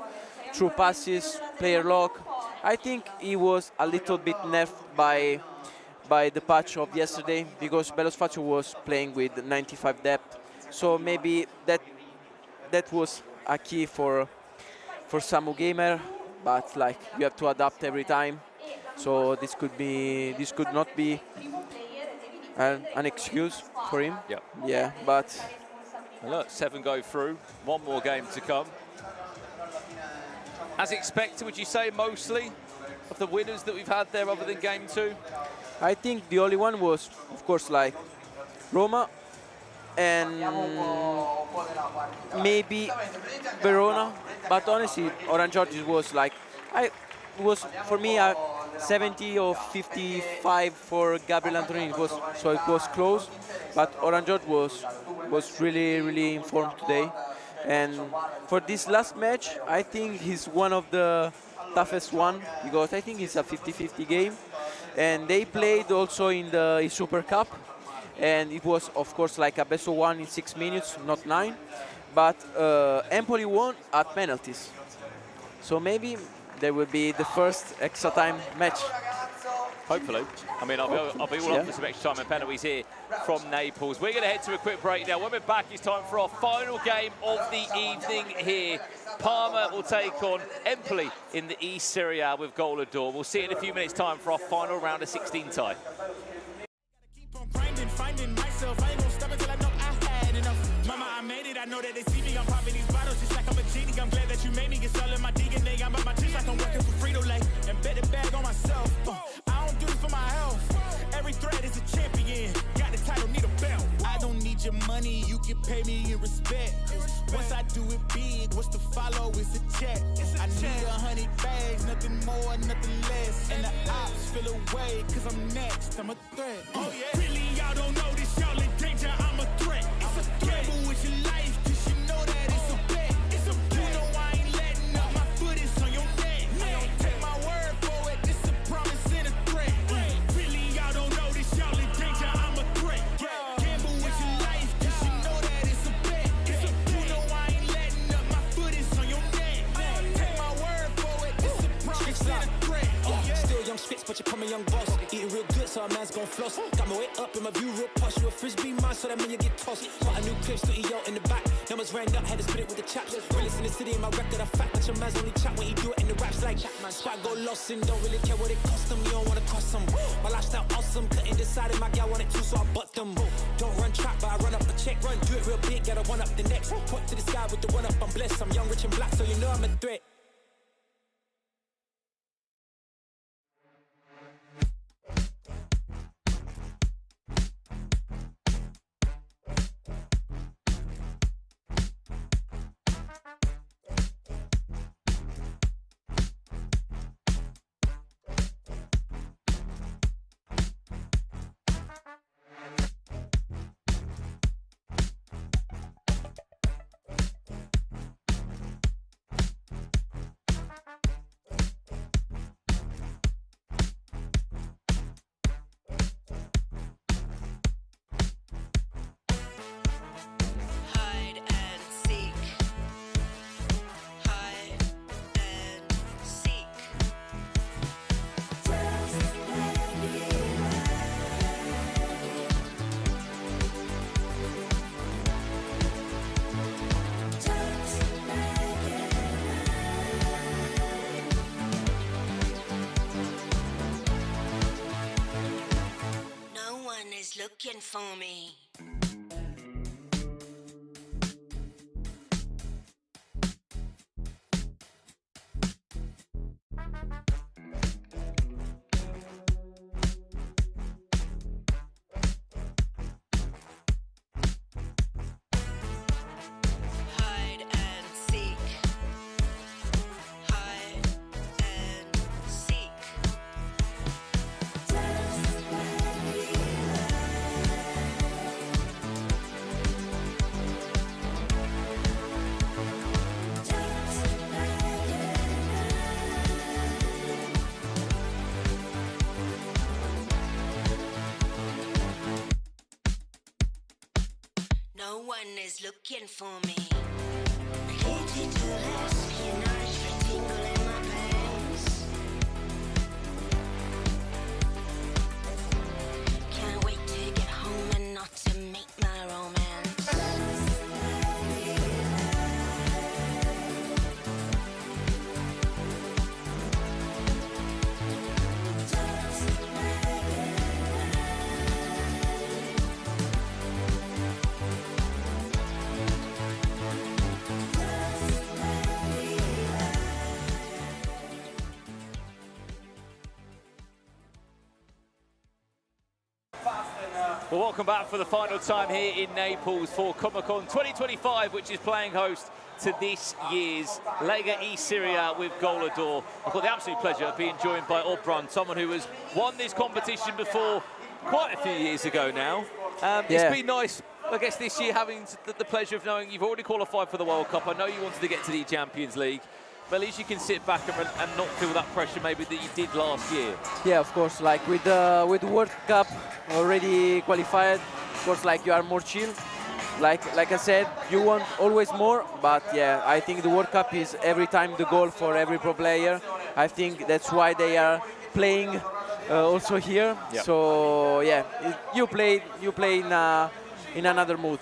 through passes, player lock. I think he was a little bit nerfed by the patch of yesterday, because Bellos Faccio was playing with 95 depth. So maybe that was a key for Samu Gamer, but like you have to adapt every time. So this could not be an excuse for him. Yep. Yeah, but and look, 7 go through, 1 more game to come. As expected, would you say mostly of the winners that we've had there, other than game 2? I think the only one was, of course, like Roma and maybe Verona. But honestly, Orange Georges was like, was for me 70 or 55 for Gabriel Antonini. So it was close, but Orange Georges was really informed today. And for this last match, I think he's one of the toughest one, because I think it's a 50-50 game. And they played also in the Super Cup, and it was, of course, like a best of 1 in 6 minutes, not 9. But Empoli won at penalties. So maybe there will be the first extra time match. Hopefully. I mean, I'll be all up for some extra time and penalties here from Naples. We're going to head to a quick break now. When we're back, it's time for our final game of the evening here. Parma will take on Empoli in the eSerie with GOLEADOR. We'll see you in a few minutes' time for our final round of 16 tie. Finding myself, I ain't gonna stop until I know I had enough. Mama, I made it, I know that they see me. I'm popping these bottles just like I'm a genie. I'm glad that you made me get all in my DNA. I'm about my teeth like I'm working for Frito-Lay. do it big. What's the follow? It's a check. I need 100 bags, nothing more, nothing less. And the ops feel away, cause I'm next. I'm a threat. Oh yeah. Really, y'all don't know this. Y'all in danger. I'm a threat. It's a gamble with your life, cause you know that it's a bet. It's a bet. You know I ain't letting up. My foot is on your neck. I don't take my word for it. It's a promise and a threat. Really, y'all don't know this. Y'all in danger. I'm a threat. Gamble with your life, cause you know that it's a bet. It's a bet. You know I ain't letting up. My foot is on your neck. I don't take my word for it. It's a promise and a threat. Still young spits, but you call me young boss. Eating real good, so a man's gon' floss. Got my way up in my view real posh. You a frisbee man, so that mean you get tossed. Got a new crib, studio in the back. Numbers ran up, had to split it with the chaps. Realest in the city, in my record, I fact. But your man's only chat when he do it in the raps like Spot go lost and don't really care what it cost them. You don't wanna cost them. My lifestyle awesome, couldn't decide if my gal wanted to, so I butt them. Don't run track, but I run up a check. Run, do it real big, gotta one up the next. Point to the sky with the one up, I'm blessed. I'm young, rich and black, so you know I'm a threat. Looking for me. No one is looking for me. Addicted to espionage, the tingle in my veins. Can't wait to get home and not to meet my romance. Well, welcome back for the final time here in Naples for Comic-Con 2025, which is playing host to this year's Lega eSerie with GOLEADOR. I've got the absolute pleasure of being joined by Obran, someone who has won this competition before quite a few years ago now. It's been nice, I guess, this year having the pleasure of knowing you've already qualified for the World Cup. I know you wanted to get to the Champions League, but at least you can sit back and not feel that pressure maybe that you did last year. Yeah, of course, like with World Cup already qualified, of course, like you are more chill. Like I said, you want always more, but yeah, I think the World Cup is every time the goal for every pro player. I think that's why they are playing also here. Yep. So yeah, you play in another mood.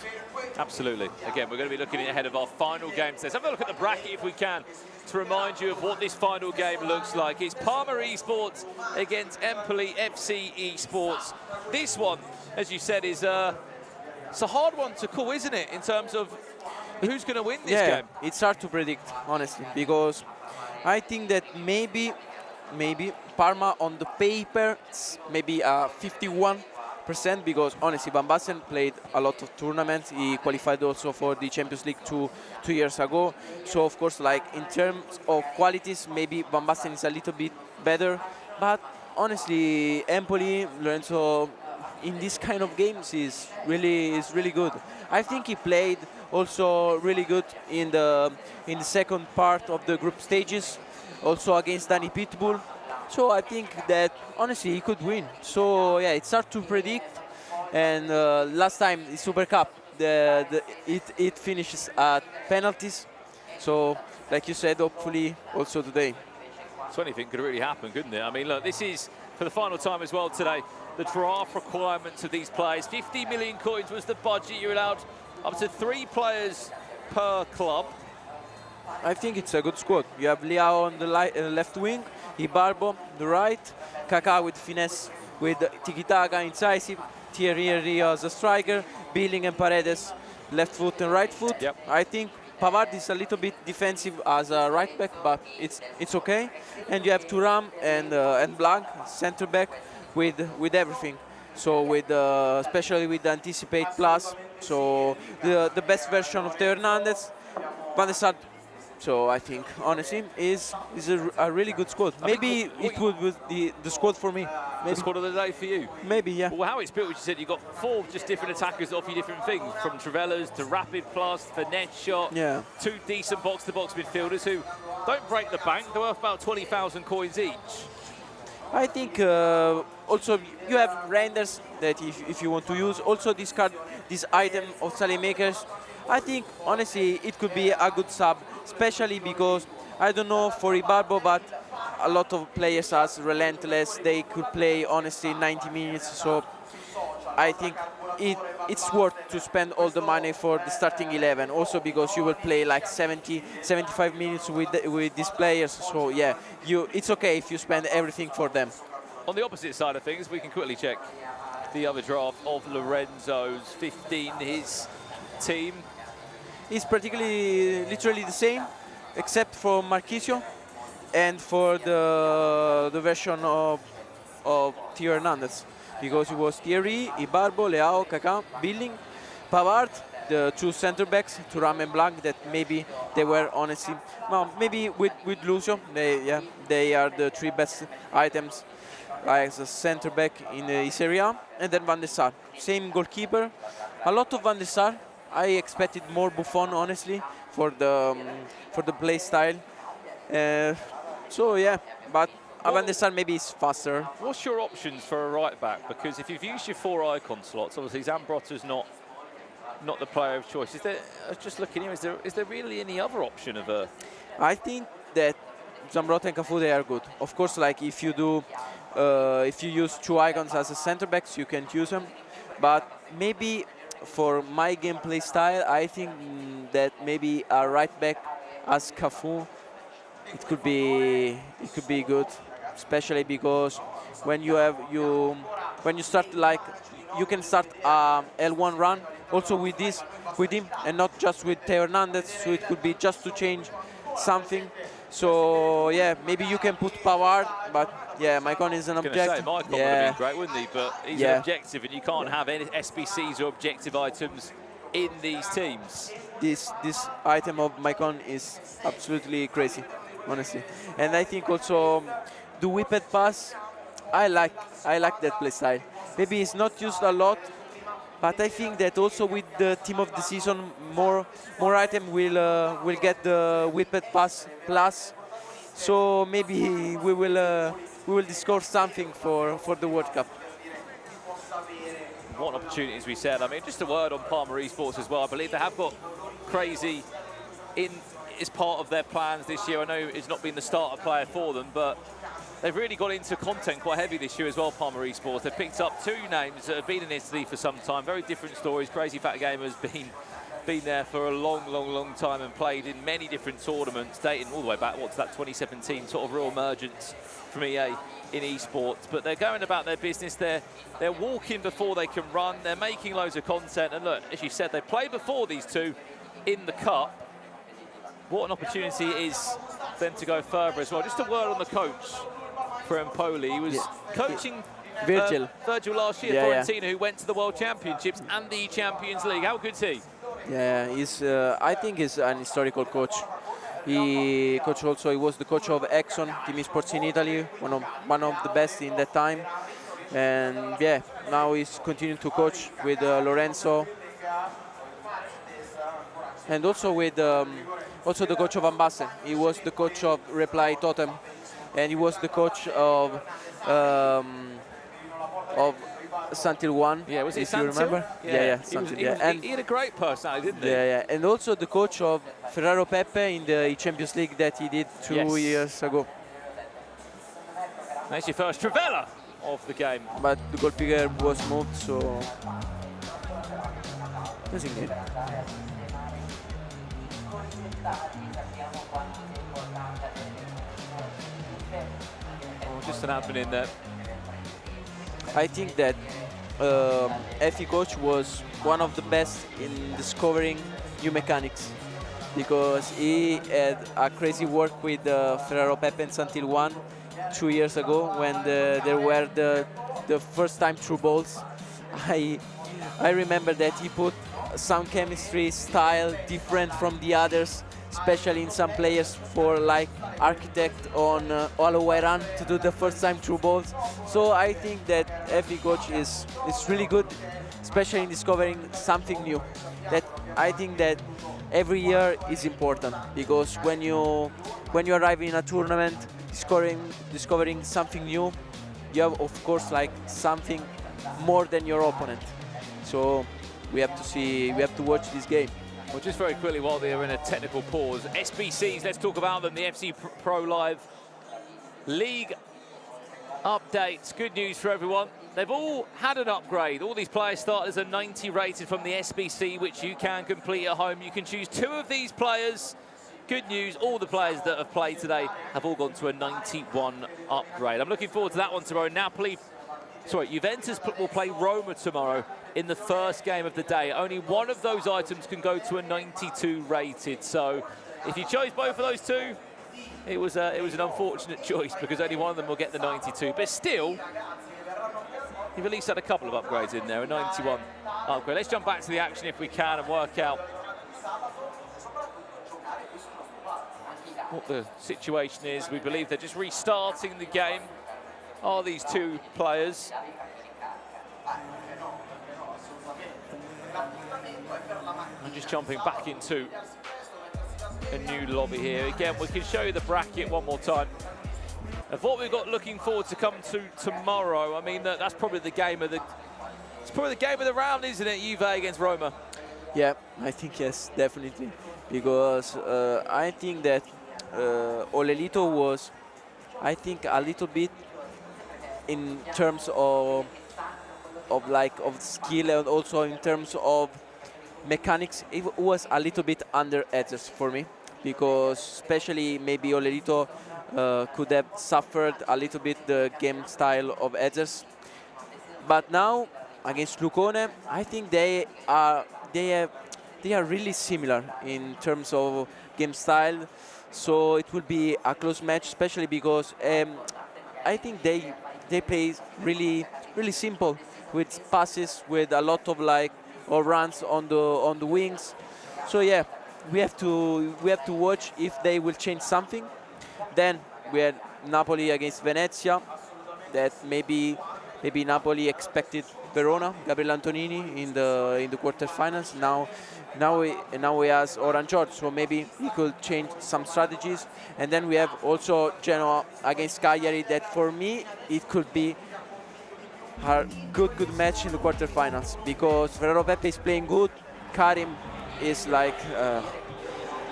Absolutely. Again, we're going to be looking ahead of our final games. Let's have a look at the bracket if we can, to remind you of what this final game looks like. It's Parma Esports against Empoli FC Esports. This one, as you said, is it's a hard one to call, isn't it, in terms of who's going to win this game? It's hard to predict, honestly, because I think that maybe Parma on the paper, maybe a 51% 100% because honestly Van Basten played a lot of tournaments. He qualified also for the Champions League two years ago. So of course, like in terms of qualities, maybe Van Basten is a little bit better. But honestly, Empoli, Lorenzo, in this kind of games is really good. I think he played also really good in the second part of the group stages, also against Danny Pitbull. So I think that honestly he could win. So yeah, it's hard to predict. And last time the Super Cup, it finishes at penalties. So like you said, hopefully also today. So anything could really happen, couldn't it? I mean, look, this is for the final time as well today. The draft requirements of these players. 50 million coins was the budget. You're allowed up to 3 players per club. I think it's a good squad. You have Leao on the left wing, Ibarbo the right, Kaká with finesse, with tiki-taka, incisive, Thierry Henry as a striker, Billing and Paredes left foot and right foot. Yep. I think Pavard is a little bit defensive as a right back, but it's okay. And you have Thuram and Blanc center back with everything. So with especially with the Anticipate Plus, so the best version of Theo Hernandez, Van der Sar. So I think honestly is a really good squad. Maybe it would be the squad for me. Maybe. The squad of the day for you. Maybe, yeah. Well, how it's built, which you said, you've got 4 just different attackers that offer you different things, from Travellas to Rapid Plus, finesse shot, yeah. 2 decent box-to-box midfielders who don't break the bank. They're worth about 20,000 coins each. I think also you have renders that if you want to use. Also this item of Salemakers. I think honestly it could be a good sub, especially because I don't know for Ibarbo, but a lot of players are relentless. They could play honestly 90 minutes. So I think it's worth to spend all the money for the starting 11. Also because you will play like 70, 75 minutes with these players. So yeah, it's okay if you spend everything for them. On the opposite side of things, we can quickly check the other draft of Lorenzo's 15. His team is literally the same, except for Marquisio and for the version of Theo Hernandez, because it was Thierry, Ibarbo, Leao, Kaká, Billing, Pavard, the 2 center backs, Thuram and Blanc, that maybe they were honestly, no, maybe with Lucio, they are the 3 best items as a center back in the eSerie, and then Van der Sar, same goalkeeper, a lot of Van der Sar. I expected more Buffon, honestly, for the play style. So yeah, but Van der Sar maybe is faster. What's your options for a right back? Because if you've used your 4 icon slots, obviously Zambrotta's not the player of choice. I was just looking here. Is there really any other option of a? I think that Zambrotta and Cafu, they are good. Of course, like if you use 2 icons as a center backs, you can use them. But maybe for my gameplay style, I think that maybe a right back as Cafu, it could be good, especially because when you start like you can start L1 run also with him and not just with Theo Hernandez, so it could be just to change something. So yeah, maybe you can put Pavard, but yeah, Maicon is an objective. Maicon would have been great, wouldn't he? But he's an objective, and you can't have any SBCs or objective items in these teams. This item of Maicon is absolutely crazy, honestly. And I think also the whipped pass, I like that play style. Maybe it's not used a lot, but I think that also with the team of the season, more item will get the whipped pass plus. So maybe we will discover something for the World Cup. What an opportunity, as we said. I mean, just a word on Parma Esports as well. I believe they have got Crazy in as part of their plans this year. I know it's not been the starter player for them, but they've really got into content quite heavy this year as well, Parma Esports. They've picked up 2 names that have been in Italy for some time. Very different stories. Crazy Fat Gamer has been there for a long time and played in many different tournaments, dating all the way back, to that 2017 sort of real emergence from EA in esports. But they're going about their business. They're walking before they can run. They're making loads of content. And look, as you said, they played before these 2 in the Cup. What an opportunity it is for them to go further as well. Just a word on the coach for Empoli. He was coaching Virgil last year, Fiorentina, who went to the World Championships and the Champions League. How good's he? Yeah, I think he's an historical coach. He was the coach of Exxon, Team Sports in Italy, one of the best in that time. And yeah, now he's continuing to coach with Lorenzo, and also with also the coach of Ambassen. He was the coach of Reply Totem, and he was the coach of Santil One. Yeah, was he if Santil? you remember? Yeah, Santil. And he had a great personality, didn't he? Yeah, and also the coach of Ferraro Pepe in the Champions League that he did 2 years ago. That's your first Trivella of the game. But the goal picker was moved, so doesn't get it. Oh, just an admin in there. I think that FE coach was one of the best in discovering new mechanics, because he had a crazy work with Ferraro Pepe and Santil One 2 years ago when there were the first time through balls. I remember that he put some chemistry style different from the others, especially in some players for like Architect on Aloeran to do the first time through balls. So I think that FE coach is really good, especially in discovering something new. That I think that every year is important, because when you arrive in a tournament discovering something new, you have of course like something more than your opponent. So we have to watch this game. Well, just very quickly, while they're in a technical pause, SBCs, let's talk about them. The FC Pro Live League updates. Good news for everyone. They've all had an upgrade. All these players start as a 90 rated from the SBC, which you can complete at home. You can choose 2 of these players. Good news, all the players that have played today have all gone to a 91 upgrade. I'm looking forward to that one tomorrow. Juventus will play Roma tomorrow in the first game of the day. Only one of those items can go to a 92 rated. So if you chose both of those 2, it was an unfortunate choice, because only one of them will get the 92. But still, you've at least had a couple of upgrades in there, a 91 upgrade. Let's jump back to the action if we can and work out what the situation is. We believe they're just restarting the game. Are these 2 players? I'm just jumping back into a new lobby here. Again, we can show you the bracket one more time of what we've got looking forward to come to tomorrow. I mean, that's probably the game of the round, isn't it? Juve against Roma. Yeah, I think yes, definitely, because I think that Olelito was, I think, a little bit in terms of skill, and also in terms of mechanics, it was a little bit under edges for me, because especially maybe Olelito could have suffered a little bit the game style of edges. But now against Lucone, I think they are really similar in terms of game style. So it will be a close match, especially because I think they play really simple, with passes, with a lot of or runs on the wings. So yeah, we have to watch if they will change something. Then we had Napoli against Venezia. That maybe Napoli expected Verona, Gabriel Antonini in the quarterfinals. Now he has Orange, so maybe he could change some strategies. And then we have also Genoa against Cagliari. That for me it could be a good match in the quarterfinals, because Ferrero Pepe is playing good. Karim is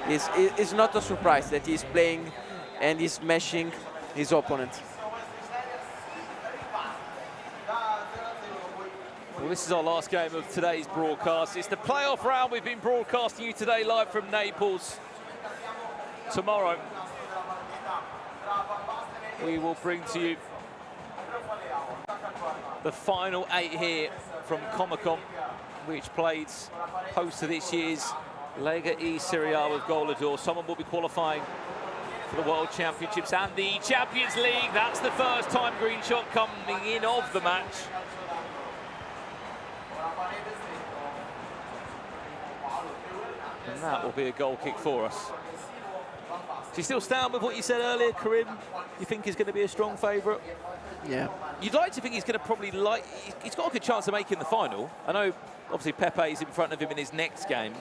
is not a surprise that he's playing and he's mashing his opponent. Well, this is our last game of today's broadcast. It's the playoff round. We've been broadcasting you today live from Naples. Tomorrow, we will bring to you the final 8 here from Comecon, which played host to this year's Lega eSerie with GOLEADOR. Someone will be qualifying for the World Championships and the Champions League. That's the first time green shot coming in of the match. And that will be a goal kick for us. Do you still stand with what you said earlier, Karim? You think he's going to be a strong favourite? Yeah. You'd like to think he's going to probably he's got a good chance of making the final. I know, obviously, Pepe is in front of him in his next game.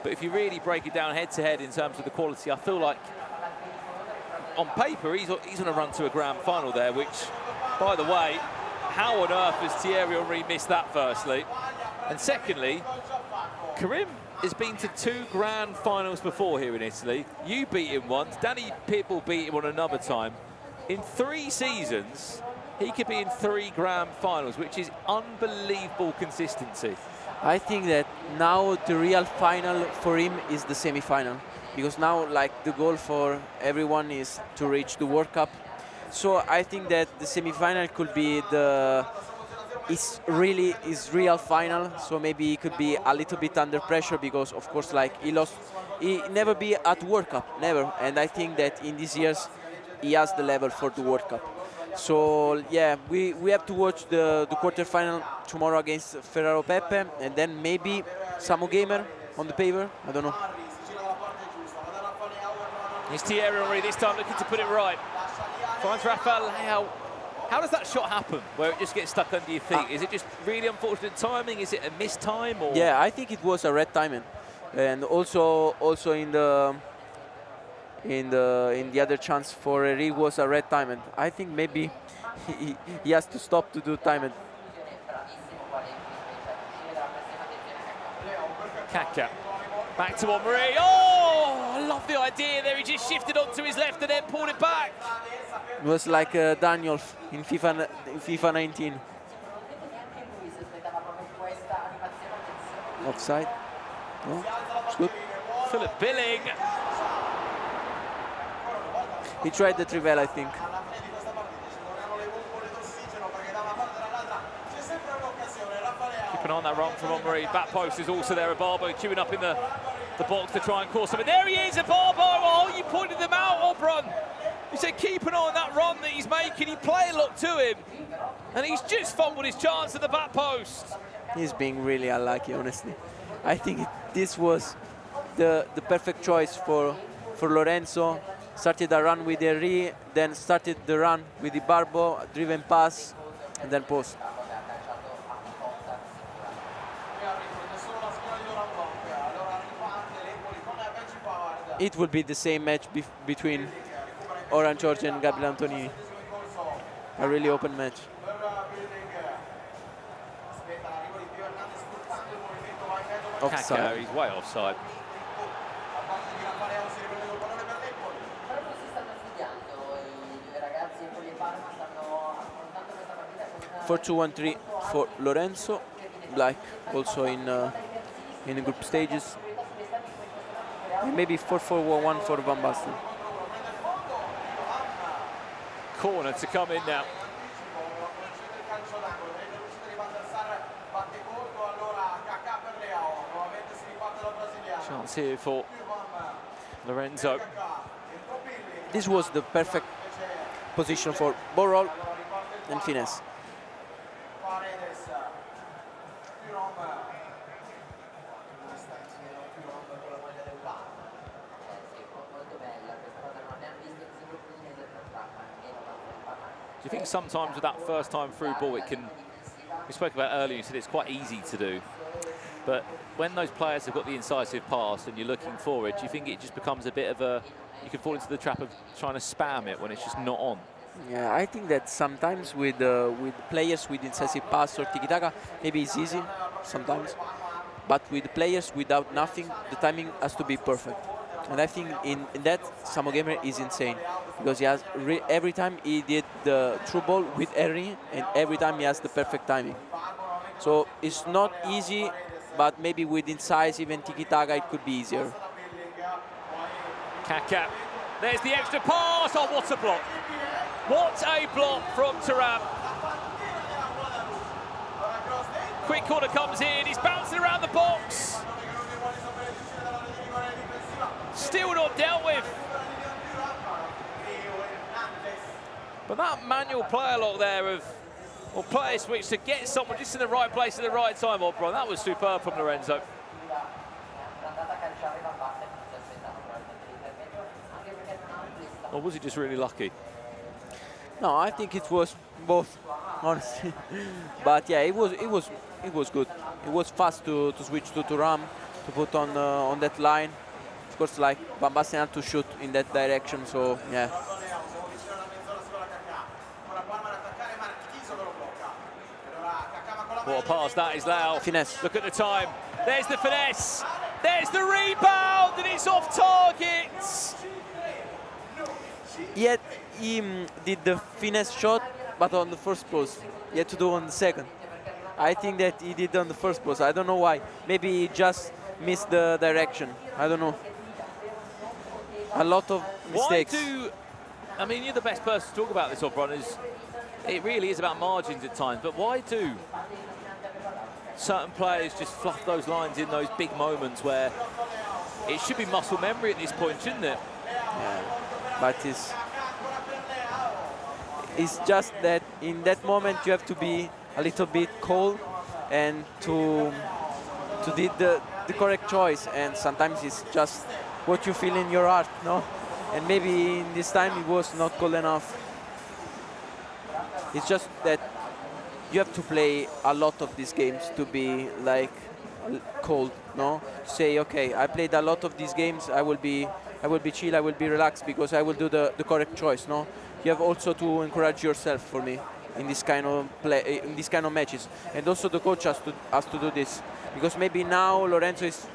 But if you really break it down head-to-head in terms of the quality, I feel like, on paper, he's on a run to a grand final there, which, by the way, how on earth has Thierry Henry missed that, firstly? And secondly, Karim has been to 2 grand finals before here in Italy. You beat him once. Danny Pitbull beat him on another time. In 3 seasons, he could be in 3 grand finals, which is unbelievable consistency. I think that now the real final for him is the semi-final, because now like the goal for everyone is to reach the World Cup. So I think that the semi-final could be his real final. So maybe he could be a little bit under pressure because of course like he never be at World Cup, never. And I think that in these years he has the level for the World Cup. So yeah, we have to watch the quarterfinal tomorrow against Ferraro Pepe, and then maybe Samu Gamer on the paper. I don't know. It's Thierry Henry this time looking to put it right. Finds Rafael Leao. How does that shot happen, where it just gets stuck under your feet? Is it just really unfortunate timing? Is it a missed time? Or? Yeah, I think it was a red timing, and also in the other chance for Henry was a red timing. I think maybe he has to stop to do timing. Kaká back to Henry. Oh, I love the idea there. He just shifted onto his left and then pulled it back. It was like Daniel in FIFA 19. Offside. No, it's good. Philip Billing. He tried the Trivela, I think. Keep an eye on that run from Henry. Back post is also there. Abarbo queuing up in the box to try and course him. And there he is, Abarbo. Oh, you pointed them out, Obrun. You said keep an eye on that run that he's making. He play a lot to him. And he's just fumbled his chance at the back post. He's being really unlucky, honestly. I think this was the perfect choice for Lorenzo. Started a run with Henry, then started the run with Ibarbo, driven pass, and then post. It will be the same match between Oran George and Gabriel Antonini. A really open match. Offside. He's way offside. For 4-2-1-3 for Lorenzo, like also in the group stages. And maybe 4-4-1-1 for Van Basten. Corner to come in now. Chance here for Lorenzo. This was the perfect position for Borrell and finesse. Do you think sometimes with that first time through ball, it can, we spoke about earlier, you said it's quite easy to do, but when those players have got the incisive pass and you're looking forward, do you think it just becomes a bit of a, you can fall into the trap of trying to spam it when it's just not on? Yeah, I think that sometimes with players with incisive pass or tiki-taka, maybe it's easy sometimes, but with players without nothing, the timing has to be perfect. And I think in that, Samu Gamer is insane, because he has every time he did the through ball with Henry, and every time he has the perfect timing. So it's not easy, but maybe with incisive and tiki-taka it could be easier. Kaká, there's the extra pass. Oh, what a block. What a block from Thuram. Quick corner comes in, he's bouncing around the box. Still not dealt with. But that manual player lock there or player switch to get someone just in the right place at the right time, Obron, that was superb from Lorenzo. Or was he just really lucky? No, I think it was both, honestly. But yeah, it was good. It was fast to switch to Thuram, to put on that line. Of course, like Van Basten had to shoot in that direction, so yeah. What a pass that is now. Finesse. Look at the time. There's the finesse. There's the rebound, and it's off target. Yet he did the finesse shot, but on the first post. He had to do on the second. I think that he did on the first post. I don't know why. Maybe he just missed the direction. I don't know. A lot of mistakes. I mean, you're the best person to talk about this, Obron, it really is about margins at times, but why do certain players just fluff those lines in those big moments where it should be muscle memory at this point, shouldn't it? Yeah, but it's just that in that moment you have to be a little bit cold and to do the correct choice, and sometimes it's just what you feel in your heart, no? And maybe in this time it was not cold enough. It's just that you have to play a lot of these games to be like cold, no? Say, okay, I played a lot of these games. I will be chill. I will be relaxed because I will do the correct choice, no? You have also to encourage yourself, for me, in this kind of play, in this kind of matches, and also the coach has to do this, because maybe now Lorenzo is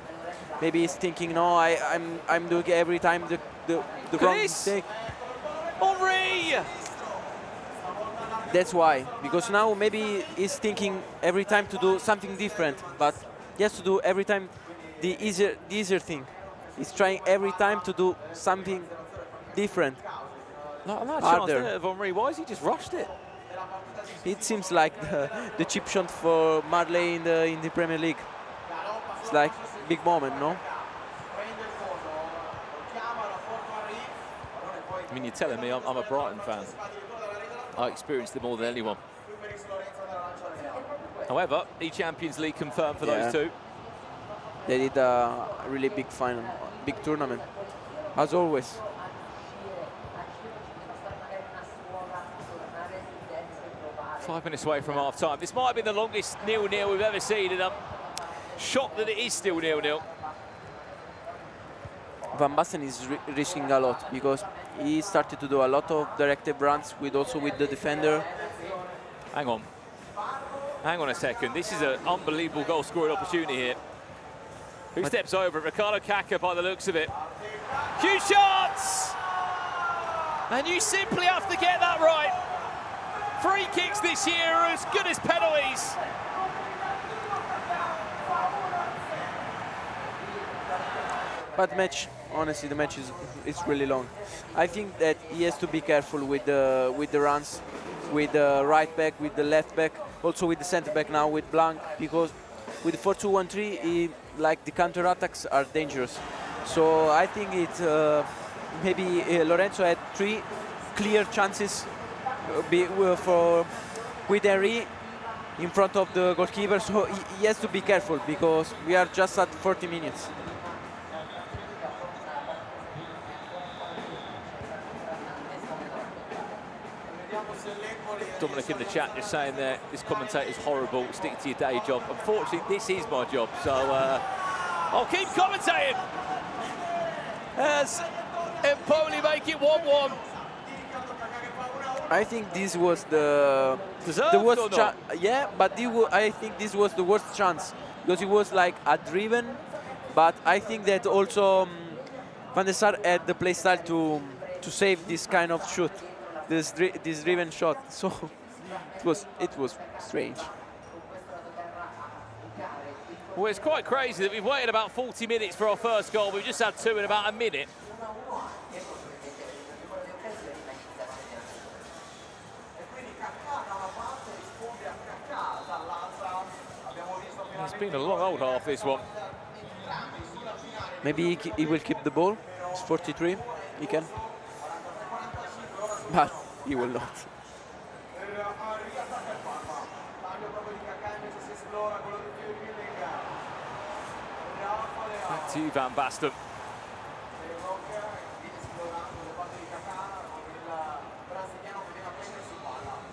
thinking, no, I'm doing every time the wrong mistake. Henry! That's why, because now maybe he's thinking every time to do something different, but he has to do every time the easier thing. He's trying every time to do something different. Not a chance there of Henry. Why has he just rushed it? It seems like the cheap shot for Marley in the Premier League. It's like big moment, no? I mean, you're telling me I'm a Brighton fan. I experienced it more than anyone. However, the Champions League confirmed for those two. They did a really big final, big tournament, as always. Five minutes away from half-time. This might have been the longest 0-0 we've ever seen, and I'm shocked that it is still 0-0. Van Basten is risking a lot because he started to do a lot of directed runs also with the defender. Hang on a second. This is an unbelievable goal-scoring opportunity here. Who steps over it? Ricardo Kaka, by the looks of it. Huge shots! And you simply have to get that right. Free kicks this year are as good as penalties. But honestly, the match is really long. I think that he has to be careful with the runs, with the right back, with the left back, also with the centre back now with Blanc, because with the 4-2-1-3, like the counter attacks are dangerous. So I think maybe Lorenzo had 3 clear chances with Henry in front of the goalkeeper, so he has to be careful because we are just at 40 minutes. Dominic in the chat just saying that this commentator's horrible, stick to your day job. Unfortunately, this is my job, so I'll keep commentating. As Empoli make it 1-1. I think this was the worst chance. Yeah, but I think this was the worst chance because it was like a driven. But I think that also Van der Sar had the play style to save this kind of shoot, this driven shot. So it was strange. Well, it's quite crazy that we've waited about 40 minutes for our first goal. We've just had 2 in about a minute. It's been a long old half, this one. Maybe he will keep the ball. It's 43. He can. But he will not. Back to Van Basten.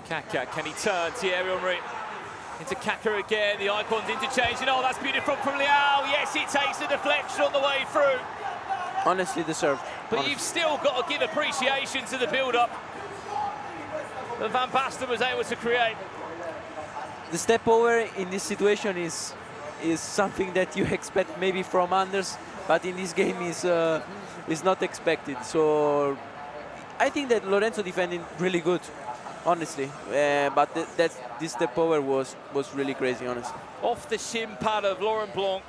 Kaka, can he turn Thierry Henry into Kaka again? The icons interchanging. Oh, that's beautiful from Leao. Yes, it takes the deflection on the way through. Honestly deserved. But you've still got to give appreciation to the build-up that Van Basten was able to create. The step over in this situation is something that you expect maybe from Anders, but in this game is not expected. So I think that Lorenzo defending really good, honestly. But this step over was really crazy, honestly. Off the shin pad of Laurent Blanc.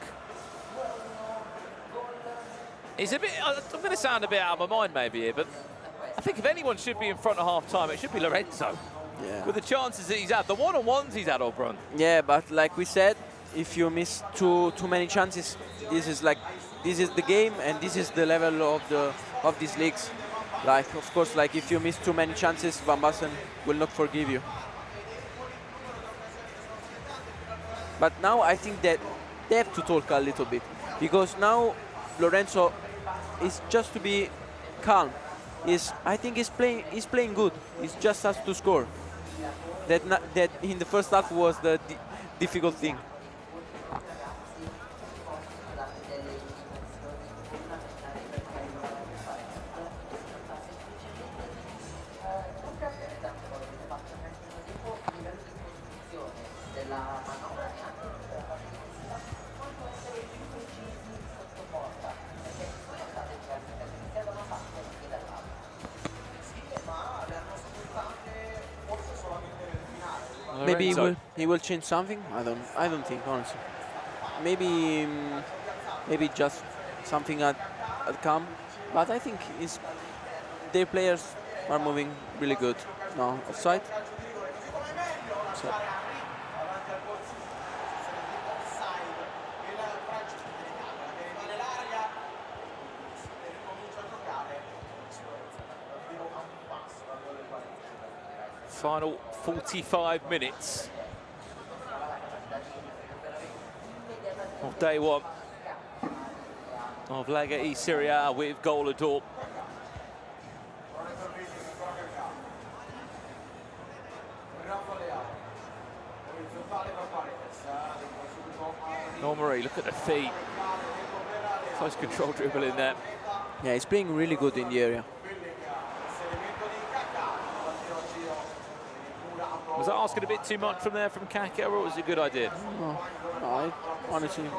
He's a bit, I'm going to sound a bit out of my mind maybe here, but I think if anyone should be in front at half-time, it should be Lorenzo. Yeah. With the chances that he's had, the one-on-ones he's had, Oberon. Yeah, but like we said, if you miss too many chances, this is the game, and this is the level of these leagues. Like, of course, like if you miss too many chances, Van Basten will not forgive you. But now I think that they have to talk a little bit, because now Lorenzo is just to be calm. I think he's playing good. He just has to score. That in the first half was the difficult thing. Maybe he will change something. I don't think, honestly. Maybe just something at calm. But I think their players are moving really good now. Offside. So. Final 45 minutes of day one of Lega eSerie A with GOLEADOR. Marie, look at the feet. Close control dribble in there. Yeah, he's playing really good in the area. Was that asking a bit too much from there from Kaka, or was it a good idea? No, honestly,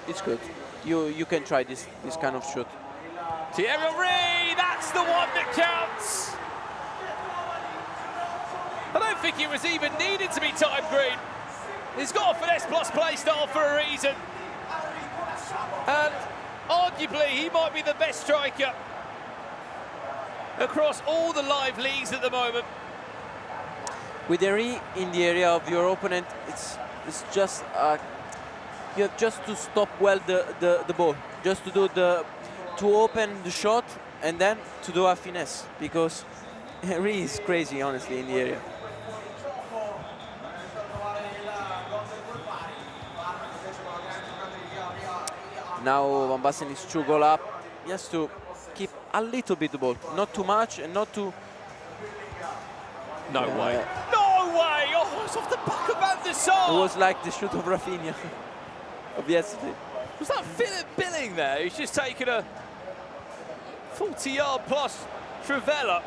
it's good. You can try this kind of shoot. Thierry Henry, that's the one that counts. I don't think it was even needed to be time green. He's got a finesse plus play style for a reason. And arguably, he might be the best striker across all the live leagues at the moment. With Henry in the area of your opponent, it's just you have just to stop well the ball, just to open the shot and then to do a finesse, because Henry is crazy, honestly, in the area. Now Van Basten is 2 goal up. He has to keep a little bit the ball, not too much and not too. No way. No way! Oh, it's off the back of Van der Sar. It was like the shoot of Rafinha of yesterday. Was that Philip Billing there? He's just taken a 40-yard plus Trivela.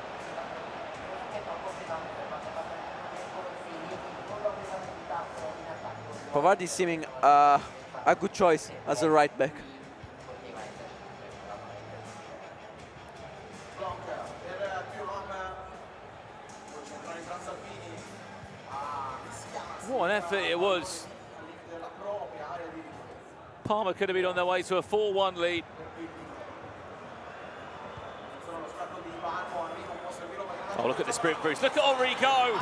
Pavard is seeming a good choice as a right back. What an effort it was. Parma could have been on their way to a 4-1 lead. Oh, look at the sprint, Bruce. Look at Henry go.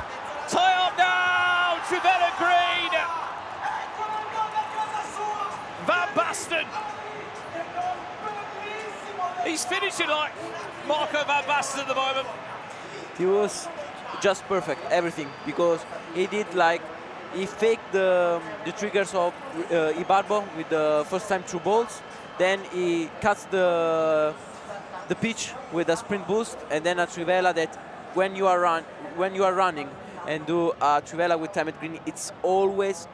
Tie up now! Trivela Green! Van Basten. He's finishing like Marco Van Basten at the moment. just perfect, everything, because he did like, he faked the triggers of Ibarbo with the first time through balls, then he cuts the pitch with a sprint boost, and then a Trivela that when you are running and do a Trivela with timed green, it's always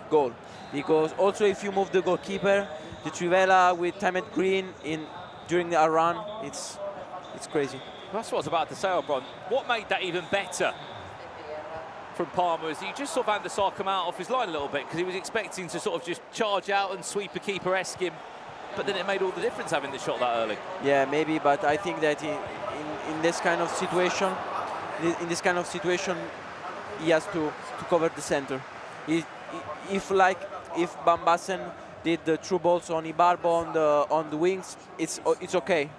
goal. Because also if you move the goalkeeper, the Trivela with timed green during a run, it's crazy. That's what I was about to say, O'Brien. What made that even better from Palmer is he just saw Van der Sar come out off his line a little bit because he was expecting to sort of just charge out and sweep a keeper-esque him, but then it made all the difference having the shot that early. Yeah, maybe, but I think that in this kind of situation, he has to cover the center. If Van Basten did the through balls on Ibarbo on the wings, it's okay,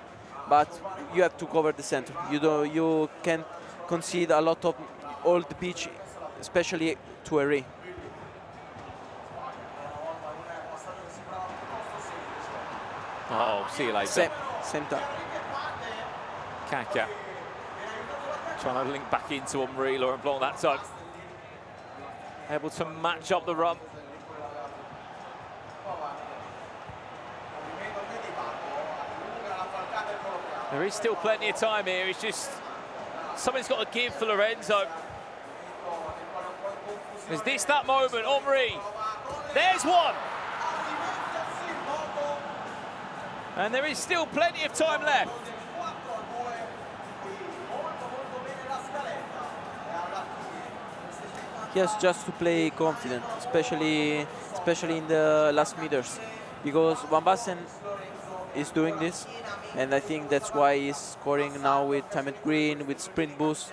but you have to cover the center. You can't concede a lot of all the pitch, especially to Eri. Oh, see you later. Same time. Kaka trying to link back into Henri, Laurent Blanc that time. Able to match up the run. There is still plenty of time here. It's just something's got to give for Lorenzo. Is this that moment? Henri. There's one. And there is still plenty of time left. He has just to play confident, especially in the last meters, because Van Basten is doing this, and I think that's why he's scoring now with timed green, with sprint boost.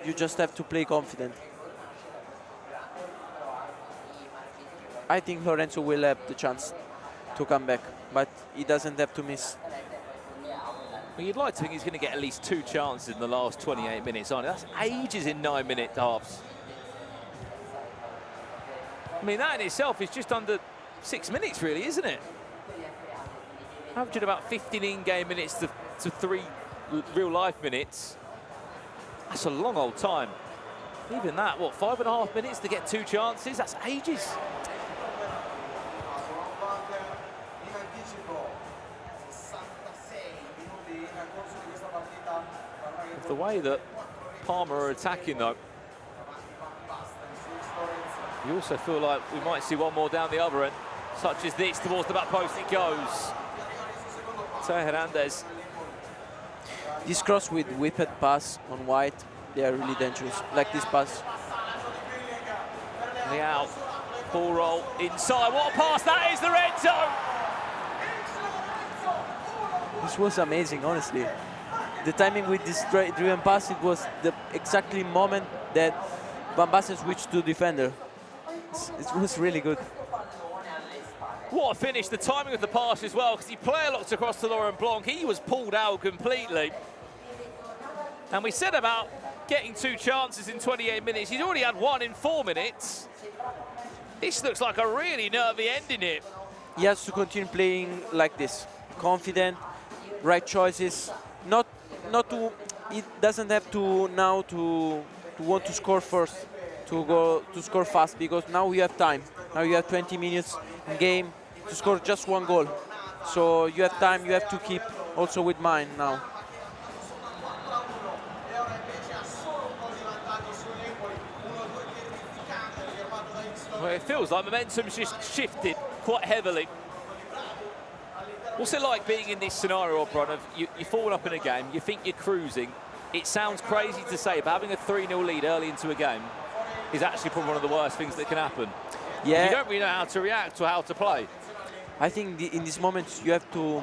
You just have to play confident. I think Lorenzo will have the chance to come back, but he doesn't have to miss. Well, you'd like to think he's going to get at least 2 chances in the last 28 minutes, aren't it? That's ages in 9-minute halves. I mean, that in itself is just under 6 minutes, really, isn't it? Averaging about 15 in-game minutes to 3 real-life minutes. That's a long old time. Even that, what, 5.5 minutes to get 2 chances? That's ages. The way that Parma are attacking, though, you also feel like we might see one more down the other end, such as this. Towards the back post it goes. Teo Hernandez. This cross with whipped pass on White, they are really dangerous, like this pass. Leao, ball roll inside. What a pass that is, Lorenzo! This was amazing, honestly. The timing with this driven pass, it was the exactly moment that Van Basten switched to defender. It was really good. What a finish, the timing of the pass as well, because he player locked across to Laurent Blanc. He was pulled out completely. And we said about getting 2 chances in 28 minutes. He's already had 1 in 4 minutes. This looks like a really nervy ending here. He has to continue playing like this. Confident, right choices. Not to, it doesn't have to now to want to score first, to go to score fast, because now we have time. Now you have 20 minutes in game to score just 1 goal. So you have time, you have to keep also with mind now. Well, it feels like momentum's just shifted quite heavily. What's it like being in this scenario, O'Brien, of you're falling up in a game, you think you're cruising. It sounds crazy to say, but having a 3-0 lead early into a game is actually probably one of the worst things that can happen. Yeah. You don't really know how to react or how to play. I think in these moments you have to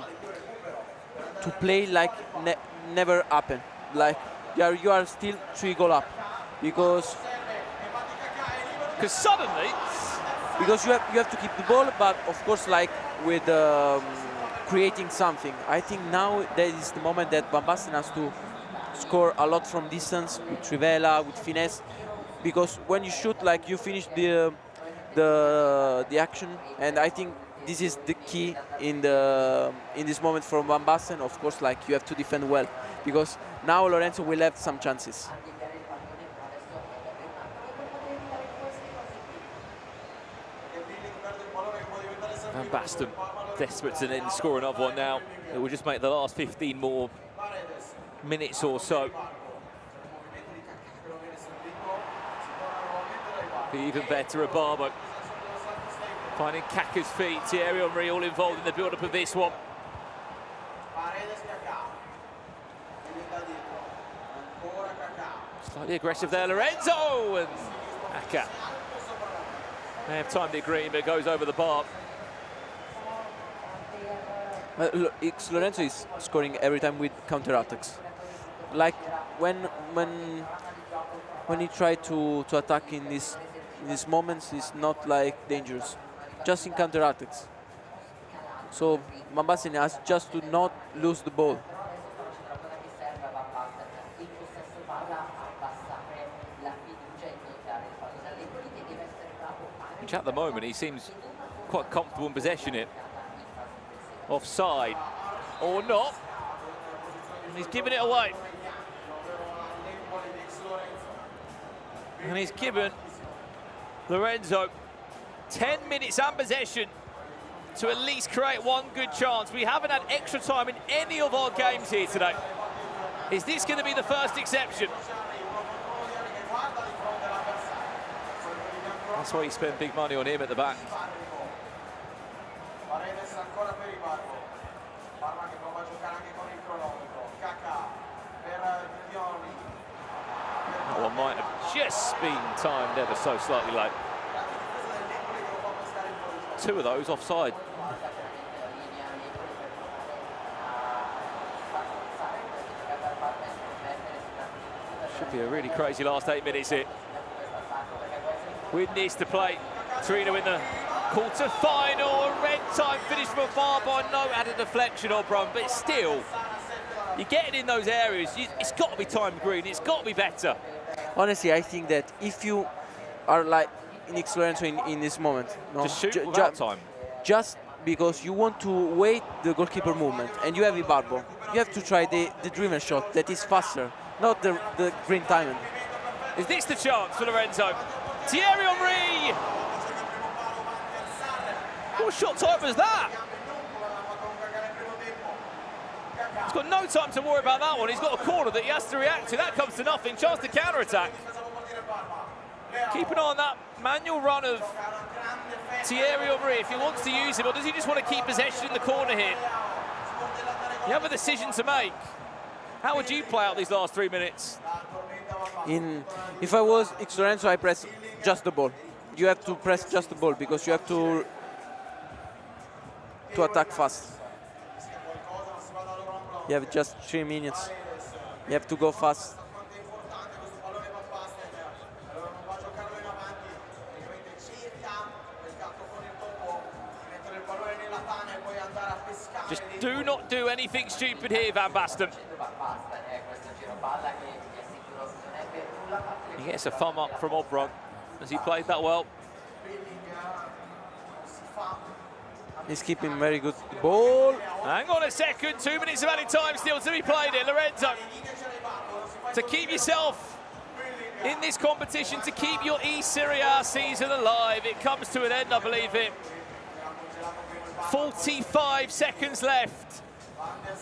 play like never happen. Like you are still 3 goals up, because suddenly you have to keep the ball, but of course like with creating something. I think now that is the moment that Van Basten has to score a lot from distance with Trivela, with finesse, because when you shoot, like, you finish the action, and I think this is the key in this moment from Van Basten. Of course, like, you have to defend well, because now Lorenzo will have some chances. Van Basten desperate to then score another one now. It will just make the last 15 more minutes or so. Be even better at Barbo. Finding Kaka's feet, Thierry Henry all involved in the build-up of this one. Slightly aggressive there, Lorenzo! And Kaka may have timed the green, but goes over the bar. Lorenzo is scoring every time with counter-attacks. Like when he tried to attack in these moments, it's not like dangerous, just in counter-attacks. So Van Basten has just to not lose the ball. Which at the moment he seems quite comfortable in possession it. Offside or not, and he's giving it away. And he's given Lorenzo 10 minutes and possession to at least create one good chance. We haven't had extra time in any of our games here today. Is this going to be the first exception? That's why you spend big money on him at the back. That one might have just been timed ever so slightly late. Two of those offside. Should be a really crazy last 8 minutes here. With this to play, Torino in the quarter-final, a red time finish for Barbo. I know it had a deflection or Bron, but still, you're getting in those areas. It's got to be timed green, it's got to be better. Honestly, I think that if you are like Nix Lorenzo in this moment, no, just shoot without time. Just because you want to wait the goalkeeper movement, and you have Barbo, you have to try the driven shot that is faster, not the green timing. Is this the chance for Lorenzo? Thierry Henry! What shot time was that? He's got no time to worry about that one. He's got a corner that he has to react to. That comes to nothing. Chance to counter-attack. Keep an eye on that manual run of Thierry Henry if he wants to use him, or does he just want to keep possession in the corner here? You have a decision to make. How would you play out these last 3 minutes? If I was X Lorenzo, I press just the ball. You have to press just the ball because you have to attack fast. You have just 3 minutes. You have to go fast. Just do not do anything stupid here, Van Basten. He gets a thumb up from Obron as he played that well. He's keeping very good ball. Hang on a second, 2 minutes of added time still to be played here. Lorenzo, to keep yourself in this competition, to keep your eSerie A season alive. It comes to an end, I believe it. 45 seconds left.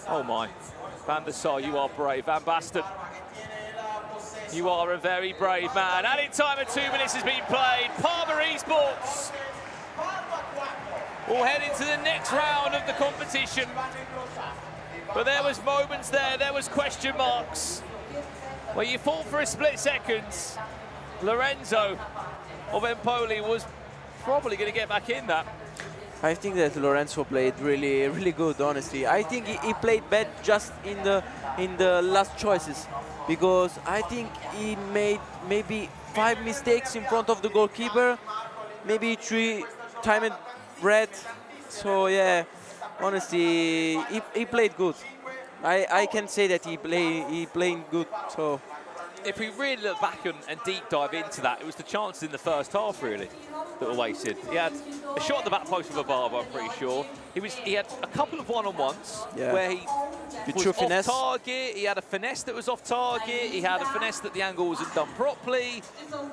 Oh my, Van der Sar, you are brave. Van Basten, you are a very brave man. Added time of 2 minutes has been played. Parma Esports will head into the next round of the competition. But there was moments there was question marks. Where you thought for a split second, Lorenzo of Empoli was probably going to get back in that. I think that Lorenzo played really, really good, honestly. I think he played bad just in the last choices, because I think he made maybe 5 mistakes in front of the goalkeeper, maybe 3 timed red. So yeah, honestly, he played good. I can say that he played good. So if we really look back and deep dive into that, it was the chances in the first half, really, that were wasted. He had a shot at the back post with a barber, I'm pretty sure. He had a couple of one-on-ones where he was off target. He had a finesse that was off target. He had a finesse that the angle wasn't done properly.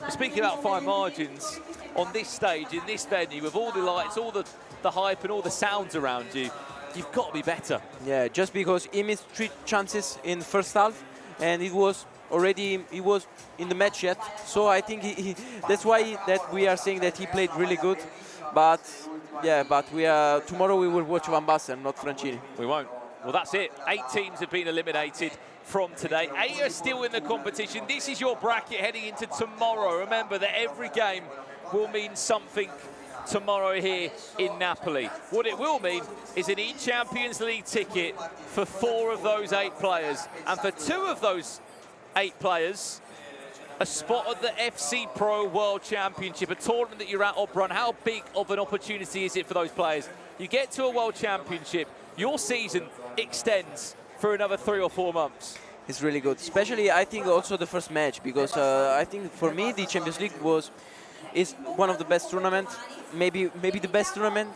Speaking about fine margins, on this stage, in this venue, with all the lights, all the hype and all the sounds around you, you've got to be better. Yeah, just because he missed 3 chances in the first half, and he was in the match yet. So I think that's why that we are saying that he played really good. But yeah, but tomorrow we will watch Van Basten, not Francini. We won't. Well, that's it. 8 teams have been eliminated from today. 8 are still in the competition. This is your bracket heading into tomorrow. Remember that every game will mean something tomorrow here in Napoli. What it will mean is an E-Champions League ticket for 4 of those 8 players. And for 2 of those 8 players, a spot at the FC Pro World Championship, a tournament that you're at, Obron. How big of an opportunity is it for those players? You get to a World Championship, your season extends for another 3 or 4 months. It's really good, especially I think also the first match, because I think for me the Champions League is one of the best tournaments, maybe the best tournament.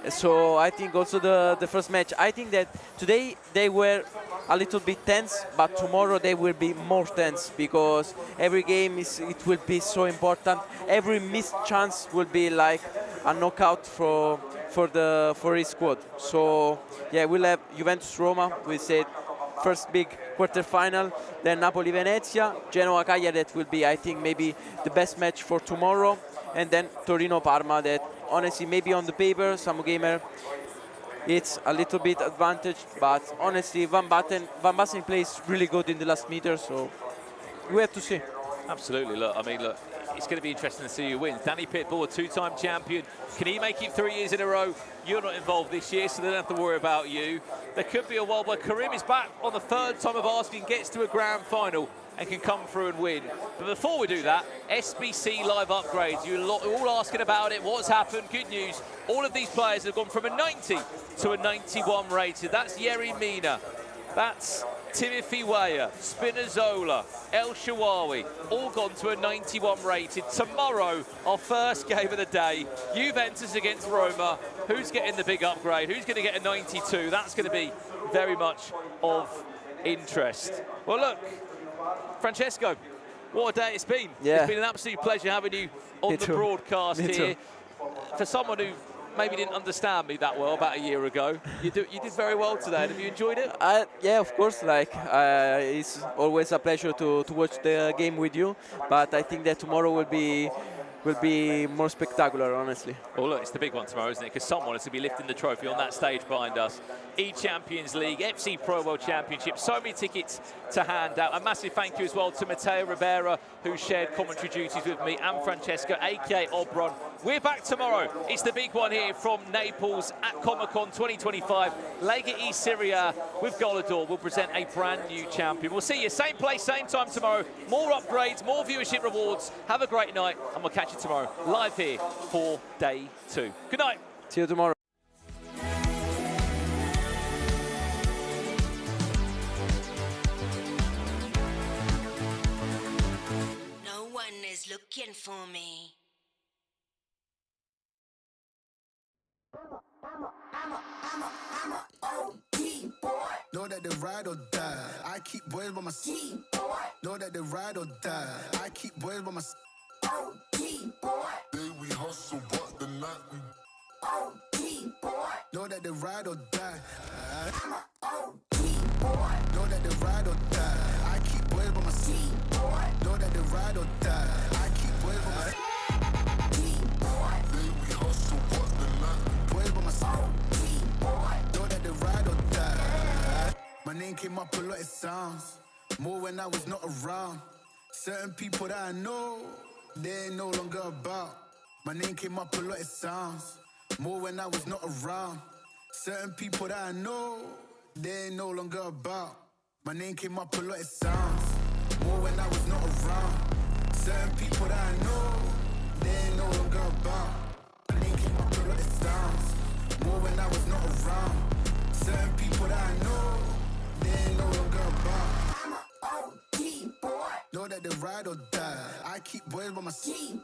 So I think also the first match, I think that today they were a little bit tense, but tomorrow they will be more tense, because every game it will be so important. Every missed chance will be like a knockout for his squad. So yeah, we'll have Juventus Roma, we said first big quarterfinal, then Napoli Venezia, Genoa Cagliari, that will be I think maybe the best match for tomorrow, and then Torino Parma, that honestly maybe on the paper some gamer it's a little bit advantage, but honestly Van Basten plays really good in the last meter, so we have to see. Absolutely. Look, it's going to be interesting to see who wins. Danny Pitbull, a 2-time champion. Can he make it 3 years in a row? You're not involved this year, so they don't have to worry about you. There could be a world where Karim is back on the 3rd time of asking, gets to a grand final and can come through and win. But before we do that, SBC live upgrades. You're all asking about it. What's happened? Good news. All of these players have gone from a 90 to a 91 rated. That's Yerry Mina. That's Timothy Weah, Spinazzola, El Shaarawy, all gone to a 91 rated. Tomorrow, our first game of the day, Juventus against Roma. Who's getting the big upgrade? Who's going to get a 92? That's going to be very much of interest. Well, look, Francesco, what a day it's been. Yeah. It's been an absolute pleasure having you on the broadcast here. For someone who maybe didn't understand me that well about a year ago, you did very well today. Have you enjoyed it? Yeah, of course. It's always a pleasure to watch the game with you. But I think that tomorrow will be more spectacular, honestly. Well, look, it's the big one tomorrow, isn't it? Because someone is going to be lifting the trophy on that stage behind us. E-Champions League, FC Pro World Championship, so many tickets to hand out. A massive thank you as well to Matteo Ribera, who shared commentary duties with me, and Francesco, aka Obron. We're back tomorrow. It's the big one here from Naples at Comic-Con 2025. Lega eSerie with GOLEADOR will present a brand new champion. We'll see you same place, same time tomorrow. More upgrades, more viewership rewards. Have a great night, and we'll catch you tomorrow live here for day 2. Good night. See you tomorrow. No one is looking for me. Know that they ride or die. I keep boys by my side. Know that they ride or die. I keep boys by my side. Day we hustle, but the night we Know that they ride or die. Know that they ride or die. I keep boys by my side. Know that they ride or die. I keep boys by my side. Day we hustle, but the night Boys by my side. Know that they ride or die. My name came up a lot of sounds. More when I was not around. Certain people that I know, they ain't no longer about. My name came up a lot of sounds. More when I was not around. Certain people that I know, they ain't no longer about. My name came up a lot of sounds. More when I was not around. Certain people that I know, they ain't no longer about. My name came up a lot of sounds. More when I was not around. Certain people that I know, they ain't no longer about. I'm a OG boy. know that they ride or die. I keep boys by my side,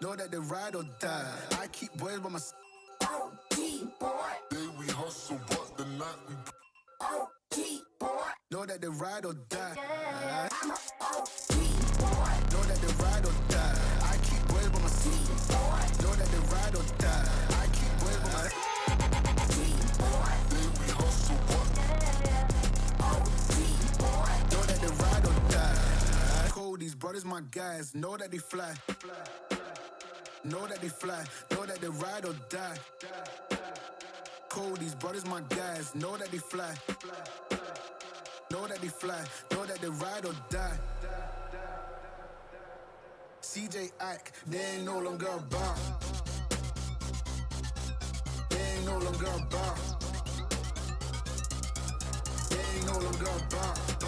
know that they ride or die. I keep boys by my side. Day we hustle, but the night we Know that they ride or die. I'm a know that they ride or die. I keep boys by my side. Know that they ride or die. I keep boys by my Day we hustle, but know that they ride or die. Cold, these brothers my guys. Know that they fly. Know that they fly. Know that they ride or die. Cold, these brothers my guys. Know that they fly. Know that they fly. Know that they ride or die. CJ Ike, they ain't no longer about. They ain't no longer about. They ain't no longer about.